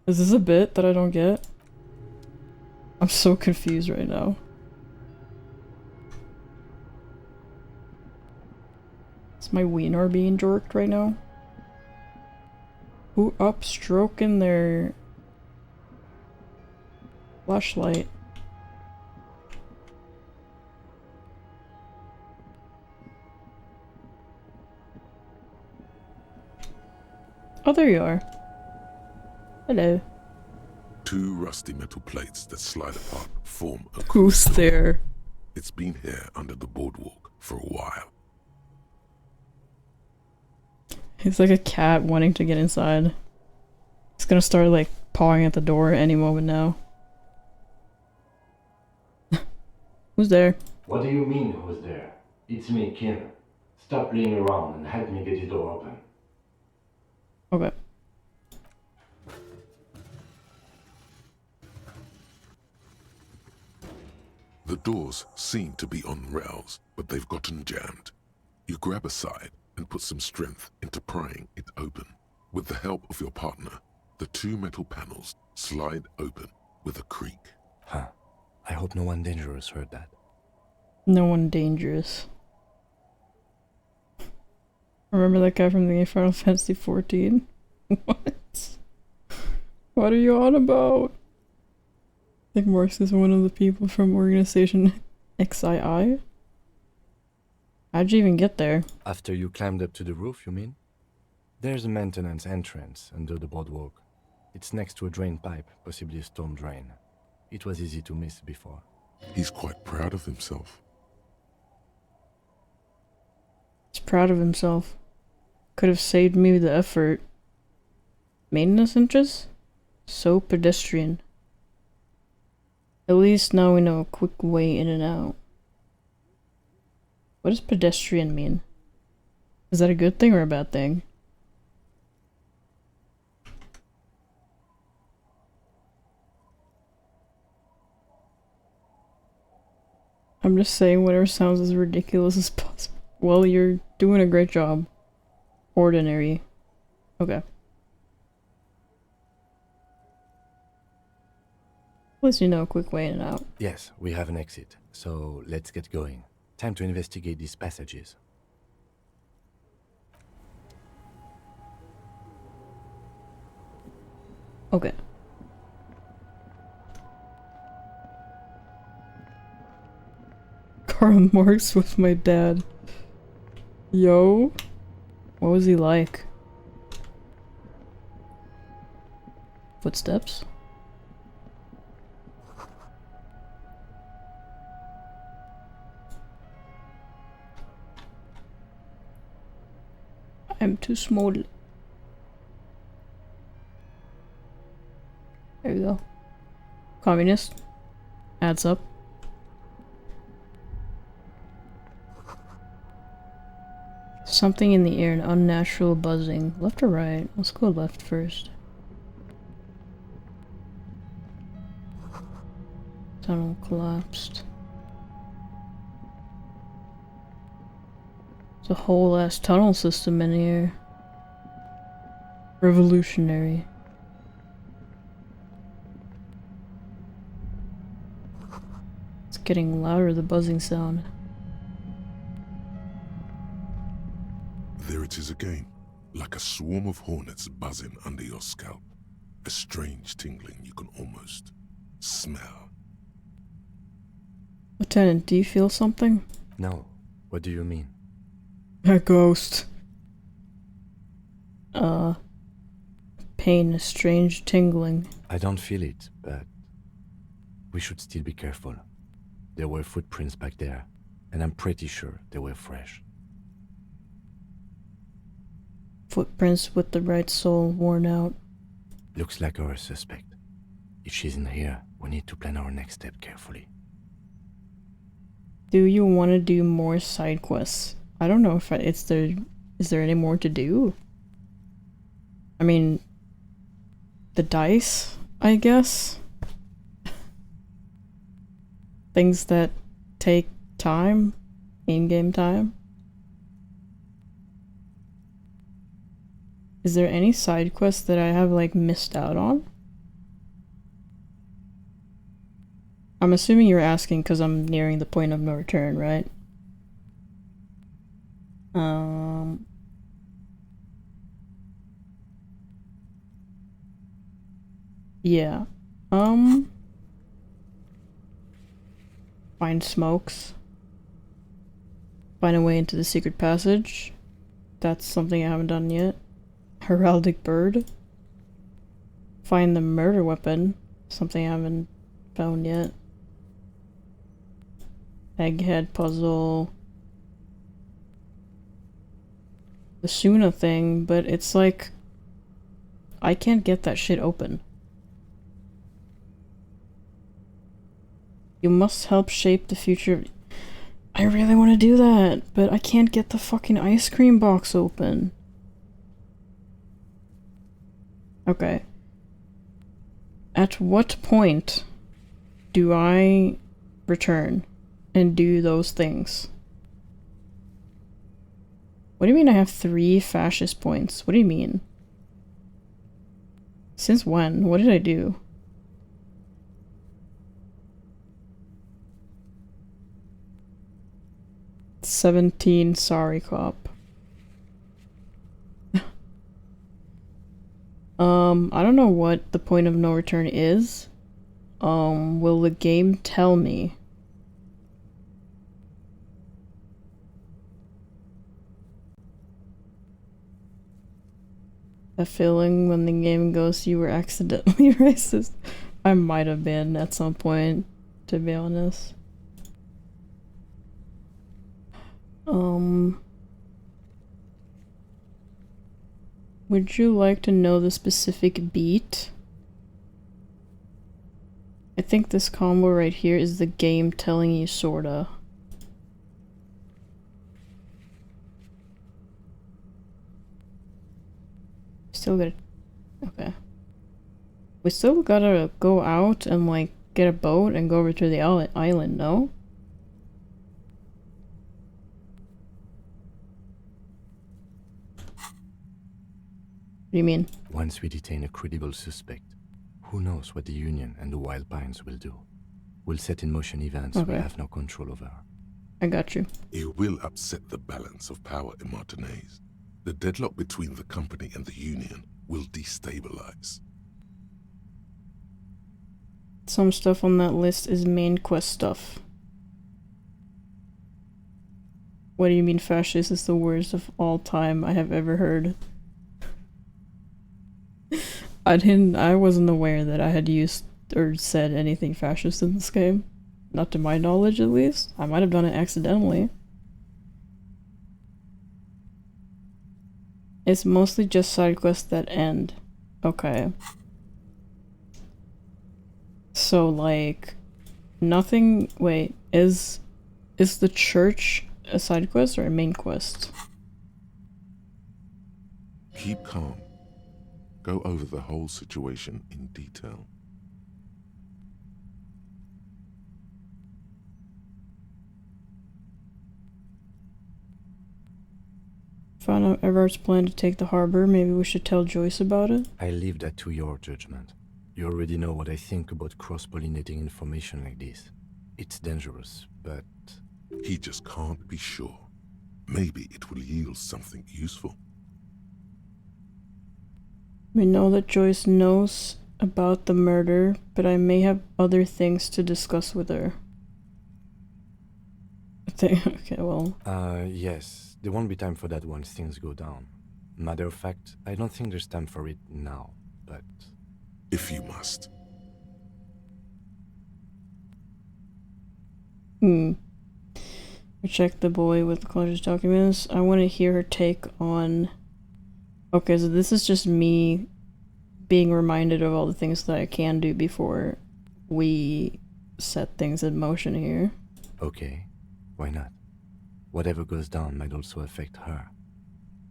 Is this a bit that I don't get? I'm so confused right now. Is my wiener being jerked right now? Who upstroking their flashlight? Oh, there you are. Hello.
Two rusty metal plates that slide apart form a
Who's there?
It's been here under the boardwalk for a while.
He's like a cat wanting to get inside. He's gonna start like pawing at the door any moment now. Who's there?
What do you mean, who's there? It's me, Kim. Stop playing around and help me get the door open.
Okay.
The doors seem to be on rails, but they've gotten jammed. You grab a side and put some strength into prying it open. With the help of your partner, the two metal panels slide open with a creak.
Huh. I hope no one dangerous heard that.
No one dangerous. Remember that guy from the Final Fantasy 14? What? What are you on about? I think Marx is one of the people from organization XII? How'd you even get there?
After you climbed up to the roof, you mean? There's a maintenance entrance under the boardwalk. It's next to a drain pipe, possibly a storm drain. It was easy to miss before.
He's quite proud of himself.
He's proud of himself. Could have saved me the effort. Maintenance entrance? So pedestrian. At least now we know a quick way in and out. What does pedestrian mean? Is that a good thing or a bad thing? I'm just saying whatever sounds as ridiculous as possible. Well, you're doing a great job. Ordinary. Okay. At least you know a quick way in and out.
Yes, we have an exit, so let's get going. Time to investigate these passages.
Okay. Karl Marx with my dad. Yo. What was he like? Footsteps? I'm too small. There we go. Communist. Adds up. Something in the air, an unnatural buzzing. Left or right? Let's go left first. Tunnel collapsed. There's a whole ass tunnel system in here. Revolutionary. It's getting louder, the buzzing sound.
There it is again, like a swarm of hornets buzzing under your scalp. A strange tingling you can almost smell.
Lieutenant, do you feel something?
No. What do you mean?
A ghost. Pain, a strange tingling.
I don't feel it, but we should still be careful. There were footprints back there, and I'm pretty sure they were fresh.
Footprints with the right sole worn out.
Looks like our suspect. If she's in here, we need to plan our next step carefully.
Do you want to do more side quests? I don't know if is there any more to do? I mean, the dice, I guess? Things that take time, in-game time. Is there any side quests that I have, like, missed out on? I'm assuming you're asking because I'm nearing the point of no return, right? Yeah. Find smokes. Find a way into the secret passage. That's something I haven't done yet. Heraldic bird. Find the murder weapon. Something I haven't found yet. Egghead puzzle. The Suna thing, but it's like I can't get that shit open. You must help shape the future. I really want to do that, but I can't get the fucking ice cream box open. Okay. At what point do I return and do those things? What do you mean I have 3 fascist points? What do you mean? Since when? What did I do? $17, sorry, cop. I don't know what the point of no return is. Will the game tell me? A feeling when the game goes you were accidentally racist. I might have been at some point, to be honest. Would you like to know the specific beat? I think this combo right here is the game telling you, sorta. Still gotta... Okay. We still gotta go out and, like, get a boat and go over to the island, no? do you mean?
Once we detain a credible suspect, who knows what the Union and the Wild Pines will do? We'll set in motion events we have no control over.
I got you.
You will upset the balance of power in Martinaise. The deadlock between the company and the Union will destabilize.
Some stuff on that list is main quest stuff. What do you mean fascist is the worst of all time I have ever heard? I wasn't aware that I had used or said anything fascist in this game. Not to my knowledge, at least. I might have done it accidentally. It's mostly just side quests that end. Okay. So, like, nothing... Wait, is the church a side quest or a main quest?
Keep calm. Go over the whole situation in detail.
Found out Everart's plan to take the harbor. Maybe we should tell Joyce about it?
I leave that to your judgment. You already know what I think about cross-pollinating information like this. It's dangerous, but...
He just can't be sure. Maybe it will yield something useful.
We know that Joyce knows about the murder, but I may have other things to discuss with her. Okay, well...
yes. There won't be time for that once things go down. Matter of fact, I don't think there's time for it now, but...
If you must.
We checked the boy with the college's documents. I want to hear her take on... Okay, so this is just me being reminded of all the things that I can do before we set things in motion here.
Okay, why not? Whatever goes down might also affect her.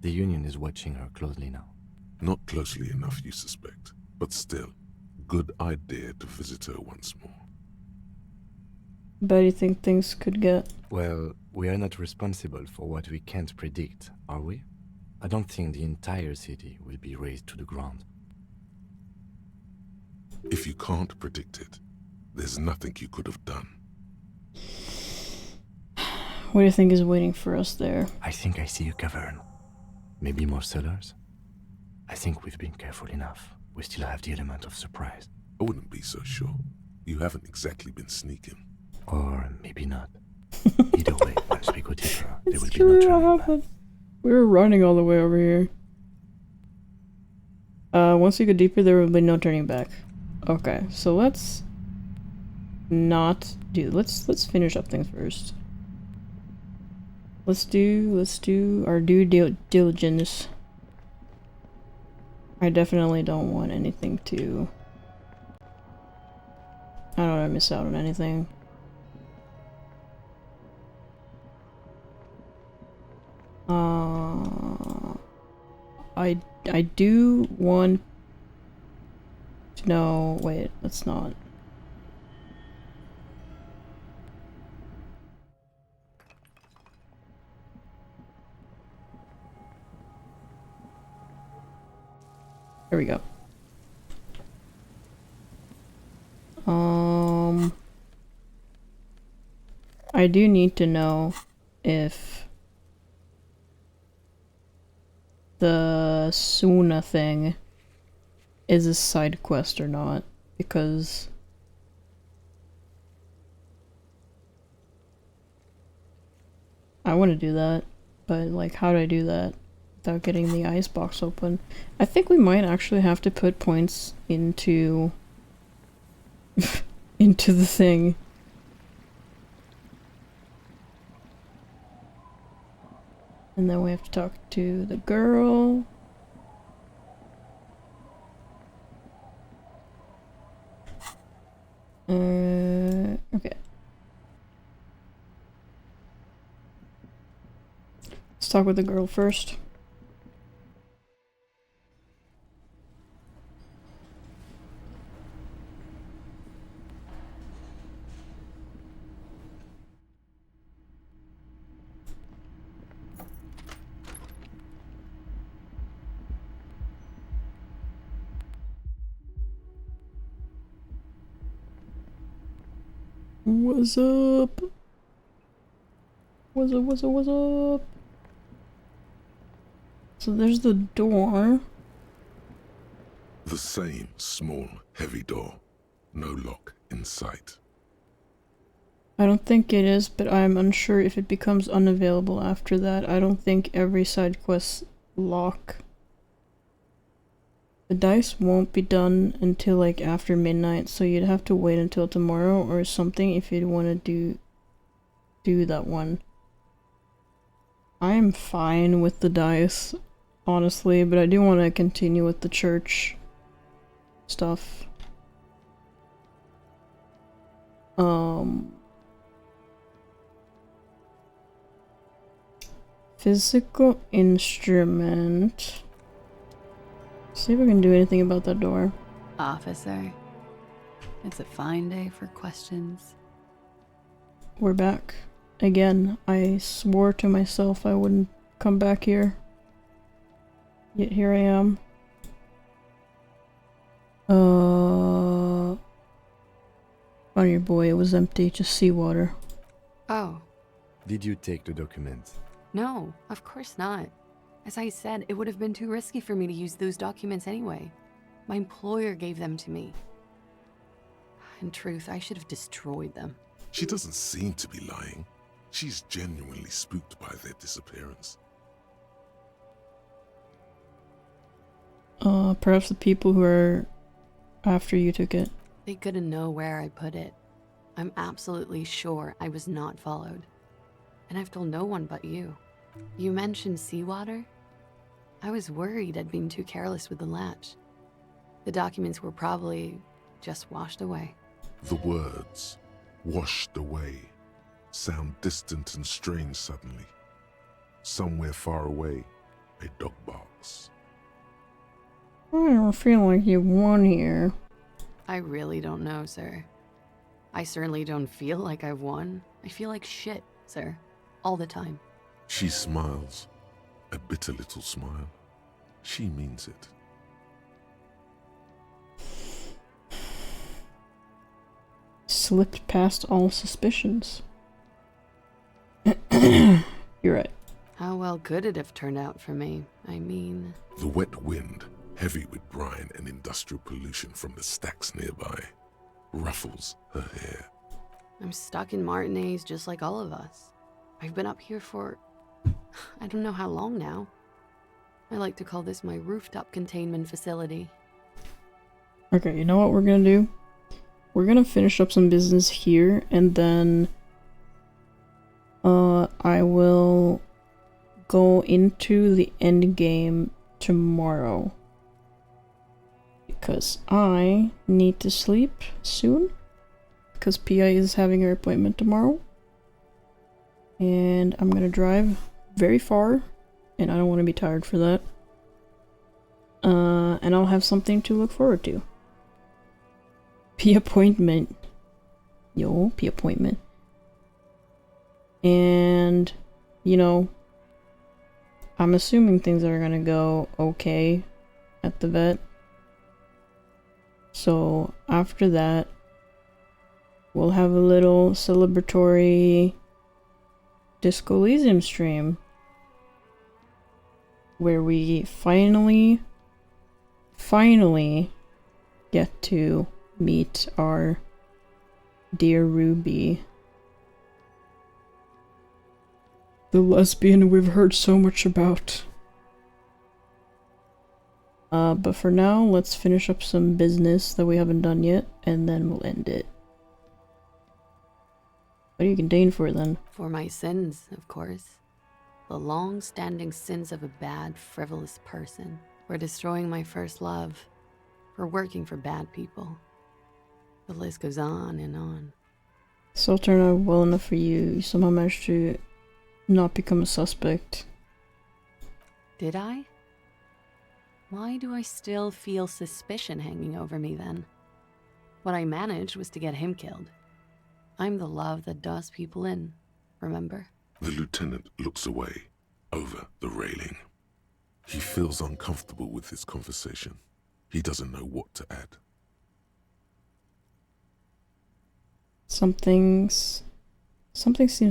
The Union is watching her closely now.
Not closely enough, you suspect, but still, good idea to visit her once more.
But you think things could get...
Well, we are not responsible for what we can't predict, are we? I don't think the entire city will be razed to the ground.
If you can't predict it, there's nothing you could have done.
What do you think is waiting for us there?
I think I see a cavern. Maybe more cellars? I think we've been careful enough. We still have the element of surprise.
I wouldn't be so sure. You haven't exactly been sneaking.
Or maybe not. Either way, once we go deeper, there will be no turning back.
We were running all the way over here. Once we go deeper, there will be no turning back. Okay, so let's not do... Let's finish up things first. Let's do our due diligence. I definitely don't want anything to... I don't want to miss out on anything. I do want to know... Wait, let's not. There we go. I do need to know if the Suna thing is a side quest or not, because I want to do that, but like, how do I do that without getting the icebox open? I think we might actually have to put points into into the thing. And then we have to talk to the girl. Okay. Let's talk with the girl first. What's up? What's up? So there's the door.
The same small, heavy door. No lock in sight.
I don't think it is, but I'm unsure if it becomes unavailable after that. I don't think every side quest lock. The dice won't be done until like after midnight, so you'd have to wait until tomorrow or something if you'd want to do that one. I am fine with the dice, honestly, but I do want to continue with the church stuff. Physical instrument. See if we can do anything about that door.
Officer, it's a fine day for questions.
We're back. Again, I swore to myself I wouldn't come back here. Yet here I am. On your boy, it was empty, just seawater.
Oh.
Did you take the document?
No, of course not. As I said, it would have been too risky for me to use those documents anyway. My employer gave them to me. In truth, I should have destroyed them.
She doesn't seem to be lying. She's genuinely spooked by their disappearance.
Perhaps the people who are after you took it.
They couldn't know where I put it. I'm absolutely sure I was not followed. And I've told no one but you. You mentioned seawater? I was worried I'd been too careless with the latch. The documents were probably just washed away.
The words, washed away, sound distant and strange suddenly. Somewhere far away, a dog barks.
I don't feel like you won here.
I really don't know, sir. I certainly don't feel like I've won. I feel like shit, sir. All the time.
She smiles, a bitter little smile. She means it.
Slipped past all suspicions. You're right.
How well could it have turned out for me? I mean...
The wet wind, heavy with brine and industrial pollution from the stacks nearby, ruffles her hair.
I'm stuck in Martinez just like all of us. I've been up here for... I don't know how long now. I like to call this my rooftop containment facility.
Okay, you know what we're gonna do? We're gonna finish up some business here, and then I will go into the end game tomorrow. Because I need to sleep soon. Because PI is having her appointment tomorrow. And I'm gonna drive very far, and I don't want to be tired for that. And I'll have something to look forward to. P appointment. Yo, P appointment. And, you know, I'm assuming things are gonna go okay at the vet. So, after that, we'll have a little celebratory Disco Elysium stream. Where we finally get to meet our dear Ruby. The lesbian we've heard so much about. But for now, let's finish up some business that we haven't done yet, and then we'll end it. What are you contained for then?
For my sins, of course. The long-standing sins of a bad, frivolous person. For destroying my first love. For working for bad people. The list goes on and on.
So it turned out well enough for you. You somehow managed to not become a suspect.
Did I? Why do I still feel suspicion hanging over me then? What I managed was to get him killed. I'm the love that does people in, remember?
The lieutenant looks away, over the railing. He feels uncomfortable with this conversation. He doesn't know what to add.
Something seems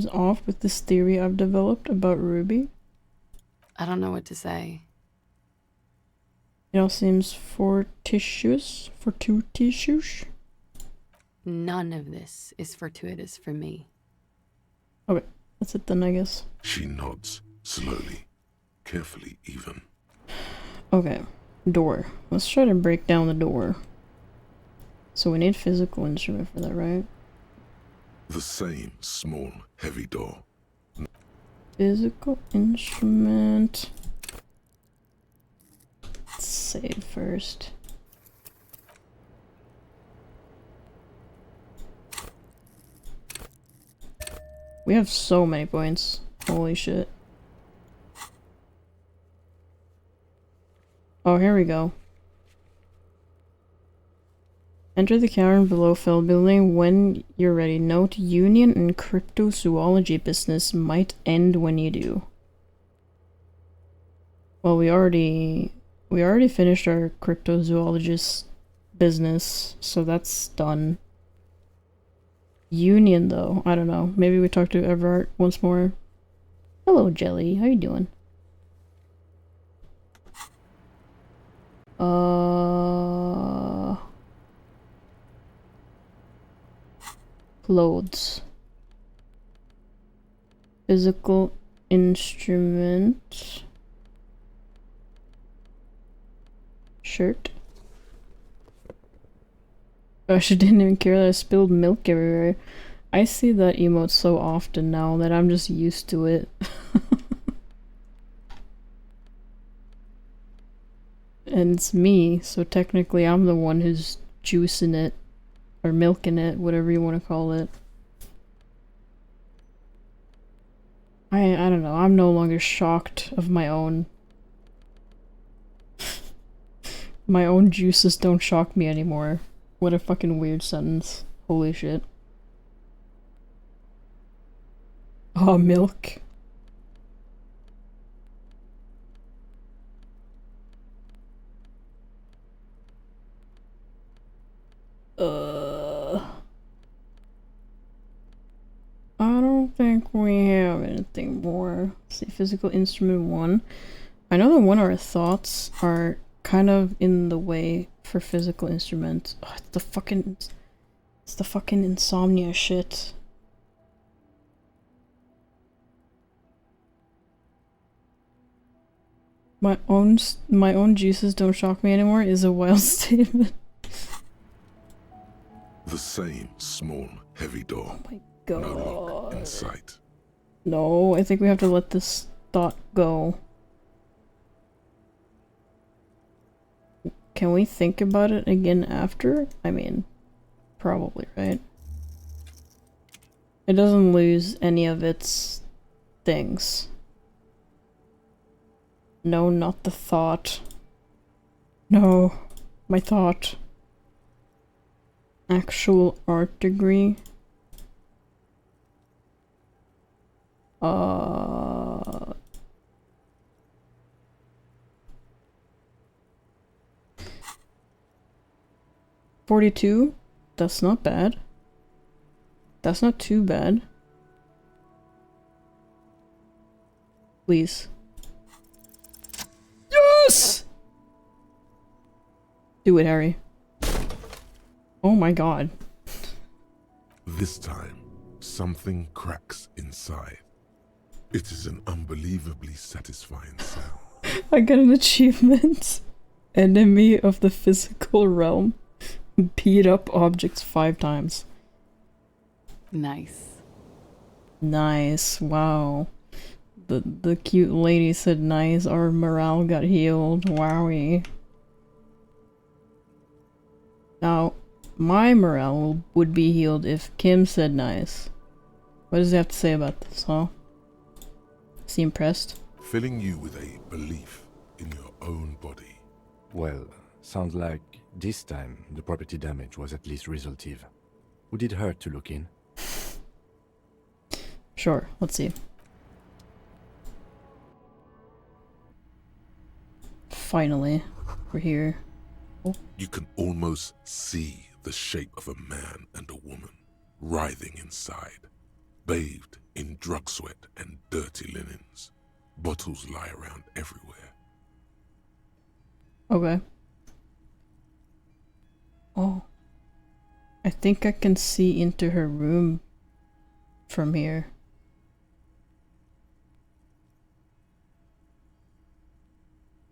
off with this theory I've developed about Ruby.
I don't know what to say.
It all seems fortuitous.
None of this is fortuitous for me.
Okay, that's it then, I guess.
She nods, slowly, carefully even.
Okay, door. Let's try to break down the door. So we need physical instrument for that, right?
The same small, heavy door.
Physical instrument. Let's save first. We have so many points. Holy shit. Oh, here we go. Enter the cavern below Fell Building when you're ready. Note, union and cryptozoology business might end when you do. Well, we already finished our cryptozoologist business, so that's done. Union, though, I don't know. Maybe we talk to Evrart once more. Hello, Jelly. How you doing? Clothes. Physical instrument. Shirt. Gosh, I didn't even care that I spilled milk everywhere. I see that emote so often now that I'm just used to it. And it's me, so technically I'm the one who's juicing it. Or milking it, whatever you want to call it. I don't know, I'm no longer shocked of my own. My own juices don't shock me anymore. What a fucking weird sentence. Holy shit. Oh, milk. I don't think we have anything more. Let's see, physical instrument 1. I know that one of our thoughts are kind of in the way for physical instruments. Oh, it's the fucking insomnia shit. My own juices don't shock me anymore is a wild statement.
The same small, heavy door.
Oh my god.
No lock in sight.
No, I think we have to let this thought go. Can we think about it again after? I mean, probably, right? It doesn't lose any of its things. No, not the thought. No, my thought. Actual art degree. 42? That's not bad. That's not too bad. Please. Yes! Do it, Harry. Oh my god.
This time, something cracks inside. It is an unbelievably satisfying sound.
I got an achievement. Enemy of the physical realm. Beat up objects 5 times.
Nice.
Nice. Wow. The cute lady said nice. Our morale got healed. Wowie. Now, my morale would be healed if Kim said nice. What does he have to say about this, huh? Is he impressed?
Filling you with a belief in your own body.
Well, sounds like this time the property damage was at least resolutive. Would it hurt to look in?
Sure, let's see. Finally, we're here. Oh.
You can almost see the shape of a man and a woman. writhing inside, bathed in drug sweat and dirty linens. Bottles lie around everywhere.
Okay. Oh. I think I can see into her room from here.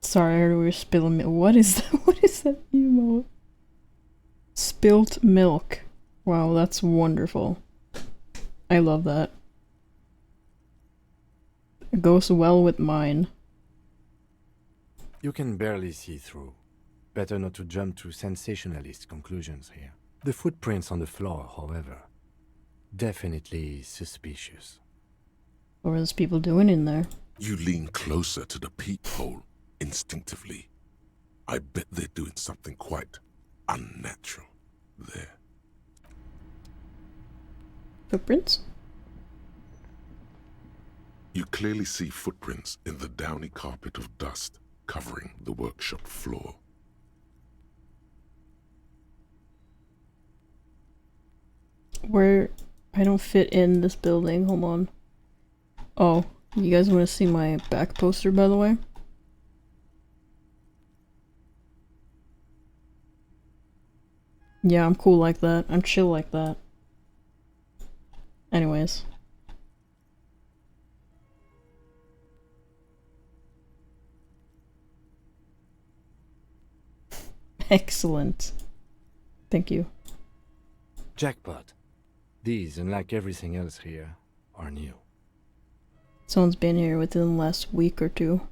Sorry, I heard we were spilling milk. What is that? What is that emote? Spilt milk. Wow, that's wonderful. I love that. It goes well with mine.
You can barely see through. Better not to jump to sensationalist conclusions here. The footprints on the floor, however, definitely suspicious.
What are those people doing in there?
You lean closer to the peephole instinctively. I bet they're doing something quite unnatural there.
Footprints?
You clearly see footprints in the downy carpet of dust covering the workshop floor.
Where I don't fit in this building. Hold on. Oh, you guys want to see my back poster, by the way? Yeah, I'm cool like that. I'm chill like that. Anyways. Excellent. Thank you.
Jackpot. These, unlike everything else here, are new.
Someone's been here within the last week or two.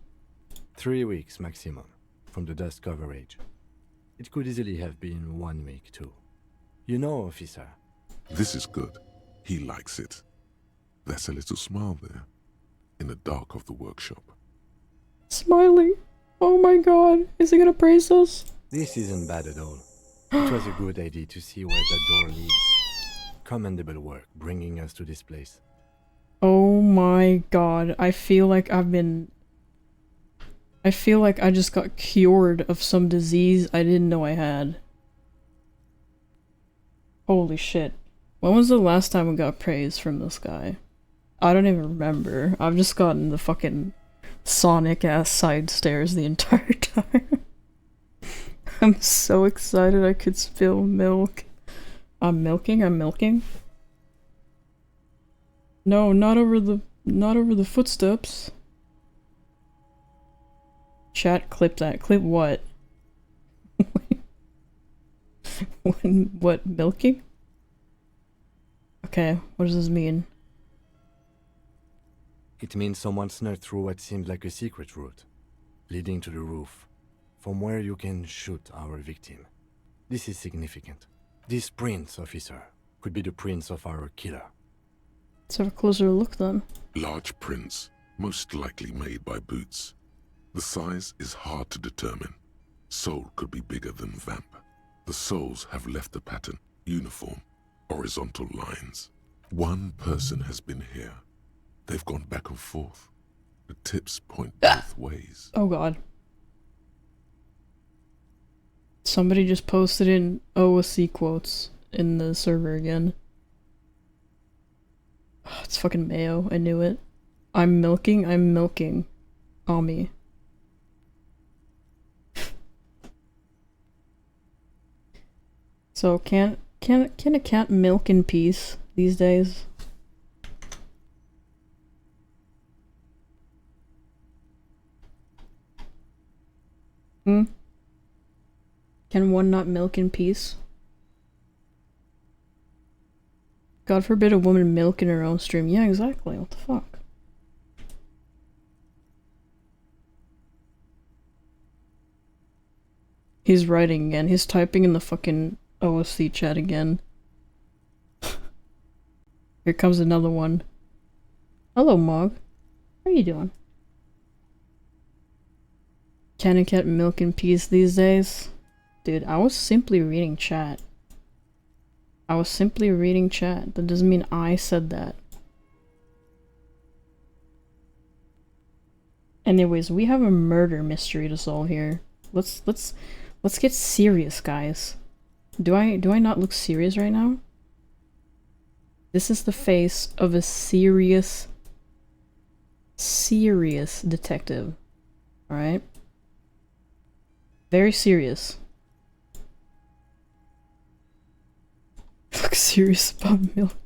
3 weeks maximum, from the dust coverage. It could easily have been 1 week too. You know, officer.
This is good. He likes it. There's a little smile there, in the dark of the workshop.
Smiley! Oh my god, is he gonna praise us?
This isn't bad at all. It was a good idea to see where the door leads. Commendable work bringing us to this place.
Oh my god, I feel like I just got cured of some disease I didn't know I had. Holy shit. When was the last time we got praise from this guy? I don't even remember. I've just gotten the fucking Sonic-ass side stares the entire time. I'm so excited I could spill milk. I'm milking? No, not over the footsteps. Chat, clip that. Clip what? What, milking? Okay, what does this mean?
It means someone snuck through what seemed like a secret route, leading to the roof, from where you can shoot our victim. This is significant. These prints, officer, could be the prints of our killer.
Let's have a closer look then.
Large prints, most likely made by boots. The size is hard to determine. Sole could be bigger than vamp. The soles have left a pattern, uniform, horizontal lines. One person has been here. They've gone back and forth. The tips point both ways.
Oh god. Somebody just posted in OSC quotes in the server again. Oh, it's fucking Mayo, I knew it. I'm milking. On me. So can a cat milk in peace these days? Can one not milk in peace? God forbid a woman milk in her own stream. Yeah, exactly. What the fuck? He's writing again. He's typing in the fucking OSC chat again. Here comes another one. Hello, Mog. How are you doing? Can a cat milk in peace these days? Dude, I was simply reading chat. That doesn't mean I said that. Anyways, we have a murder mystery to solve here. Let's get serious, guys. Do I not look serious right now? This is the face of a serious detective. Alright? Very serious. Fuck, serious about milk.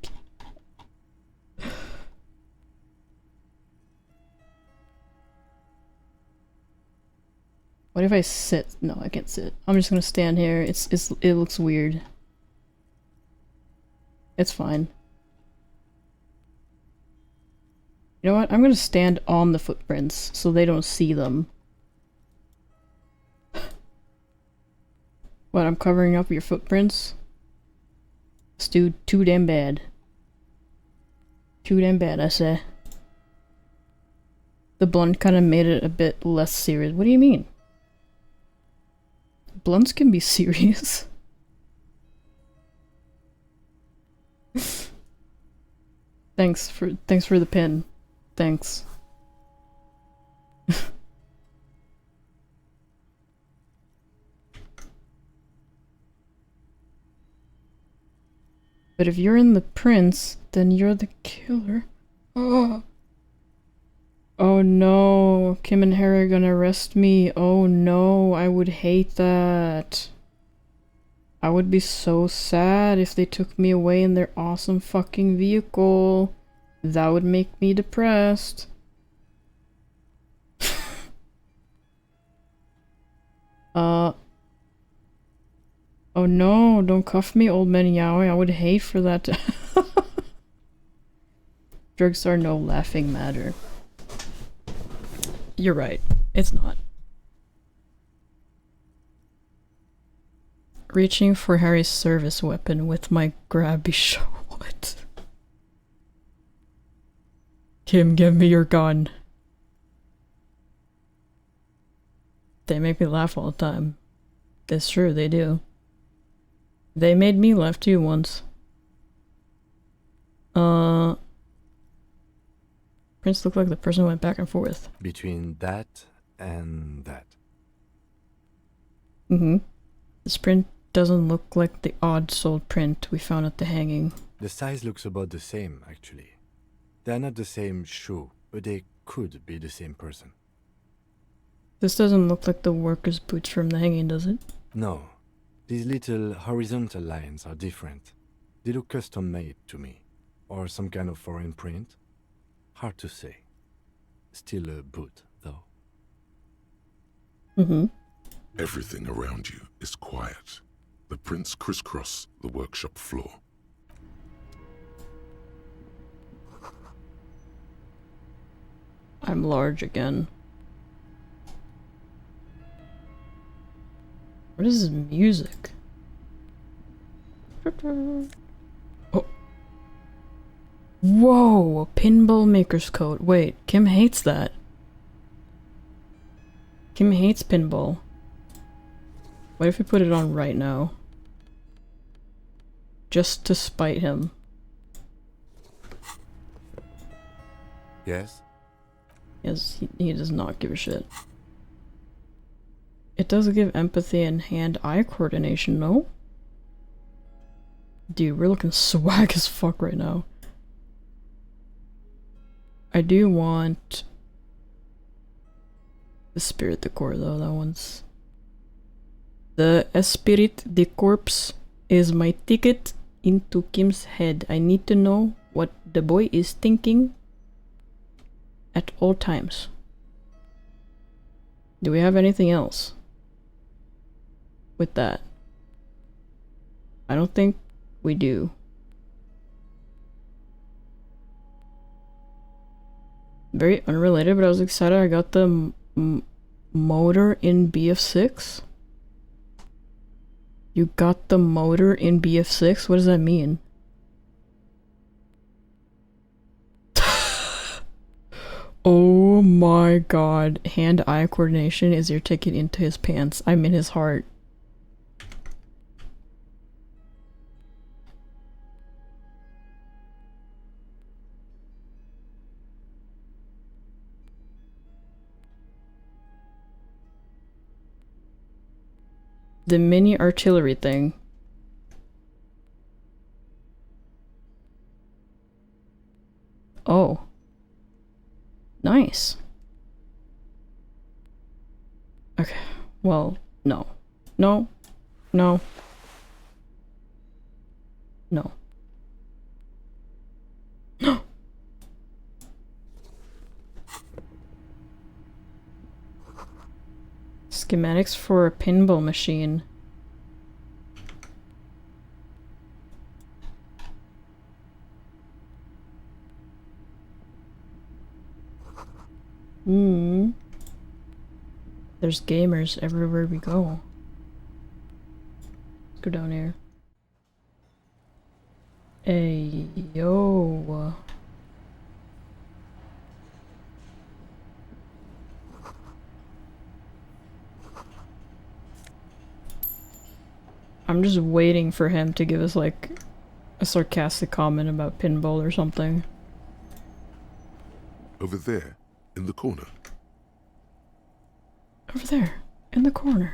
What if I sit? No, I can't sit. I'm just gonna stand here. It looks weird. It's fine. You know what? I'm gonna stand on the footprints so they don't see them. What, I'm covering up your footprints? It's too damn bad. Too damn bad, I say. The blunt kind of made it a bit less serious. What do you mean? Blunts can be serious. Thanks for the pin. Thanks. But if you're in the prince, then you're the killer. Oh. Oh no, Kim and Harry are gonna arrest me. Oh no, I would hate that. I would be so sad if they took me away in their awesome fucking vehicle. That would make me depressed. Oh no, don't cuff me, old man Yaoi. I would hate for that to Drugs are no laughing matter. You're right. It's not. Reaching for Harry's service weapon with my grabby shot. What? Kim, give me your gun. They make me laugh all the time. It's true, they do. They made me laugh too once. Prince looked like the person went back and forth.
Between that and that.
Mm-hmm. This print doesn't look like the odd-souled print we found at the hanging.
The size looks about the same, actually. They're not the same shoe, but they could be the same person.
This doesn't look like the worker's boots from the hanging, does it?
No. These little horizontal lines are different. They look custom-made to me. Or some kind of foreign print. Hard to say. Still a boot, though.
Mm-hmm.
Everything around you is quiet. The prints crisscross the workshop floor.
I'm large again. What is this music? Oh. Whoa, a pinball maker's coat. Wait, Kim hates that. Kim hates pinball. What if we put it on right now? Just to spite him.
Yes?
Yes, he does not give a shit. It does give empathy and hand-eye coordination, no? Dude, we're looking swag as fuck right now. I do want the Spirit Decor though, that one's... The Esprit de Corpse is my ticket into Kim's head. I need to know what the boy is thinking at all times. Do we have anything else with that? I don't think we do. Very unrelated, but I was excited I got the motor in BF6. You got the motor in BF6? What does that mean? Oh my god. Hand-eye coordination is your ticket into his pants. I'm in his heart. The mini artillery thing. Oh. Nice. Okay. Well, no. No. No. No. No. Schematics for a pinball machine. There's gamers everywhere we go. Let's go down here. Hey, yo. I'm just waiting for him to give us like a sarcastic comment about pinball or something.
Over there, in the corner.
Over there, in the corner.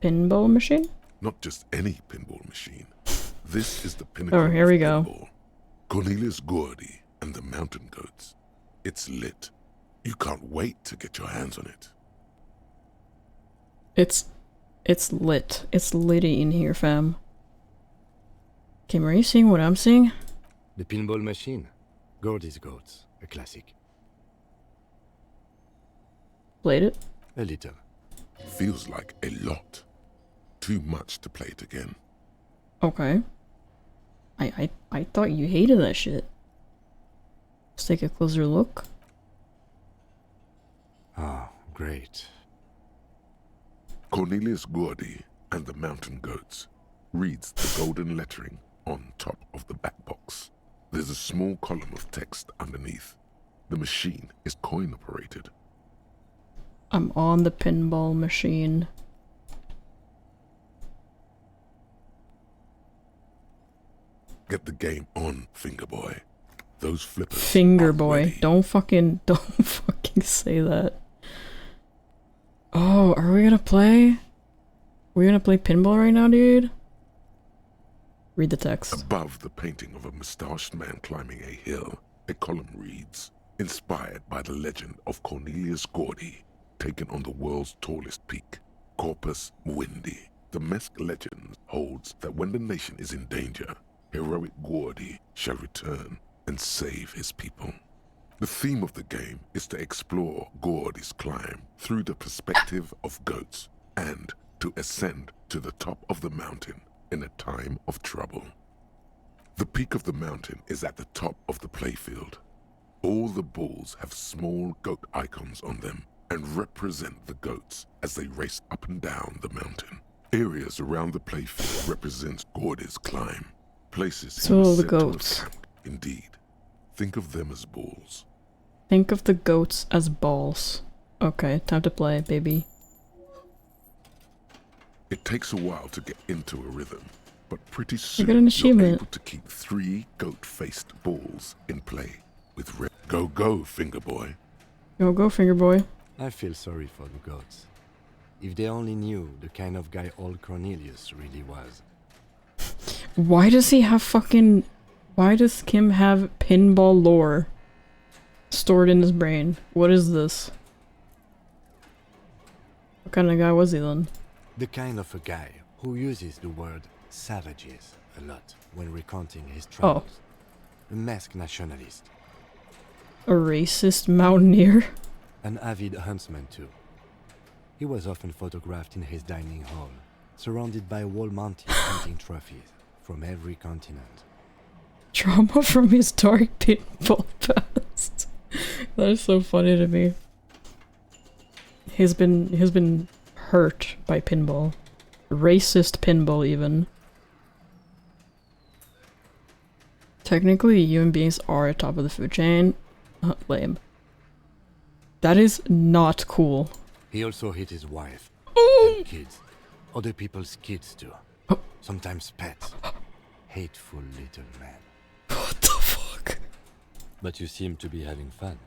Pinball machine?
Not just any pinball machine. This is the pinnacle
Oh, here we go.
pinball. Cornelius Garte and the Mountain Goats. It's lit. You can't wait to get your hands on it.
It's lit. It's litty in here, fam. Kim, are you seeing what I'm seeing?
The pinball machine. Gordy's Goats. A classic.
Played it?
A little.
Feels like a lot. Too much to play it again.
Okay. I thought you hated that shit. Let's take a closer look.
Ah, great.
Cornelius Garte and the Mountain Goats reads the golden lettering on top of the back box. There's a small column of text underneath. The machine is coin operated.
I'm on the pinball machine.
Get the game on, finger boy. Those flippers.
Finger boy.
Ready.
Don't fucking say that. Oh, are we gonna play? We're gonna play pinball right now, dude? Read the text.
Above the painting of a mustached man climbing a hill, a column reads, inspired by the legend of Cornelius Garte, taken on the world's tallest peak, Corpus Mundi. The Mesk legend holds that when the nation is in danger, heroic Garte shall return and save his people. The theme of the game is to explore Gordy's climb through the perspective of goats and to ascend to the top of the mountain in a time of trouble. The peak of the mountain is at the top of the playfield. All the balls have small goat icons on them and represent the goats as they race up and down the mountain. Areas around the playfield represent Gordy's climb. Places
So
he was
the
said to have
goats.
camped. Indeed. Think of them as balls.
Think of the goats as balls. Okay, time to play, baby.
It takes a while to get into a rhythm, but pretty soon
got an
you're
achievement.
able to keep 3 goat-faced balls in play with Go, finger boy.
Go, finger boy.
I feel sorry for the goats. If they only knew the kind of guy old Cornelius really was.
Why does he have fucking... Why does Kim have pinball lore stored in his brain? What is this? What kind of guy was he then?
The kind of a guy who uses the word savages a lot when recounting his travels. A masked nationalist.
A racist mountaineer?
An avid huntsman too. He was often photographed in his dining hall, surrounded by wall-mounted hunting trophies from every continent.
Trauma from his dark pinball past. That is so funny to me. He's been hurt by pinball. Racist pinball even. Technically, human beings are at top of the food chain. Lame. That is not cool.
He also hit his wife and kids. Other people's kids too. Sometimes pets. Hateful little man.
What the fuck?
But you seem to be having fun.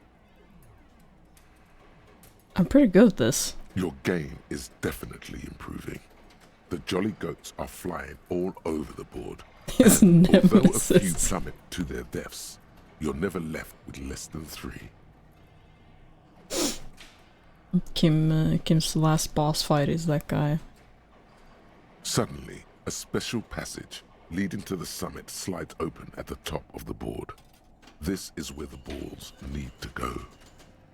I'm pretty good at this.
Your game is definitely improving. The jolly goats are flying all over the board.
His
And although a
nemesis.
few plummet to their deaths, you're never left with less than 3.
Kim's last boss fight is that guy.
Suddenly, a special passage leading to the summit slides open at the top of the board. This is where the balls need to go.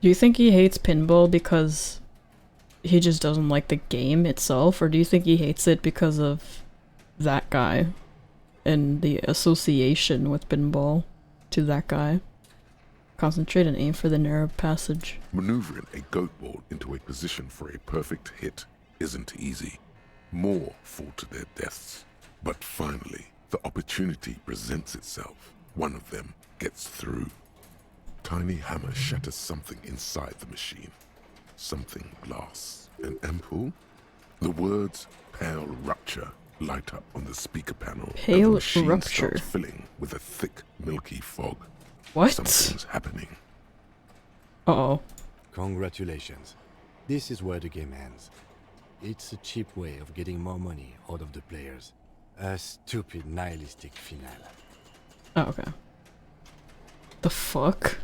Do you think he hates pinball because he just doesn't like the game itself, or do you think he hates it because of that guy and the association with pinball to that guy? Concentrate and aim for the narrow passage.
Maneuvering a goat ball into a position for a perfect hit isn't easy. More fall to their deaths. But finally, the opportunity presents itself. One of them gets through. Tiny hammer shatters something inside the machine. Something glass. An ampoule? The words "pale rupture" light up on the speaker panel.
Pale
and the machine
rupture?
starts filling with a thick, milky fog.
What?
Something's happening.
Uh-oh.
Congratulations. This is where the game ends. It's a cheap way of getting more money out of the players. A stupid nihilistic finale.
Oh, okay. The fuck?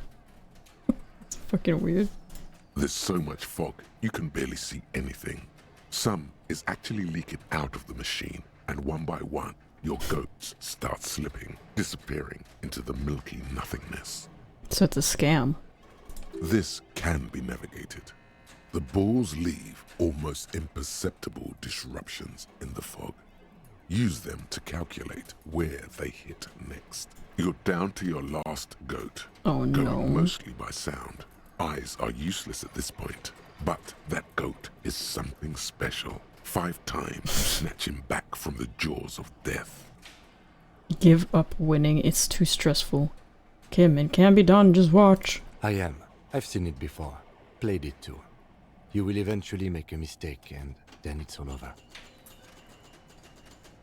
It's fucking weird.
There's so much fog, you can barely see anything. Some is actually leaking out of the machine, and one by one, your goats start slipping, disappearing into the milky nothingness.
So it's a scam.
This can be navigated. The balls leave almost imperceptible disruptions in the fog. Use them to calculate where they hit next. You're down to your last goat.
Oh no.
Going mostly by sound. Eyes are useless at this point, but that goat is something special. 5 times you snatch him back from the jaws of death.
Give up winning, it's too stressful. Kim, it can be done, just watch.
I am. I've seen it before. Played it too. You will eventually make a mistake and then it's all over.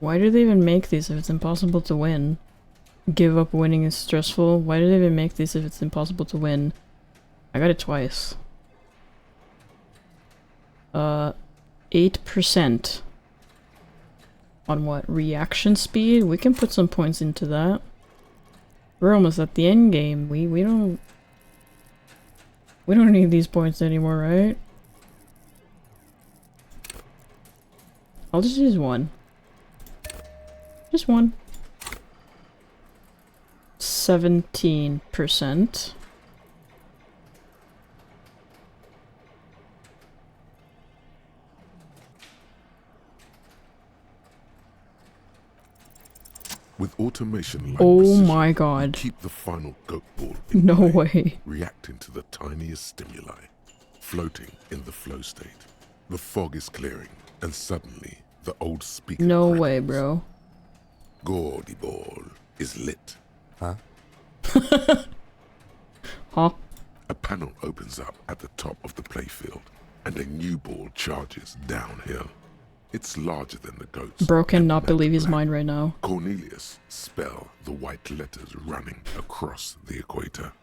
Why do they even make these if it's impossible to win? Give up winning is stressful. Why do they even make these if it's impossible to win? I got it twice. 8% on what? Reaction speed? We can put some points into that. We're almost at the end game. We don't need these points anymore, right? I'll just use 1. Just 1. 17%.
With automation like
Oh
precision,
my god.
keep the final goat ball in
No
play,
way.
reacting to the tiniest stimuli, floating in the flow state. The fog is clearing, and suddenly the old speaker
No
crackles.
way, bro.
Gordy ball is lit.
Huh?
Huh?
A panel opens up at the top of the playfield, and a new ball charges downhill. It's larger than the goats.
Bro
and
cannot
matte
believe his
black.
mind right now.
Cornelius spell the white letters running across the equator.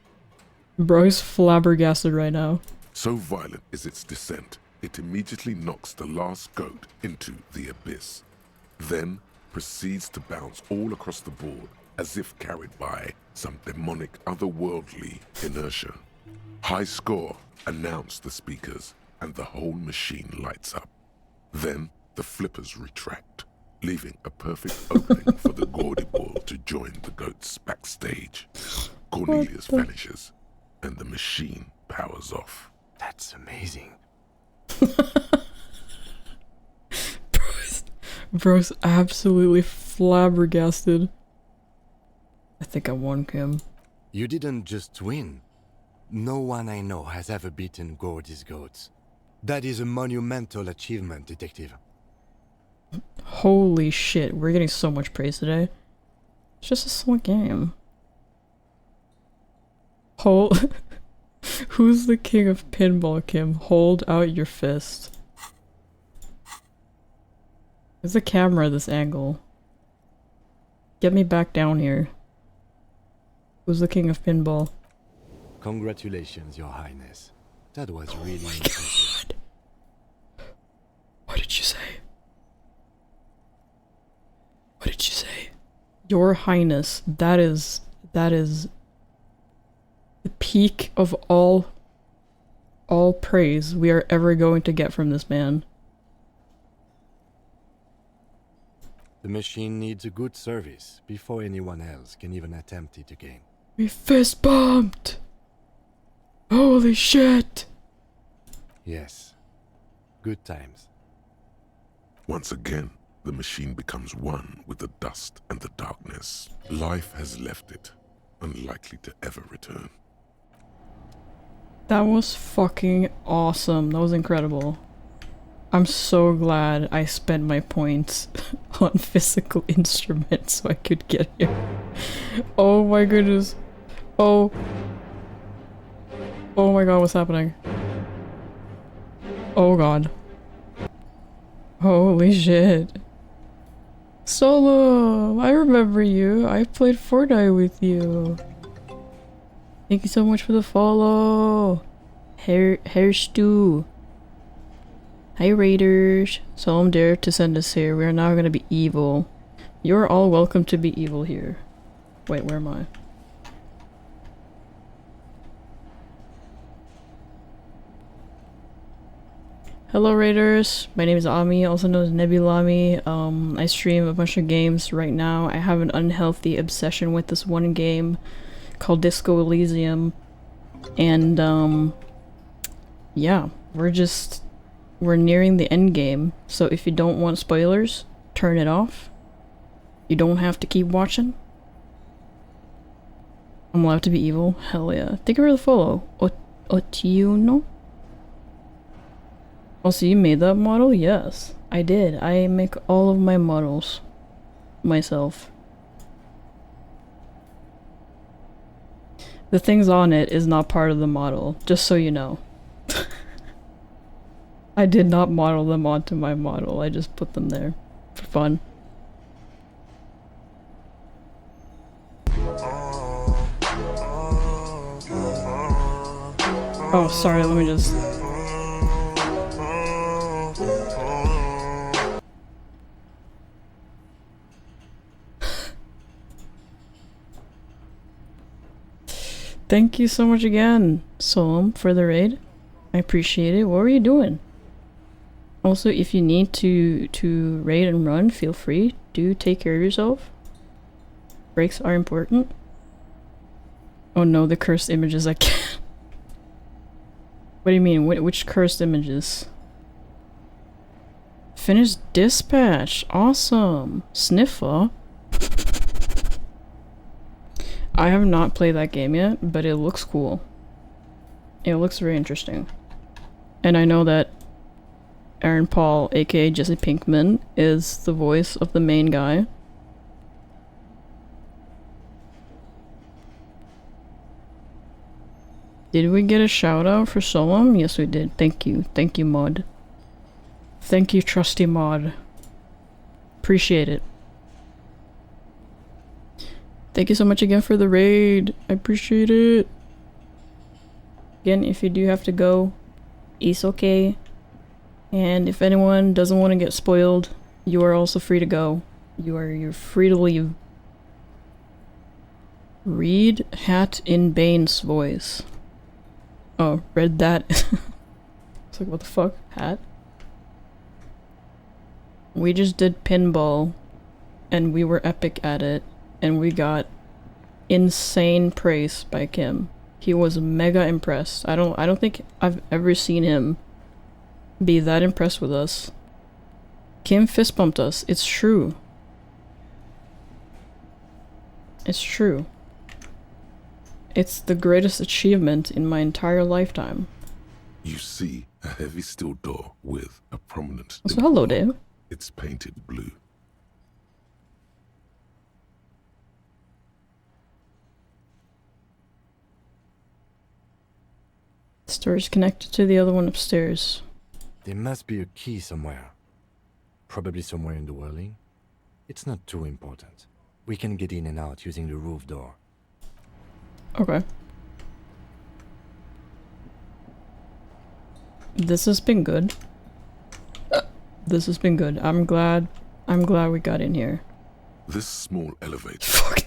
Bro is flabbergasted right now.
So violent is its descent, it immediately knocks the last goat into the abyss. Then proceeds to bounce all across the board as if carried by some demonic otherworldly inertia. High score, announce the speakers, and the whole machine lights up. Then the flippers retract, leaving a perfect opening for the Gordy ball to join the goats backstage. Cornelius vanishes, and the machine powers off.
That's amazing.
Bro's absolutely flabbergasted. I think I won, Kim.
You didn't just win. No one I know has ever beaten Gordy's goats. That is a monumental achievement, Detective.
Holy shit, we're getting so much praise today. It's just a small game. Who's the king of pinball, Kim? Hold out your fist. There's a camera at this angle. Get me back down here. Who's the king of pinball?
Congratulations, Your Highness. That was really impressive.
What did you say? What did you say? Your Highness, that is the peak of all praise we are ever going to get from this man.
The machine needs a good service before anyone else can even attempt it again.
We fist bumped! Holy shit!
Yes. Good times.
Once again, the machine becomes one with the dust and the darkness. Life has left it, unlikely to ever return.
That was fucking awesome. That was incredible. I'm so glad I spent my points on physical instruments so I could get here. Oh my goodness. Oh. Oh my god, what's happening? Oh god. Holy shit. Solo! I remember you. I played Fortnite with you. Thank you so much for the follow. Hair Stew. Hi Raiders. Someone dared to send us here. We are now gonna be evil. You're all welcome to be evil here. Wait, where am I? Hello Raiders, my name is Ami, also known as Nebulami. I stream a bunch of games right now. I have an unhealthy obsession with this one game called Disco Elysium. And yeah, we're nearing the end game. So if you don't want spoilers, turn it off. You don't have to keep watching. I'm allowed to be evil? Hell yeah. Thank you for the follow. Otiuno? Oh, so you made that model? Yes, I did. I make all of my models myself. The things on it is not part of the model, just so you know. I did not model them onto my model, I just put them there for fun. Oh, sorry, let me just... Thank you so much again, Solom, for the raid. I appreciate it. What were you doing? Also, if you need to raid and run, feel free. Do take care of yourself. Breaks are important. Oh no, the cursed images I can't. What do you mean? Which cursed images? Finished dispatch. Awesome. Sniffer. I have not played that game yet, but it looks cool. It looks very interesting. And I know that Aaron Paul, aka Jesse Pinkman, is the voice of the main guy. Did we get a shout out for Solom? Yes we did. Thank you. Thank you, Mod. Thank you, trusty Mod. Appreciate it. Thank you so much again for the raid. I appreciate it. Again, if you do have to go, it's okay. And if anyone doesn't want to get spoiled, you are also free to go. You're free to leave. Read Hat in Bane's voice. Oh, read that. It's like, what the fuck? Hat? We just did pinball, and we were epic at it. And we got insane praise by Kim. He was mega impressed. I don't think I've ever seen him be that impressed with us. Kim fist bumped us. It's true. It's true. It's the greatest achievement in my entire lifetime.
You see a heavy steel door with a prominent...
So hello, Dave.
It's painted blue.
The storage connected to the other one upstairs.
There must be a key somewhere. Probably somewhere in the Whirling. It's not too important. We can get in and out using the roof door.
Okay. This has been good. This has been good. I'm glad we got in here.
This small elevator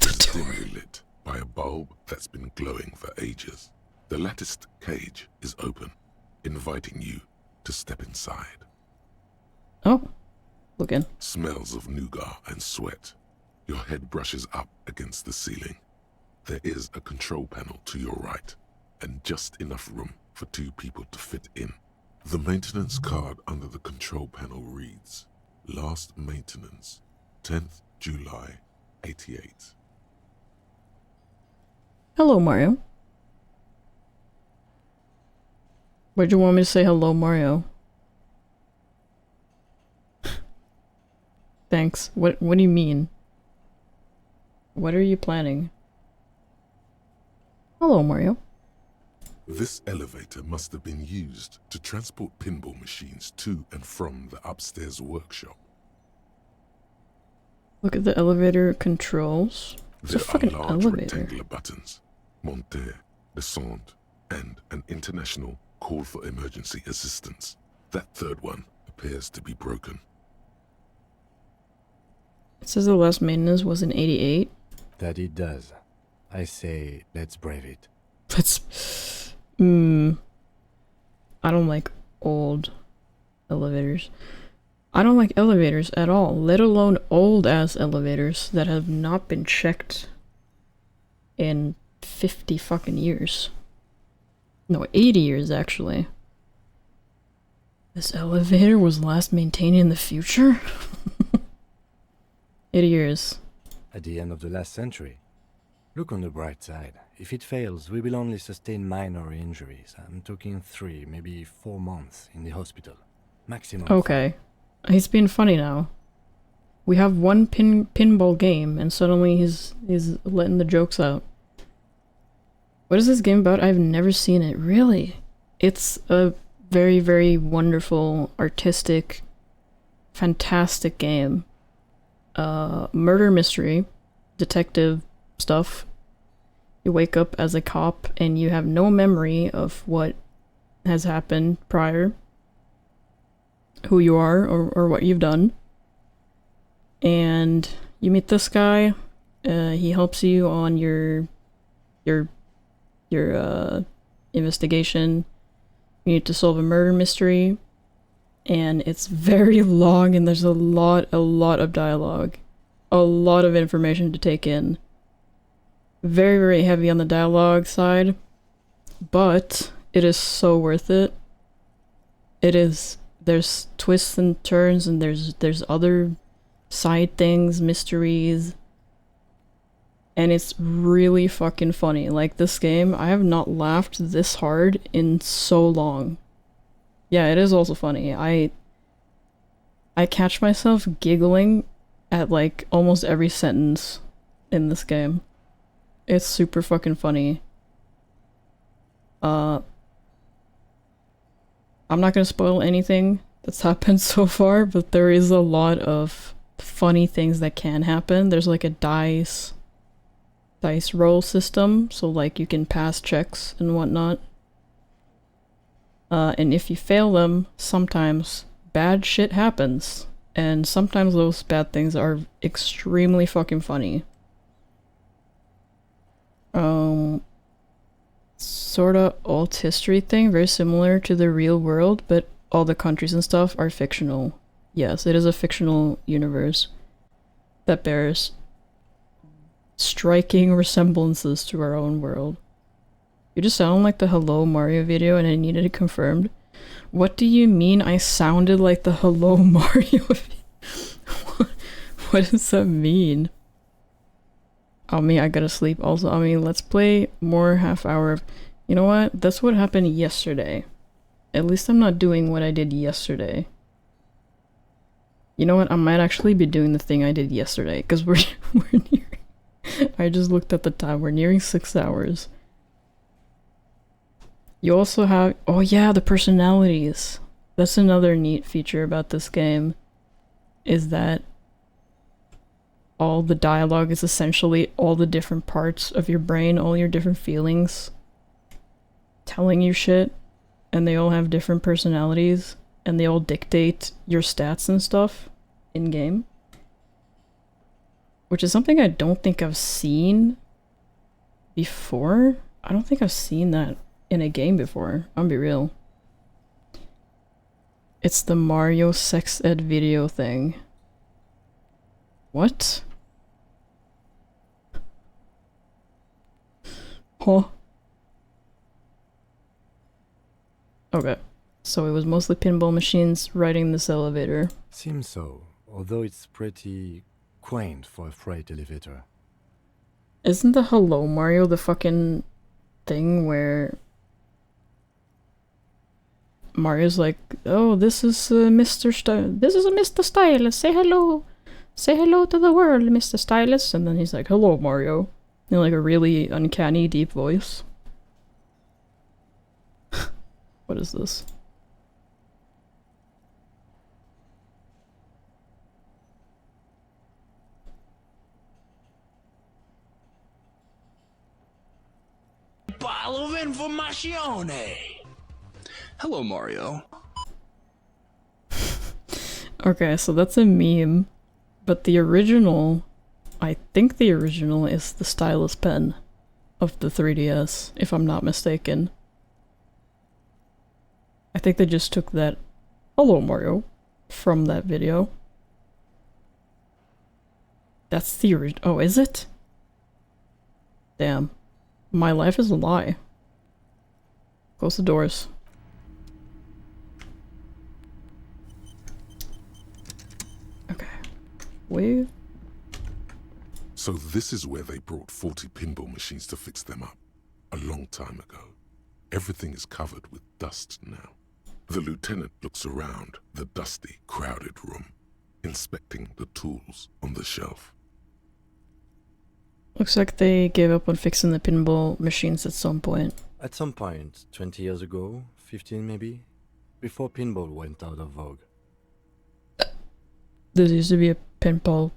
is dimly lit by a bulb that's been glowing for ages. The latticed cage is open, inviting you to step inside.
Oh, look in.
Smells of nougat and sweat. Your head brushes up against the ceiling. There is a control panel to your right, and just enough room for 2 people to fit in. The maintenance card under the control panel reads, Last maintenance, 10th July, 88.
Hello, Mario. Where'd you want me to say hello, Mario? Thanks. What do you mean? What are you planning? Hello, Mario.
This elevator must have been used to transport pinball machines to and from the upstairs workshop.
Look at the elevator controls. It's a fucking
large
elevator.
rectangular buttons, monter, descend, and an international call for emergency assistance. That third one appears to be broken.
It says the last maintenance was in 88.
That it does. I say, let's brave it.
Let's... I don't like old elevators. I don't like elevators at all, let alone old-ass elevators that have not been checked in 50 fucking years. No, 80 years, actually. This elevator was last maintained in the future? 80 years.
At the end of the last century. Look on the bright side. If it fails, we will only sustain minor injuries. I'm talking 3, maybe 4 months in the hospital. Maximum.
Okay. He's being funny now. We have one pinball game, and suddenly he's letting the jokes out. What is this game about? I've never seen it. Really? It's a very, very wonderful, artistic, fantastic game. Murder mystery, detective stuff. You wake up as a cop and you have no memory of what has happened prior, who you are or what you've done. And you meet this guy. He helps you on your investigation. You need to solve a murder mystery, and it's very long, and there's a lot of dialogue, a lot of information to take in. Very, very heavy on the dialogue side, but it is so worth it. It is. There's twists and turns, and there's other side things, mysteries, and it's really fucking funny. Like, this game, I have not laughed this hard in so long. Yeah, it is also funny. I catch myself giggling at like almost every sentence in this game. It's super fucking funny. I'm not gonna spoil anything that's happened so far, but there is a lot of funny things that can happen. There's like a dice roll system, so like you can pass checks and whatnot. And if you fail them, sometimes bad shit happens. And sometimes those bad things are extremely fucking funny. Sorta alt history thing, very similar to the real world, but all the countries and stuff are fictional. Yes, it is a fictional universe that bears striking resemblances to our own world. You just sound like the Hello Mario video and I needed it confirmed. What do you mean I sounded like the Hello Mario video? What does that mean? I mean, I gotta sleep also. I mean, let's play more half hour of... You know what? That's what happened yesterday. At least I'm not doing what I did yesterday. You know what? I might actually be doing the thing I did yesterday, because we're nearing... I just looked at the time. We're nearing 6 hours. You also have... Oh yeah, the personalities. That's another neat feature about this game. Is that all the dialogue is essentially all the different parts of your brain, all your different feelings, telling you shit. and they all have different personalities, and they all dictate your stats and stuff in-game. Which is something I don't think I've seen before. I don't think I've seen that in a game before, I'll be real. It's the Mario sex ed video thing. What? Huh. Okay. So it was mostly pinball machines riding this elevator.
Seems so, although it's pretty quaint for a freight elevator.
Isn't the Hello Mario the fucking thing where Mario's like, oh, this is Mr. This is a Mr. Stylus. Say hello. Say hello to the world, Mr. Stylus. And then he's like, hello, Mario. In like a really uncanny deep voice. What is this?
Pile of information. Hello, Mario.
Okay, so that's a meme, but the original, I think the original is the stylus pen of the 3DS, if I'm not mistaken. I think they just took that "Hello Mario" from that video. That's the original. Oh, is it? Damn. My life is a lie. Close the doors. Okay. Wait.
So this is where they brought 40 pinball machines to fix them up. A long time ago. Everything is covered with dust now. The lieutenant looks around the dusty, crowded room, inspecting the tools on the shelf.
Looks like they gave up on fixing the pinball machines at some point.
At some point, 20 years ago, 15 maybe, before pinball went out of vogue.
There used to be a pinball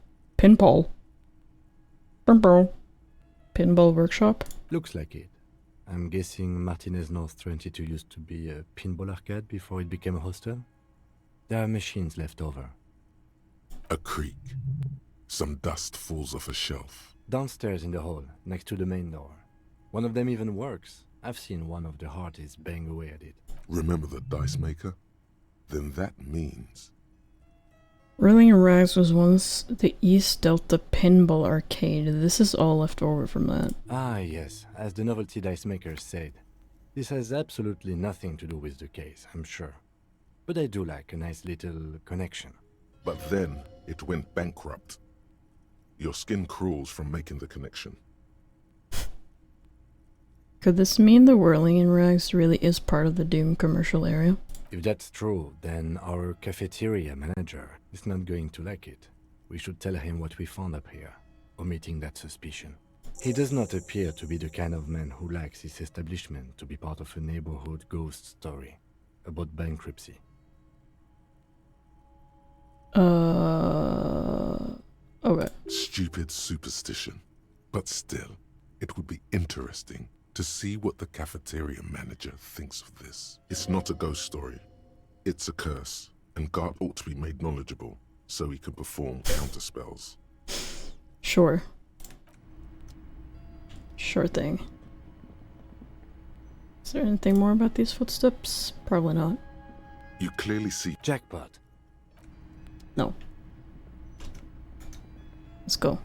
workshop?
Looks like it. I'm guessing Martinez North 22 used to be a pinball arcade before it became a hostel. There are machines left over.
A creak. Some dust falls off a shelf.
Downstairs in the hall, next to the main door. One of them even works. I've seen one of the hearties bang away at it.
Remember the dice maker? Then that means...
Whirling and Rags was once the East Delta Pinball Arcade. This is all left over from that.
Ah, yes. As the Novelty dice maker said. This has absolutely nothing to do with the case, I'm sure. But I do like a nice little connection.
But then it went bankrupt. Your skin crawls from making the connection.
Could this mean the Whirling and Rags really is part of the Doom commercial area?
If that's true, then our cafeteria manager is not going to like it. We should tell him what we found up here, omitting that suspicion. He does not appear to be the kind of man who likes his establishment to be part of a neighborhood ghost story about bankruptcy.
Okay.
Stupid superstition. But still, it would be interesting to see what the cafeteria manager thinks of this. It's not a ghost story. It's a curse, and Garte ought to be made knowledgeable so he can perform counterspells.
Sure. Sure thing. Is there anything more about these footsteps? Probably not.
You clearly see...
Jackpot.
No. Let's go.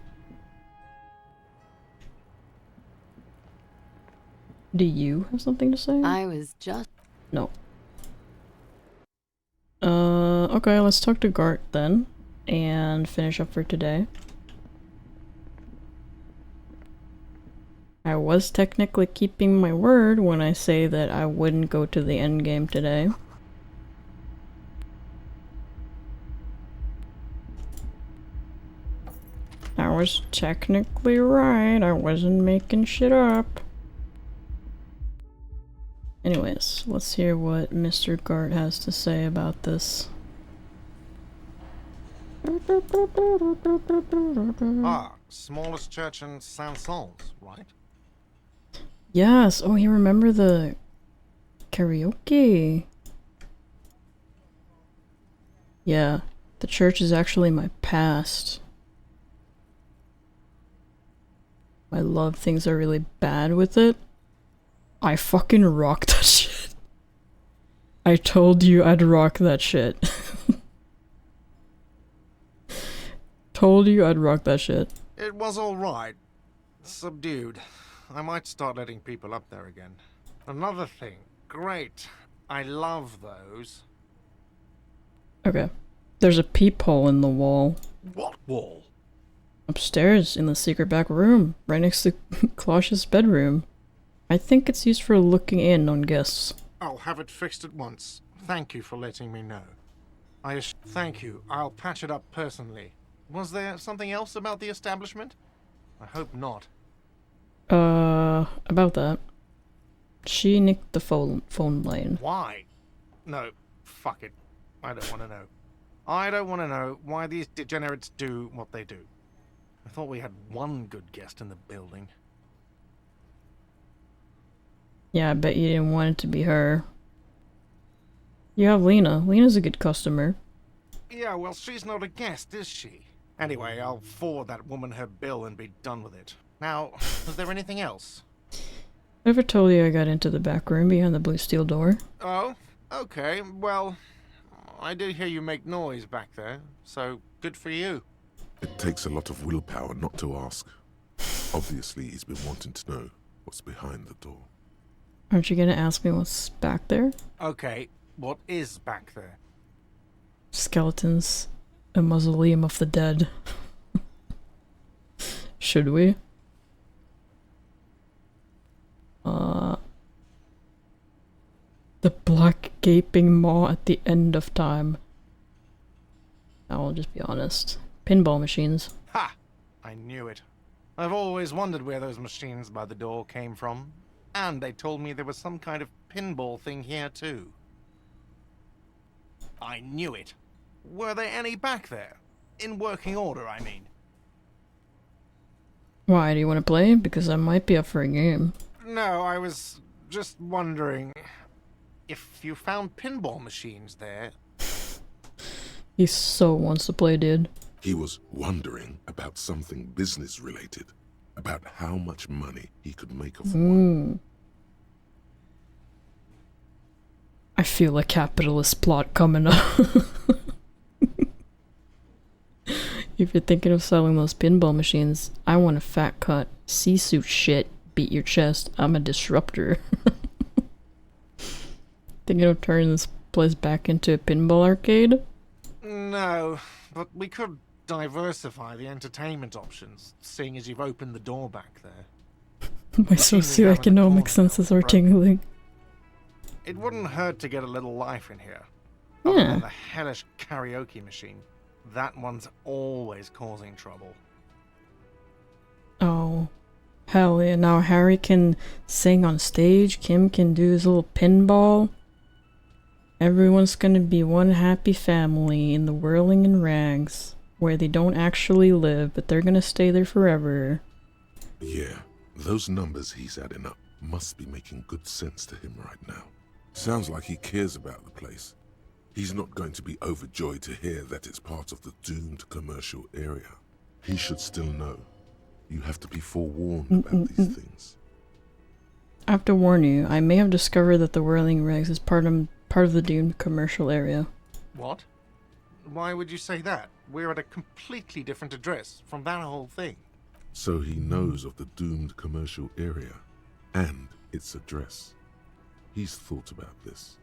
Do you have something to say?
I was just...
No. Okay, let's talk to Garte then, and finish up for today. I was technically keeping my word when I say that I wouldn't go to the end game today. I was technically right, I wasn't making shit up. Anyways, let's hear what Mr. Garte has to say about this.
Ah, smallest church in Saint-Saëns, right?
Yes, oh, you remember the Karaoke. Yeah, the church is actually my past. I love things are really bad with it. I fucking rock that shit. I told you I'd rock that shit. Told you I'd rock that shit.
It was alright. Subdued. I might start letting people up there again. Another thing. Great. I love those.
Okay. There's a peephole in the wall.
What wall?
Upstairs in the secret back room, right next to Klosh's bedroom. I think it's used for looking in on guests.
I'll have it fixed at once. Thank you for letting me know. Thank you. I'll patch it up personally. Was there something else about the establishment? I hope not.
About that. She nicked the phone line.
Why? No, fuck it. I don't want to know. I don't want to know why these degenerates do what they do. I thought we had one good guest in the building.
Yeah, I bet you didn't want it to be her. You have Lena. Lena's a good customer.
Yeah, well, she's not a guest, is she? Anyway, I'll forward that woman her bill and be done with it. Now, is there anything else?
Ever told you I got into the back room behind the blue steel door?
Oh, okay. Well, I did hear you make noise back there, so good for you.
It takes a lot of willpower not to ask. Obviously, he's been wanting to know what's behind the door.
Aren't you gonna ask me what's back there?
Okay, what is back there?
Skeletons. A mausoleum of the dead. Should we? The black gaping maw at the end of time. I'll just be honest. Pinball machines.
Ha! I knew it. I've always wondered where those machines by the door came from. And they told me there was some kind of pinball thing here too. I knew it. Were there any back there? In working order, I mean.
Why, do you want to play? Because I might be up for a game.
No, I was just wondering if you found pinball machines there.
He so wants to play, dude.
He was wondering about something business related, about how much money he could make of one.
I feel a capitalist plot coming up. If you're thinking of selling those pinball machines, I want a fat cut, sea-suit shit, beat your chest, I'm a disruptor. Thinking of turning this place back into a pinball arcade?
No, but we could diversify the entertainment options, seeing as you've opened the door back there.
My socioeconomic senses are tingling.
It wouldn't hurt to get a little life in here.
Yeah.
Other than the hellish karaoke machine. That one's always causing trouble.
Oh, hell yeah. Now Harry can sing on stage, Kim can do his little pinball. Everyone's gonna be one happy family in the Whirling and Rags, where they don't actually live, but they're gonna stay there forever.
Yeah, those numbers he's adding up must be making good sense to him right now. Sounds like he cares about the place. He's not going to be overjoyed to hear that it's part of the doomed commercial area. He should still know. You have to be forewarned about these things.
I have to warn you, I may have discovered that the Whirling Rags is part of the doomed commercial area.
What? Why would you say that? We're at a completely different address from that whole thing.
So he knows of the doomed commercial area and its address. He's thought about this.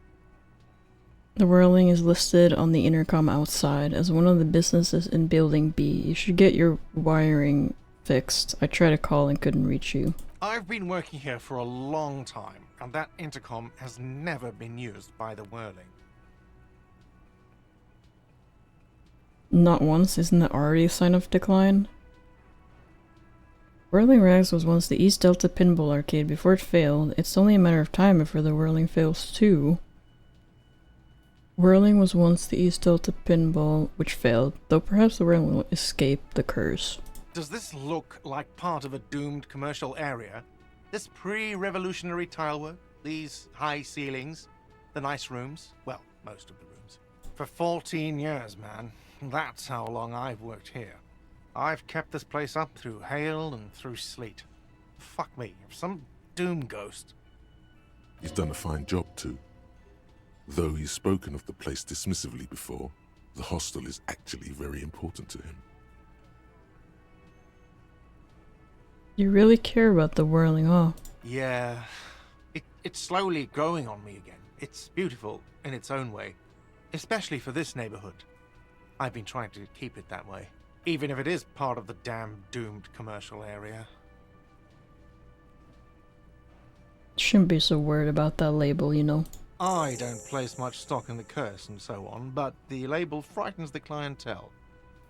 The Whirling is listed on the intercom outside as one of the businesses in Building B. You should get your wiring fixed. I tried to call and couldn't reach you.
I've been working here for a long time, and that intercom has never been used by the Whirling.
Not once? Isn't that already a sign of decline? Whirling Rags was once the East Delta Pinball Arcade before it failed. It's only a matter of time before the Whirling fails too. Whirling was once the East Delta Pinball, which failed, though perhaps the Whirling will escape the curse.
Does this look like part of a doomed commercial area? This pre-revolutionary tile work? these high ceilings, the nice rooms, well, most of the rooms. For 14 years, man. That's how long I've worked here. I've kept this place up through hail and through sleet. Fuck me, if some doom ghost.
He's done a fine job too. Though he's spoken of the place dismissively before, the hostel is actually very important to him.
You really care about the Whirling, huh?
Yeah, it's slowly growing on me again. It's beautiful in its own way, especially for this neighborhood. I've been trying to keep it that way, even if it is part of the damn doomed commercial area.
Shouldn't be so worried about that label, you know.
I don't place much stock in the curse and so on, but the label frightens the clientele.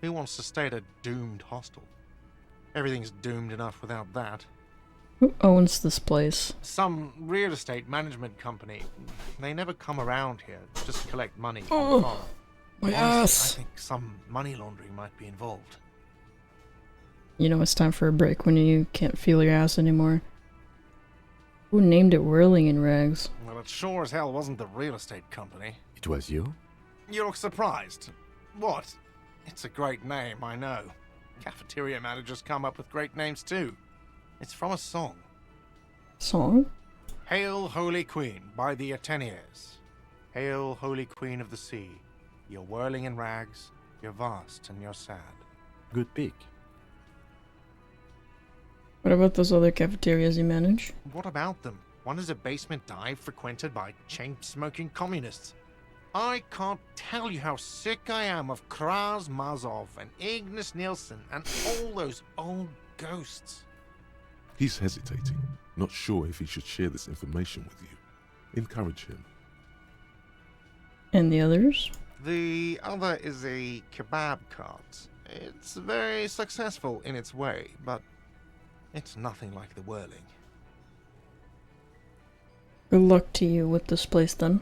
Who wants to stay at a doomed hostel? Everything's doomed enough without that.
Who owns this place?
Some real estate management company. They never come around here, just collect money.
Oh, my ass.
I think some money laundering might be involved.
You know it's time for a break when you can't feel your ass anymore. Who named it Whirling in Rags?
Well, it sure as hell wasn't the real estate company.
It was you?
You look surprised. What? It's a great name, I know. Cafeteria managers come up with great names too. It's from a song.
Song?
Hail, Holy Queen, by the Ateniers. Hail, Holy Queen of the Sea. You're whirling in rags, you're vast and you're sad.
Good pick.
What about those other cafeterias you manage?
What about them? One is a basement dive frequented by chain-smoking communists. I can't tell you how sick I am of Kraz Mazov and Ignis Nielsen and all those old ghosts.
He's hesitating, not sure if he should share this information with you. Encourage him.
And the others?
The other is a kebab cart. It's very successful in its way, but it's nothing like the Whirling.
Good luck to you with this place then.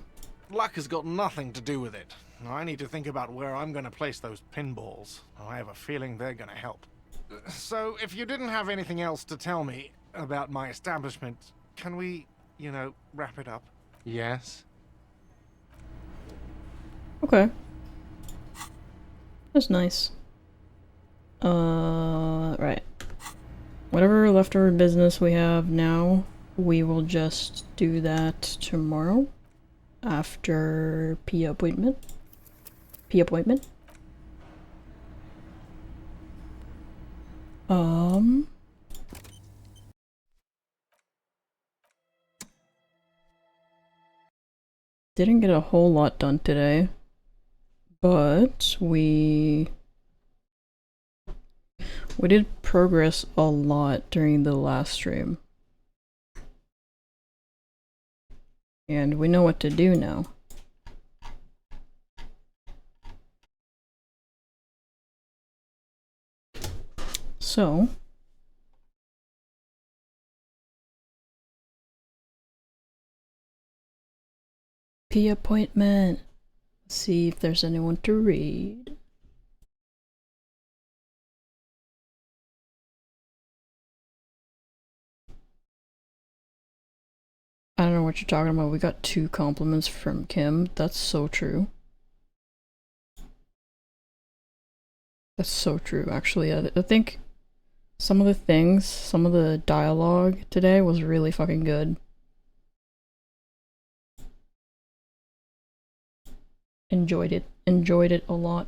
Luck has got nothing to do with it. I need to think about where I'm going to place those pinballs. I have a feeling they're going to help. So, if you didn't have anything else to tell me about my establishment, can we, wrap it up? Yes?
Okay. That's nice. Right. Whatever leftover business we have now, we will just do that tomorrow after P appointment. Didn't get a whole lot done today, but we did progress a lot during the last stream. And we know what to do now. So, P appointment. Let's see if there's anyone to read. I don't know what you're talking about. We got 2 compliments from Kim. That's so true. That's so true, actually. I think some of the things, some of the dialogue today was really fucking good. Enjoyed it a lot.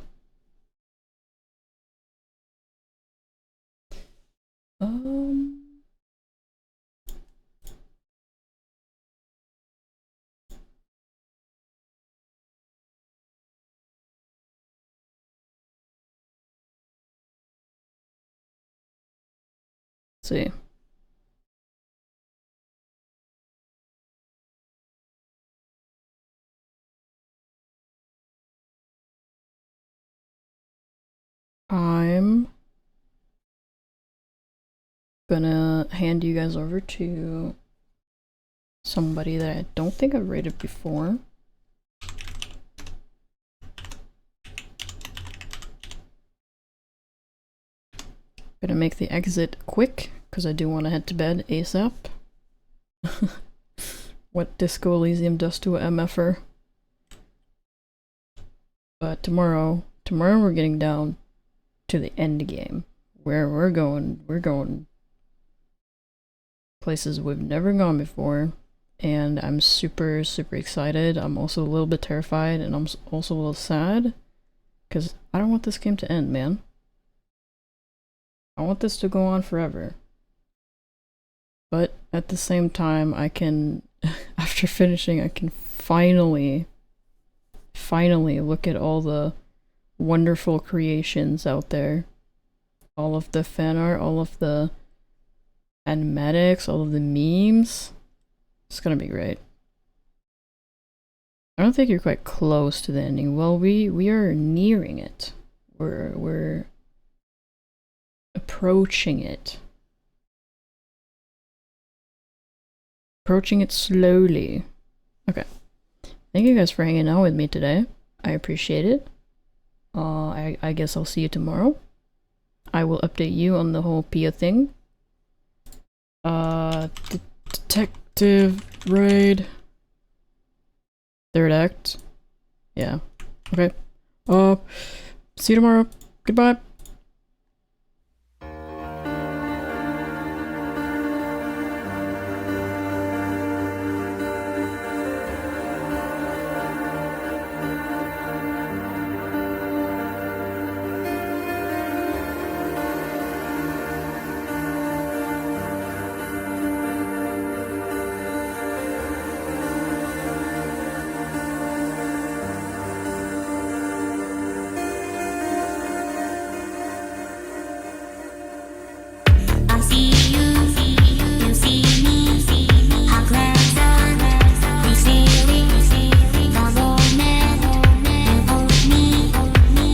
Let's see. I'm gonna hand you guys over to somebody that I don't think I've rated before. Gonna make the exit quick because I do want to head to bed ASAP. what Disco Elysium does to a MFer. But tomorrow we're getting down to the end game, where we're going places we've never gone before, and I'm super excited. I'm also a little bit terrified, and I'm also a little sad, because I don't want this game to end, man. I want this to go on forever. But at the same time, I can, after finishing, I can finally look at all the wonderful creations out there. All of the fan art, all of the animatics, all of the memes. It's gonna be great. I don't think you're quite close to the ending. Well, we are nearing it. We're approaching it. Approaching it slowly. Okay. Thank you guys for hanging out with me today. I appreciate it. I guess I'll see you tomorrow. I will update you on the whole Pia thing. Detective raid. 3rd act. Yeah. Okay. See you tomorrow. Goodbye.